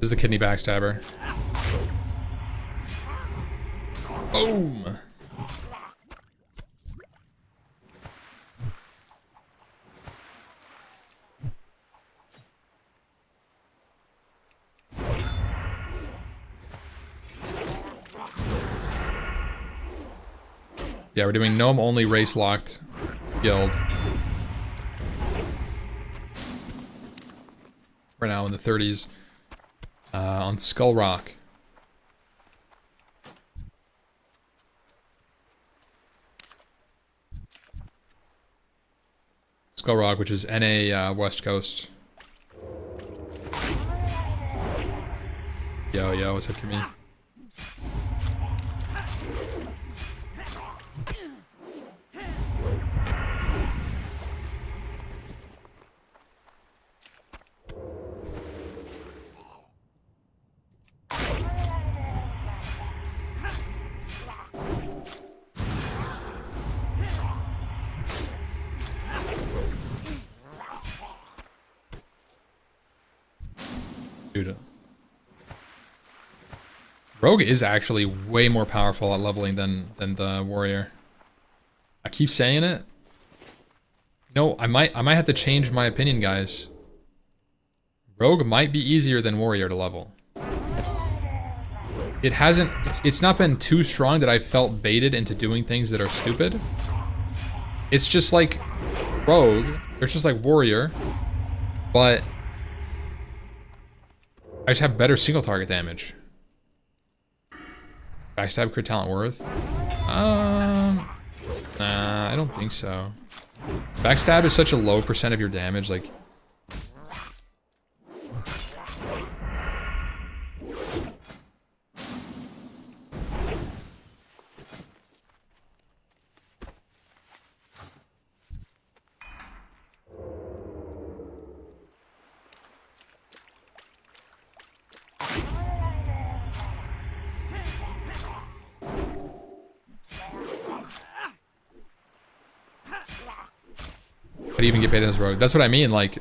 This This is the kidney backstabber. Boom! Yeah, we're doing gnome only race locked guild. Right now in the 30s. On Skull Rock. Skull Rock, which is NA West Coast. Yo, what's up, Kimmy? Dude. Rogue is actually way more powerful at leveling than the warrior. I keep saying it. No, I might have to change my opinion, guys. Rogue might be easier than warrior to level. It hasn't, it's not been too strong that I've felt baited into doing things that are stupid. It's just like Rogue, it's just like warrior, but I just have better single target damage. Backstab crit talent worth? Nah, I don't think so. Backstab is such a low percent of your damage, like... How do you even get baited as rogue? That's what I mean, like...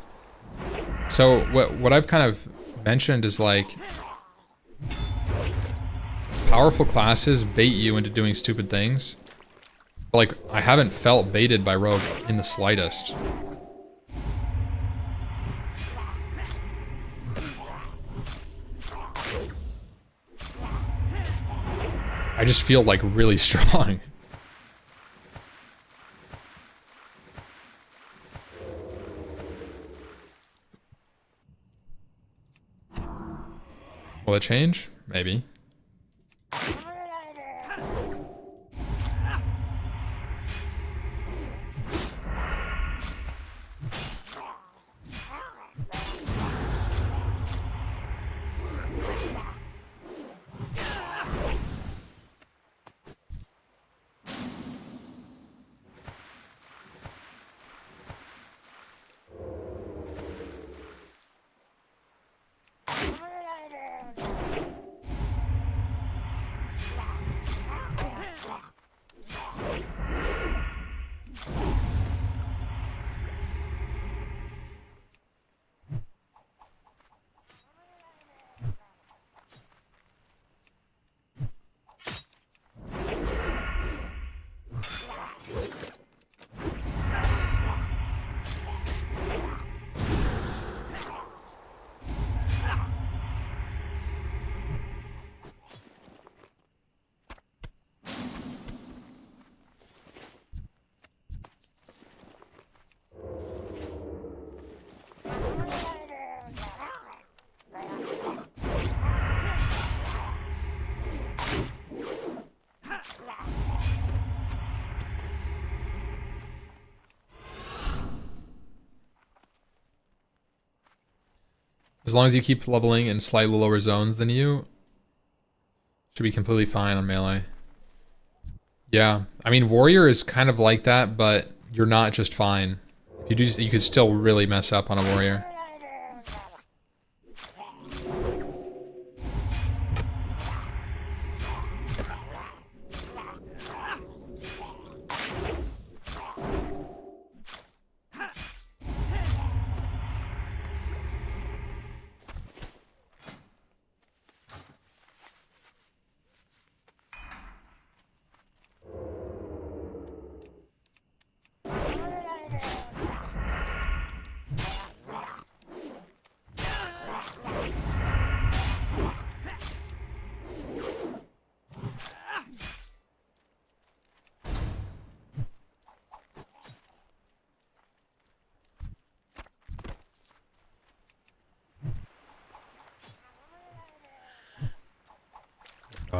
So, what I've kind of mentioned is, like... Powerful classes bait you into doing stupid things. But, like, I haven't felt baited by rogue in the slightest. I just feel, like, really strong. Will it change? Maybe. As long as you keep leveling in slightly lower zones than you, should be completely fine on melee. Yeah, I mean, warrior is kind of like that, but you're not just fine. If you do, you could still really mess up on a warrior.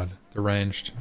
god, they're ranged.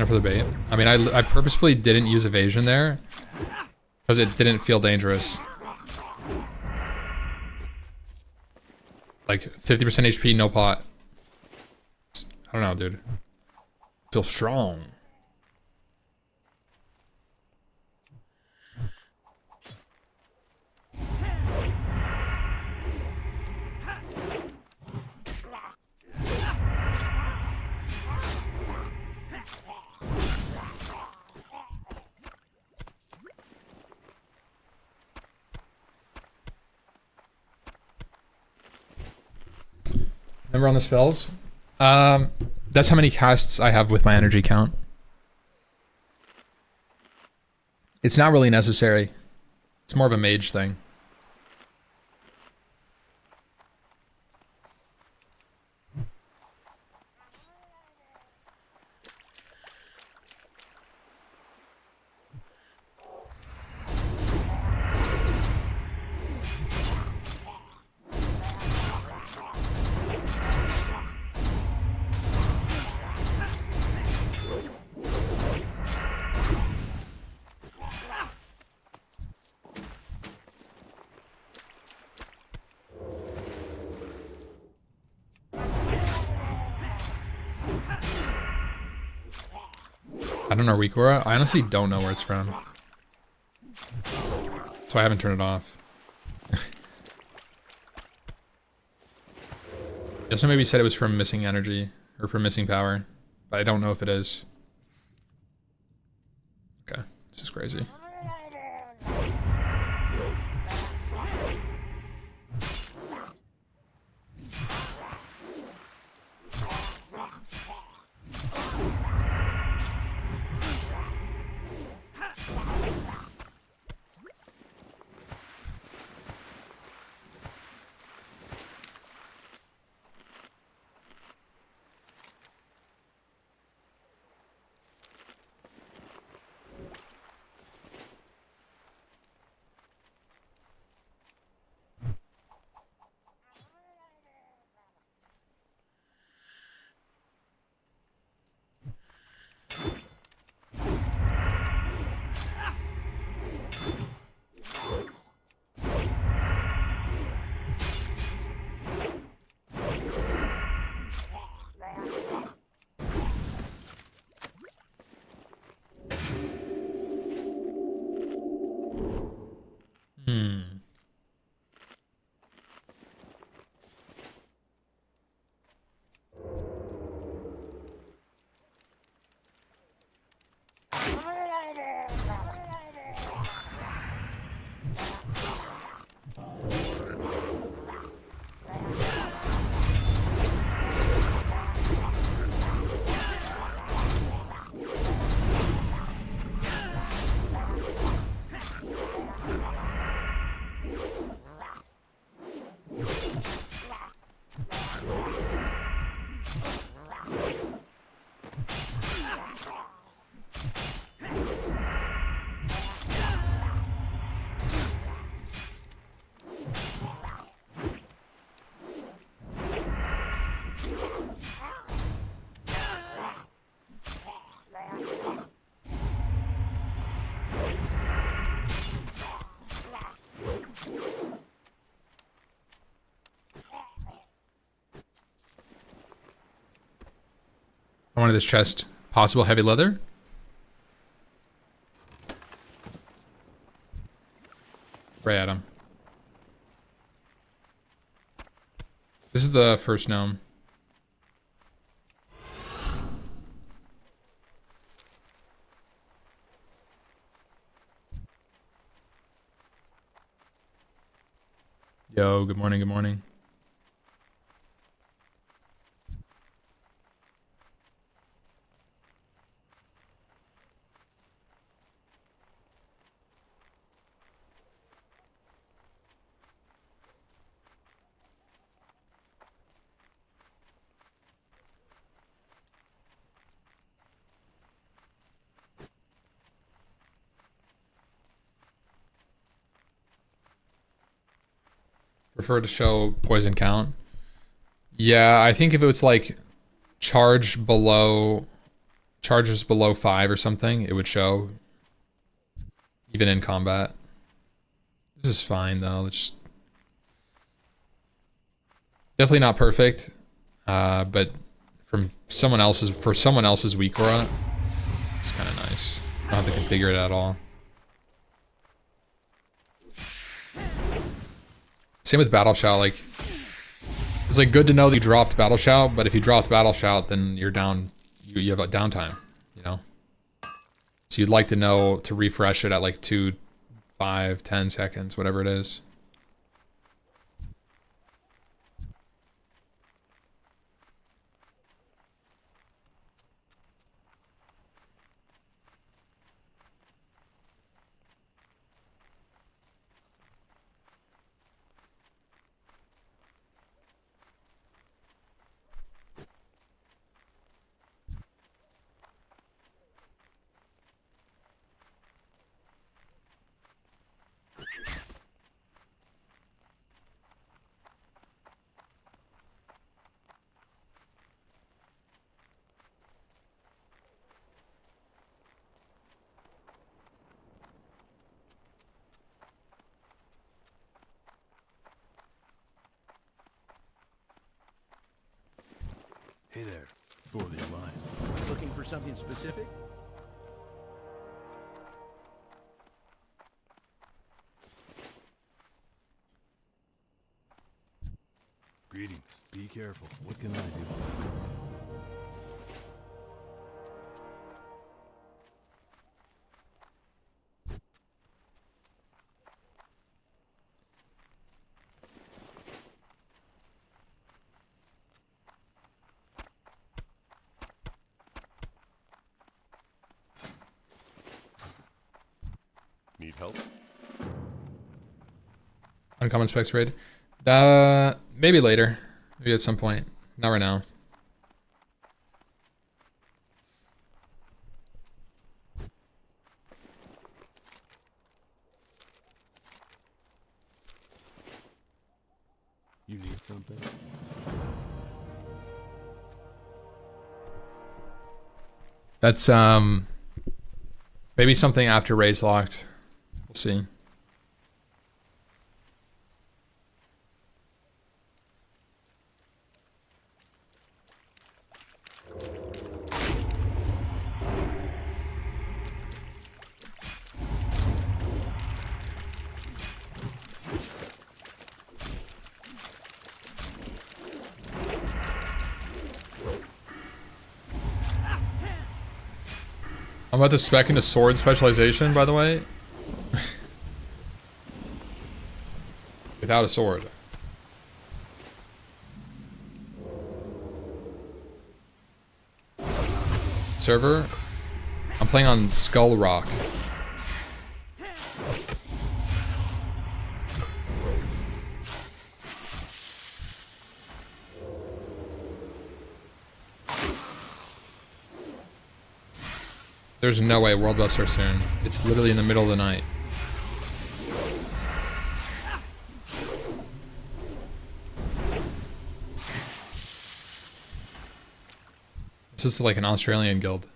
For the bait. I mean, I purposefully didn't use evasion there because it didn't feel dangerous. Like 50% HP, no pot. I don't know, dude. Feel strong. Remember on the spells? That's how many casts I have with my energy count. It's not really necessary. It's more of a mage thing. I don't know Recora. I honestly don't know where it's from. So I haven't turned it off. Also maybe said it was from missing energy or from missing power, but I don't know if it is. Okay, this is crazy. of this chest. Possible heavy leather? Spray at him. This is the first gnome. Yo, good morning, good morning. Prefer to show poison count. Yeah, I think if it was like charges below 5 or something, it would show even in combat. This is fine though. It's just definitely not perfect, but for someone else's weak aura, it's kind of nice. I don't have to configure it at all. Same with Battle Shout, like, it's like good to know that you dropped Battle Shout, but if you dropped Battle Shout, then you're down, you have a downtime, you know? So you'd like to know to refresh it at like 2, 5, 10 seconds, whatever it is. Hey there, for the Alliance. Looking for something specific? Greetings. Be careful. What can I do? Need help? Uncommon specs raid. Maybe later. Maybe at some point. Not right now. You need something? That's maybe something after raid's locked. We'll see. I'm about to spec into sword specialization, by the way. Without a sword. Server? I'm playing on Skull Rock. There's no way World Buffs are soon. It's literally in the middle of the night. This is like an Australian guild.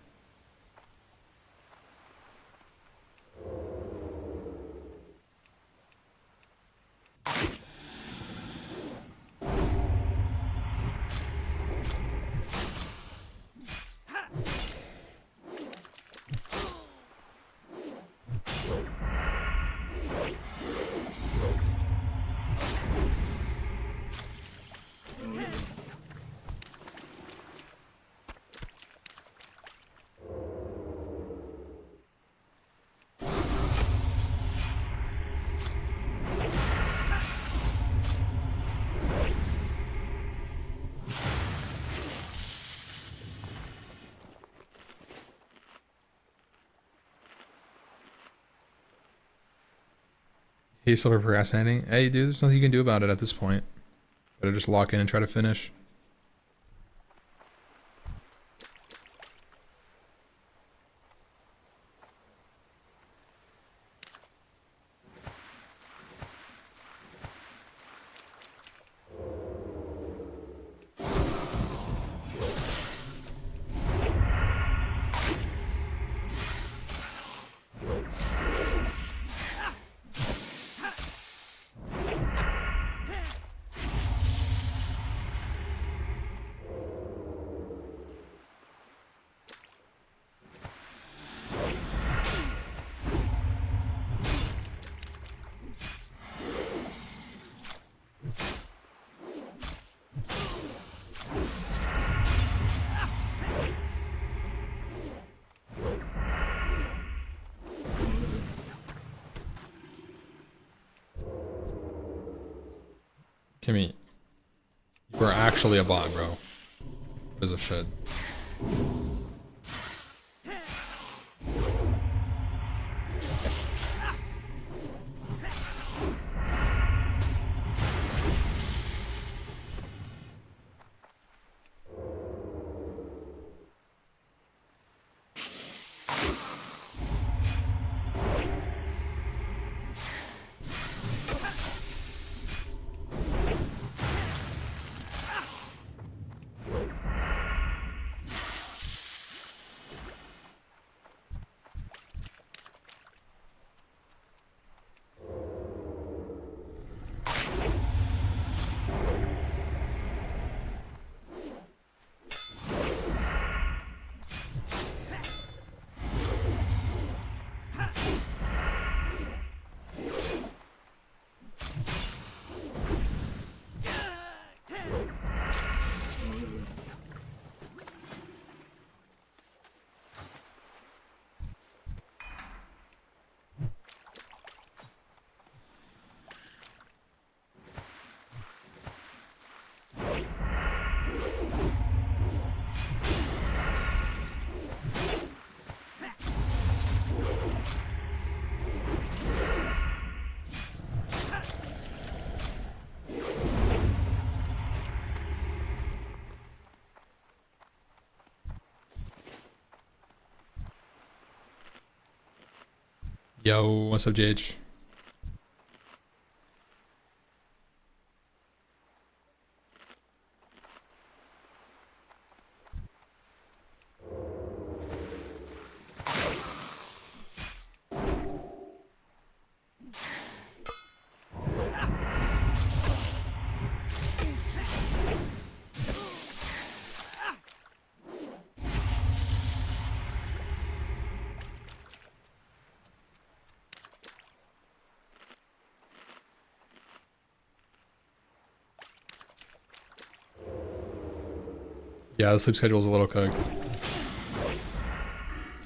He's still procrastinating. Hey, dude, there's nothing you can do about it at this point. Better just lock in and try to finish. Kimmy, you are actually a bot, bro. What is a shit? Yo, what's up, JH? Yeah, the sleep schedule is a little cooked.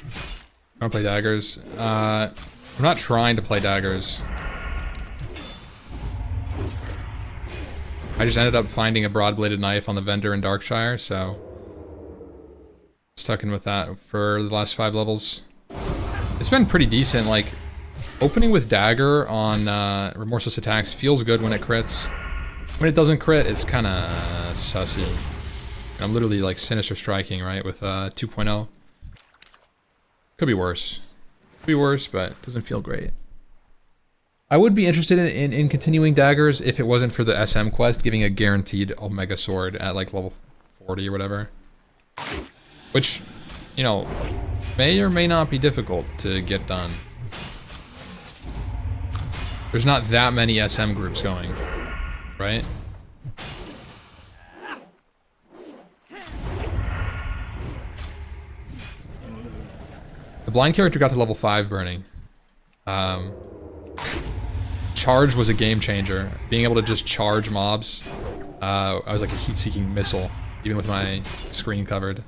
I don't play daggers. I'm not trying to play daggers. I just ended up finding a broad-bladed knife on the vendor in Darkshire, so stuck in with that for the last 5 levels. It's been pretty decent. Like, opening with dagger on remorseless attacks feels good when it crits. When it doesn't crit, it's kind of sussy. I'm literally like sinister striking, right, with 2.0. Could be worse. Could be worse, but doesn't feel great. I would be interested in continuing daggers if it wasn't for the SM quest giving a guaranteed Omega Sword at like level 40 or whatever. Which, you know, may or may not be difficult to get done. There's not that many SM groups going, right? The blind character got to level 5 burning. Charge was a game changer. Being able to just charge mobs. I was like a heat-seeking missile, even with my screen covered.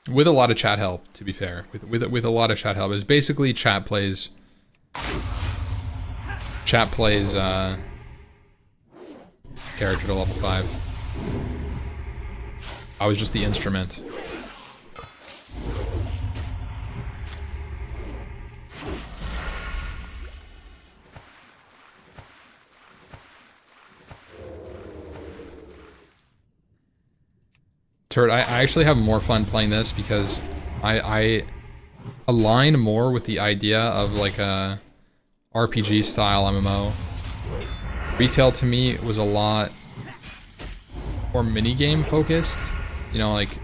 With a lot of chat help, to be fair. With a lot of chat help. It's basically chat plays character to level 5. I was just the instrument. Turret, I actually have more fun playing this because I align more with the idea of like a RPG style MMO. Retail to me was a lot more minigame focused. You know, like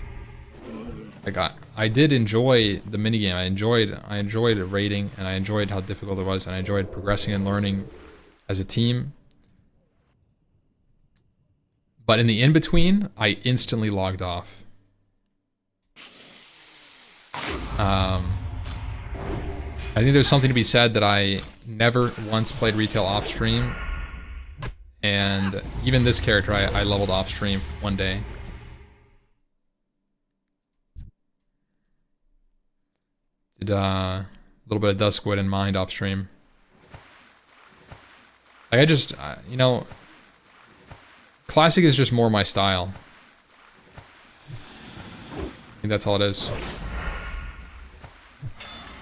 I did enjoy the minigame. I enjoyed raiding, and I enjoyed how difficult it was, and I enjoyed progressing and learning as a team. But in the in-between, I instantly logged off. I think there's something to be said that I never once played retail off-stream. And even this character, I leveled off-stream one day. Did a little bit of Duskwood and Mind off-stream. Like I just, you know... Classic is just more my style. I think that's all it is.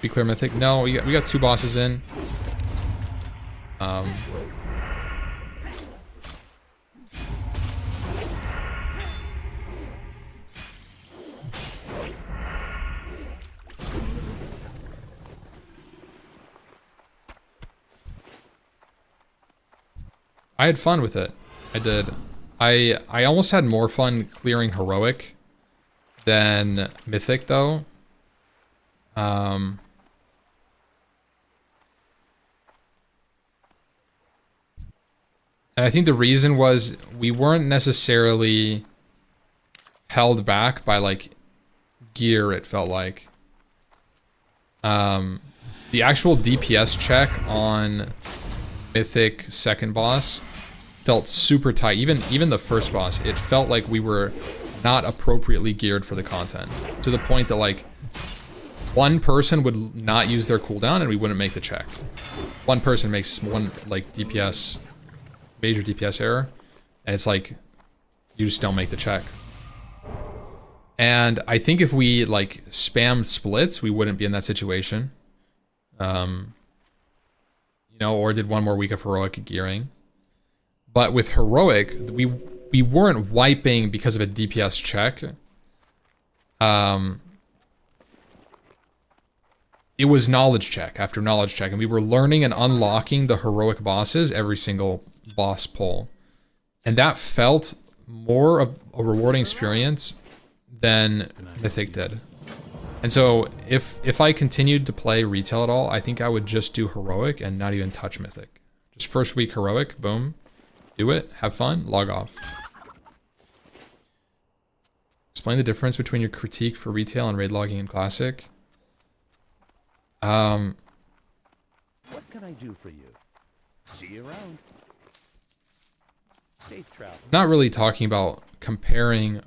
Be clear, Mythic. No, we got 2 bosses in. I had fun with it. I did. I almost had more fun clearing Heroic than Mythic, though. And I think the reason was we weren't necessarily held back by, like, gear, it felt like. The actual DPS check on Mythic second boss felt super tight. Even the first boss, it felt like we were not appropriately geared for the content. To the point that, like, one person would not use their cooldown and we wouldn't make the check. One person makes one, like, DPS, major DPS error, and it's like, you just don't make the check. And I think if we, like, spammed splits, we wouldn't be in that situation. You know, or did one more week of Heroic gearing. But with Heroic, we weren't wiping because of a DPS check. It was knowledge check after knowledge check, and we were learning and unlocking the Heroic bosses every single boss pull. And that felt more of a rewarding experience than Mythic did. And so if I continued to play retail at all, I think I would just do Heroic and not even touch Mythic. Just first week Heroic, boom. Do it, have fun, log off. Explain the difference between your critique for retail and raid logging in Classic. What can I do for you? See you around. Safe travel. Not really talking about comparing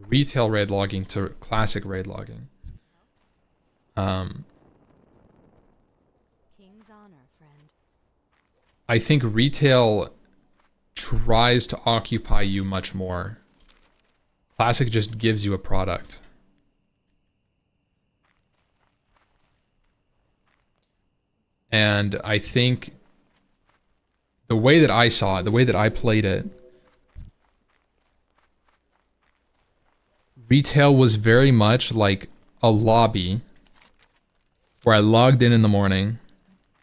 retail raid logging to Classic raid logging. King's honor, friend. I think retail tries to occupy you much more. Classic just gives you a product. And I think the way that I saw it, the way that I played it, retail was very much like a lobby where I logged in the morning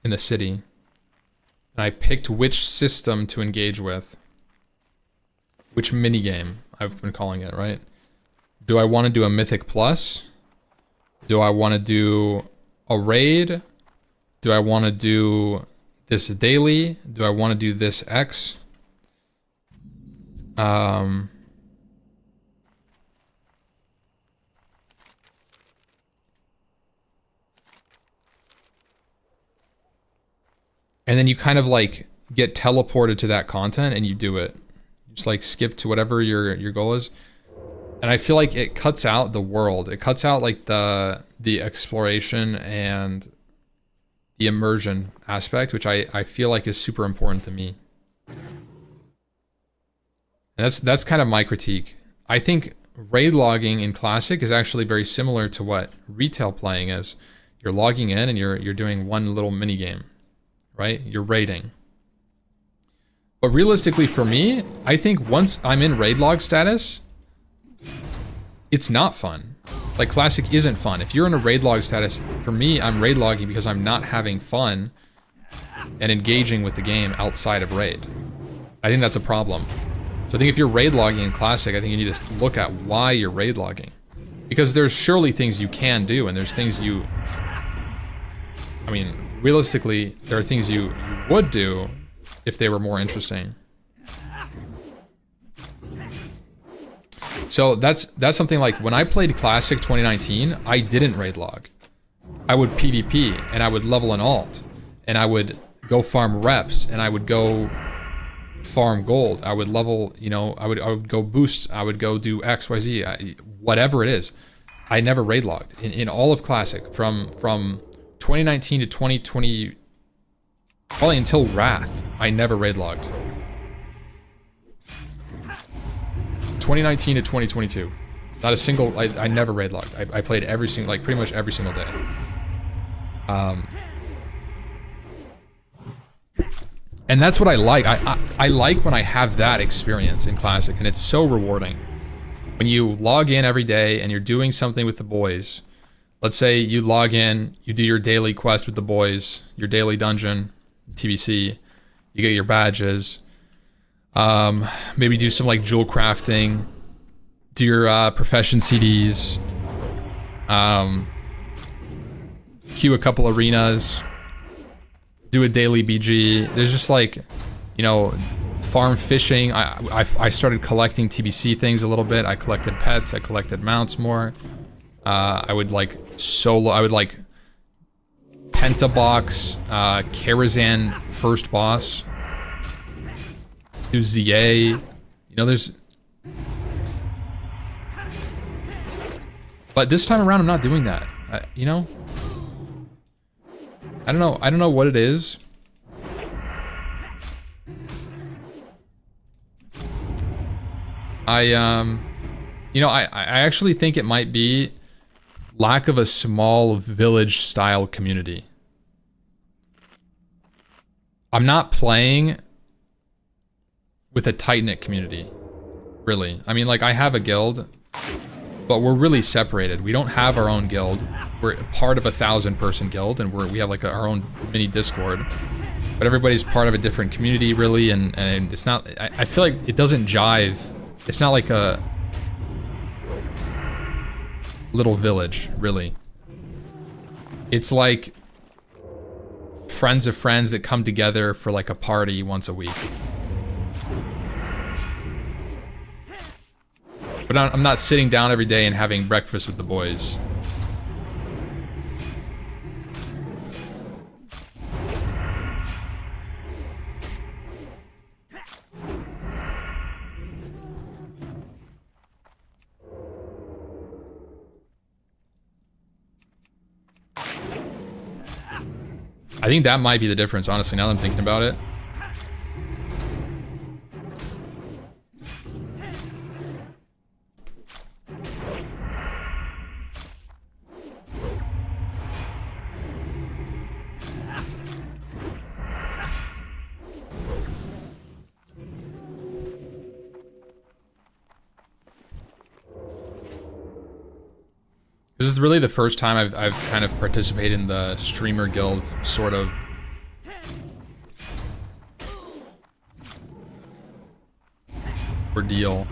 in the city. And I picked which system to engage with. Which minigame, I've been calling it, right? Do I want to do a Mythic Plus? Do I want to do a raid? Do I want to do this daily? Do I want to do this X? And then you kind of like get teleported to that content and you do it. You just like skip to whatever your goal is. And I feel like it cuts out the world. It cuts out like the exploration and the immersion aspect, which I feel like is super important to me. And that's kind of my critique. I think raid logging in Classic is actually very similar to what retail playing is. You're logging in and you're doing one little mini game, right? You're raiding. But realistically for me, I think once I'm in raid log status, it's not fun. Like Classic isn't fun. If you're in a raid log status, for me, I'm raid logging because I'm not having fun and engaging with the game outside of raid. I think that's a problem. So I think if you're raid logging in Classic, I think you need to look at why you're raid logging. Because there's surely things you can do, and there's things you... I mean, realistically, there are things you would do if they were more interesting. So that's something like, when I played Classic 2019, I didn't raid log. I would PvP, and I would level an alt, and I would go farm reps, and I would go... farm gold. I would level, you know, I would go boost, I would go do XYZ, whatever it is. I never raid logged in all of Classic from 2019 to 2020, probably until Wrath. I never raid logged. 2019 to 2022, not a single. I never raid logged. I played every single, like pretty much every single day. And that's what I like. I like when I have that experience in Classic, and it's so rewarding. When you log in every day and you're doing something with the boys. Let's say you log in, you do your daily quest with the boys, your daily dungeon, TBC, you get your badges, maybe do some like jewel crafting, do your profession CDs, queue a couple arenas, do a daily BG. There's just like, you know, farm fishing. I started collecting TBC things a little bit. I collected pets, I collected mounts more. I would like Pentabox, Karazhan first boss, do ZA, you know, there's... But this time around I'm not doing that, you know? I don't know what it is. You know, I actually think it might be lack of a small village style community. I'm not playing with a tight-knit community, really. I mean, like, I have a guild, but we're really separated. We don't have our own guild. We're part of a 1,000-person guild, and we have like our own mini Discord. But everybody's part of a different community, really, and it's not... I feel like it doesn't jive. It's not like a little village, really. It's like friends of friends that come together for like a party once a week. But I'm not sitting down every day and having breakfast with the boys. I think that might be the difference, honestly, now that I'm thinking about it. This is really the first time I've kind of participated in the streamer guild sort of ordeal.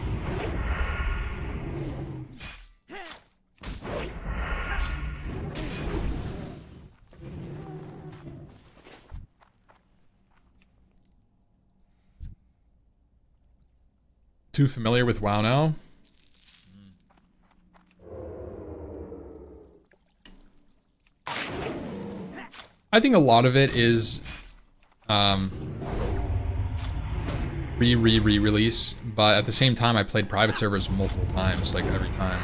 Too familiar with WoW now? I think a lot of it is re-release, but at the same time I played private servers multiple times, like every time.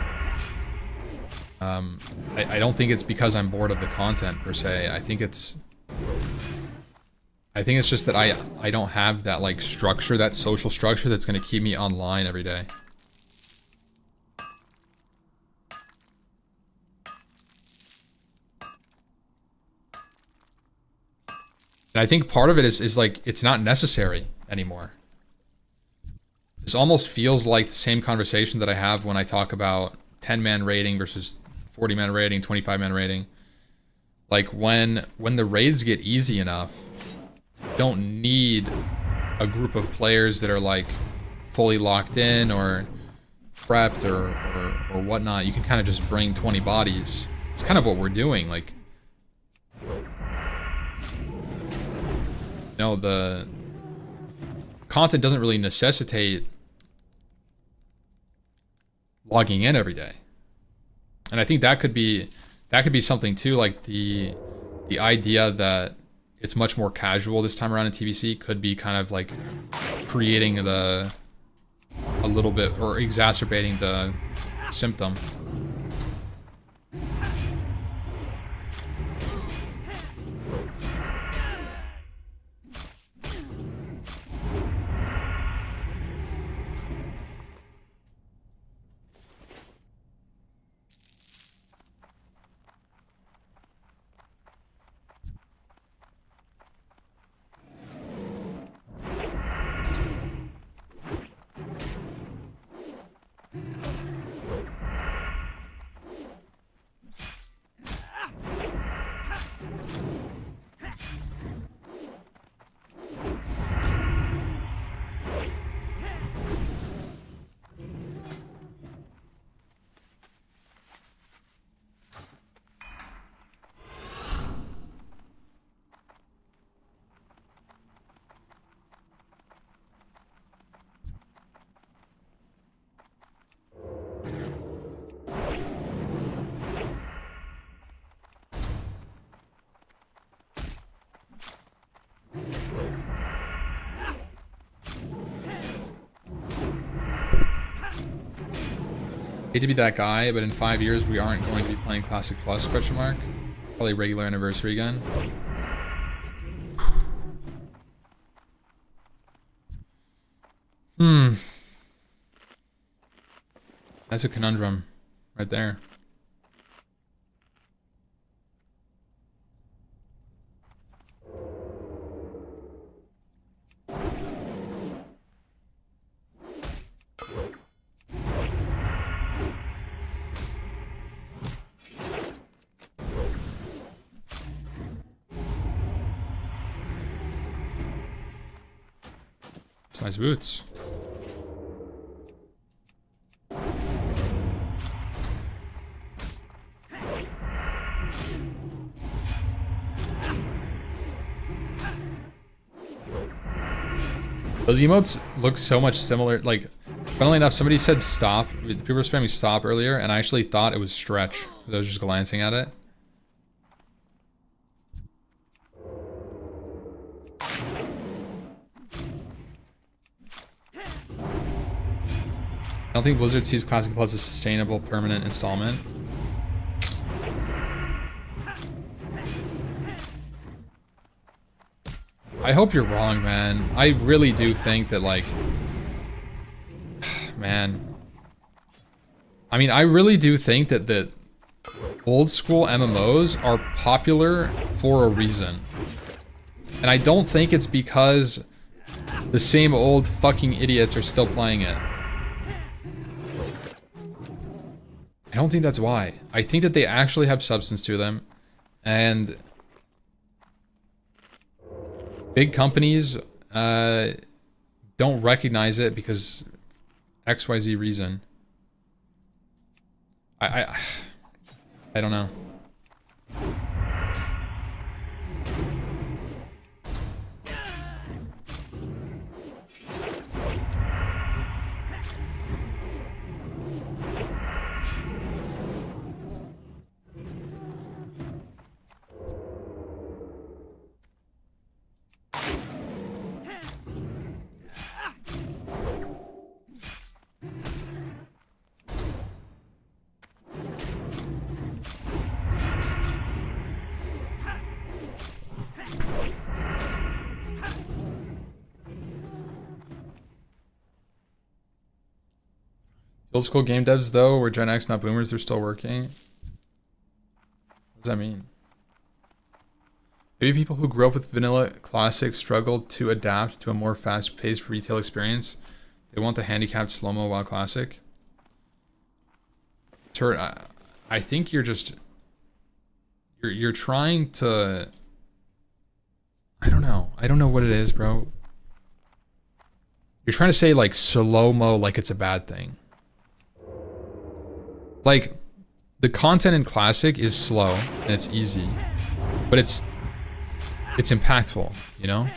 I don't think it's because I'm bored of the content per se. I think it's just that I don't have that like structure, that social structure that's gonna keep me online every day. And I think part of it is like, it's not necessary anymore. This almost feels like the same conversation that I have when I talk about 10-man raiding versus 40-man raiding, 25-man raiding. Like when the raids get easy enough, you don't need a group of players that are like fully locked in or prepped or whatnot. You can kind of just bring 20 bodies. It's kind of what we're doing. Like, no, the content doesn't really necessitate logging in every day. And I think that could be something too, like the idea that it's much more casual this time around in TVC could be kind of like creating a little bit, or exacerbating the symptom. Hate to be that guy, but in 5 years we aren't going to be playing Classic Plus, question mark. Probably regular anniversary again. That's a conundrum right there. Nice boots. Those emotes look so much similar. Like, funnily enough, somebody said stop. People were spamming stop earlier, and I actually thought it was stretch. I was just glancing at it. I don't think Blizzard sees Classic Plus as a sustainable, permanent installment. I hope you're wrong, man. I really do think that, like... Man. I mean, I really do think that old school MMOs are popular for a reason. And I don't think it's because the same old fucking idiots are still playing it. I don't think that's why. I think that they actually have substance to them, and big companies don't recognize it because XYZ reason. I don't know. Old school game devs though, were Gen X not boomers, they're still working. What does that mean? Maybe people who grew up with vanilla classic struggled to adapt to a more fast-paced retail experience. They want the handicapped slow-mo WoW classic. Turret, I think you're just... You're trying to... I don't know. I don't know what it is, bro. You're trying to say, like, slow-mo like it's a bad thing. Like, the content in Classic is slow, and it's easy. But it's impactful, you know?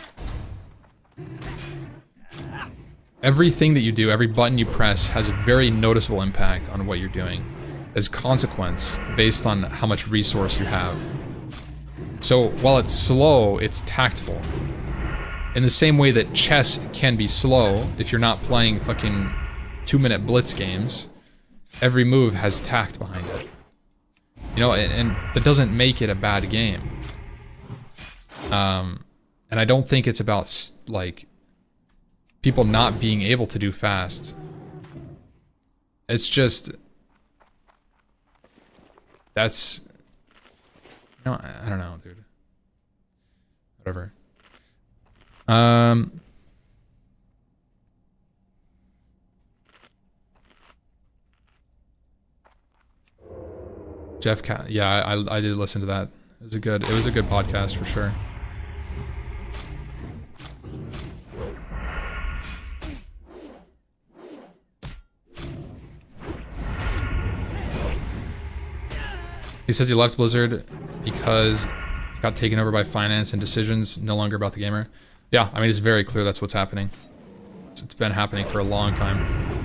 Everything that you do, every button you press has a very noticeable impact on what you're doing. There's consequence based on how much resource you have. So while it's slow, it's tactful. In the same way that chess can be slow, if you're not playing fucking 2-minute blitz games, every move has tact behind it. You know, and that doesn't make it a bad game. And I don't think it's about, like, people not being able to do fast. It's just... That's... No, I don't know, dude. Whatever. Jeff Cat, yeah, I did listen to that. It was a good podcast for sure. He says he left Blizzard because it got taken over by finance and decisions no longer about the gamer. Yeah, I mean, it's very clear that's what's happening. It's been happening for a long time.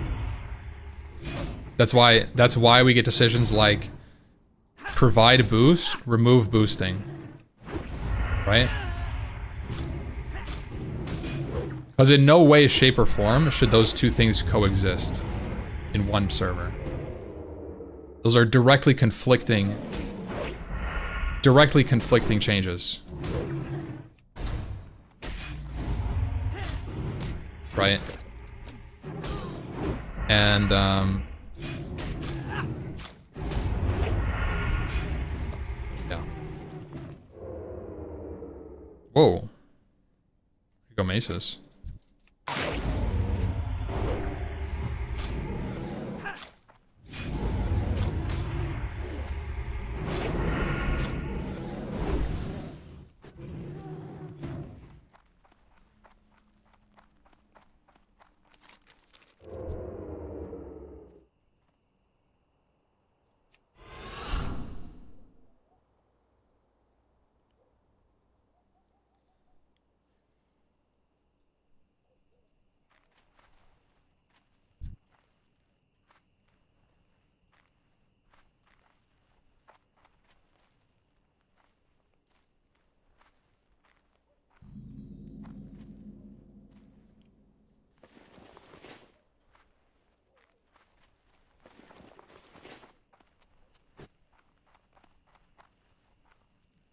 That's why we get decisions like provide boost, remove boosting. Right? Because in no way, shape, or form should those two things coexist in one server. Those are directly conflicting changes. Right? And, yeah. Whoa. Here you go, Maces.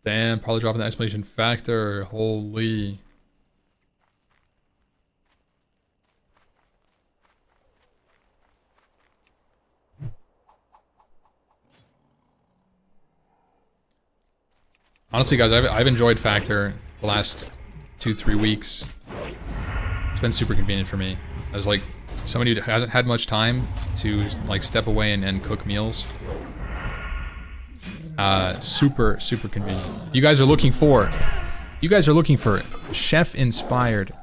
Damn, probably dropping the exclamation factor. Holy. Honestly, guys, I've enjoyed Factor the last 2-3 weeks. It's been super convenient for me. As like somebody who hasn't had much time to like step away and cook meals. Super convenient. You guys are looking for chef-inspired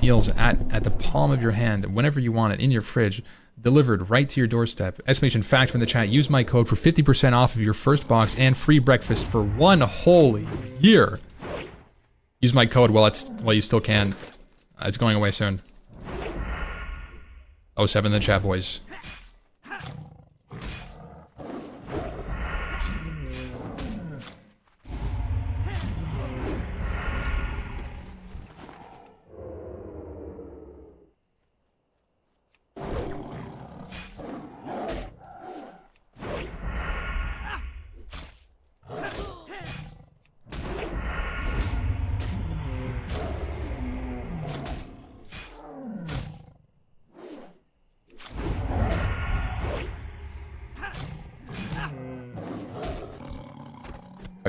meals at the palm of your hand, whenever you want it, in your fridge, delivered right to your doorstep. Exclamation factor in the chat. Use my code for 50% off of your first box and free breakfast for 1 whole year. Use my code while you still can. It's going away soon. 07 in the chat, boys.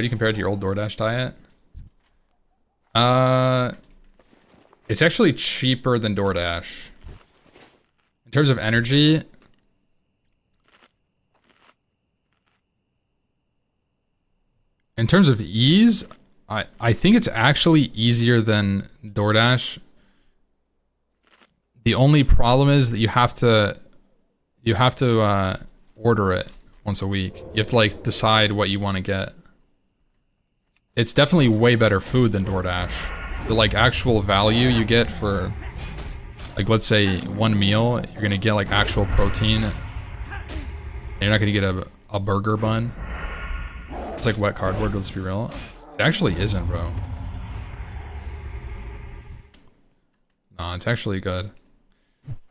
How do you compare it to your old DoorDash diet? It's actually cheaper than DoorDash. In terms of energy, in terms of ease, I think it's actually easier than DoorDash. The only problem is that you have to order it once a week. You have to like decide what you want to get. It's definitely way better food than DoorDash. The like actual value you get for like, let's say one meal, you're gonna get like actual protein. And you're not gonna get a burger bun. It's like wet cardboard, let's be real. It actually isn't, bro. No, it's actually good.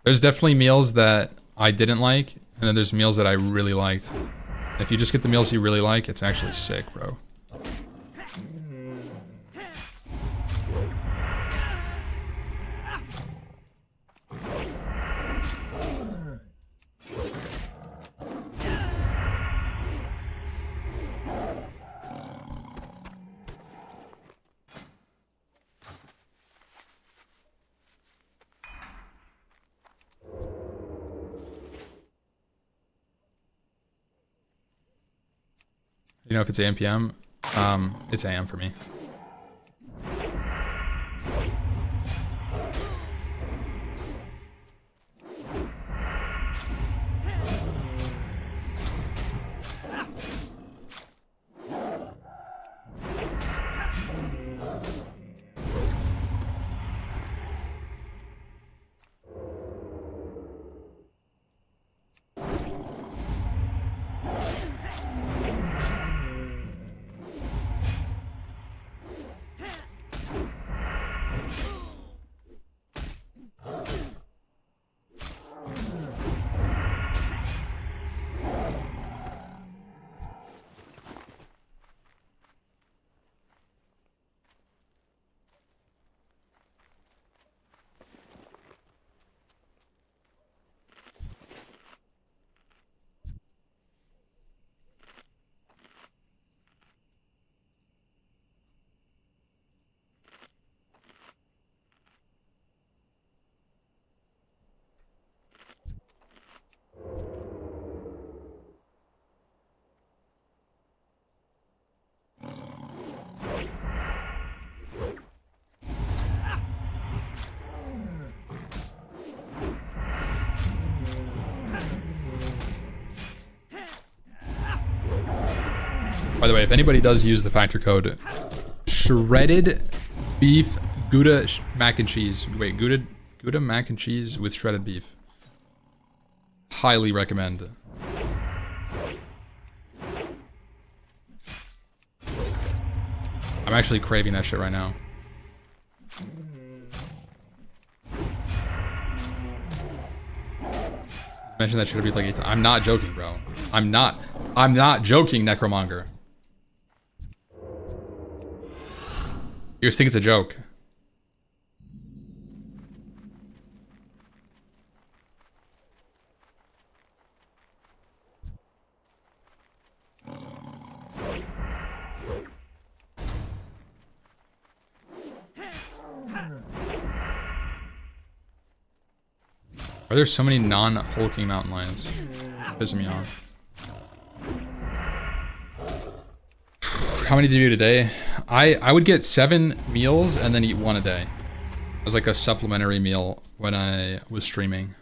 There's definitely meals that I didn't like, and then there's meals that I really liked. And if you just get the meals you really like, it's actually sick, bro. You know if it's AM PM? It's AM for me. By the way, if anybody does use the factor code shredded beef Gouda mac and cheese. Wait, Gouda mac and cheese with shredded beef. Highly recommend. I'm actually craving that shit right now. Mention that shit beef like 8 times. I'm not joking, bro. I'm not joking, Necromonger. You guys think it's a joke? Are there so many non-hulking mountain lions? Pissing me off. How many did you do today? I would get 7 meals and then eat 1 a day. It was like a supplementary meal when I was streaming.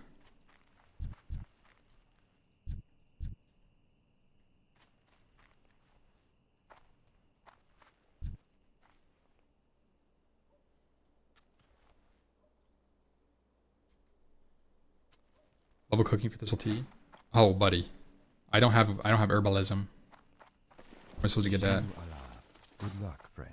Level cooking for Thistle Tea? Oh, buddy. I don't have herbalism. Am I supposed to get that? Good luck, friend.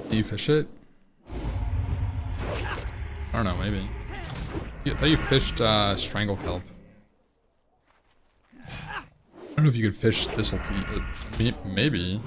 Do you fish it? I don't know, maybe. I thought you fished strangle kelp. I don't know if you could fish thistle tea. Maybe.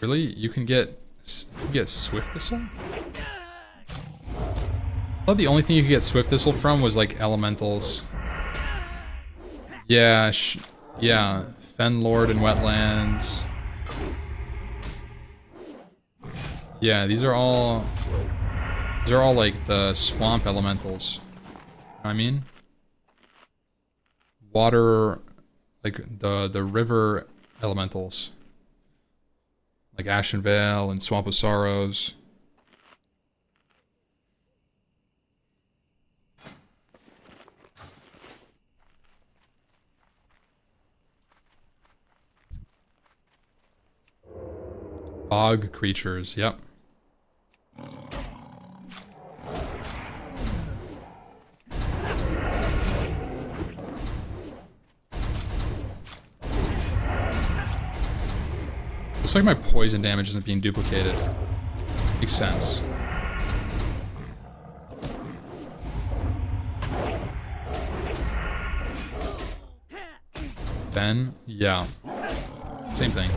Really? You can get Swift Thistle? I thought the only thing you could get Swift Thistle from was like elementals. Yeah, yeah. Fen Lord and Wetlands. Yeah, these are all like the swamp elementals. You know what I mean? Water, like the river elementals. Like Ashen Vale and Swamp of Sorrows. Bog creatures, yep. Looks like my poison damage isn't being duplicated. Makes sense. Ben? Yeah. Same thing.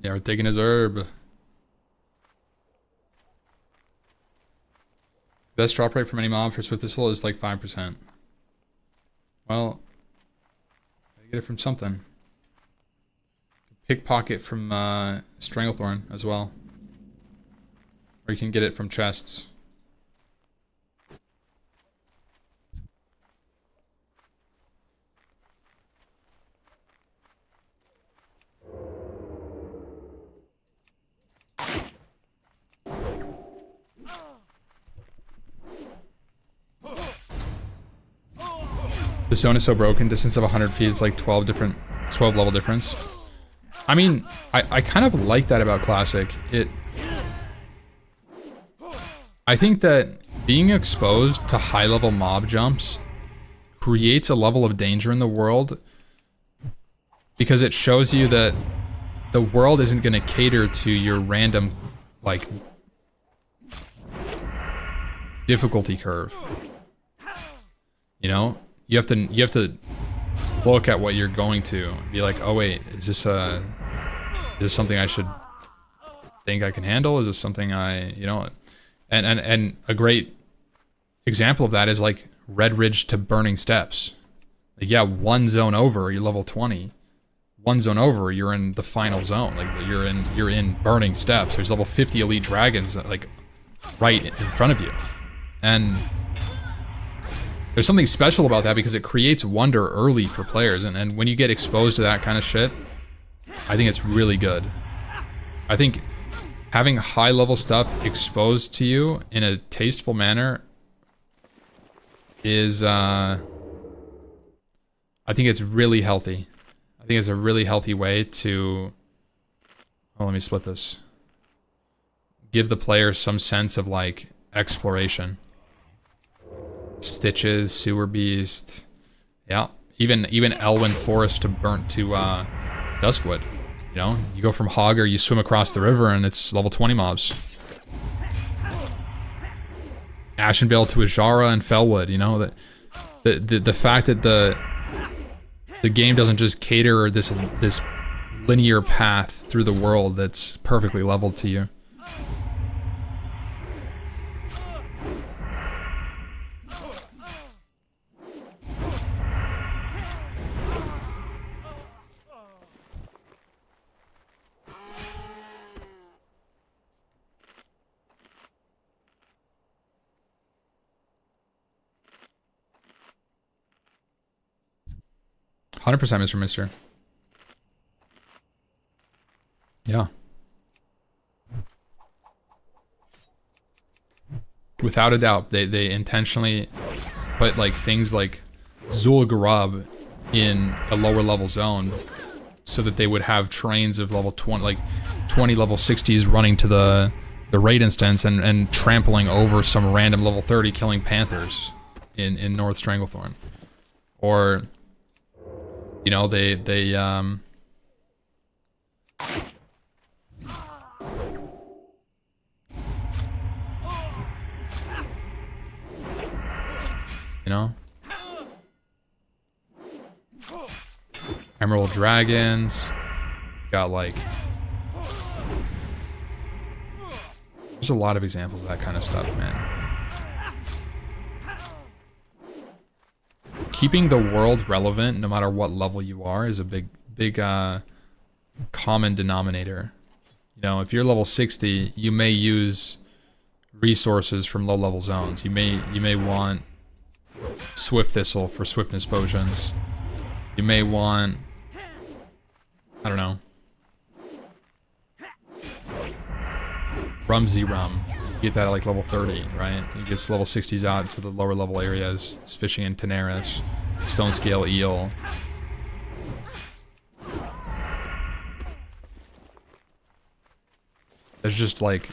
Yeah, we're taking his herb. Best drop rate from any mob for Swift Thistle is like 5%. Well, I get it from something. Pickpocket from Stranglethorn as well. Or you can get it from chests. The zone is so broken, distance of 100 feet is like 12 level difference. I mean, I kind of like that about Classic. I think that being exposed to high level mob jumps creates a level of danger in the world because it shows you that the world isn't going to cater to your random, like, difficulty curve. You know? You have to look at what you're going to be like, oh wait, is this something I should think I can handle? Is this something you know, and a great example of that is like Red Ridge to Burning Steps. Like, yeah, one zone over, you're level 20. One zone over, you're in the final zone. Like you're in Burning Steps. There's level 50 elite dragons like right in front of you, and there's something special about that because it creates wonder early for players, and when you get exposed to that kind of shit, I think it's really good. I think having high level stuff exposed to you in a tasteful manner is, I think it's really healthy. I think it's a really healthy way to, oh, let me split this. Give the player some sense of like exploration. Stitches, Sewer Beast. Yeah. Even Elwyn Forest to burnt to Duskwood. You know, you go from Hogger, you swim across the river, and it's level 20 mobs. Ashenvale to Ajara and Fellwood. You know that the fact that the game doesn't just cater this linear path through the world that's perfectly leveled to you. $100% Mr. Mister. Yeah. Without a doubt, they intentionally put like things like Zul'Gurub in a lower level zone so that they would have trains of level 20, like 20 level 60s running to the raid instance and trampling over some random level 30 killing panthers in North Stranglethorn. Or, you know, they you know? Emerald Dragons. Got like... There's a lot of examples of that kind of stuff, man. Keeping the world relevant, no matter what level you are, is a big common denominator. You know, if you're level 60, you may use resources from low-level zones. You may want Swift Thistle for swiftness potions. You may want, I don't know, Rumsy Rum. You get that at like level 30, right? You get level 60s out to the lower level areas. It's fishing in Tenaris, Stone Scale Eel. There's just like...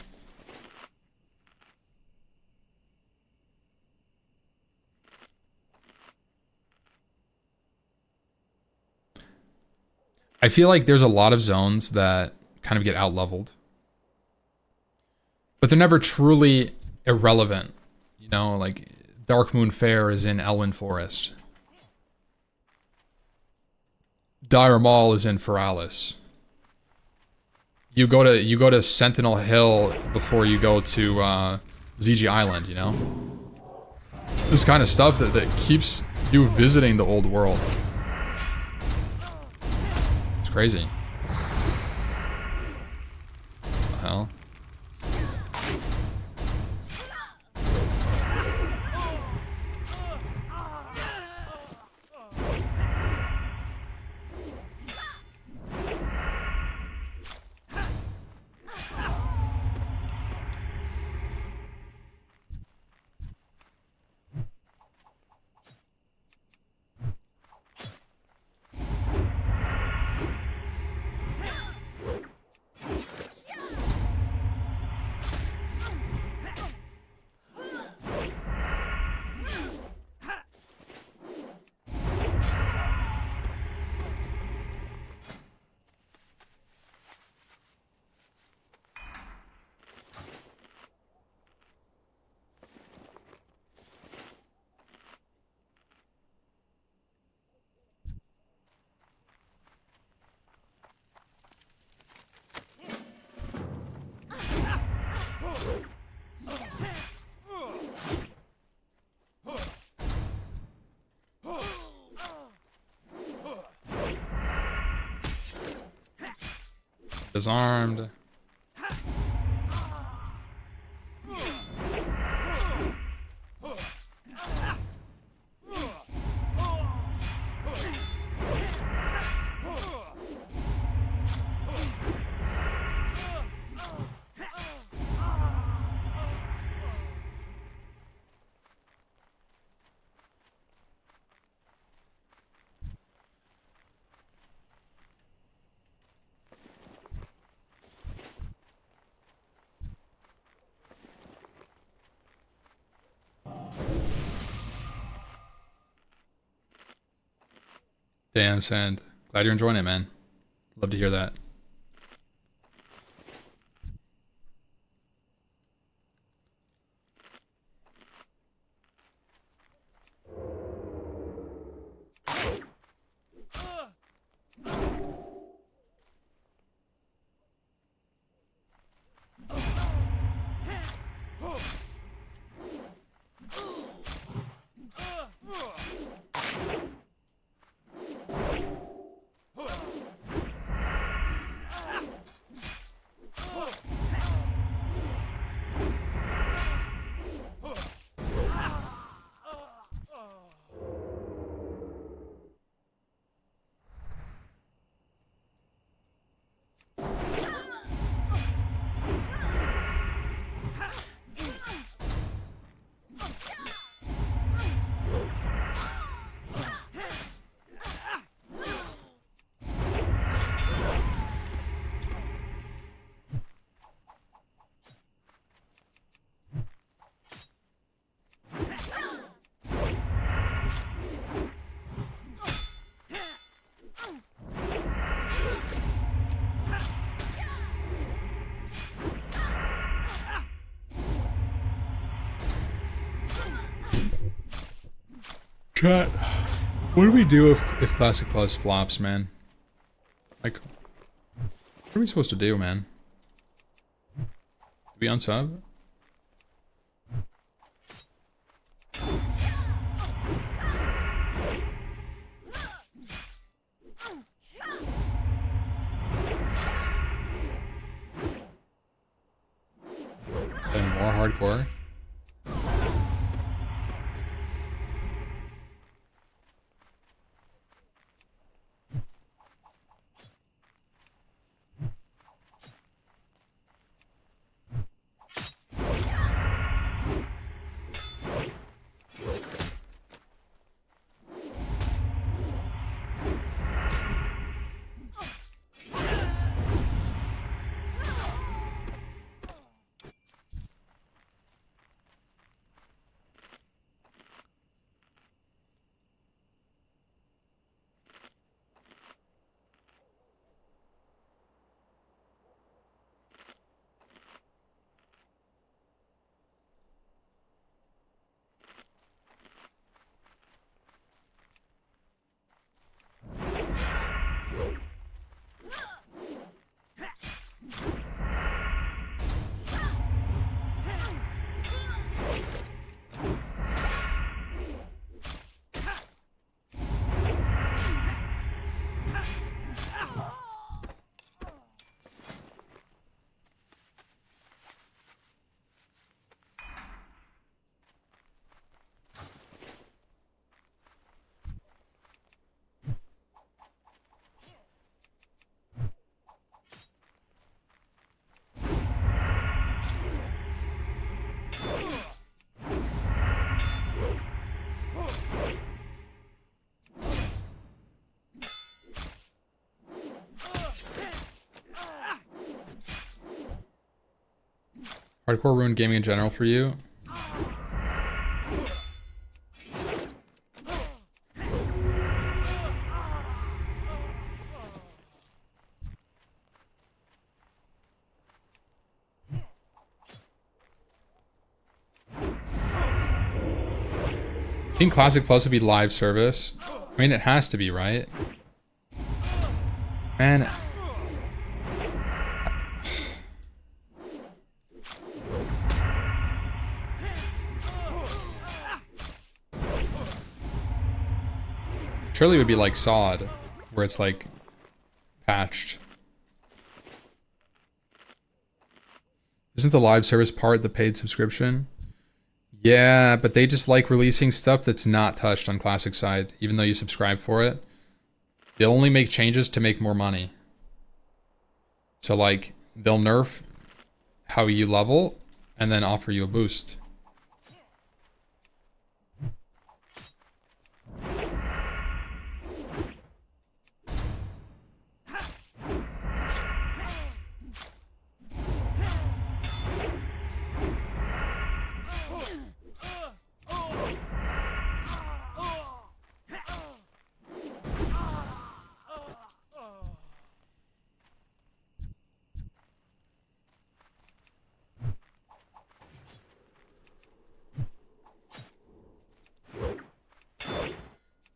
I feel like there's a lot of zones that kind of get out-leveled. But they're never truly irrelevant. You know, like Darkmoon Fair is in Elwyn Forest. Dire Maul is in Feralis. You go to Sentinel Hill before you go to ZG Island, you know? This kind of stuff that keeps you visiting the old world. It's crazy. What the hell? Disarmed. Damn, Sand. Glad you're enjoying it, man. Love to hear that. Chat, what do we do if Classic Plus flops, man? Like, what are we supposed to do, man? Do we unsub? Then more hardcore. Hardcore ruined gaming in general for you? I think Classic Plus would be live service. I mean, it has to be, right? Man. Surely it would be like SOD, where it's like patched. Isn't the live service part the paid subscription? Yeah, but they just like releasing stuff that's not touched on Classic side, even though you subscribe for it. They'll only make changes to make more money. So like, they'll nerf how you level, and then offer you a boost.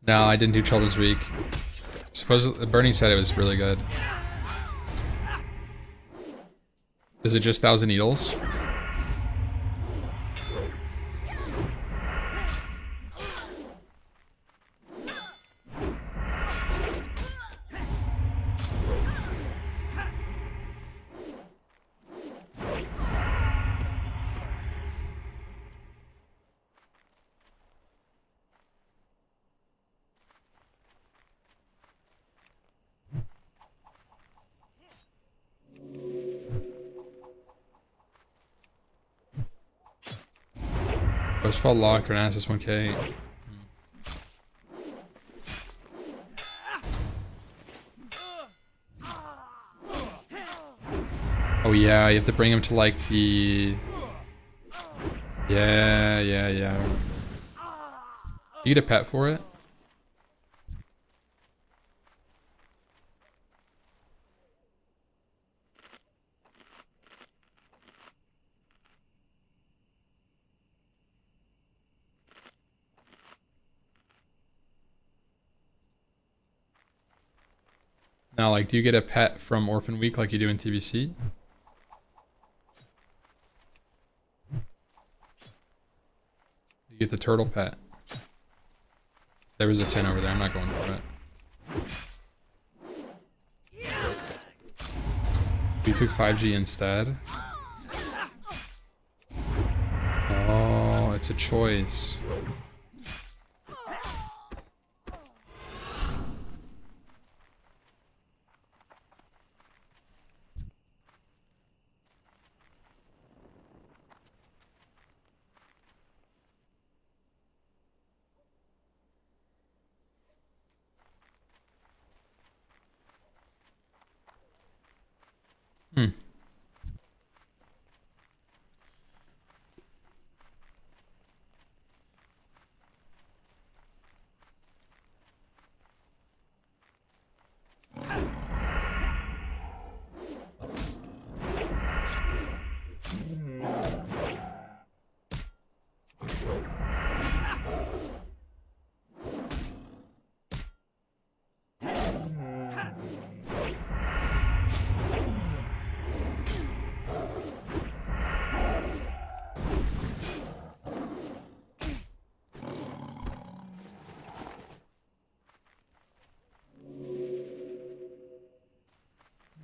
No, I didn't do Children's Week. Supposedly, Bernie said it was really good. Is it just Thousand Needles? Ghostfall locked or an Assassin's 1K. Oh yeah, you have to bring him to like the... Yeah. You get a pet for it? Now, like, do you get a pet from Orphan Week like you do in TBC? You get the turtle pet. There was a 10 over there. I'm not going for it. We took 5G instead. Oh, it's a choice.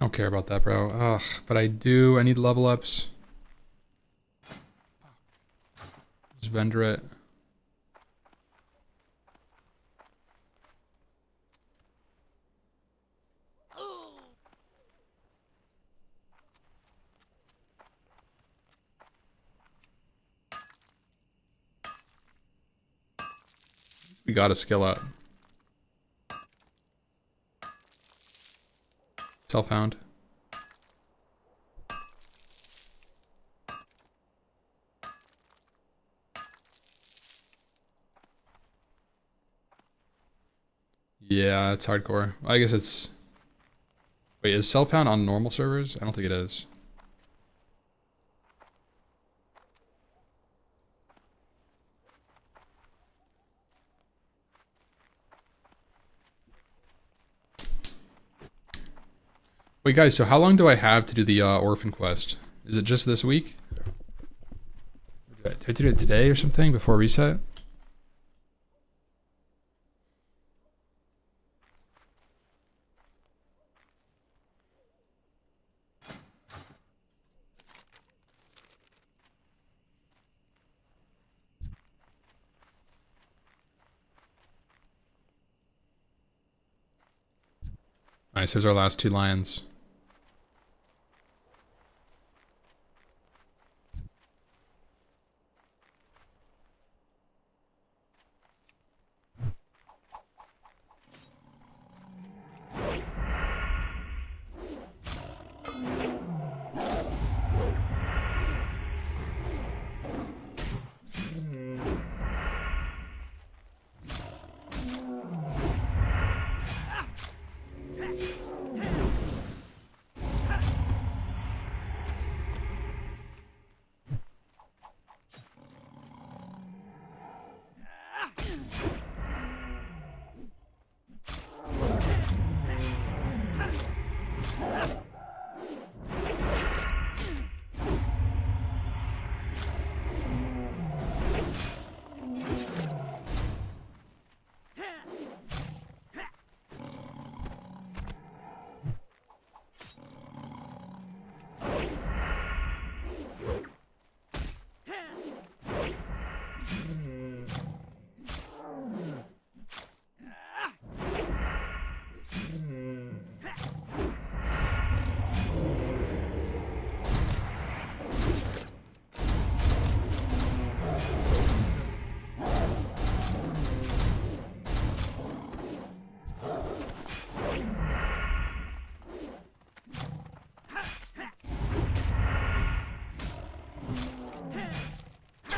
I don't care about that, bro. Ugh, but I do. I need level ups. Just vendor it. We got a skill up. Self-found. Yeah, it's hardcore. I guess it's... Wait, is self-found on normal servers? I don't think it is. Wait, guys, so how long do I have to do the orphan quest? Is it just this week? Did I do it today or something before reset? Nice, there's our last 2 lions.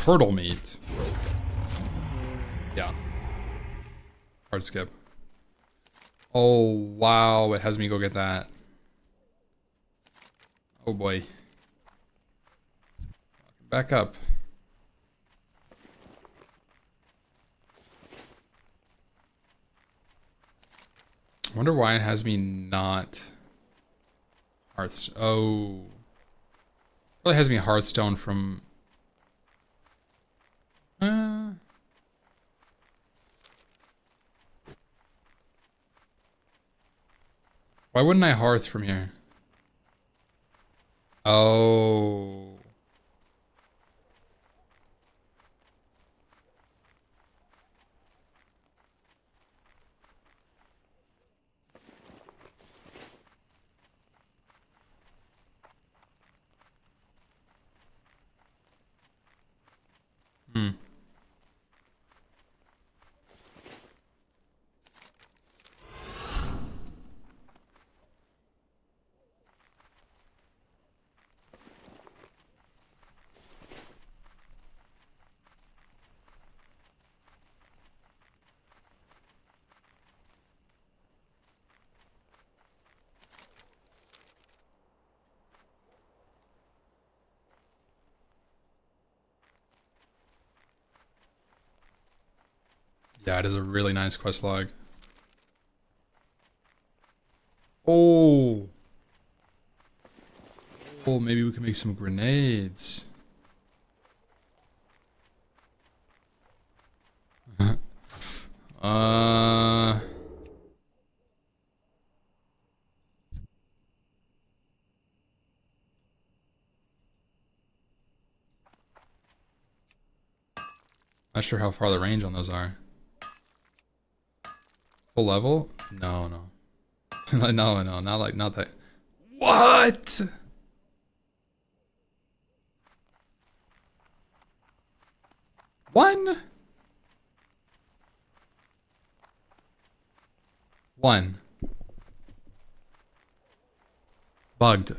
Turtle meat. Yeah. Hard skip. Oh, wow. It has me go get that. Oh, boy. Back up. I wonder why it has me not... Hearthstone. Oh. It really has me Hearthstone from... Why wouldn't I Hearth from here? Oh. Hmm. Yeah, it is a really nice quest log. Oh. Oh, maybe we can make some grenades. uh. Not sure how far the range on those are. Full level? No, no. No, no, not that. What? One? One. Bugged.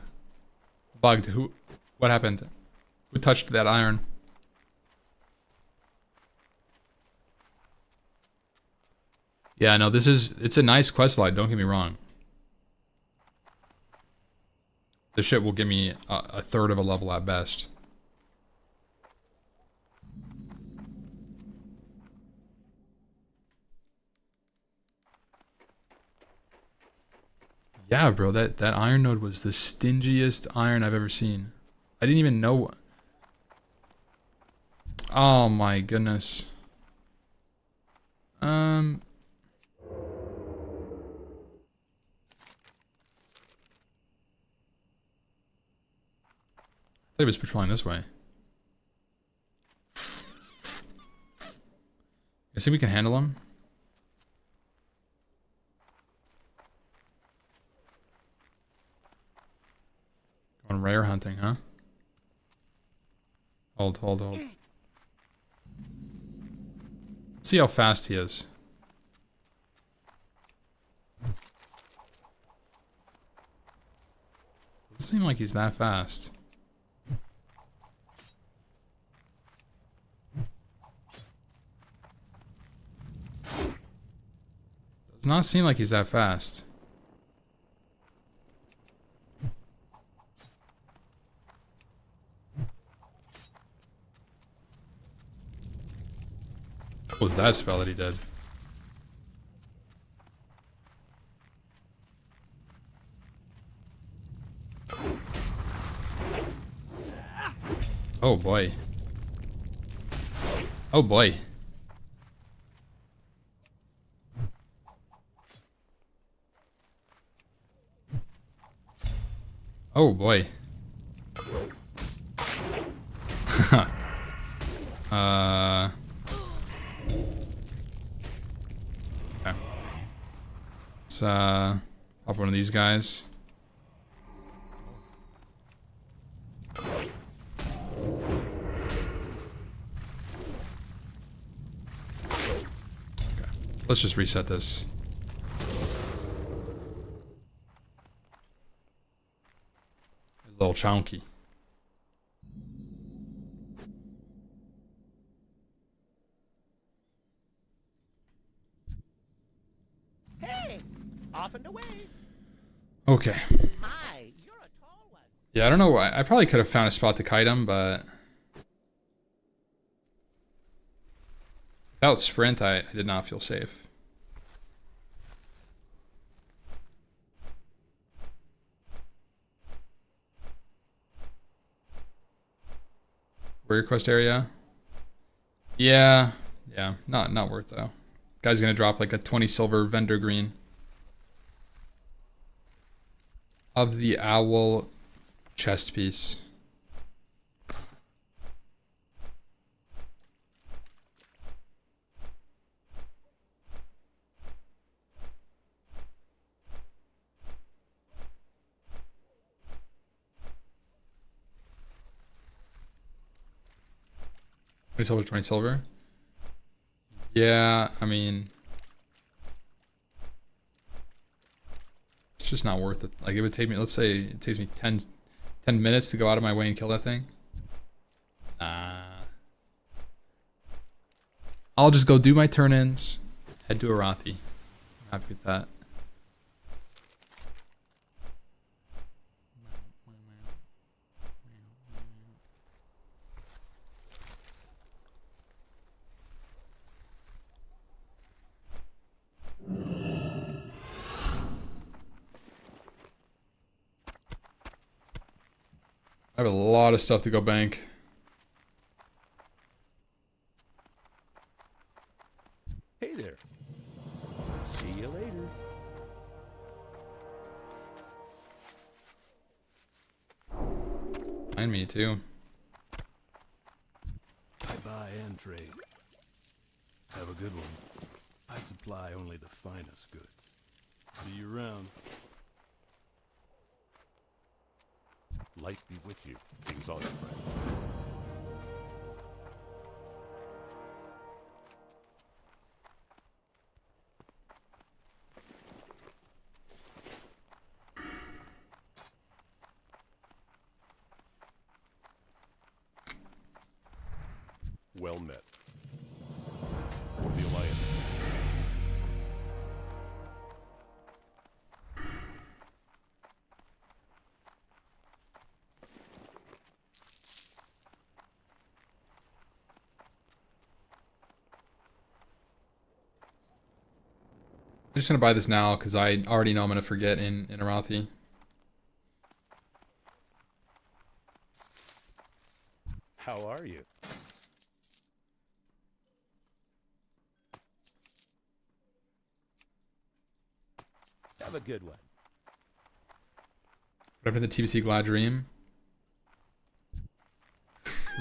Bugged. Who? What happened? Who touched that iron? Yeah, no, it's a nice quest line, don't get me wrong. This shit will give me a third of a level at best. Yeah, bro, that iron node was the stingiest iron I've ever seen. I didn't even know. Oh my goodness. I thought he was patrolling this way. You think we can handle him? Going rare hunting, huh? Hold. Let's see how fast he is. Doesn't seem like he's that fast. Does not seem like he's that fast. What was that spell that he did? Oh boy. Oh boy. Oh boy. Okay. Let's pop one of these guys. Okay. Let's just reset this. Little chunky. Off and away. Okay. My, you're a tall one. Yeah, I don't know. I probably could have found a spot to kite him, but without sprint, I did not feel safe. Warrior quest area. Yeah, not worth though. Guy's gonna drop like a 20 silver vendor green of the owl chest piece. $20, 20 silver. Yeah, I mean, it's just not worth it. Like, it would take me, let's say it takes me 10 minutes to go out of my way and kill that thing. Nah. I'll just go do my turn-ins, head to Arathi. I'm happy with that. I have a lot of stuff to go bank. Hey there. See you later. And me too. I buy and trade. Have a good one. I supply only the finest goods. See you around. Light be with you, King's Honor friend. Well met. For the Alliance. I'm just gonna buy this now because I already know I'm gonna forget in Arathi. How are you? Have a good one. What happened to the TBC Glad Dream?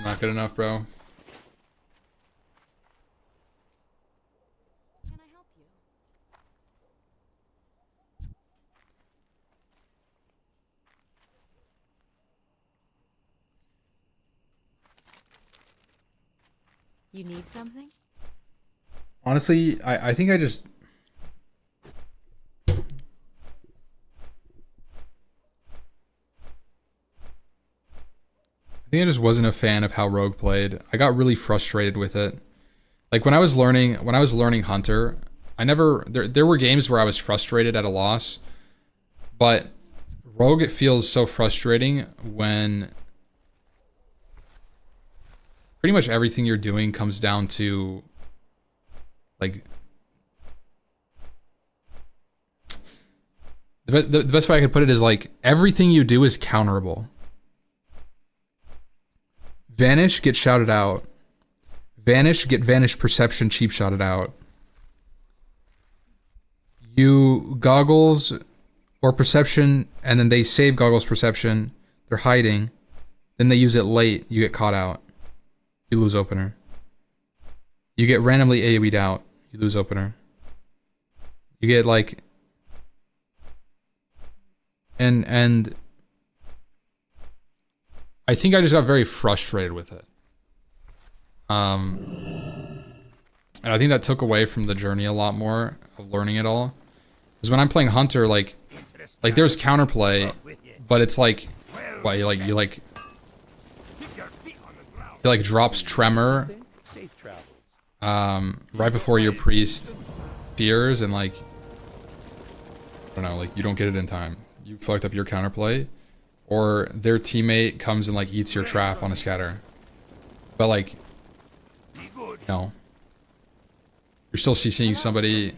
Not good enough, bro. Can I help you? You need something? Honestly, I think I just... I think I just wasn't a fan of how Rogue played. I got really frustrated with it. Like when I was learning Hunter, I never there were games where I was frustrated at a loss, but Rogue, it feels so frustrating when pretty much everything you're doing comes down to like the best way I could put it is like everything you do is counterable. Vanish, get shouted out. Vanish, get Vanish Perception cheap shotted out. You Goggles or Perception, and then they save Goggles Perception. They're hiding. Then they use it late. You get caught out. You lose opener. You get randomly AoE'd out. You lose opener. You get like... And I think I just got very frustrated with it. And I think that took away from the journey a lot more of learning it all. Because when I'm playing Hunter, like there's counterplay, but it's like, what, you like drops Tremor, Safe travels. right before your priest fears, and like I don't know, like you don't get it in time. You fucked up your counterplay, or their teammate comes and like eats your trap on a scatter. But like, no. You're still CCing somebody.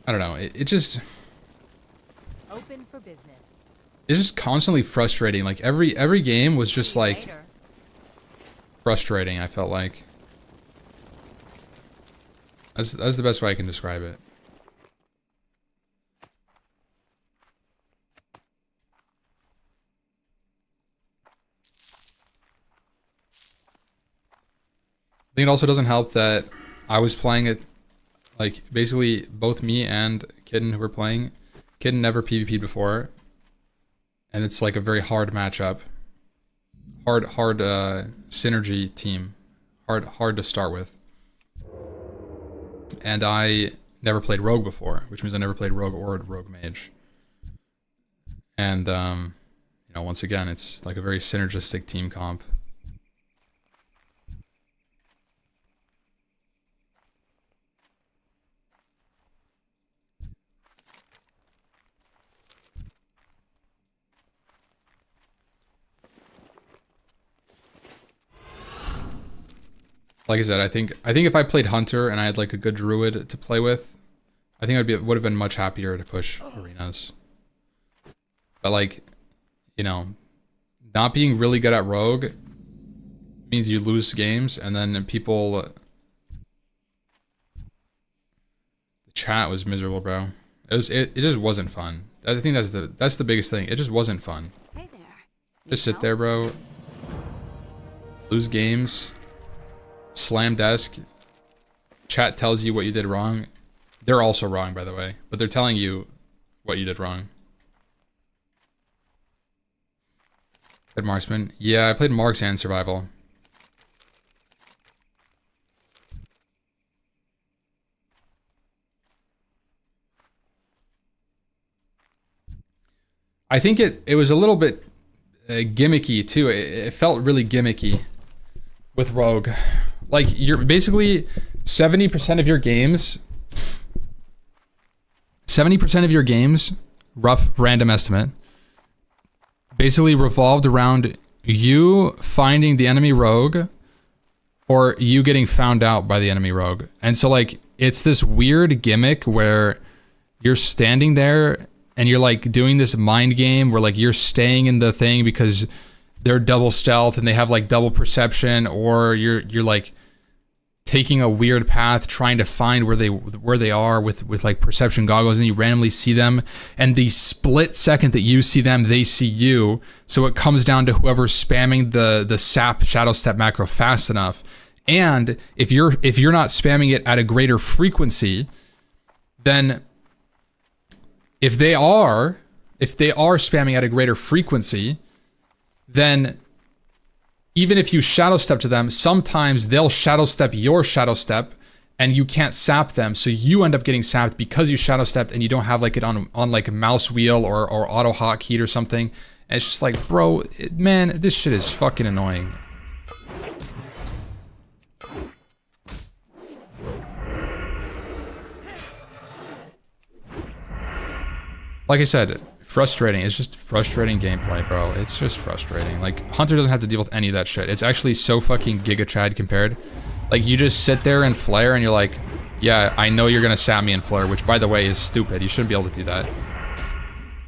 I don't know, it just... Open for business. It's just constantly frustrating. Like every game was just like frustrating, I felt like. That's the best way I can describe it. I think it also doesn't help that I was playing it, like basically both me and Kitten who were playing. Kitten never PvP'd before. And it's like a very hard matchup. Hard synergy team. Hard to start with. And I never played Rogue before, which means I never played Rogue or Rogue Mage. And, you know, once again, it's like a very synergistic team comp. Like I said, I think if I played Hunter and I had like a good Druid to play with, I think would have been much happier to push arenas. But like, you know, not being really good at Rogue means you lose games, and then people... The chat was miserable, bro. It just wasn't fun. I think that's the biggest thing. It just wasn't fun. Hey there. Just sit there, bro. Lose games. Slam desk. Chat tells you what you did wrong. They're also wrong, by the way, but they're telling you what you did wrong. Good marksman. Yeah, I played marks and survival. I think it was a little bit gimmicky too. It felt really gimmicky with Rogue. Like, you're basically 70% of your games, 70% of your games, rough random estimate, basically revolved around you finding the enemy rogue or you getting found out by the enemy rogue. And so like, it's this weird gimmick where you're standing there and you're like doing this mind game where like you're staying in the thing because they're double stealth and they have like double perception, or you're like taking a weird path trying to find where they are with like perception goggles, and you randomly see them, and the split second that you see them, they see you. So it comes down to whoever's spamming the sap shadow step macro fast enough. And if you're not spamming it at a greater frequency, then if they are spamming at a greater frequency, then even if you shadow step to them, sometimes they'll shadow step your shadow step and you can't sap them. So you end up getting sapped because you shadow stepped and you don't have like it on like a mouse wheel or auto hotkey or something. And it's just like, bro, man, this shit is fucking annoying. Like I said, frustrating. It's just frustrating gameplay, bro. It's just frustrating. Like, Hunter doesn't have to deal with any of that shit. It's actually so fucking Giga Chad compared. Like, you just sit there and flare and you're like, yeah, I know you're gonna sap me and flare, which by the way is stupid. You shouldn't be able to do that.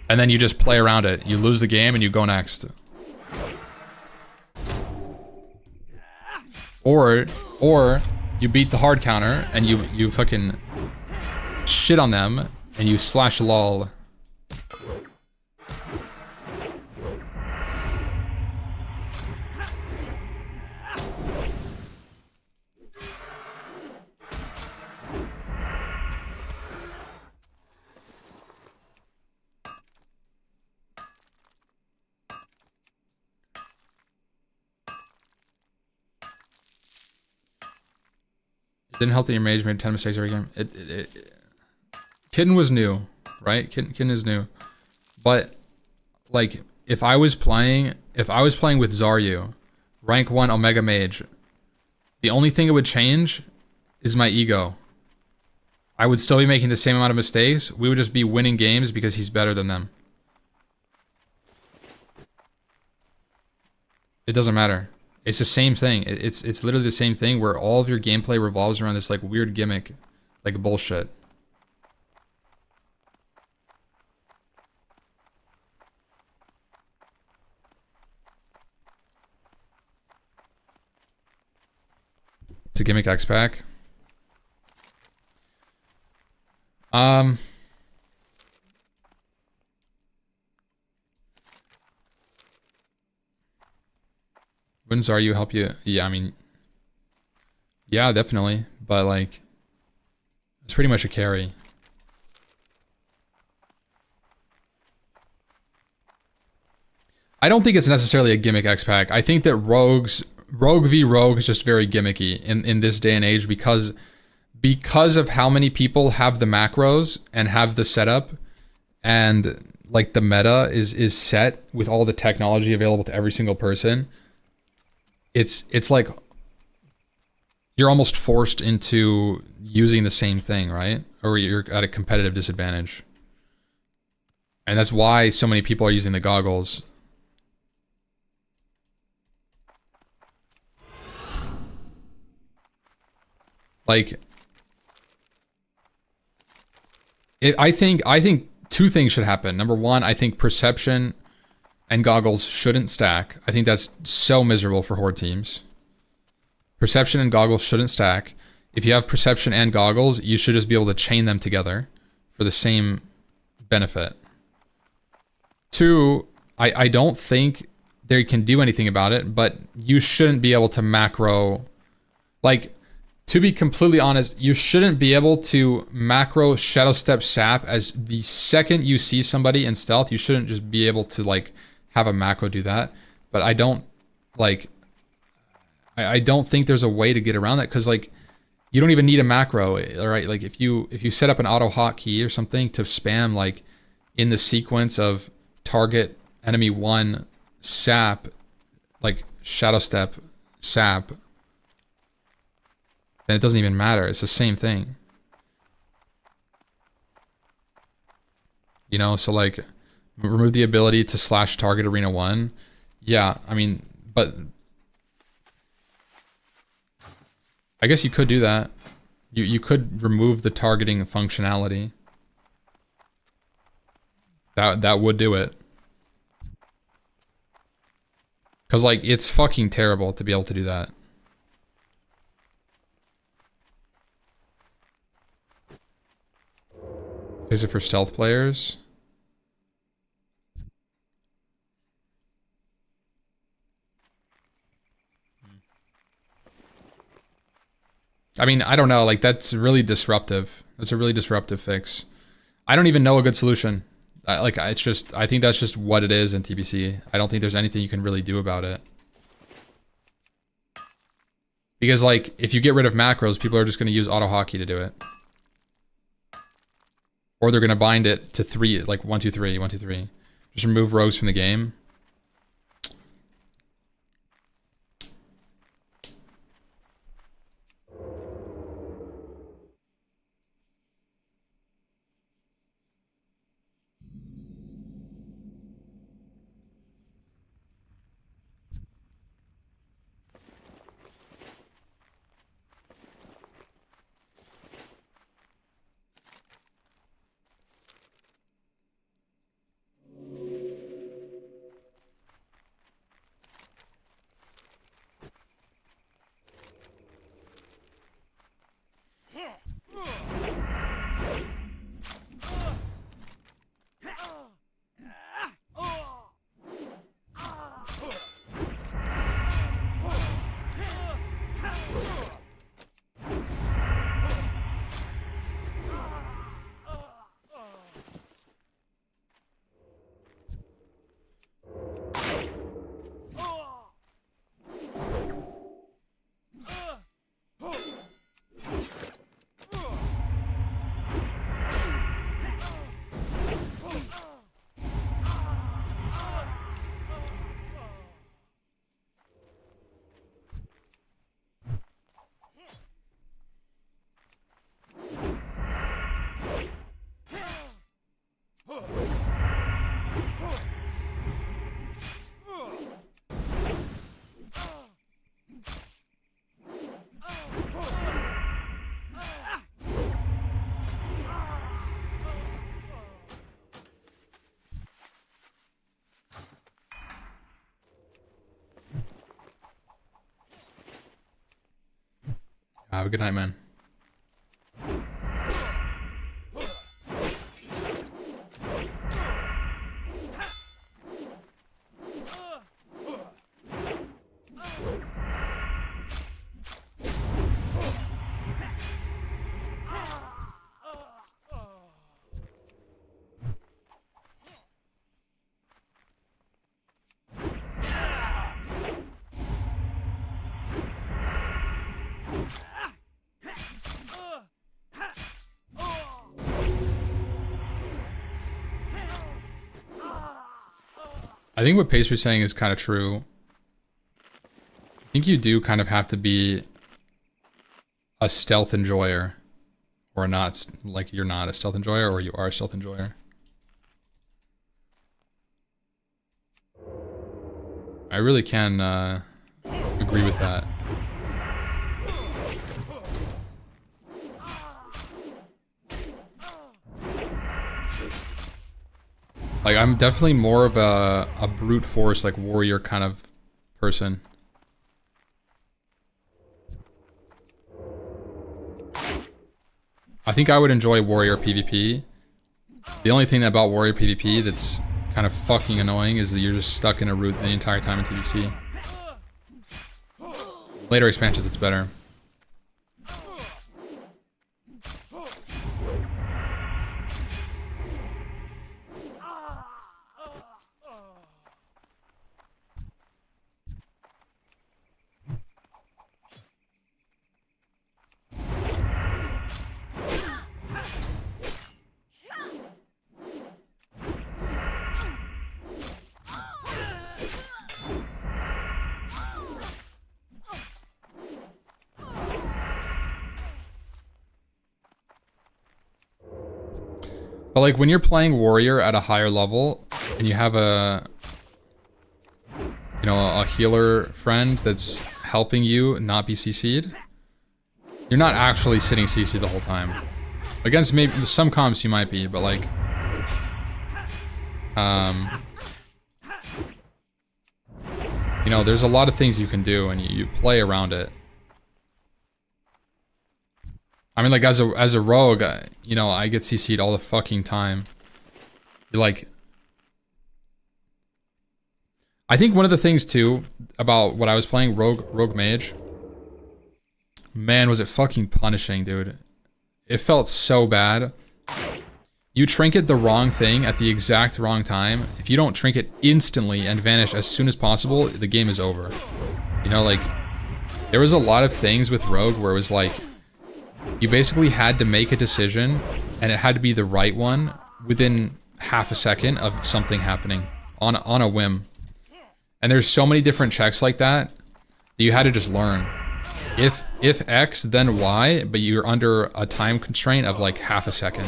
And then you just play around it. You lose the game and you go next. Or you beat the hard counter and you fucking shit on them and you slash lol. Didn't help that your mage made 10 mistakes every game. Kitten was new, right? Kitten is new. But, like, if I was playing with Zaryu, rank 1 Omega Mage, the only thing it would change is my ego. I would still be making the same amount of mistakes. We would just be winning games because he's better than them. It doesn't matter. It's the same thing. It's literally the same thing where all of your gameplay revolves around this like weird gimmick, like bullshit. It's a gimmick X-Pack. Wouldn't Zaryu help you? Yeah, I mean, yeah, definitely. But like, it's pretty much a carry. I don't think it's necessarily a gimmick X-Pack. I think that Rogue v Rogue is just very gimmicky in this day and age because of how many people have the macros and have the setup, and like the meta is set with all the technology available to every single person. It's like you're almost forced into using the same thing, right? Or you're at a competitive disadvantage. And that's why so many people are using the goggles. Like, I think two things should happen. Number one, I think perception and goggles shouldn't stack. I think that's so miserable for horde teams. Perception and goggles shouldn't stack. If you have perception and goggles, you should just be able to chain them together for the same benefit. Two, I don't think they can do anything about it, but you shouldn't be able to macro, like, to be completely honest, you shouldn't be able to macro Shadow Step Sap as the second you see somebody in stealth. You shouldn't just be able to like have a macro do that. But I don't like, I don't think there's a way to get around that because like you don't even need a macro, all right? Like if you set up an auto hotkey or something to spam like in the sequence of target enemy 1 sap, like Shadow Step Sap, then it doesn't even matter. It's the same thing. You know, so like remove the ability to slash target arena 1. Yeah, I mean, but I guess you could do that. You could remove the targeting functionality. That would do it. Cause like it's fucking terrible to be able to do that. Is it for stealth players? I mean, I don't know, like that's really disruptive. That's a really disruptive fix. I don't even know a good solution. I think that's just what it is in TBC. I don't think there's anything you can really do about it. Because like, if you get rid of macros, people are just gonna use auto hotkey to do it. Or they're gonna bind it to 3, like 1, 2, 3, 1, 2, 3. Just remove rogues from the game. Have a good night, man. I think what Pastry's saying is kind of true. I think you do kind of have to be a stealth enjoyer, or not, like you're not a stealth enjoyer, or you are a stealth enjoyer. I really can agree with that. Like, I'm definitely more of a brute force, like, warrior kind of person. I think I would enjoy warrior PvP. The only thing about warrior PvP that's kind of fucking annoying is that you're just stuck in a route the entire time in TBC. Later expansions, it's better. But like when you're playing warrior at a higher level and you have a, you know, a healer friend that's helping you not be CC'd, you're not actually sitting CC the whole time. Against maybe some comps you might be, but like, you know, there's a lot of things you can do and you play around it. I mean, like, as a rogue, you know, I get CC'd all the fucking time. Like, I think one of the things, too, about what I was playing, Rogue Mage, man, was it fucking punishing, dude. It felt so bad. You trinket the wrong thing at the exact wrong time. If you don't trinket instantly and vanish as soon as possible, the game is over. You know, like, there was a lot of things with Rogue where it was like, you basically had to make a decision, and it had to be the right one within half a second of something happening on a whim. And there's so many different checks like that you had to just learn. If X, then Y, but you're under a time constraint of like half a second.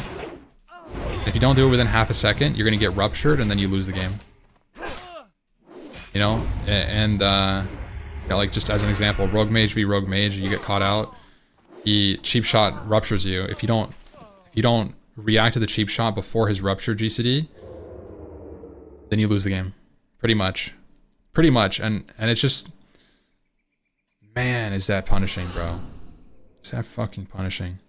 If you don't do it within half a second, you're gonna get ruptured, and then you lose the game. You know, and you know, like just as an example, Rogue Mage v Rogue Mage, you get caught out. He cheap shot ruptures you. If you don't react to the cheap shot before his rupture GCD, then you lose the game. Pretty much. Pretty much. And it's just, man, is that punishing, bro. Is that fucking punishing.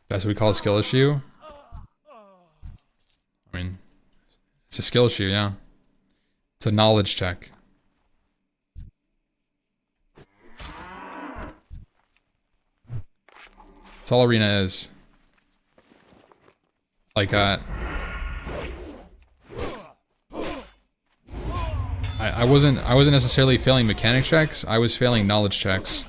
That's what we call a skill issue? I mean, it's a skill issue, yeah. It's a knowledge check. That's all Arena is. Like, I wasn't necessarily failing mechanic checks, I was failing knowledge checks.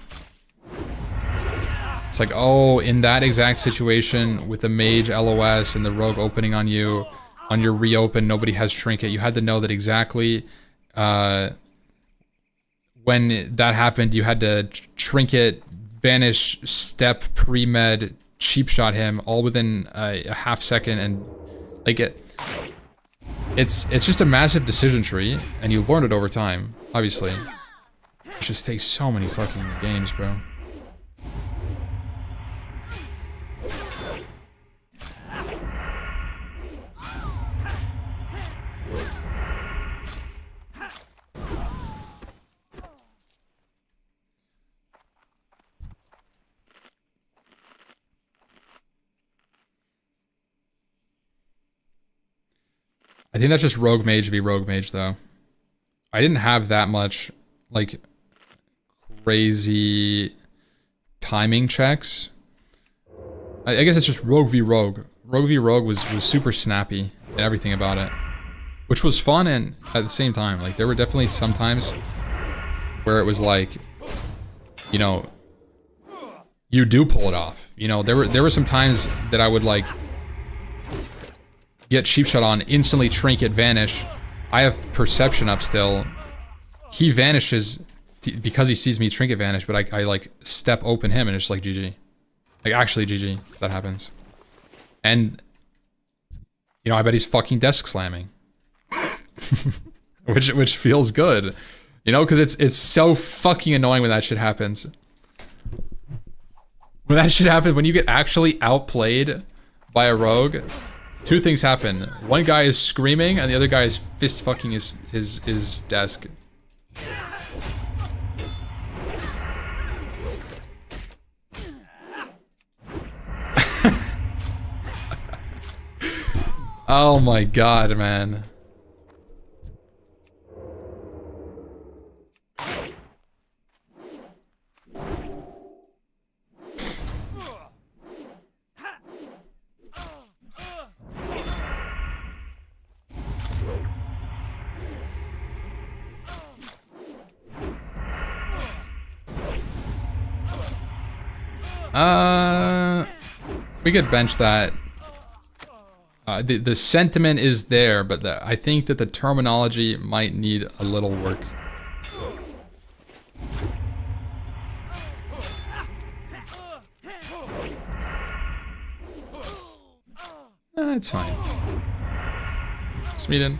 It's like, oh, in that exact situation with the mage LOS and the rogue opening on you, on your reopen, nobody has trinket. You had to know that exactly when that happened, you had to trinket, vanish, step, pre-med, cheap shot him all within a half second, and like it's just a massive decision tree, and you learn it over time, obviously. just takes so many fucking games, bro. I think that's just Rogue Mage v Rogue Mage, though. I didn't have that much, like, crazy timing checks. I guess it's just Rogue v Rogue. Rogue v Rogue was super snappy and everything about it. Which was fun, and at the same time, like, there were definitely some times where it was like, you know, you do pull it off. You know, there were some times that I would, like, get cheap shot on, instantly trinket, vanish. I have perception up still. He vanishes because he sees me trinket vanish, but I like step open him and it's like GG. Like actually GG, if that happens. And you know, I bet he's fucking desk slamming. which feels good. You know, because it's so fucking annoying when that shit happens. When that shit happens, when you get actually outplayed by a rogue, two things happen. One guy is screaming and the other guy is fist fucking his desk. Oh my god, man. We could bench that. The sentiment is there, but I think that the terminology might need a little work. It's fine. Smeden.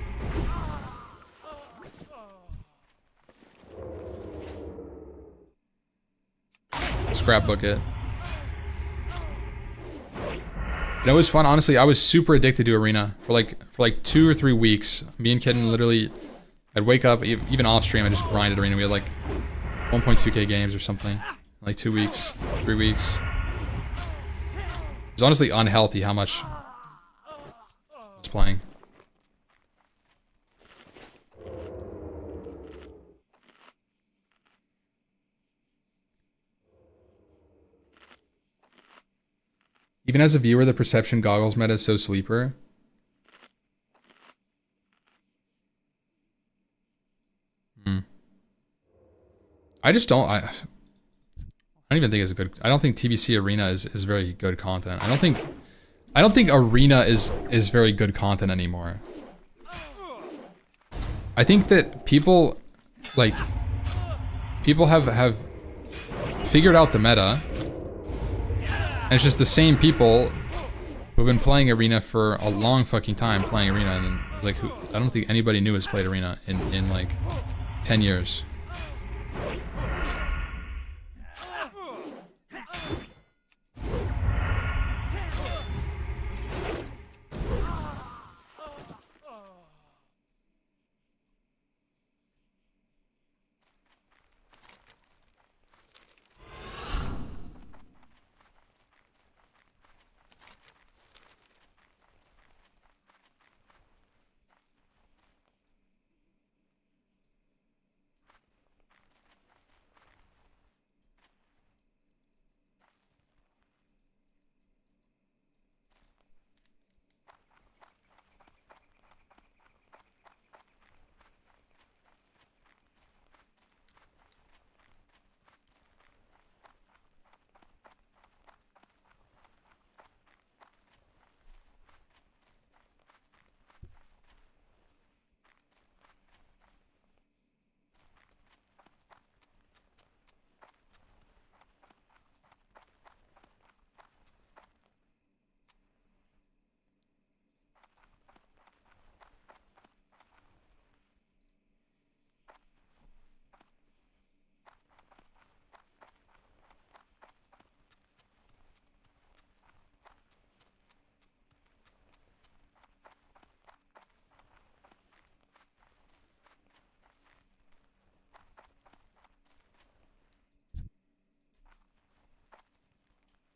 Scrapbook it. You know, it was fun, honestly. I was super addicted to Arena for like 2 or 3 weeks. Me and Kitten literally, I'd wake up, even off stream, I just grinded Arena. We had like 1.2k games or something, like 2 weeks, 3 weeks. It was honestly unhealthy how much I was playing. Even as a viewer, the perception goggles meta is so sleeper. I just don't. I don't even think it's a good. I don't think TBC Arena is very good content. I don't think Arena is very good content anymore. I think that people have figured out the meta. And it's just the same people who've been playing Arena for a long fucking time playing Arena, and then it's like, I don't think anybody new has played Arena in like 10 years.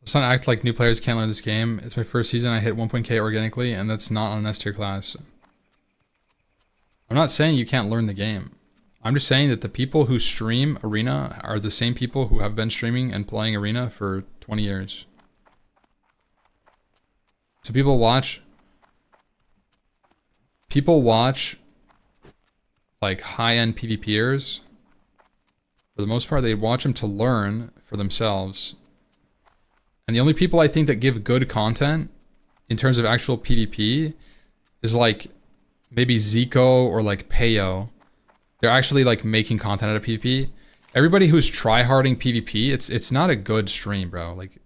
Let's not act like new players can't learn this game. It's my first season. I hit 1.k organically, and that's not on an S tier class. I'm not saying you can't learn the game. I'm just saying that the people who stream Arena are the same people who have been streaming and playing Arena for 20 years. So people watch like high-end PvPers. For the most part, they watch them to learn for themselves. And the only people I think that give good content in terms of actual PvP is like maybe Zico or like Payo. They're actually like making content out of PvP. Everybody who's tryharding PvP, it's not a good stream, bro. Like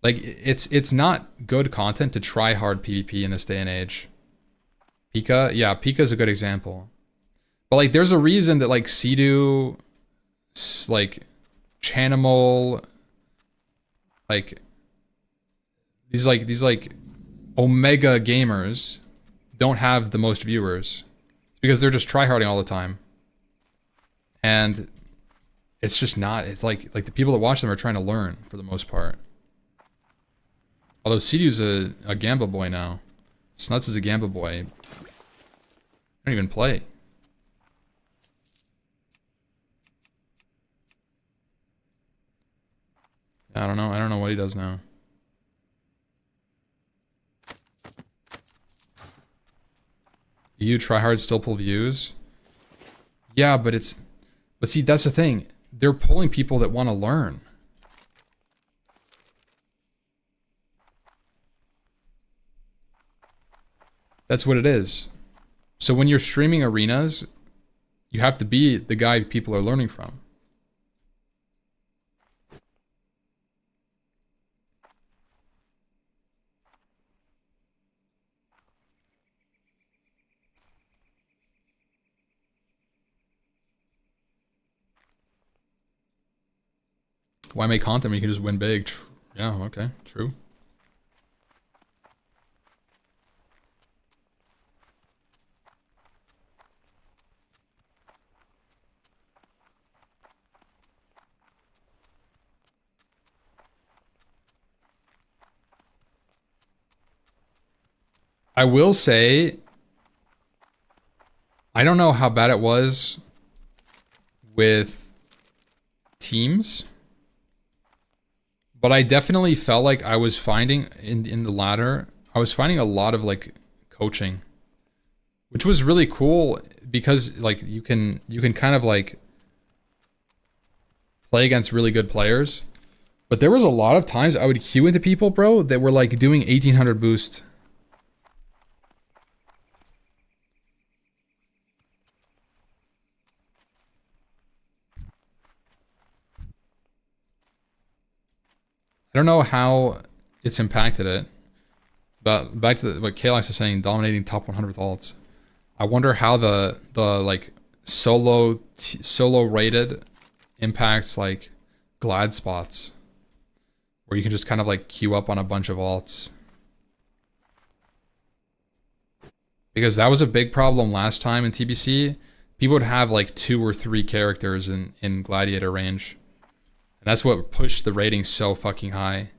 it's not good content to try hard PvP in this day and age. Pika, yeah, Pika's a good example. But like there's a reason that like Sea-Doo, like Chanimal, like these Omega gamers don't have the most viewers. It's because they're just tryharding all the time. And it's just not, it's like the people that watch them are trying to learn for the most part. Although Sea-Doo's a Gamba boy now. Snuts is a Gamba boy. I don't even play. I don't know what he does now. You try hard, still pull views? Yeah, but see, that's the thing. They're pulling people that want to learn. That's what it is. So when you're streaming arenas, you have to be the guy people are learning from. Why make content when you can just win big? Yeah, okay, true. I will say, I don't know how bad it was with teams, but I definitely felt like I was finding in the ladder, I was finding a lot of like coaching, which was really cool because like you can kind of like play against really good players. But there was a lot of times I would queue into people, bro, that were like doing 1800 boost. I don't know how it's impacted it, but back to what Kalex is saying, dominating top 100 with alts. I wonder how the like solo rated impacts like glad spots, where you can just kind of like queue up on a bunch of alts. Because that was a big problem last time in TBC. People would have like 2 or 3 characters in Gladiator range. And that's what pushed the ratings so fucking high.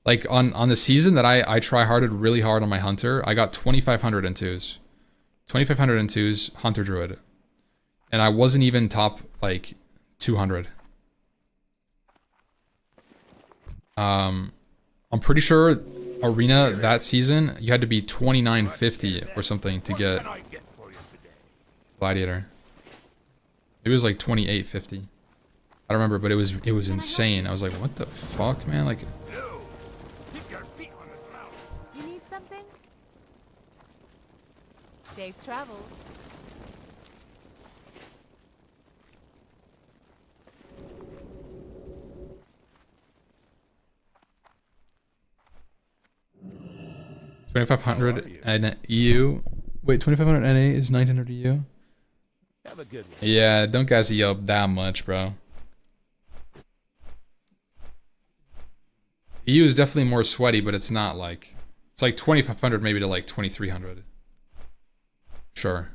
Like on the season that I try-harded really hard on my Hunter, I got 2,500 in 2s. 2,500 in 2s, Hunter Druid. And I wasn't even top like 200. I'm pretty sure Arena that season, you had to be 2950 or something to get Gladiator. Maybe it was like 2850. I don't remember, but it was insane. I was like, what the fuck, man? Like, You need something? Safe travels. $2,500 and EU. Wait, 2,500 NA is 900 EU? Have a good one. Yeah, don't gas you up that much, bro. EU is definitely more sweaty, but it's not like... It's like 2,500 maybe to like 2,300. Sure.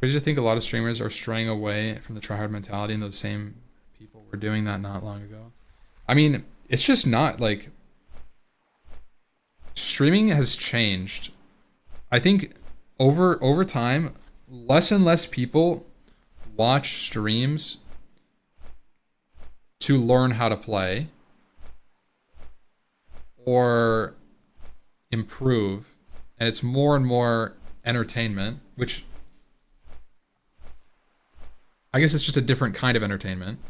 Crazy to think a lot of streamers are straying away from the tryhard mentality, and those same people were doing that not long ago. I mean, it's just not like streaming has changed. I think over time, less and less people watch streams to learn how to play or improve, and it's more and more entertainment, which I guess it's just a different kind of entertainment.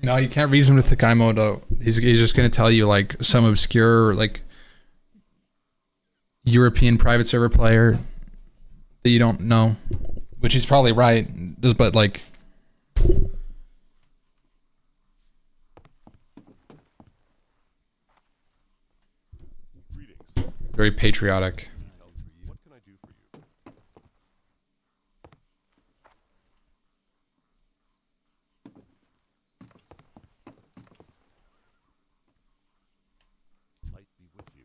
No, you can't reason with the guy Modo. He's just gonna tell you like some obscure like European private server player that you don't know, which he's probably right. Just but like Greetings. very patriotic. What can I do for you? Light be with you.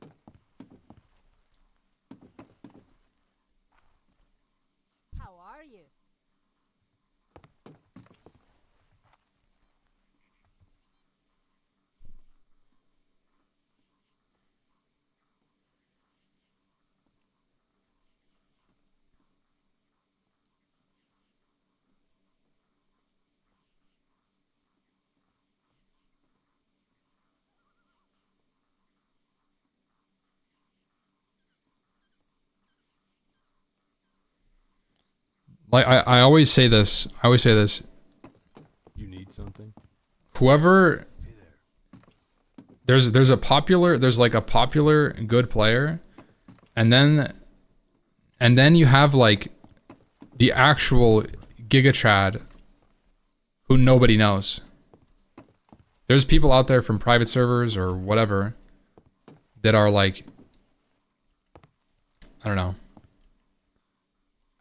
How are you? Like I always say this. I always say this. You need something? Whoever Hey there. there's like a popular good player, and then you have like the actual Giga Chad who nobody knows. There's people out there from private servers or whatever that are like, I don't know,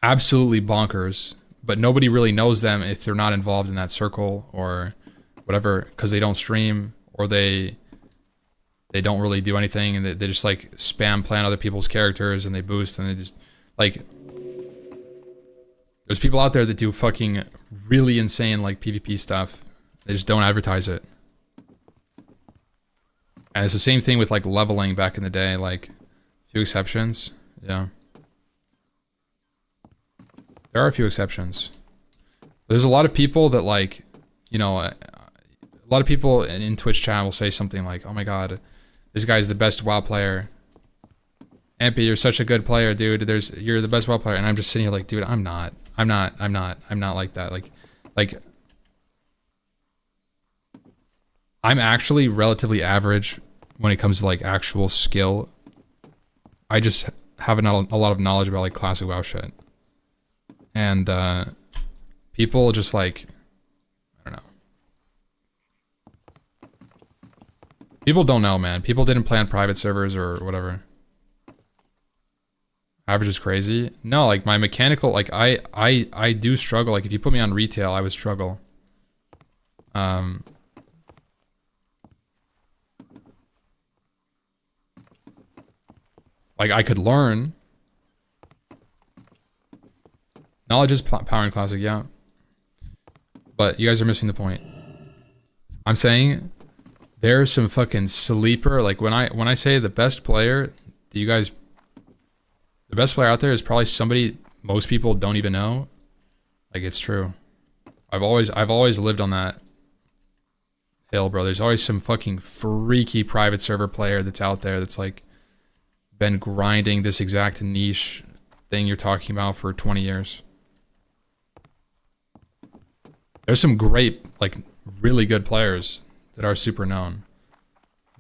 absolutely bonkers, but nobody really knows them if they're not involved in that circle or whatever, because they don't stream or they don't really do anything, and they just like spam plan other people's characters and they boost, and they just like, there's people out there that do fucking really insane like PvP stuff. They just don't advertise it. And it's the same thing with like leveling back in the day, like a few exceptions. Yeah. There are a few exceptions. There's a lot of people that like, you know, a lot of people in Twitch chat will say something like, "Oh my god, this guy's the best WoW player. Ampy, you're such a good player, dude. You're the best WoW player." And I'm just sitting here like, dude, I'm not like that. Like I'm actually relatively average when it comes to like actual skill. I just have a lot of knowledge about like classic WoW shit. And people just like, I don't know. People don't know, man. People didn't play on private servers or whatever. Average is crazy. No, like my mechanical, like I do struggle. Like if you put me on retail, I would struggle. Like I could learn. Knowledge is power in classic, yeah. But you guys are missing the point. I'm saying There's some fucking sleeper. Like when I say the best player, the best player out there is probably somebody most people don't even know. Like it's true. I've always lived on that hill, bro. There's always some fucking freaky private server player that's out there that's like been grinding this exact niche thing you're talking about for 20 years. There's some great, like, really good players that are super known.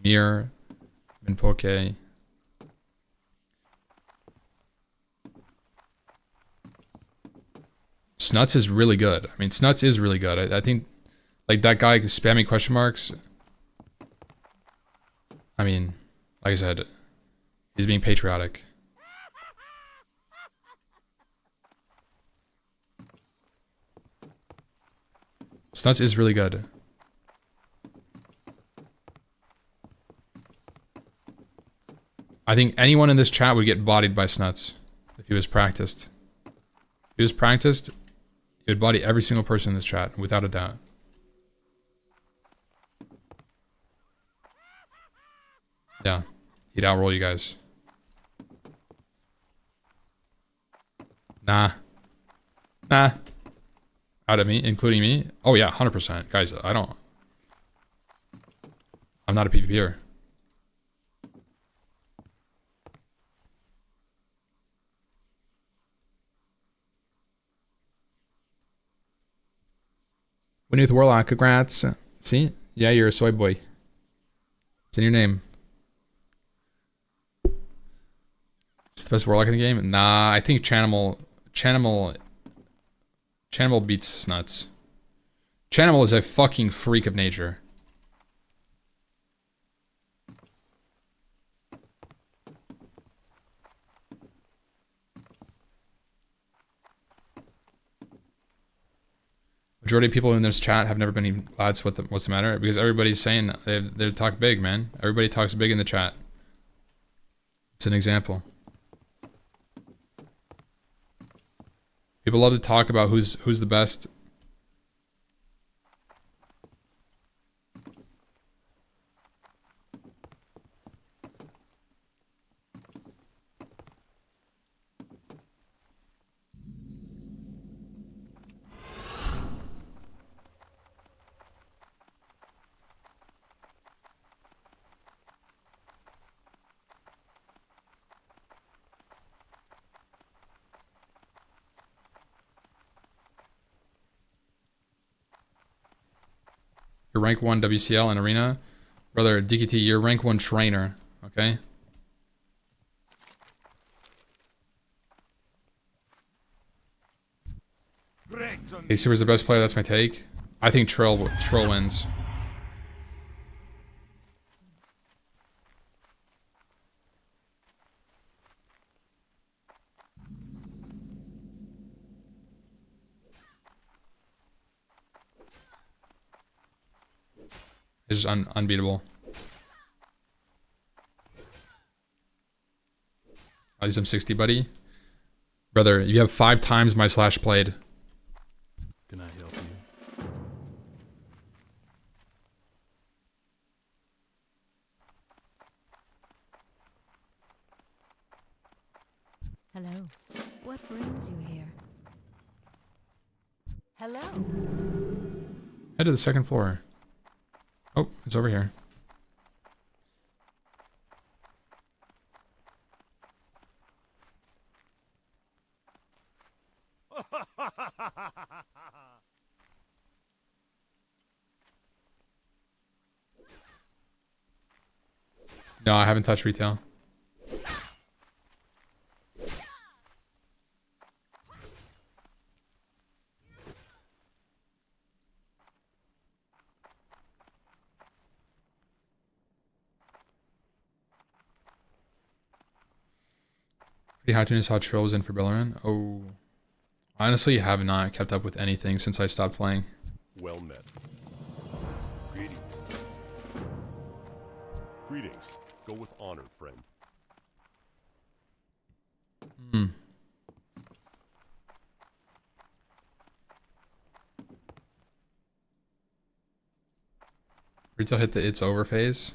Mir, Minpoke. Snuts is really good. I mean, Snuts is really good. I think, like, that guy spamming question marks. I mean, like I said, he's being patriotic. Snuts is really good. I think anyone in this chat would get bodied by Snuts if he was practiced. If he was practiced, he would body every single person in this chat, without a doubt. Yeah, he'd outroll you guys. Nah. Nah. Out of me, including me? Oh yeah, 100%. Guys, I'm not a PvPer. Winnie with Warlock, congrats. See? Yeah, you're a soy boy. It's in your name. It's the best Warlock in the game? Nah, I think Chanimal beats Snuts. Chanimal is a fucking freak of nature. Majority of people in this chat have never been even glad. So what's the matter? Because everybody's saying they talk big, man. Everybody talks big in the chat. It's an example. People love to talk about who's the best. You're rank 1 WCL and Arena. Brother, DKT, you're rank 1 trainer, okay? AC was the best player, that's my take. I think Trill wins. It's just unbeatable. I'll use him 60, buddy. Brother, you have 5 times my slash played. Can I help you? Hello. What brings you here? Hello. Head to the second floor. Oh, it's over here. No, I haven't touched retail. Pretty high tunes how Trill was in for Bellerin. Oh. Honestly, have not kept up with anything since I stopped playing. Well met. Greetings. Greetings. Go with honor, friend. Retail hit the it's over phase.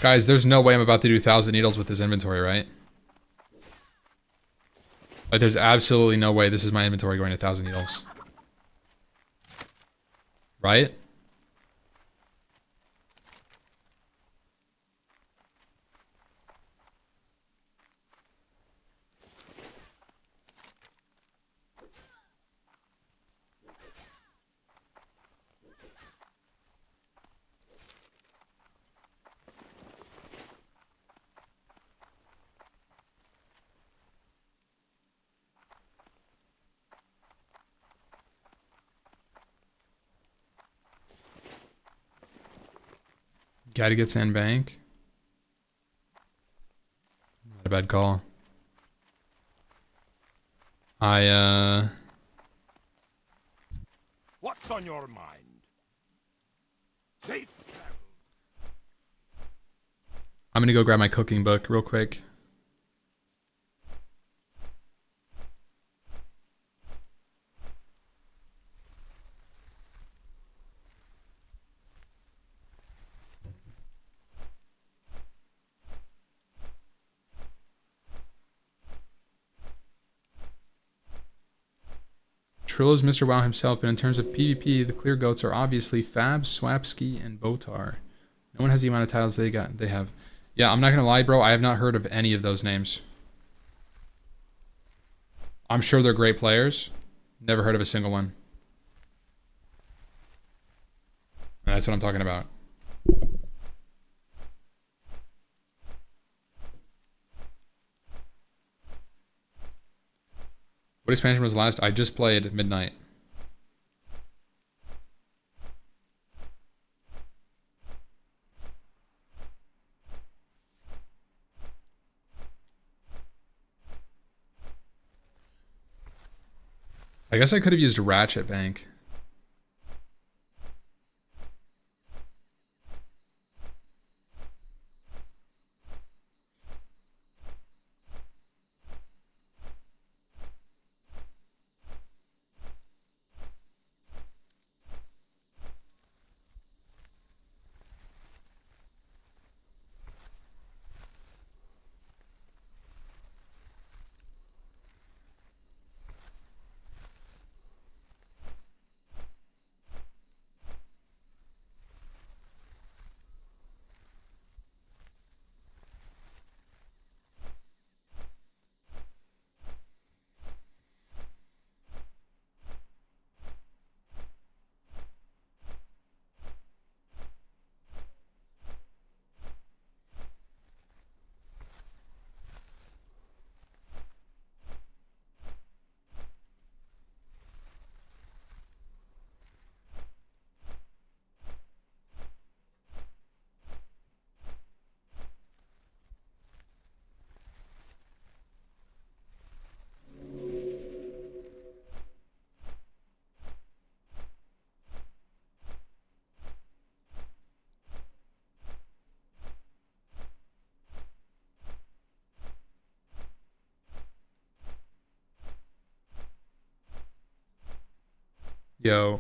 Guys, there's no way I'm about to do 1,000 needles with this inventory, right? Like, there's absolutely no way this is my inventory going to 1,000 needles. Right? Gotta get Sandbank. Not a bad call. What's on your mind? Safe. I'm gonna go grab my cooking book real quick. Trillo's Mr. WoW himself, but in terms of PvP, the clear goats are obviously Fab, Swapski, and Botar. No one has the amount of titles they have. Yeah, I'm not gonna lie, bro. I have not heard of any of those names. I'm sure they're great players. Never heard of a single one. That's what I'm talking about. What expansion was last? I just played Midnight. I guess I could have used Ratchet Bank. Yo.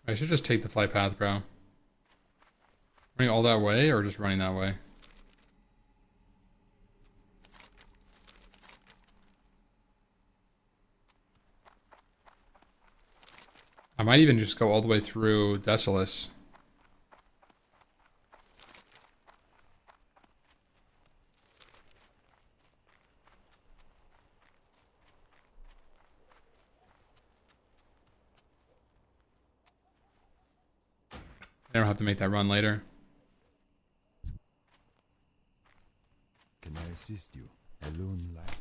I should just take the flight path, bro. Running all that way or just running that way? I might even just go all the way through Desolus. I don't have to make that run later. Can I assist you? Alone life.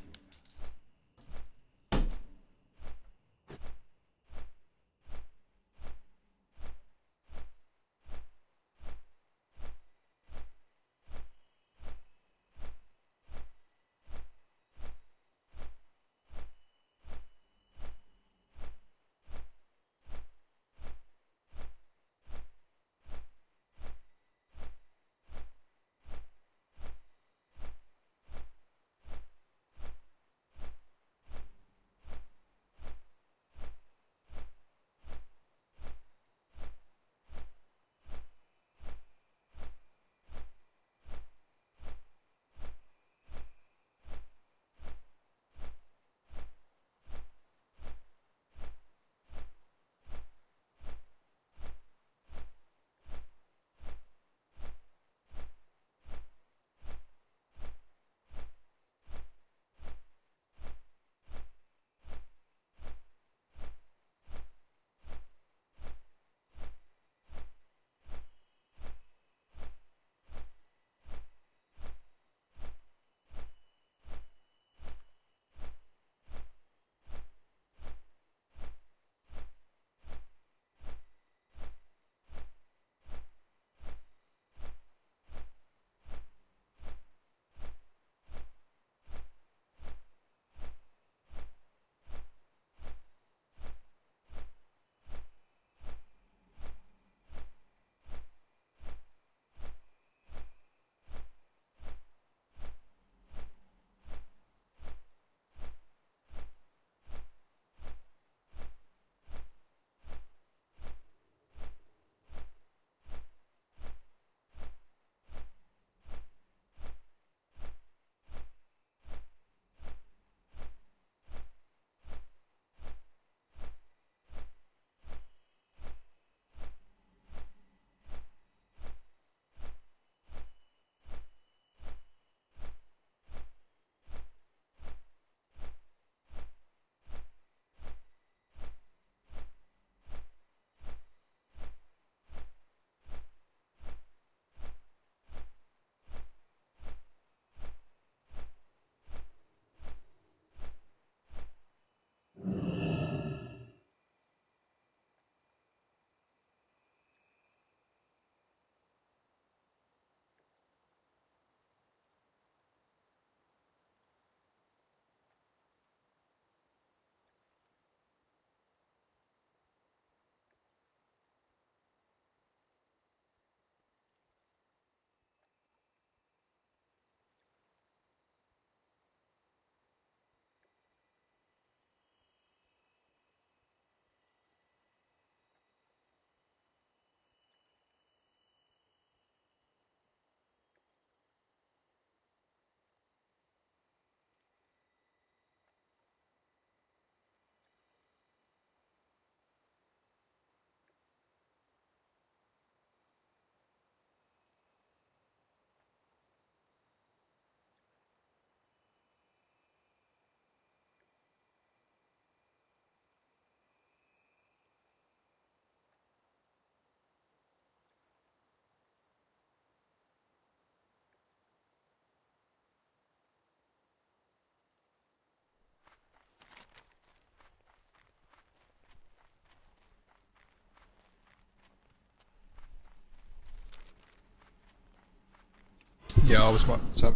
Yeah, what's up?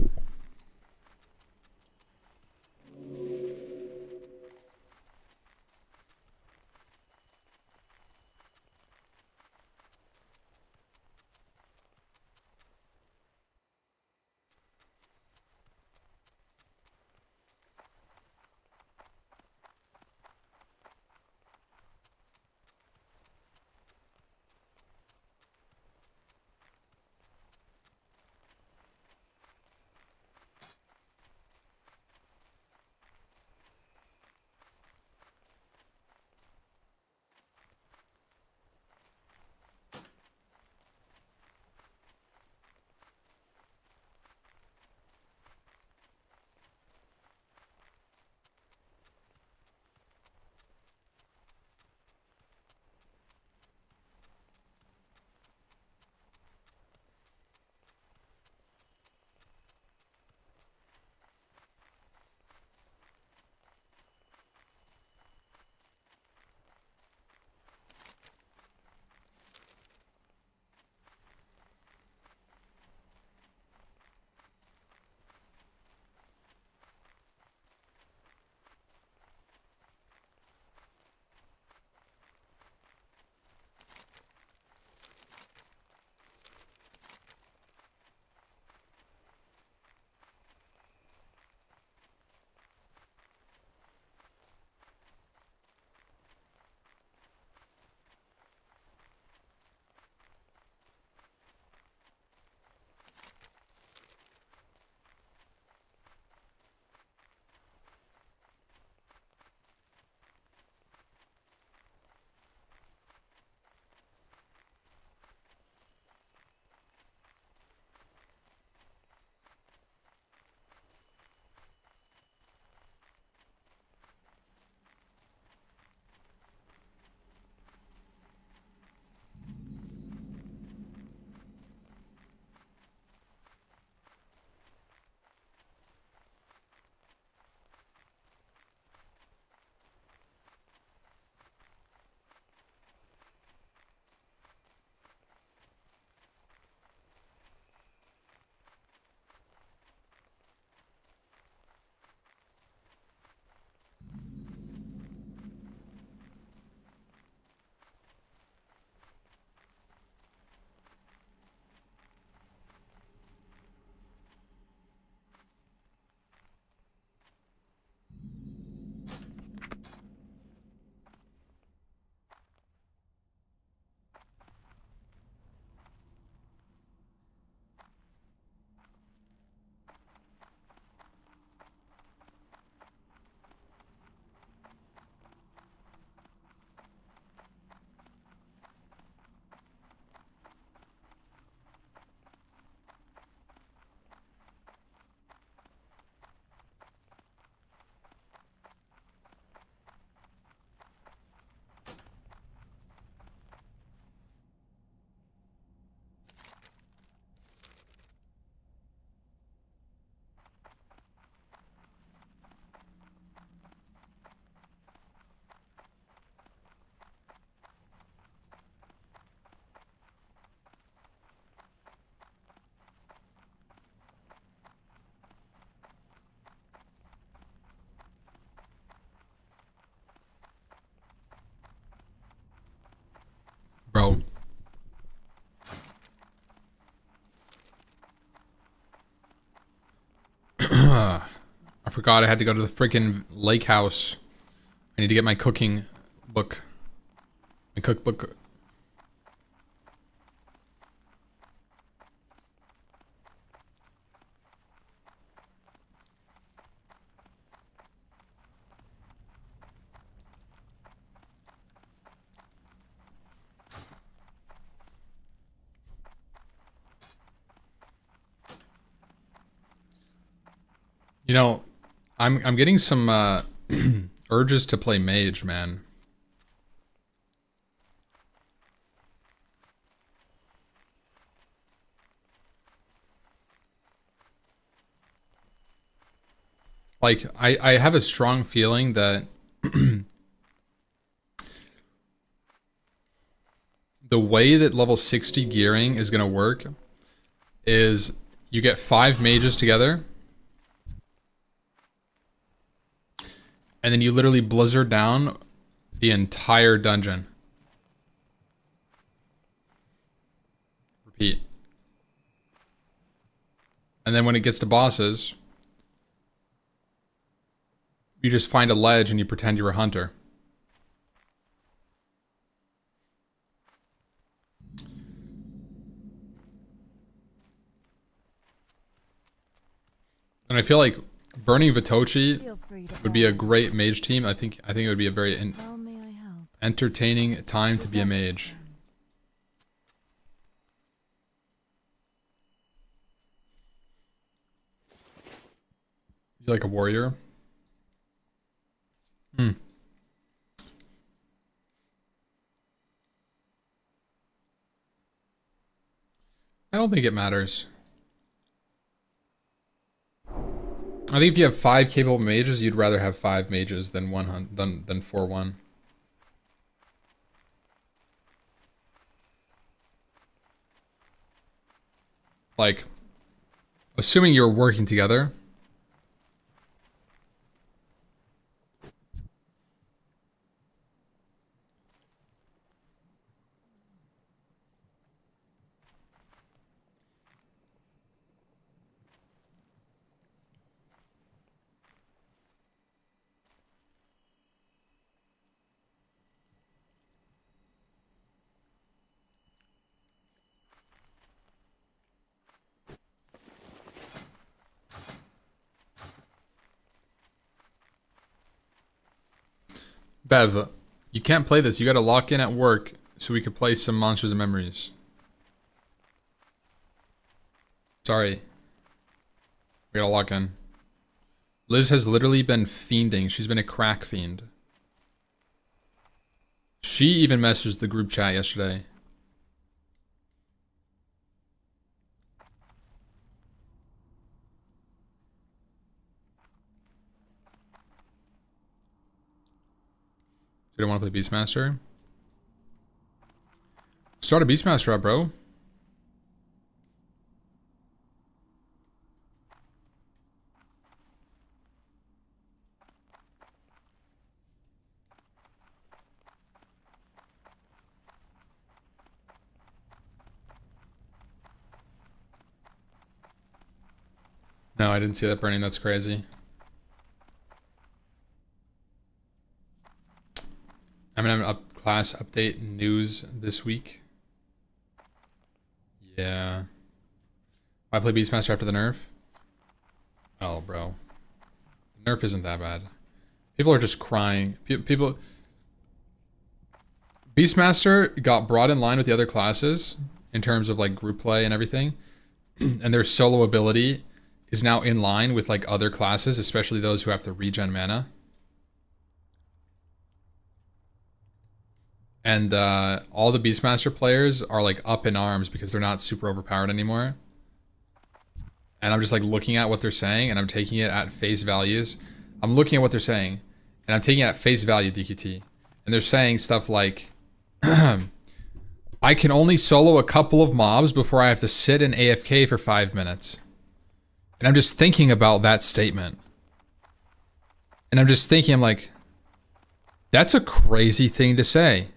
I forgot I had to go to the freaking lake house. I need to get my cooking book. My cookbook. You know, I'm getting some urges to play mage, man. Like, I have a strong feeling that the way that level 60 gearing is going to work is you get 5 mages together, and then you literally blizzard down the entire dungeon. Repeat. And then when it gets to bosses, you just find a ledge and you pretend you're a hunter. And I feel like burning Vitochi Feel free to would be a ask. great mage team. I think it would be a very How may I help? entertaining time to be a mage. You like a warrior? Hmm. I don't think it matters. I think if you have 5 capable mages, you'd rather have 5 mages than 4-1. Like, assuming you're working together. Bev, you can't play this. You gotta lock in at work so we could play some Monsters and Memories. Sorry. We gotta lock in. Liz has literally been fiending. She's been a crack fiend. She even messaged the group chat yesterday. You don't want to play Beastmaster? Start a Beastmaster up, bro. No, I didn't see that burning. That's crazy. I'm gonna have an class update news this week. Yeah. I play Beastmaster after the nerf. Oh, bro. The nerf isn't that bad. People are just crying. People. Beastmaster got brought in line with the other classes in terms of like group play and everything, and their solo ability is now in line with like other classes, especially those who have to regen mana. And all the Beastmaster players are like up in arms because they're not super overpowered anymore. And I'm just like looking at what they're saying and I'm taking it at face values. I'm looking at what they're saying and I'm taking it at face value, DQT. And they're saying stuff like, I can only solo a couple of mobs before I have to sit in AFK for 5 minutes. And I'm just thinking about that statement. And I'm just thinking, I'm like, that's a crazy thing to say.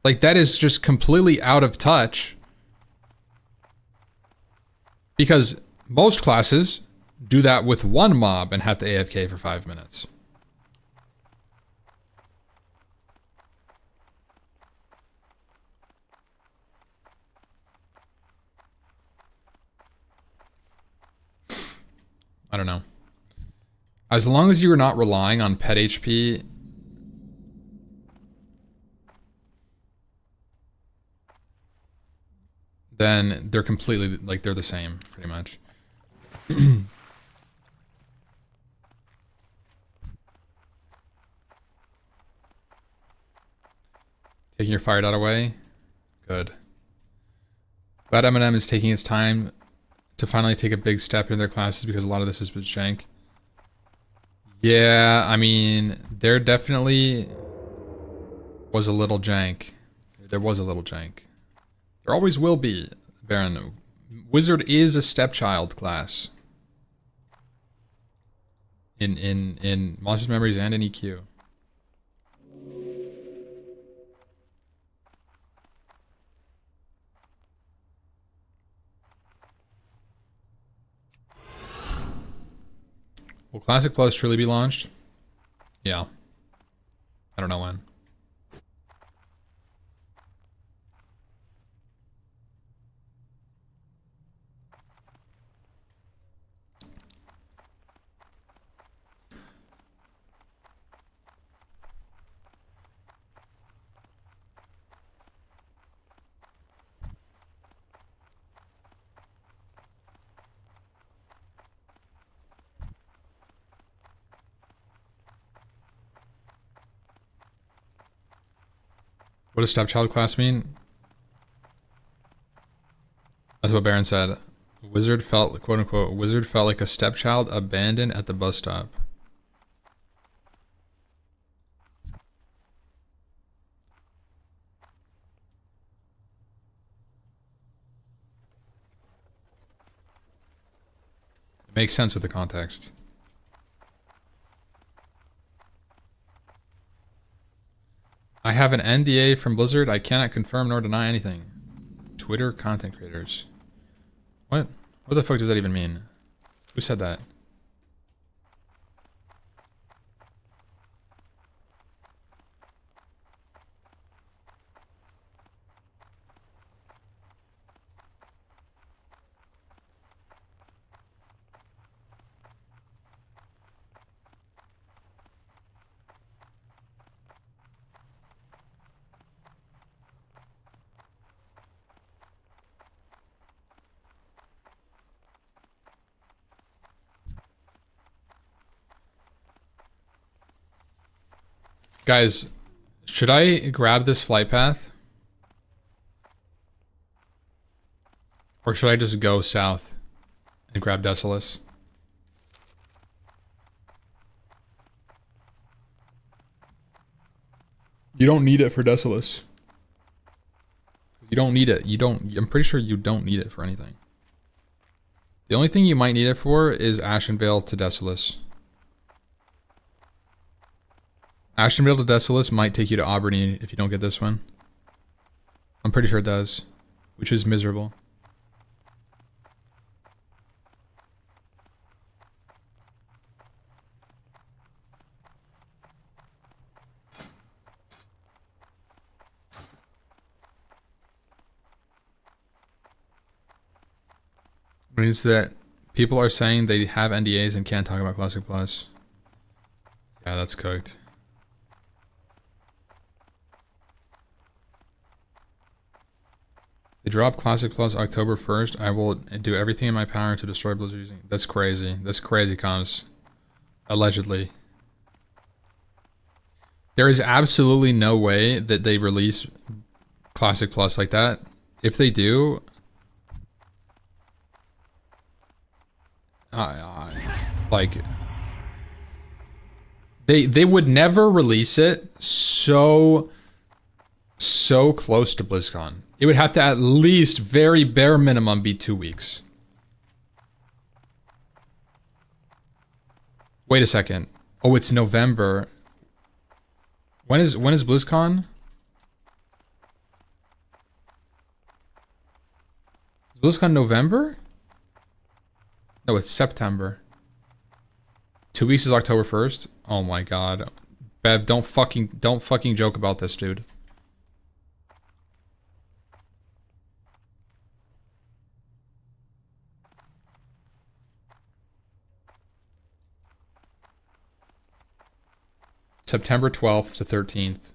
Like, that is just completely out of touch. Because most classes do that with one mob and have to AFK for 5 minutes. I don't know. As long as you're not relying on pet HP, then they're completely, like, they're the same, pretty much. Taking your fire dot away? Good. Glad M&M is taking its time to finally take a big step in their classes because a lot of this is jank. Yeah, I mean, there definitely was a little jank. There was a little jank. There always will be, Baron. Wizard is a stepchild class. In Monsters Memories and in EQ. Will Classic Plus truly be launched? Yeah. I don't know when. What does stepchild class mean? That's what Baron said. Wizard felt, quote unquote, wizard felt like a stepchild abandoned at the bus stop. It makes sense with the context. I have an NDA from Blizzard. I cannot confirm nor deny anything. Twitter content creators. What? What the fuck does that even mean? Who said that? Guys, should I grab this flight path? Or should I just go south and grab Desolus? You don't need it for Desolus. You don't need it. You don't. I'm pretty sure you don't need it for anything. The only thing you might need it for is Ashenvale to Desolus. Ashenvale to Desolus might take you to Auburn if you don't get this one. I'm pretty sure it does, which is miserable. Means that people are saying they have NDAs and can't talk about Classic Plus. Yeah, that's cooked. They drop Classic Plus October 1st. I will do everything in my power to destroy Blizzard using... That's crazy. That's crazy, comms. Allegedly. There is absolutely no way that they release Classic Plus like that. If they do... like... They would never release it so close to BlizzCon. It would have to at least, very bare minimum, be 2 weeks. Wait a second. Oh, it's November. When is BlizzCon? Is BlizzCon November? No, it's September. 2 weeks is October 1st. Oh my god. Bev, don't fucking joke about this, dude. September 12th to 13th.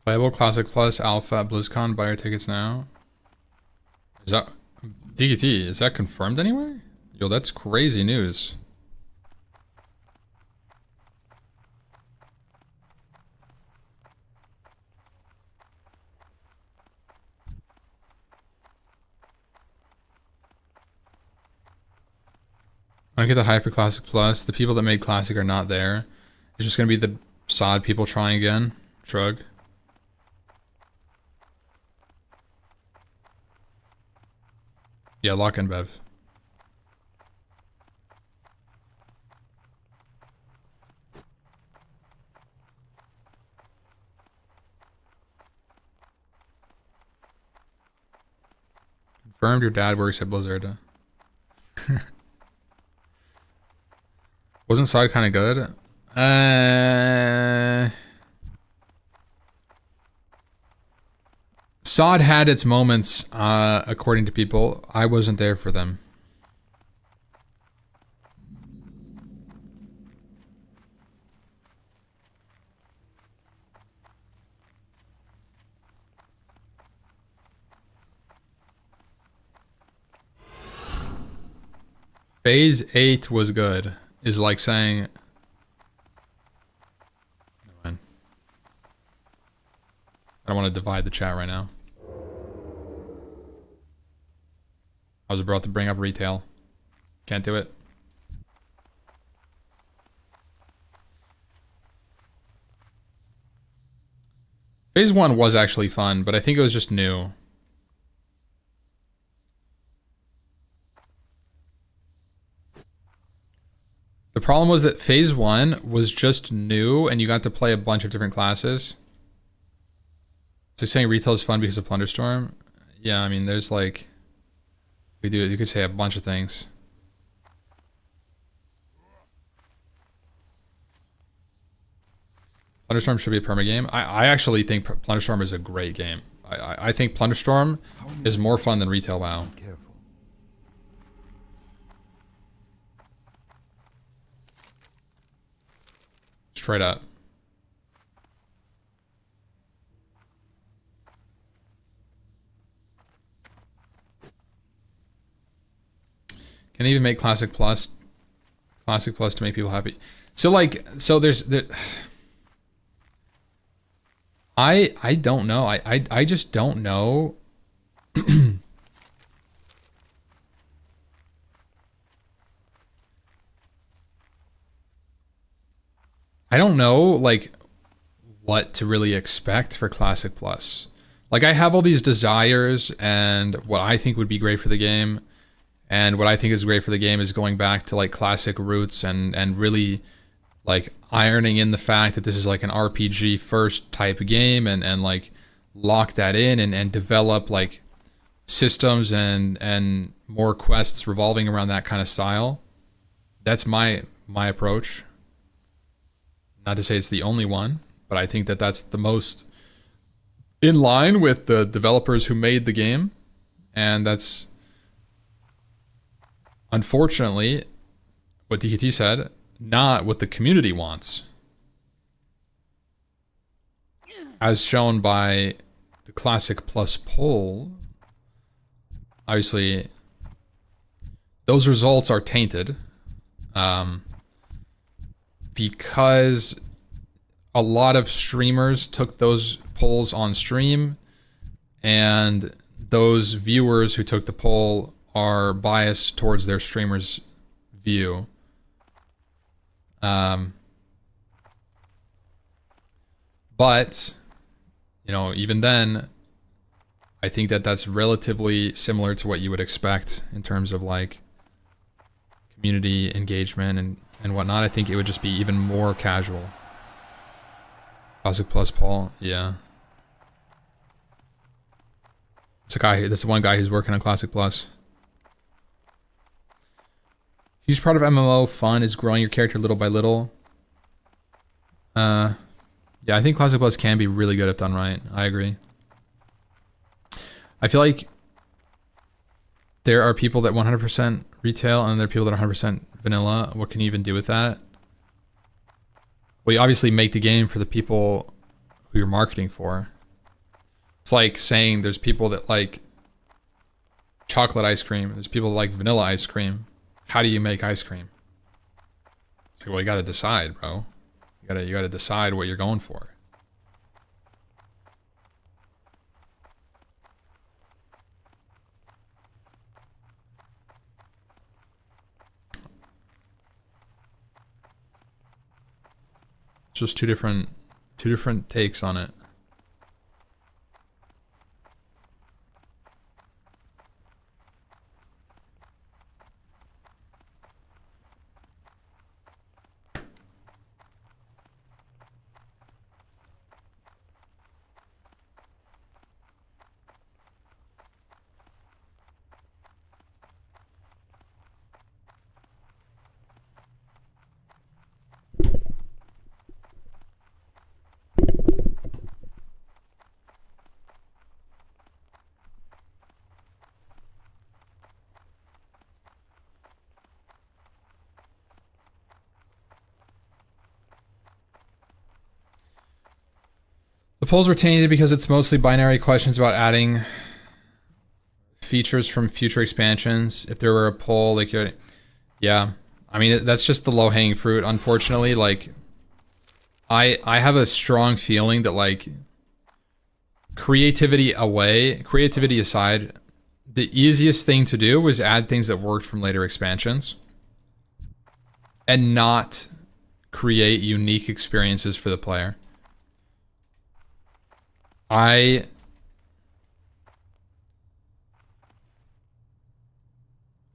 Playable Classic Plus Alpha at BlizzCon. Buy your tickets now. Is that DKT? Is that confirmed anywhere? Yo, that's crazy news. I don't get the hype for Classic Plus. The people that made Classic are not there. It's just gonna be the sod people trying again. Shrug. Yeah, lock in, Bev. Confirmed your dad works at Blizzard. Wasn't side kind of good? Sod had its moments, according to people. I wasn't there for them. Phase 8 was good, is like saying... Never mind. I don't want to divide the chat right now. I was about to bring up retail. Can't do it. Phase 1 was actually fun, but I think it was just new. The problem was that Phase 1 was just new, and you got to play a bunch of different classes. So saying retail is fun because of Plunderstorm? Yeah, I mean, there's like... you could say a bunch of things. Plunderstorm should be a perma game. I actually think Plunderstorm is a great game. I think Plunderstorm is more fun than Retail WoW. Careful. Straight up. Can they even make Classic Plus to make people happy? So like, so there's I don't know. I just don't know. I don't know like what to really expect for Classic Plus. Like I have all these desires and what I think would be great for the game. And what I think is great for the game is going back to like classic roots and really like ironing in the fact that this is like an RPG first type of game and like lock that in and develop like systems and more quests revolving around that kind of style. That's my approach. Not to say it's the only one, but I think that that's the most in line with the developers who made the game. And that's unfortunately what DKT said, not what the community wants. As shown by the Classic Plus poll, obviously those results are tainted because a lot of streamers took those polls on stream, and those viewers who took the poll are biased towards their streamer's view. But, you know, even then, I think that that's relatively similar to what you would expect in terms of like community engagement and whatnot. I think it would just be even more casual. Classic Plus Paul, yeah. It's a guy. That's the one guy who's working on Classic Plus. Huge part of MMO fun is growing your character little by little. Yeah, I think Classic Plus can be really good if done right. I agree. I feel like there are people that 100% retail and there are people that are 100% vanilla. What can you even do with that? Well, you obviously make the game for the people who you're marketing for. It's like saying there's people that like chocolate ice cream. There's people that like vanilla ice cream. How do you make ice cream? It's like, well, you gotta decide, bro. You gotta decide what you're going for. Just two different takes on it. The polls were tainted because it's mostly binary questions about adding features from future expansions. If there were a poll, like, yeah, I mean, that's just the low-hanging fruit. Unfortunately, like, I have a strong feeling that, like, creativity aside, the easiest thing to do was add things that worked from later expansions and not create unique experiences for the player. I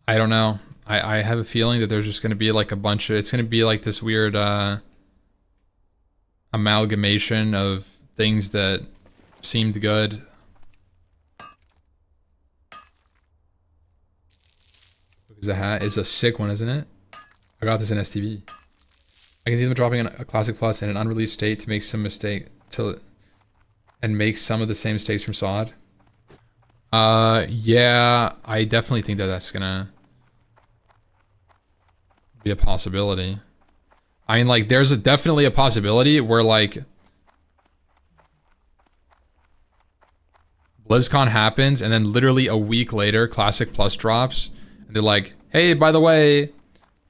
don't know. I have a feeling that there's just going to be like a bunch of... It's going to be like this weird amalgamation of things that seemed good. Because the hat is a sick one, isn't it? I got this in STV. I can see them dropping a Classic Plus in an unreleased state to make some mistake... and make some of the same mistakes from SOD. Yeah, I definitely think that that's gonna be a possibility. I mean, like, there's definitely a possibility where, like, BlizzCon happens and then literally a week later, Classic Plus drops, and they're like, hey, by the way,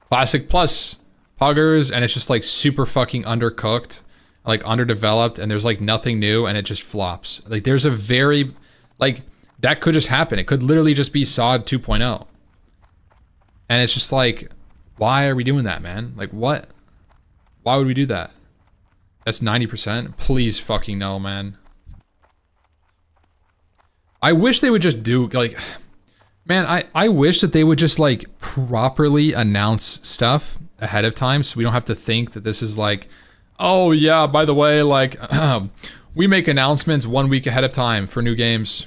Classic Plus, puggers, and it's just, like, super fucking undercooked, like underdeveloped, and there's like nothing new, and it just flops. Like, there's a very, like, that could just happen. It could literally just be SOD 2.0. And it's just like, why are we doing that, man? Like, what? Why would we do that? That's 90%. Please fucking no, man. I wish they would just do, like, man, I wish that they would just, like, properly announce stuff ahead of time so we don't have to think that this is like, oh yeah, by the way, like, we make announcements 1 week ahead of time for new games.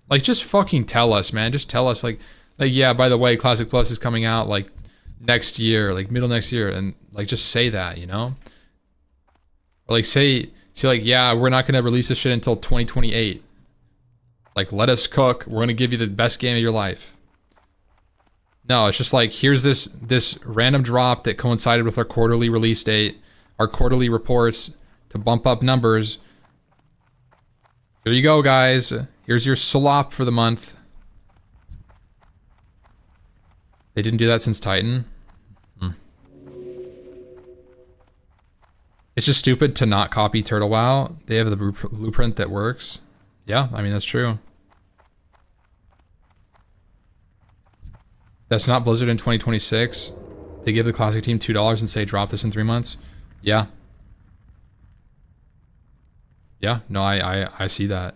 Like, just fucking tell us, man. Just tell us, like, yeah, by the way, Classic Plus is coming out, like, next year, like, middle next year, and, like, just say that, you know? Or, like, say, like, yeah, we're not gonna release this shit until 2028. Like, let us cook. We're gonna give you the best game of your life. No, it's just like, here's this random drop that coincided with our quarterly release date, our quarterly reports to bump up numbers. There you go, guys. Here's your slop for the month. They didn't do that since Titan. It's just stupid to not copy Turtle WoW. They have the blueprint that works. Yeah, I mean, that's true. That's not Blizzard in 2026. They give the classic team $2 and say drop this in 3 months. Yeah. Yeah, no, I see that.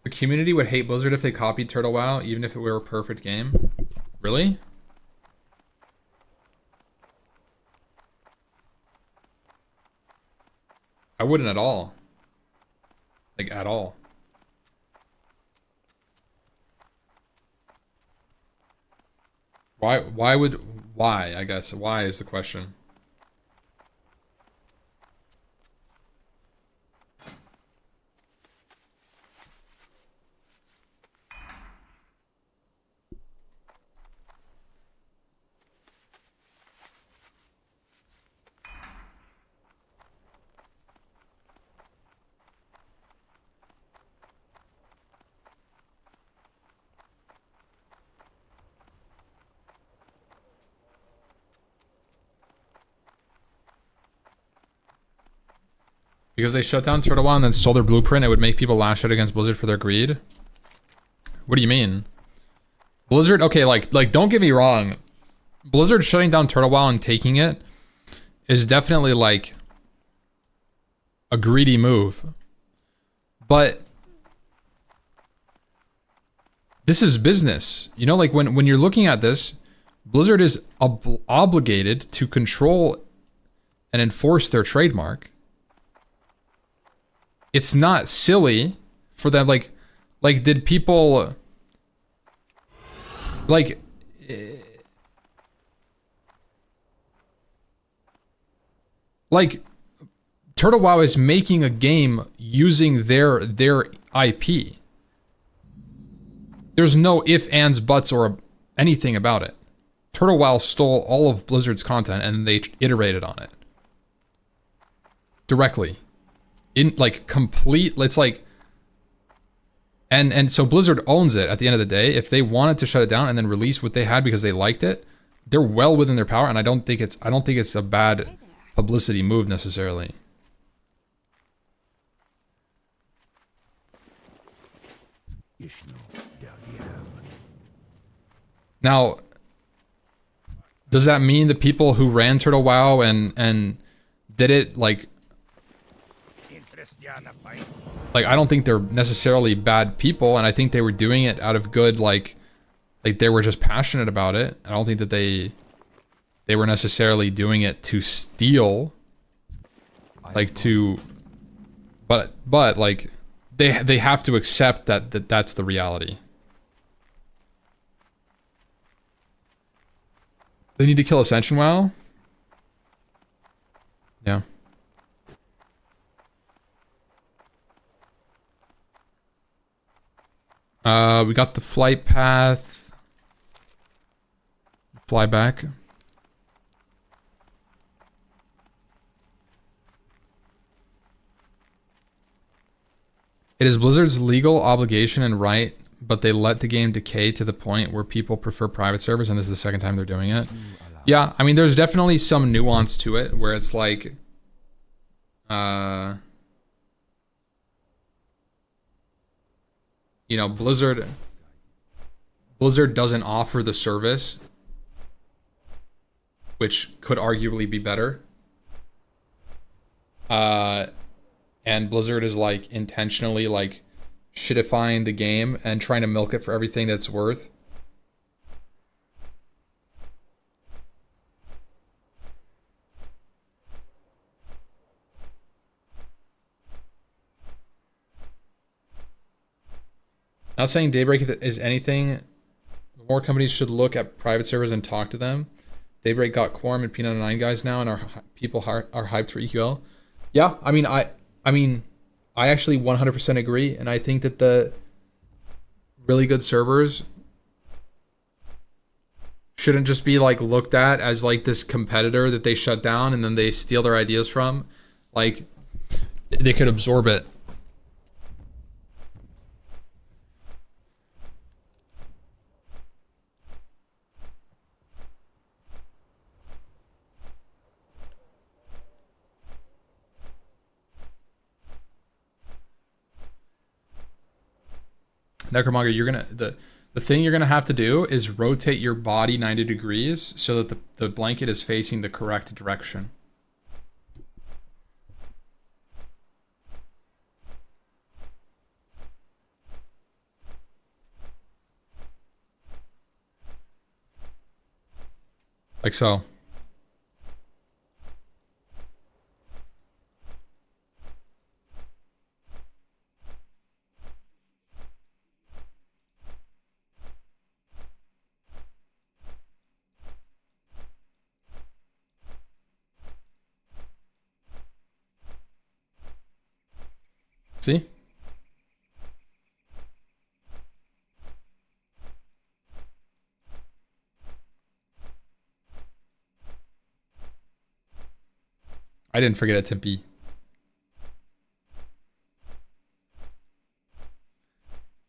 The community would hate Blizzard if they copied Turtle WoW, even if it were a perfect game. Really? I wouldn't at all. Like, at all. Why, I guess. Why is the question. Because they shut down Turtle WoW and then stole their blueprint, it would make people lash out against Blizzard for their greed? What do you mean? Blizzard, okay, like don't get me wrong. Blizzard shutting down Turtle WoW and taking it is definitely like a greedy move. But this is business. You know, like when you're looking at this, Blizzard is obligated to control and enforce their trademark. It's not silly for them, like did people, like, Turtle WoW is making a game using their IP. There's no ifs, ands, buts, or anything about it. Turtle WoW stole all of Blizzard's content and they iterated on it. Directly. In like complete, it's like, and so Blizzard owns it at the end of the day. If they wanted to shut it down and then release what they had because they liked it, they're well within their power, and I don't think it's a bad publicity move necessarily. Now, does that mean the people who ran Turtle WoW and did it like I don't think they're necessarily bad people, and I think they were doing it out of good, like they were just passionate about it. I don't think that they were necessarily doing it to steal, like to, but like they have to accept that's the reality. They need to kill Ascension WoW? Yeah. We got the flight path. Fly back. It is Blizzard's legal obligation and right, but they let the game decay to the point where people prefer private servers, and this is the second time they're doing it. Yeah, I mean, there's definitely some nuance to it, where it's like, you know, Blizzard doesn't offer the service, which could arguably be better. And Blizzard is like intentionally like shitifying the game and trying to milk it for everything that's worth. Not saying Daybreak is anything. More companies should look at private servers and talk to them. Daybreak got Quorum and P99 guys now, and our people are hyped for EQL. Yeah, I mean, I actually 100% agree, and I think that the really good servers shouldn't just be like looked at as like this competitor that they shut down and then they steal their ideas from. Like, they could absorb it. Necromonger, you're gonna the thing you're gonna have to do is rotate your body 90 degrees so that the blanket is facing the correct direction. Like so. See? I didn't forget it, Timpy.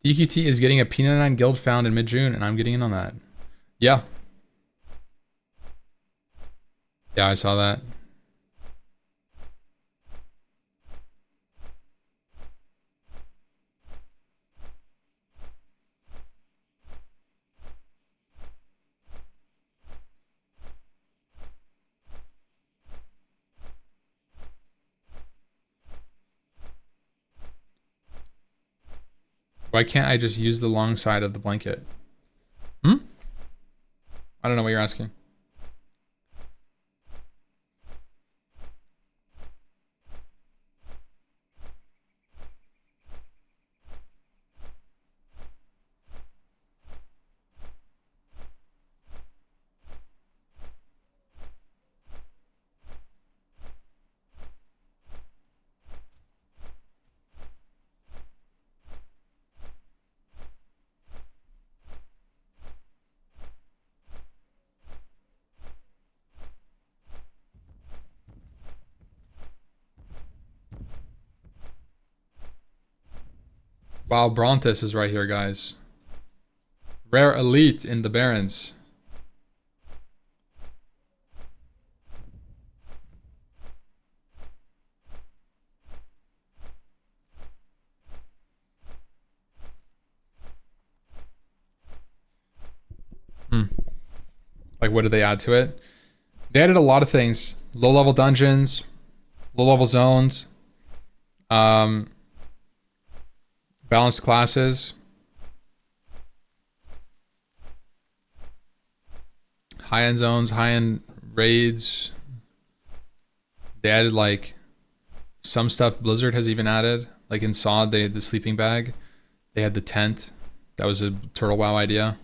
DQT is getting a P99 guild found in mid-June, and I'm getting in on that. Yeah. Yeah, I saw that. Why can't I just use the long side of the blanket? Hmm? I don't know what you're asking. Wow, Brontes is right here, guys. Rare elite in the Barrens. Like, what did they add to it? They added a lot of things. Low-level dungeons, low-level zones, balanced classes, high-end zones, high-end raids. They added, like, some stuff Blizzard has even added. Like in SOD, they had the sleeping bag. They had the tent. That was a Turtle WoW idea.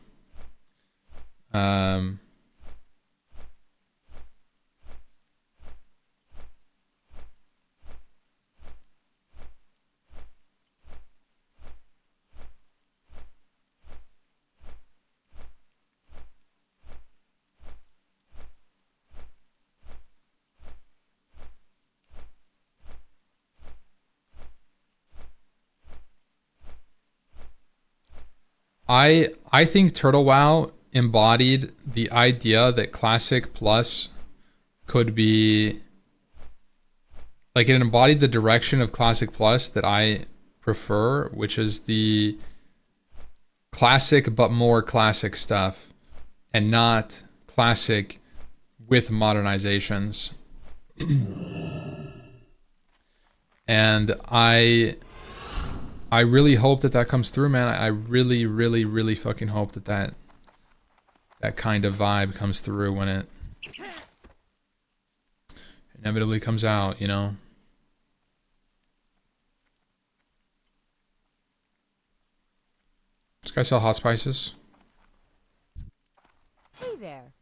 I think Turtle WoW embodied the idea that Classic Plus could be, like, it embodied the direction of Classic Plus that I prefer, which is the classic but more classic stuff, and not classic with modernizations. And I really hope that that comes through, man. I really, really, really fucking hope that that kind of vibe comes through when it inevitably comes out, you know? This guy sell hot spices? Hey there.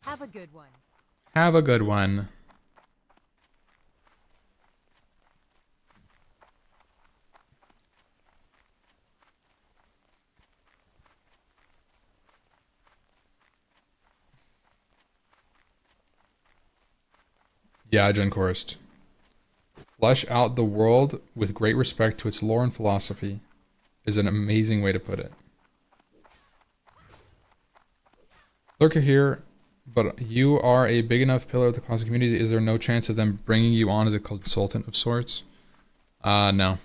Have a good one. Have a good one. Yeah, Jen Korst. Flesh out the world with great respect to its lore and philosophy is an amazing way to put it. Lurker here, but you are a big enough pillar of the classic community. Is there no chance of them bringing you on as a consultant of sorts? No.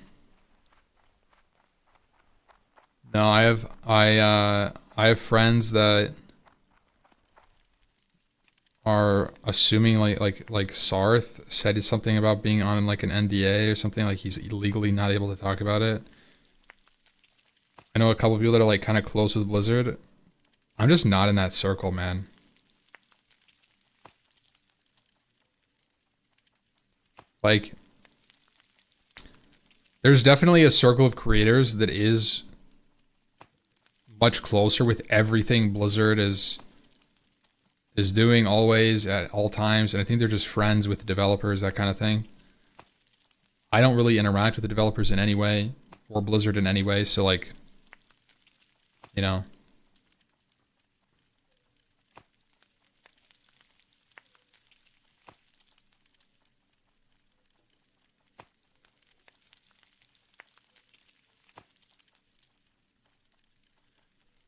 No, I have friends that are assuming like Sarth said something about being on like an NDA or something, like he's legally not able to talk about it. I know a couple of people that are like kind of close with Blizzard. I'm just not in that circle, man. Like, there's definitely a circle of creators that is much closer with everything Blizzard is doing always at all times, and I think they're just friends with the developers, that kind of thing. I don't really interact with the developers in any way, or Blizzard in any way, so like, you know.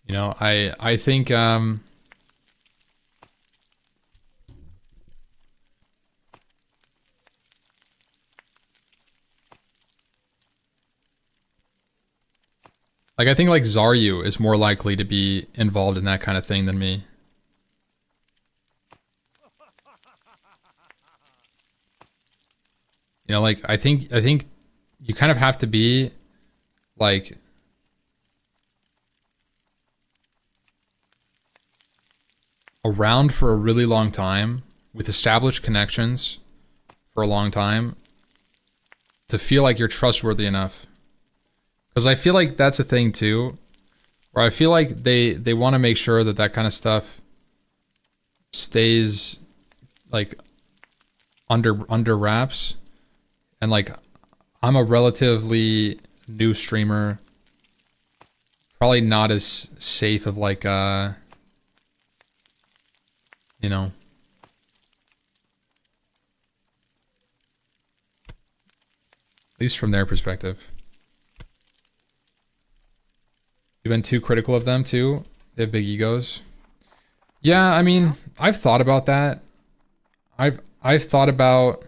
You know, I think like, I think, like, Zaryu is more likely to be involved in that kind of thing than me. You know, like, I think you kind of have to be, like, around for a really long time, with established connections for a long time, to feel like you're trustworthy enough. Because I feel like that's a thing too, where I feel like they want to make sure that that kind of stuff stays like under wraps. And like, I'm a relatively new streamer, probably not as safe of like you know, at least from their perspective. You've been too critical of them too? They have big egos. Yeah, I mean, I've thought about that. I've thought about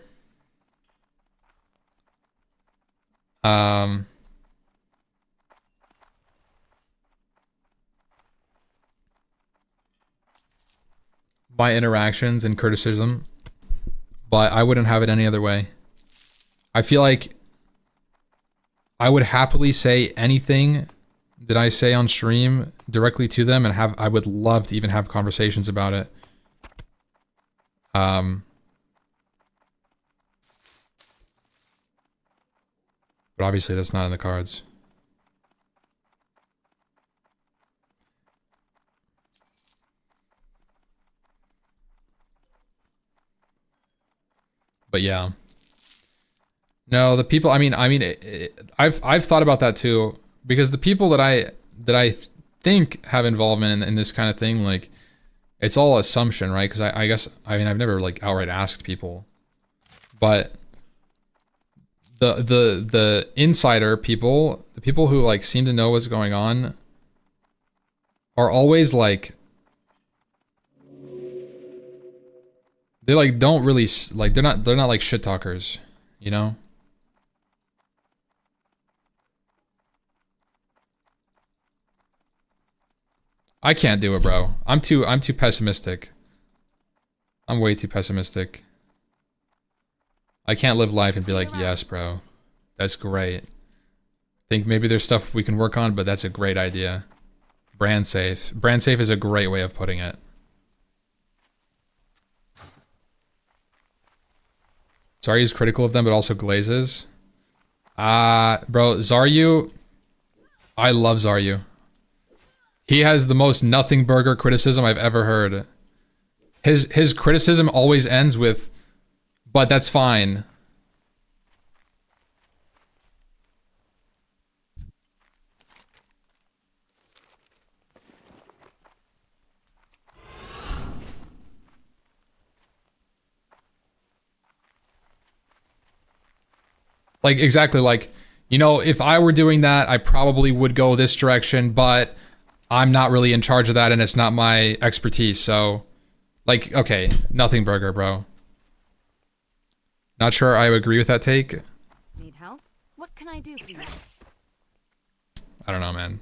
my interactions and criticism, but I wouldn't have it any other way. I feel like I would happily say anything that I say on stream directly to them, and I would love to even have conversations about it. But obviously that's not in the cards. But yeah. No, the people, I've thought about that too, because the people that I think have involvement in this kind of thing, like, it's all assumption, right? Because I guess, I mean, I've never like outright asked people, but the insider people, the people who like seem to know what's going on, are always like, they like don't really like, they're not like shit talkers, you know? I can't do it, bro. I'm too pessimistic. I'm way too pessimistic. I can't live life and be like, yes, bro. That's great. Think maybe there's stuff we can work on, but that's a great idea. Brand safe. Brand safe is a great way of putting it. Zaryu's critical of them, but also glazes. Bro, Zaryu, I love Zaryu. He has the most nothing burger criticism I've ever heard. His criticism always ends with, but that's fine. Like, exactly, like, you know, if I were doing that, I probably would go this direction, but I'm not really in charge of that and it's not my expertise, so... Like, okay, nothing burger, bro. Not sure I agree with that take. Need help? What can I do for you? I don't know, man.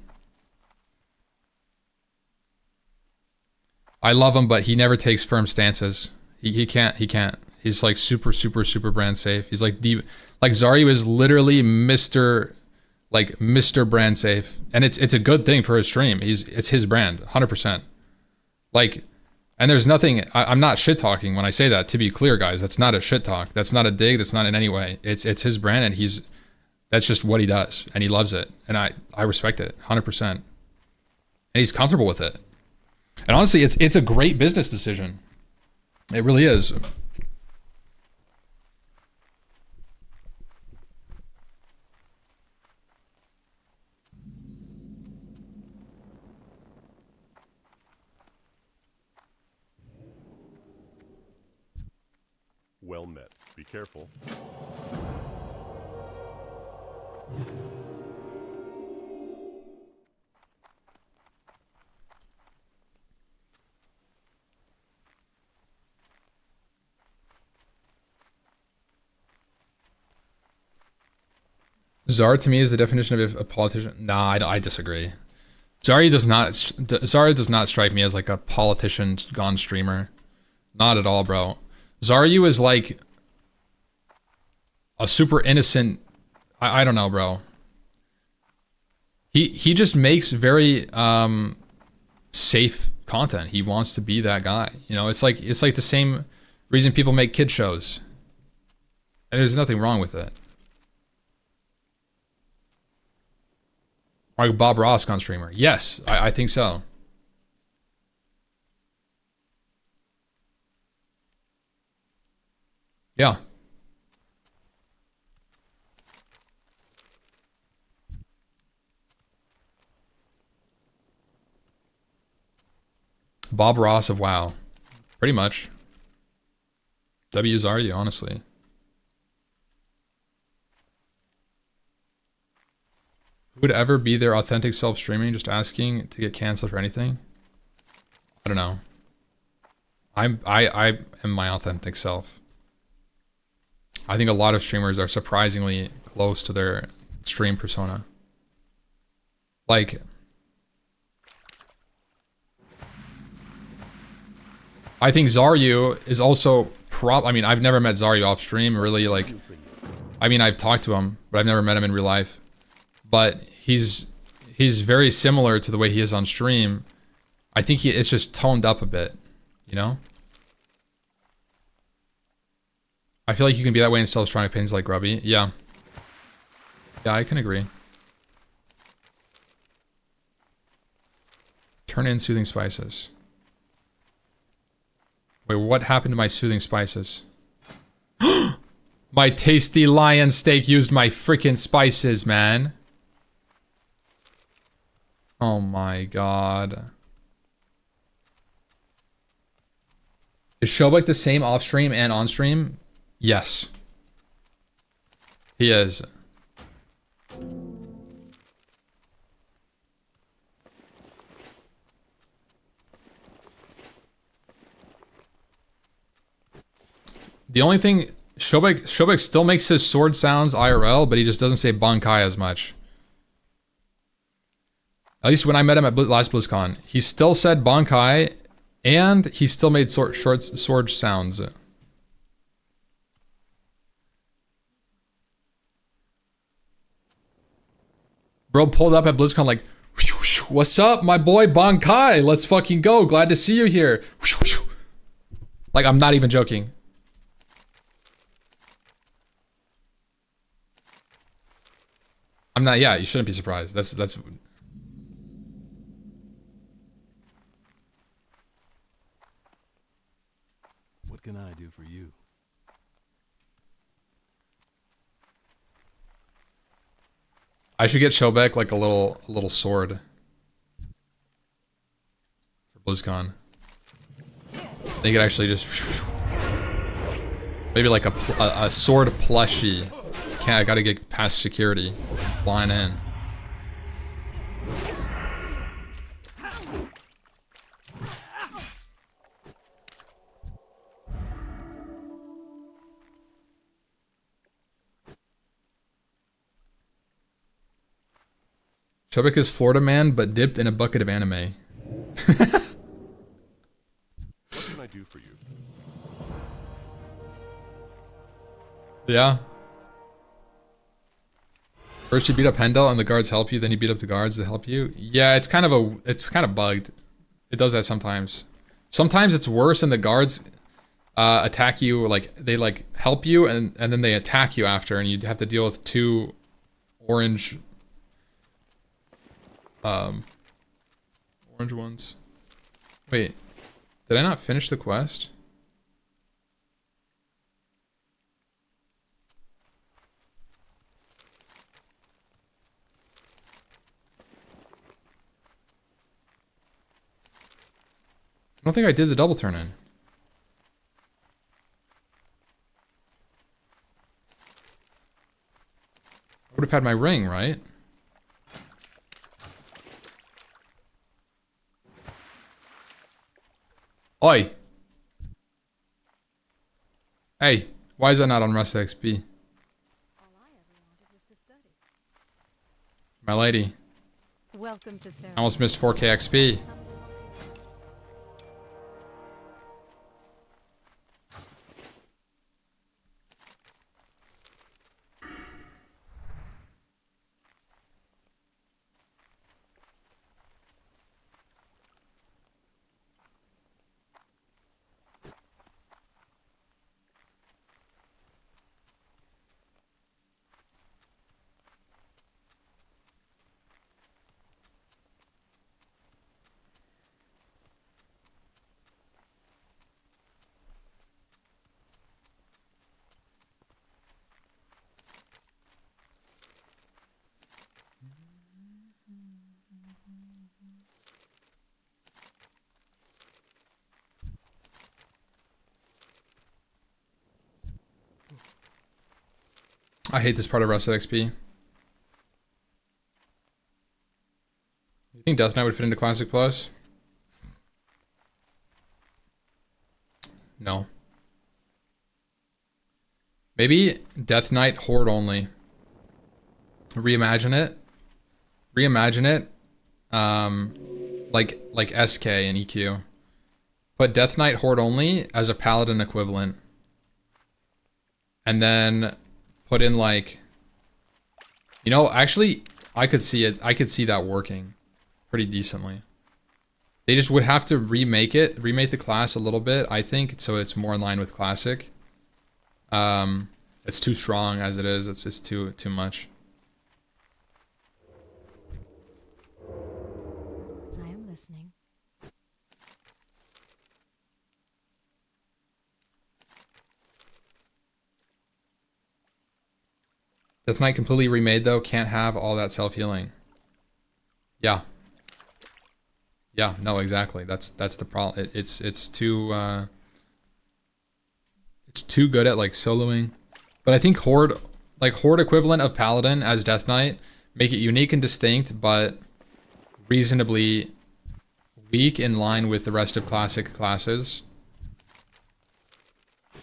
I love him, but he never takes firm stances. He can't. He's like super brand safe. He's like Zaryu is literally Mr. brand safe. And it's a good thing for his stream. It's his brand, 100%. Like, and there's nothing, I'm not shit talking when I say that, to be clear, guys. That's not a shit talk. That's not a dig. That's not in any way. It's his brand, and that's just what he does, and he loves it. And I respect it, 100%. And he's comfortable with it. And honestly, it's a great business decision. It really is. Well met. Be careful. Zara to me is the definition of a politician. Nah, I disagree. Zarya does not strike me as like a politician gone streamer. Not at all, bro. Zaryu is like a super innocent. I don't know, bro. He just makes very safe content. He wants to be that guy. You know, it's like the same reason people make kid shows. And there's nothing wrong with it. Like Bob Ross gone streamer. Yes, I think so. Yeah. Bob Ross of WoW. Pretty much. W's are you, honestly. Who would ever be their authentic self streaming, just asking to get canceled for anything? I don't know. I am my authentic self. I think a lot of streamers are surprisingly close to their stream persona. Like, I think Zaryu is also I mean, I've never met Zaryu off stream, really, like, I mean, I've talked to him, but I've never met him in real life. But he's very similar to the way he is on stream. I think it's just toned up a bit, you know? I feel like you can be that way and still have strong opinions like Grubby. Yeah. Yeah, I can agree. Turn in soothing spices. Wait, what happened to my soothing spices? My tasty lion steak used my freaking spices, man. Oh my god. Is Shobek the same off stream and on stream? Yes. He is. The only thing, Shobek still makes his sword sounds IRL, but he just doesn't say Bankai as much. At least when I met him at last BlizzCon, he still said Bankai, and he still made sword sounds. Bro pulled up at BlizzCon like, what's up, my boy Bankai? Let's fucking go. Glad to see you here. Like, I'm not even joking. I'm not, yeah, you shouldn't be surprised. That's... can I do for you? I should get Shobek like a little sword for BlizzCon. They could actually just maybe like a sword plushie. I gotta get past security. Flying in. Shobek is Florida man, but dipped in a bucket of anime. What can I do for you? Yeah. First you beat up Hendel and the guards help you, then you beat up the guards that help you. Yeah, it's kind of bugged. It does that sometimes. Sometimes it's worse and the guards attack you, like they like help you and then they attack you after and you have to deal with two orange orange ones. Wait, did I not finish the quest? I don't think I did the double turn in. I would have had my ring, right? Oi! Hey, why is that not on Rust XP? All I ever wanted was to study. My lady. Welcome to therapy. I almost missed 4K XP. I hate this part of Rusted XP. You think Death Knight would fit into Classic Plus? No. Maybe Death Knight Horde only. Reimagine it. Reimagine it. Like SK and EQ. Put Death Knight Horde only as a Paladin equivalent. And then put in like, you know, actually I could see it. I could see that working pretty decently. They just would have to remake the class a little bit, I think, so it's more in line with Classic. It's too strong as it is. It's just too much. I am listening. Death Knight completely remade though, can't have all that self-healing. Yeah. Yeah, no, exactly. That's the problem. It's too good at like soloing. But I think Horde, like Horde equivalent of Paladin as Death Knight, make it unique and distinct, but reasonably weak in line with the rest of Classic classes.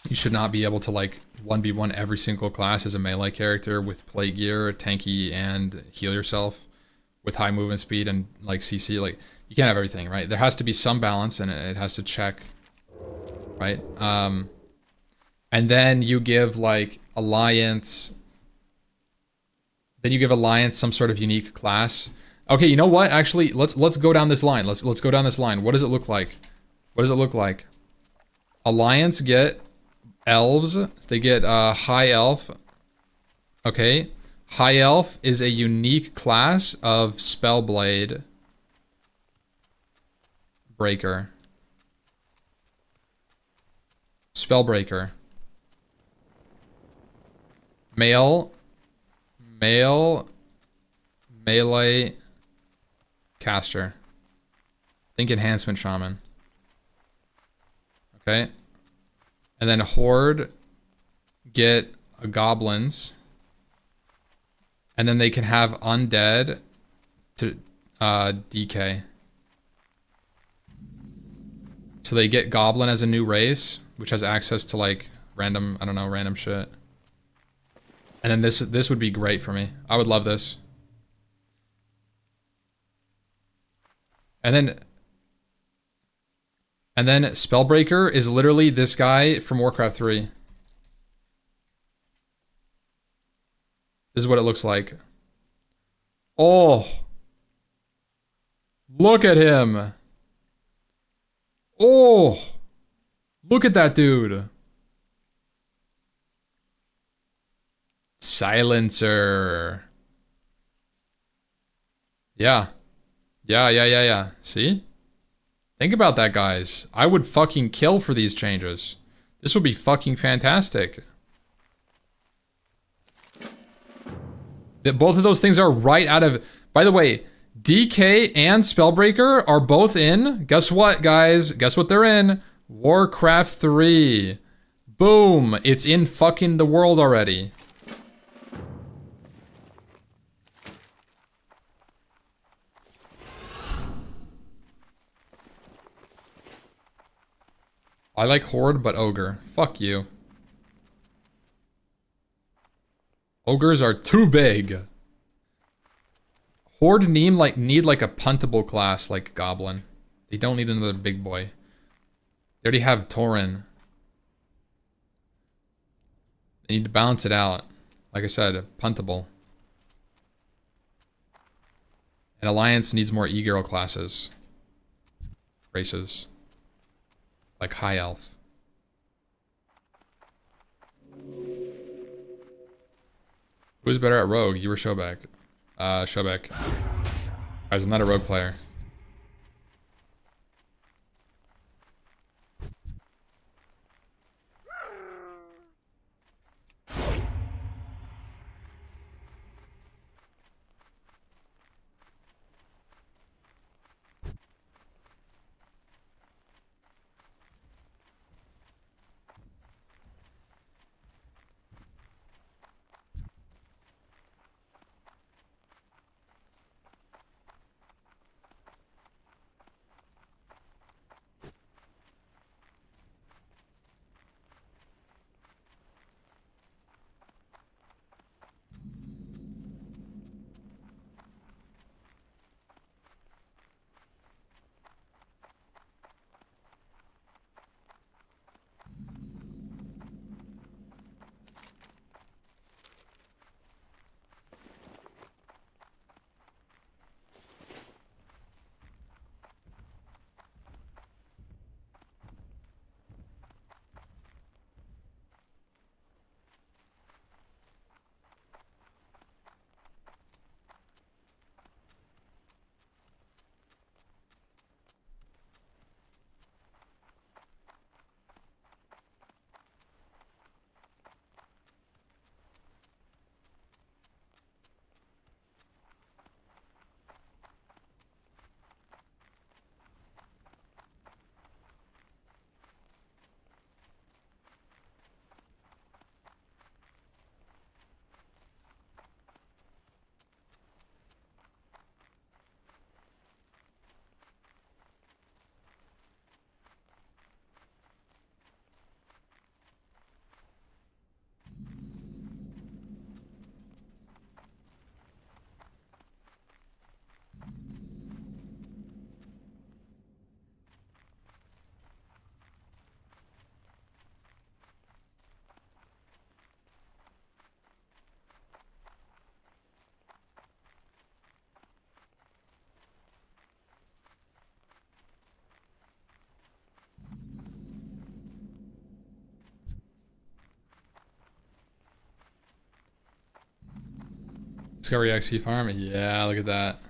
You should not be able to like 1v1 every single class as a melee character with plate gear, tanky, and heal yourself with high movement speed and like CC. Like, you can't have everything, right? There has to be some balance and it has to check, right? And then you give like Alliance, some sort of unique class. Okay, you know what? Actually, let's go down this line. Let's go down this line. What does it look like? What does it look like? Alliance get elves. They get high elf. Okay. High elf is a unique class of Spellblade Breaker. Spellbreaker. Male. Melee. Caster. Think enhancement shaman. Okay. And then horde. Get goblins. And then they can have undead to DK. So they get goblin as a new race, which has access to like random, I don't know, random shit. And then this would be great for me. I would love this. And then Spellbreaker is literally this guy from Warcraft 3. This is what it looks like. Oh. Look at him. Oh. Look at that dude. Silencer. Yeah. Yeah. See? Think about that, guys. I would fucking kill for these changes. This would be fucking fantastic. Both of those things are right out of... By the way, DK and Spellbreaker are both in... Guess what, guys? Guess what they're in? Warcraft 3. Boom. It's in fucking the world already. I like Horde, but Ogre. Fuck you. Ogres are too big. Horde need like a puntable class like Goblin. They don't need another big boy. They already have Tauren. They need to balance it out. Like I said, puntable. And Alliance needs more e-girl classes. Races. Like High Elf. Who's better at Rogue? You were Showback. Showback. Guys, I'm not a Rogue player. Discovery XP farm? Yeah, look at that.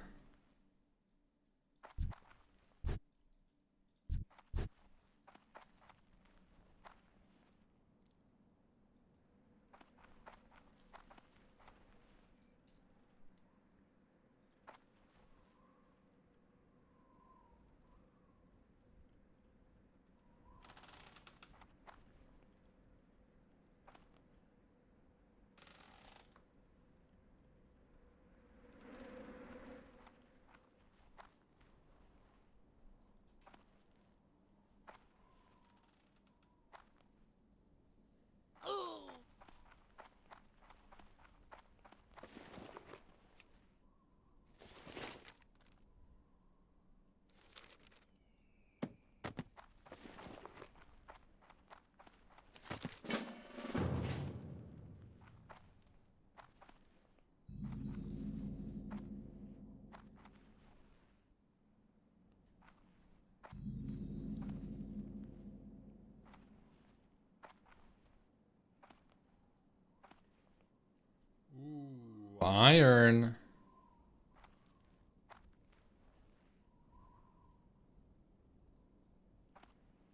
iron.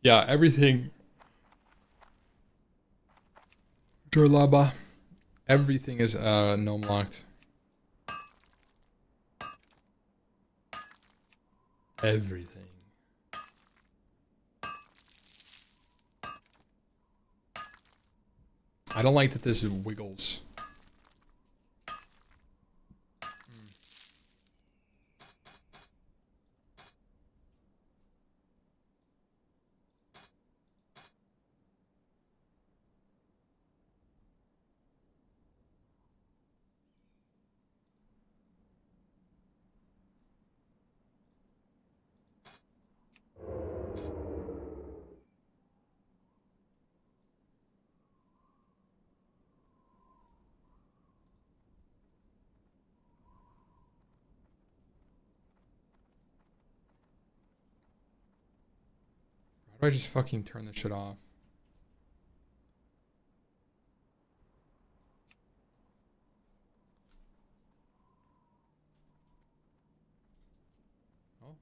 Yeah, everything. Jorlaba. Everything is gnome locked. Everything. I don't like that this wiggles. How do I just fucking turn this shit off? Oh.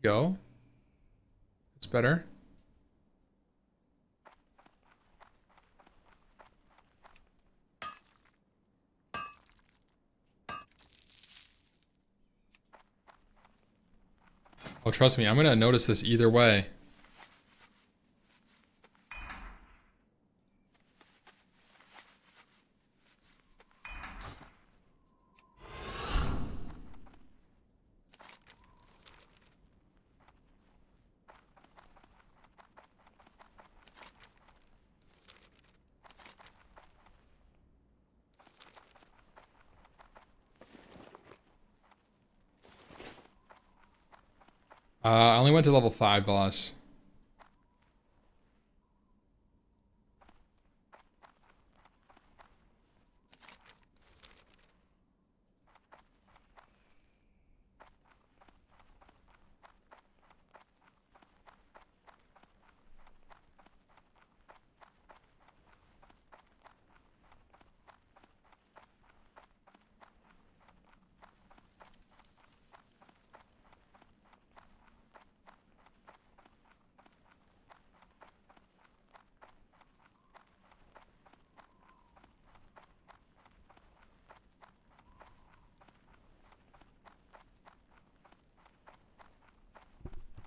There we go. It's better. Oh, trust me, I'm gonna notice this either way. I only went to level 5, boss.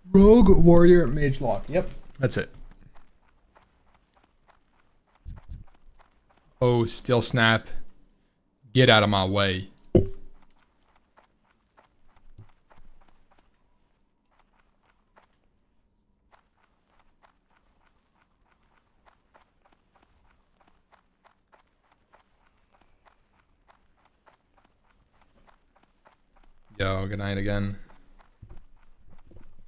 Rogue Warrior Mage Lock. Yep, that's it. Oh, Steel Snap. Get out of my way. Yo, good night again.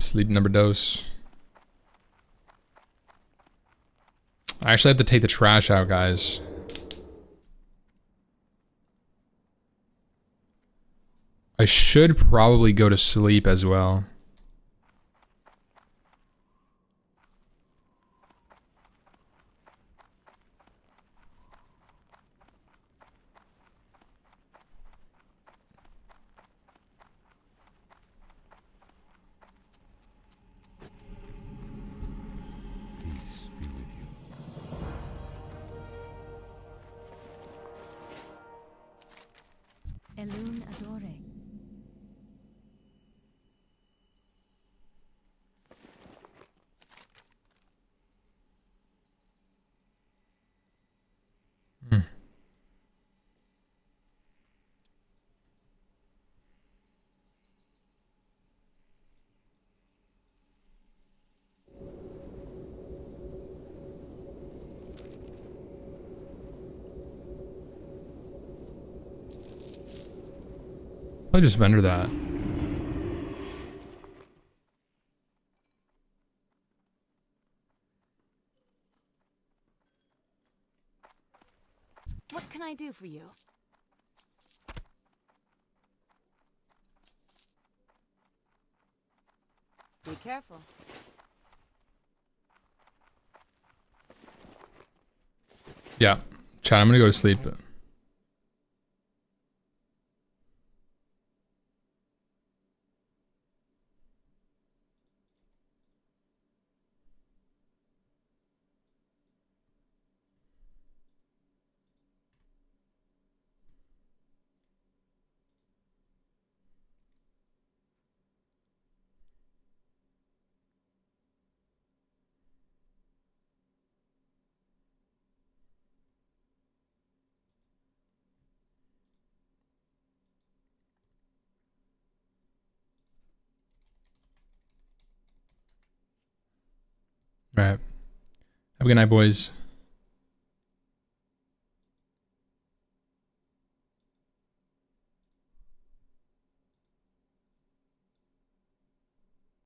Sleep number dose. I actually have to take the trash out, guys. I should probably go to sleep as well. Peace be with you. Elun Adore. Hmm. I'll just vendor that. What can I do for you? Be careful. Yeah. Chat, I'm gonna go to sleep. All right. Have a good night, boys.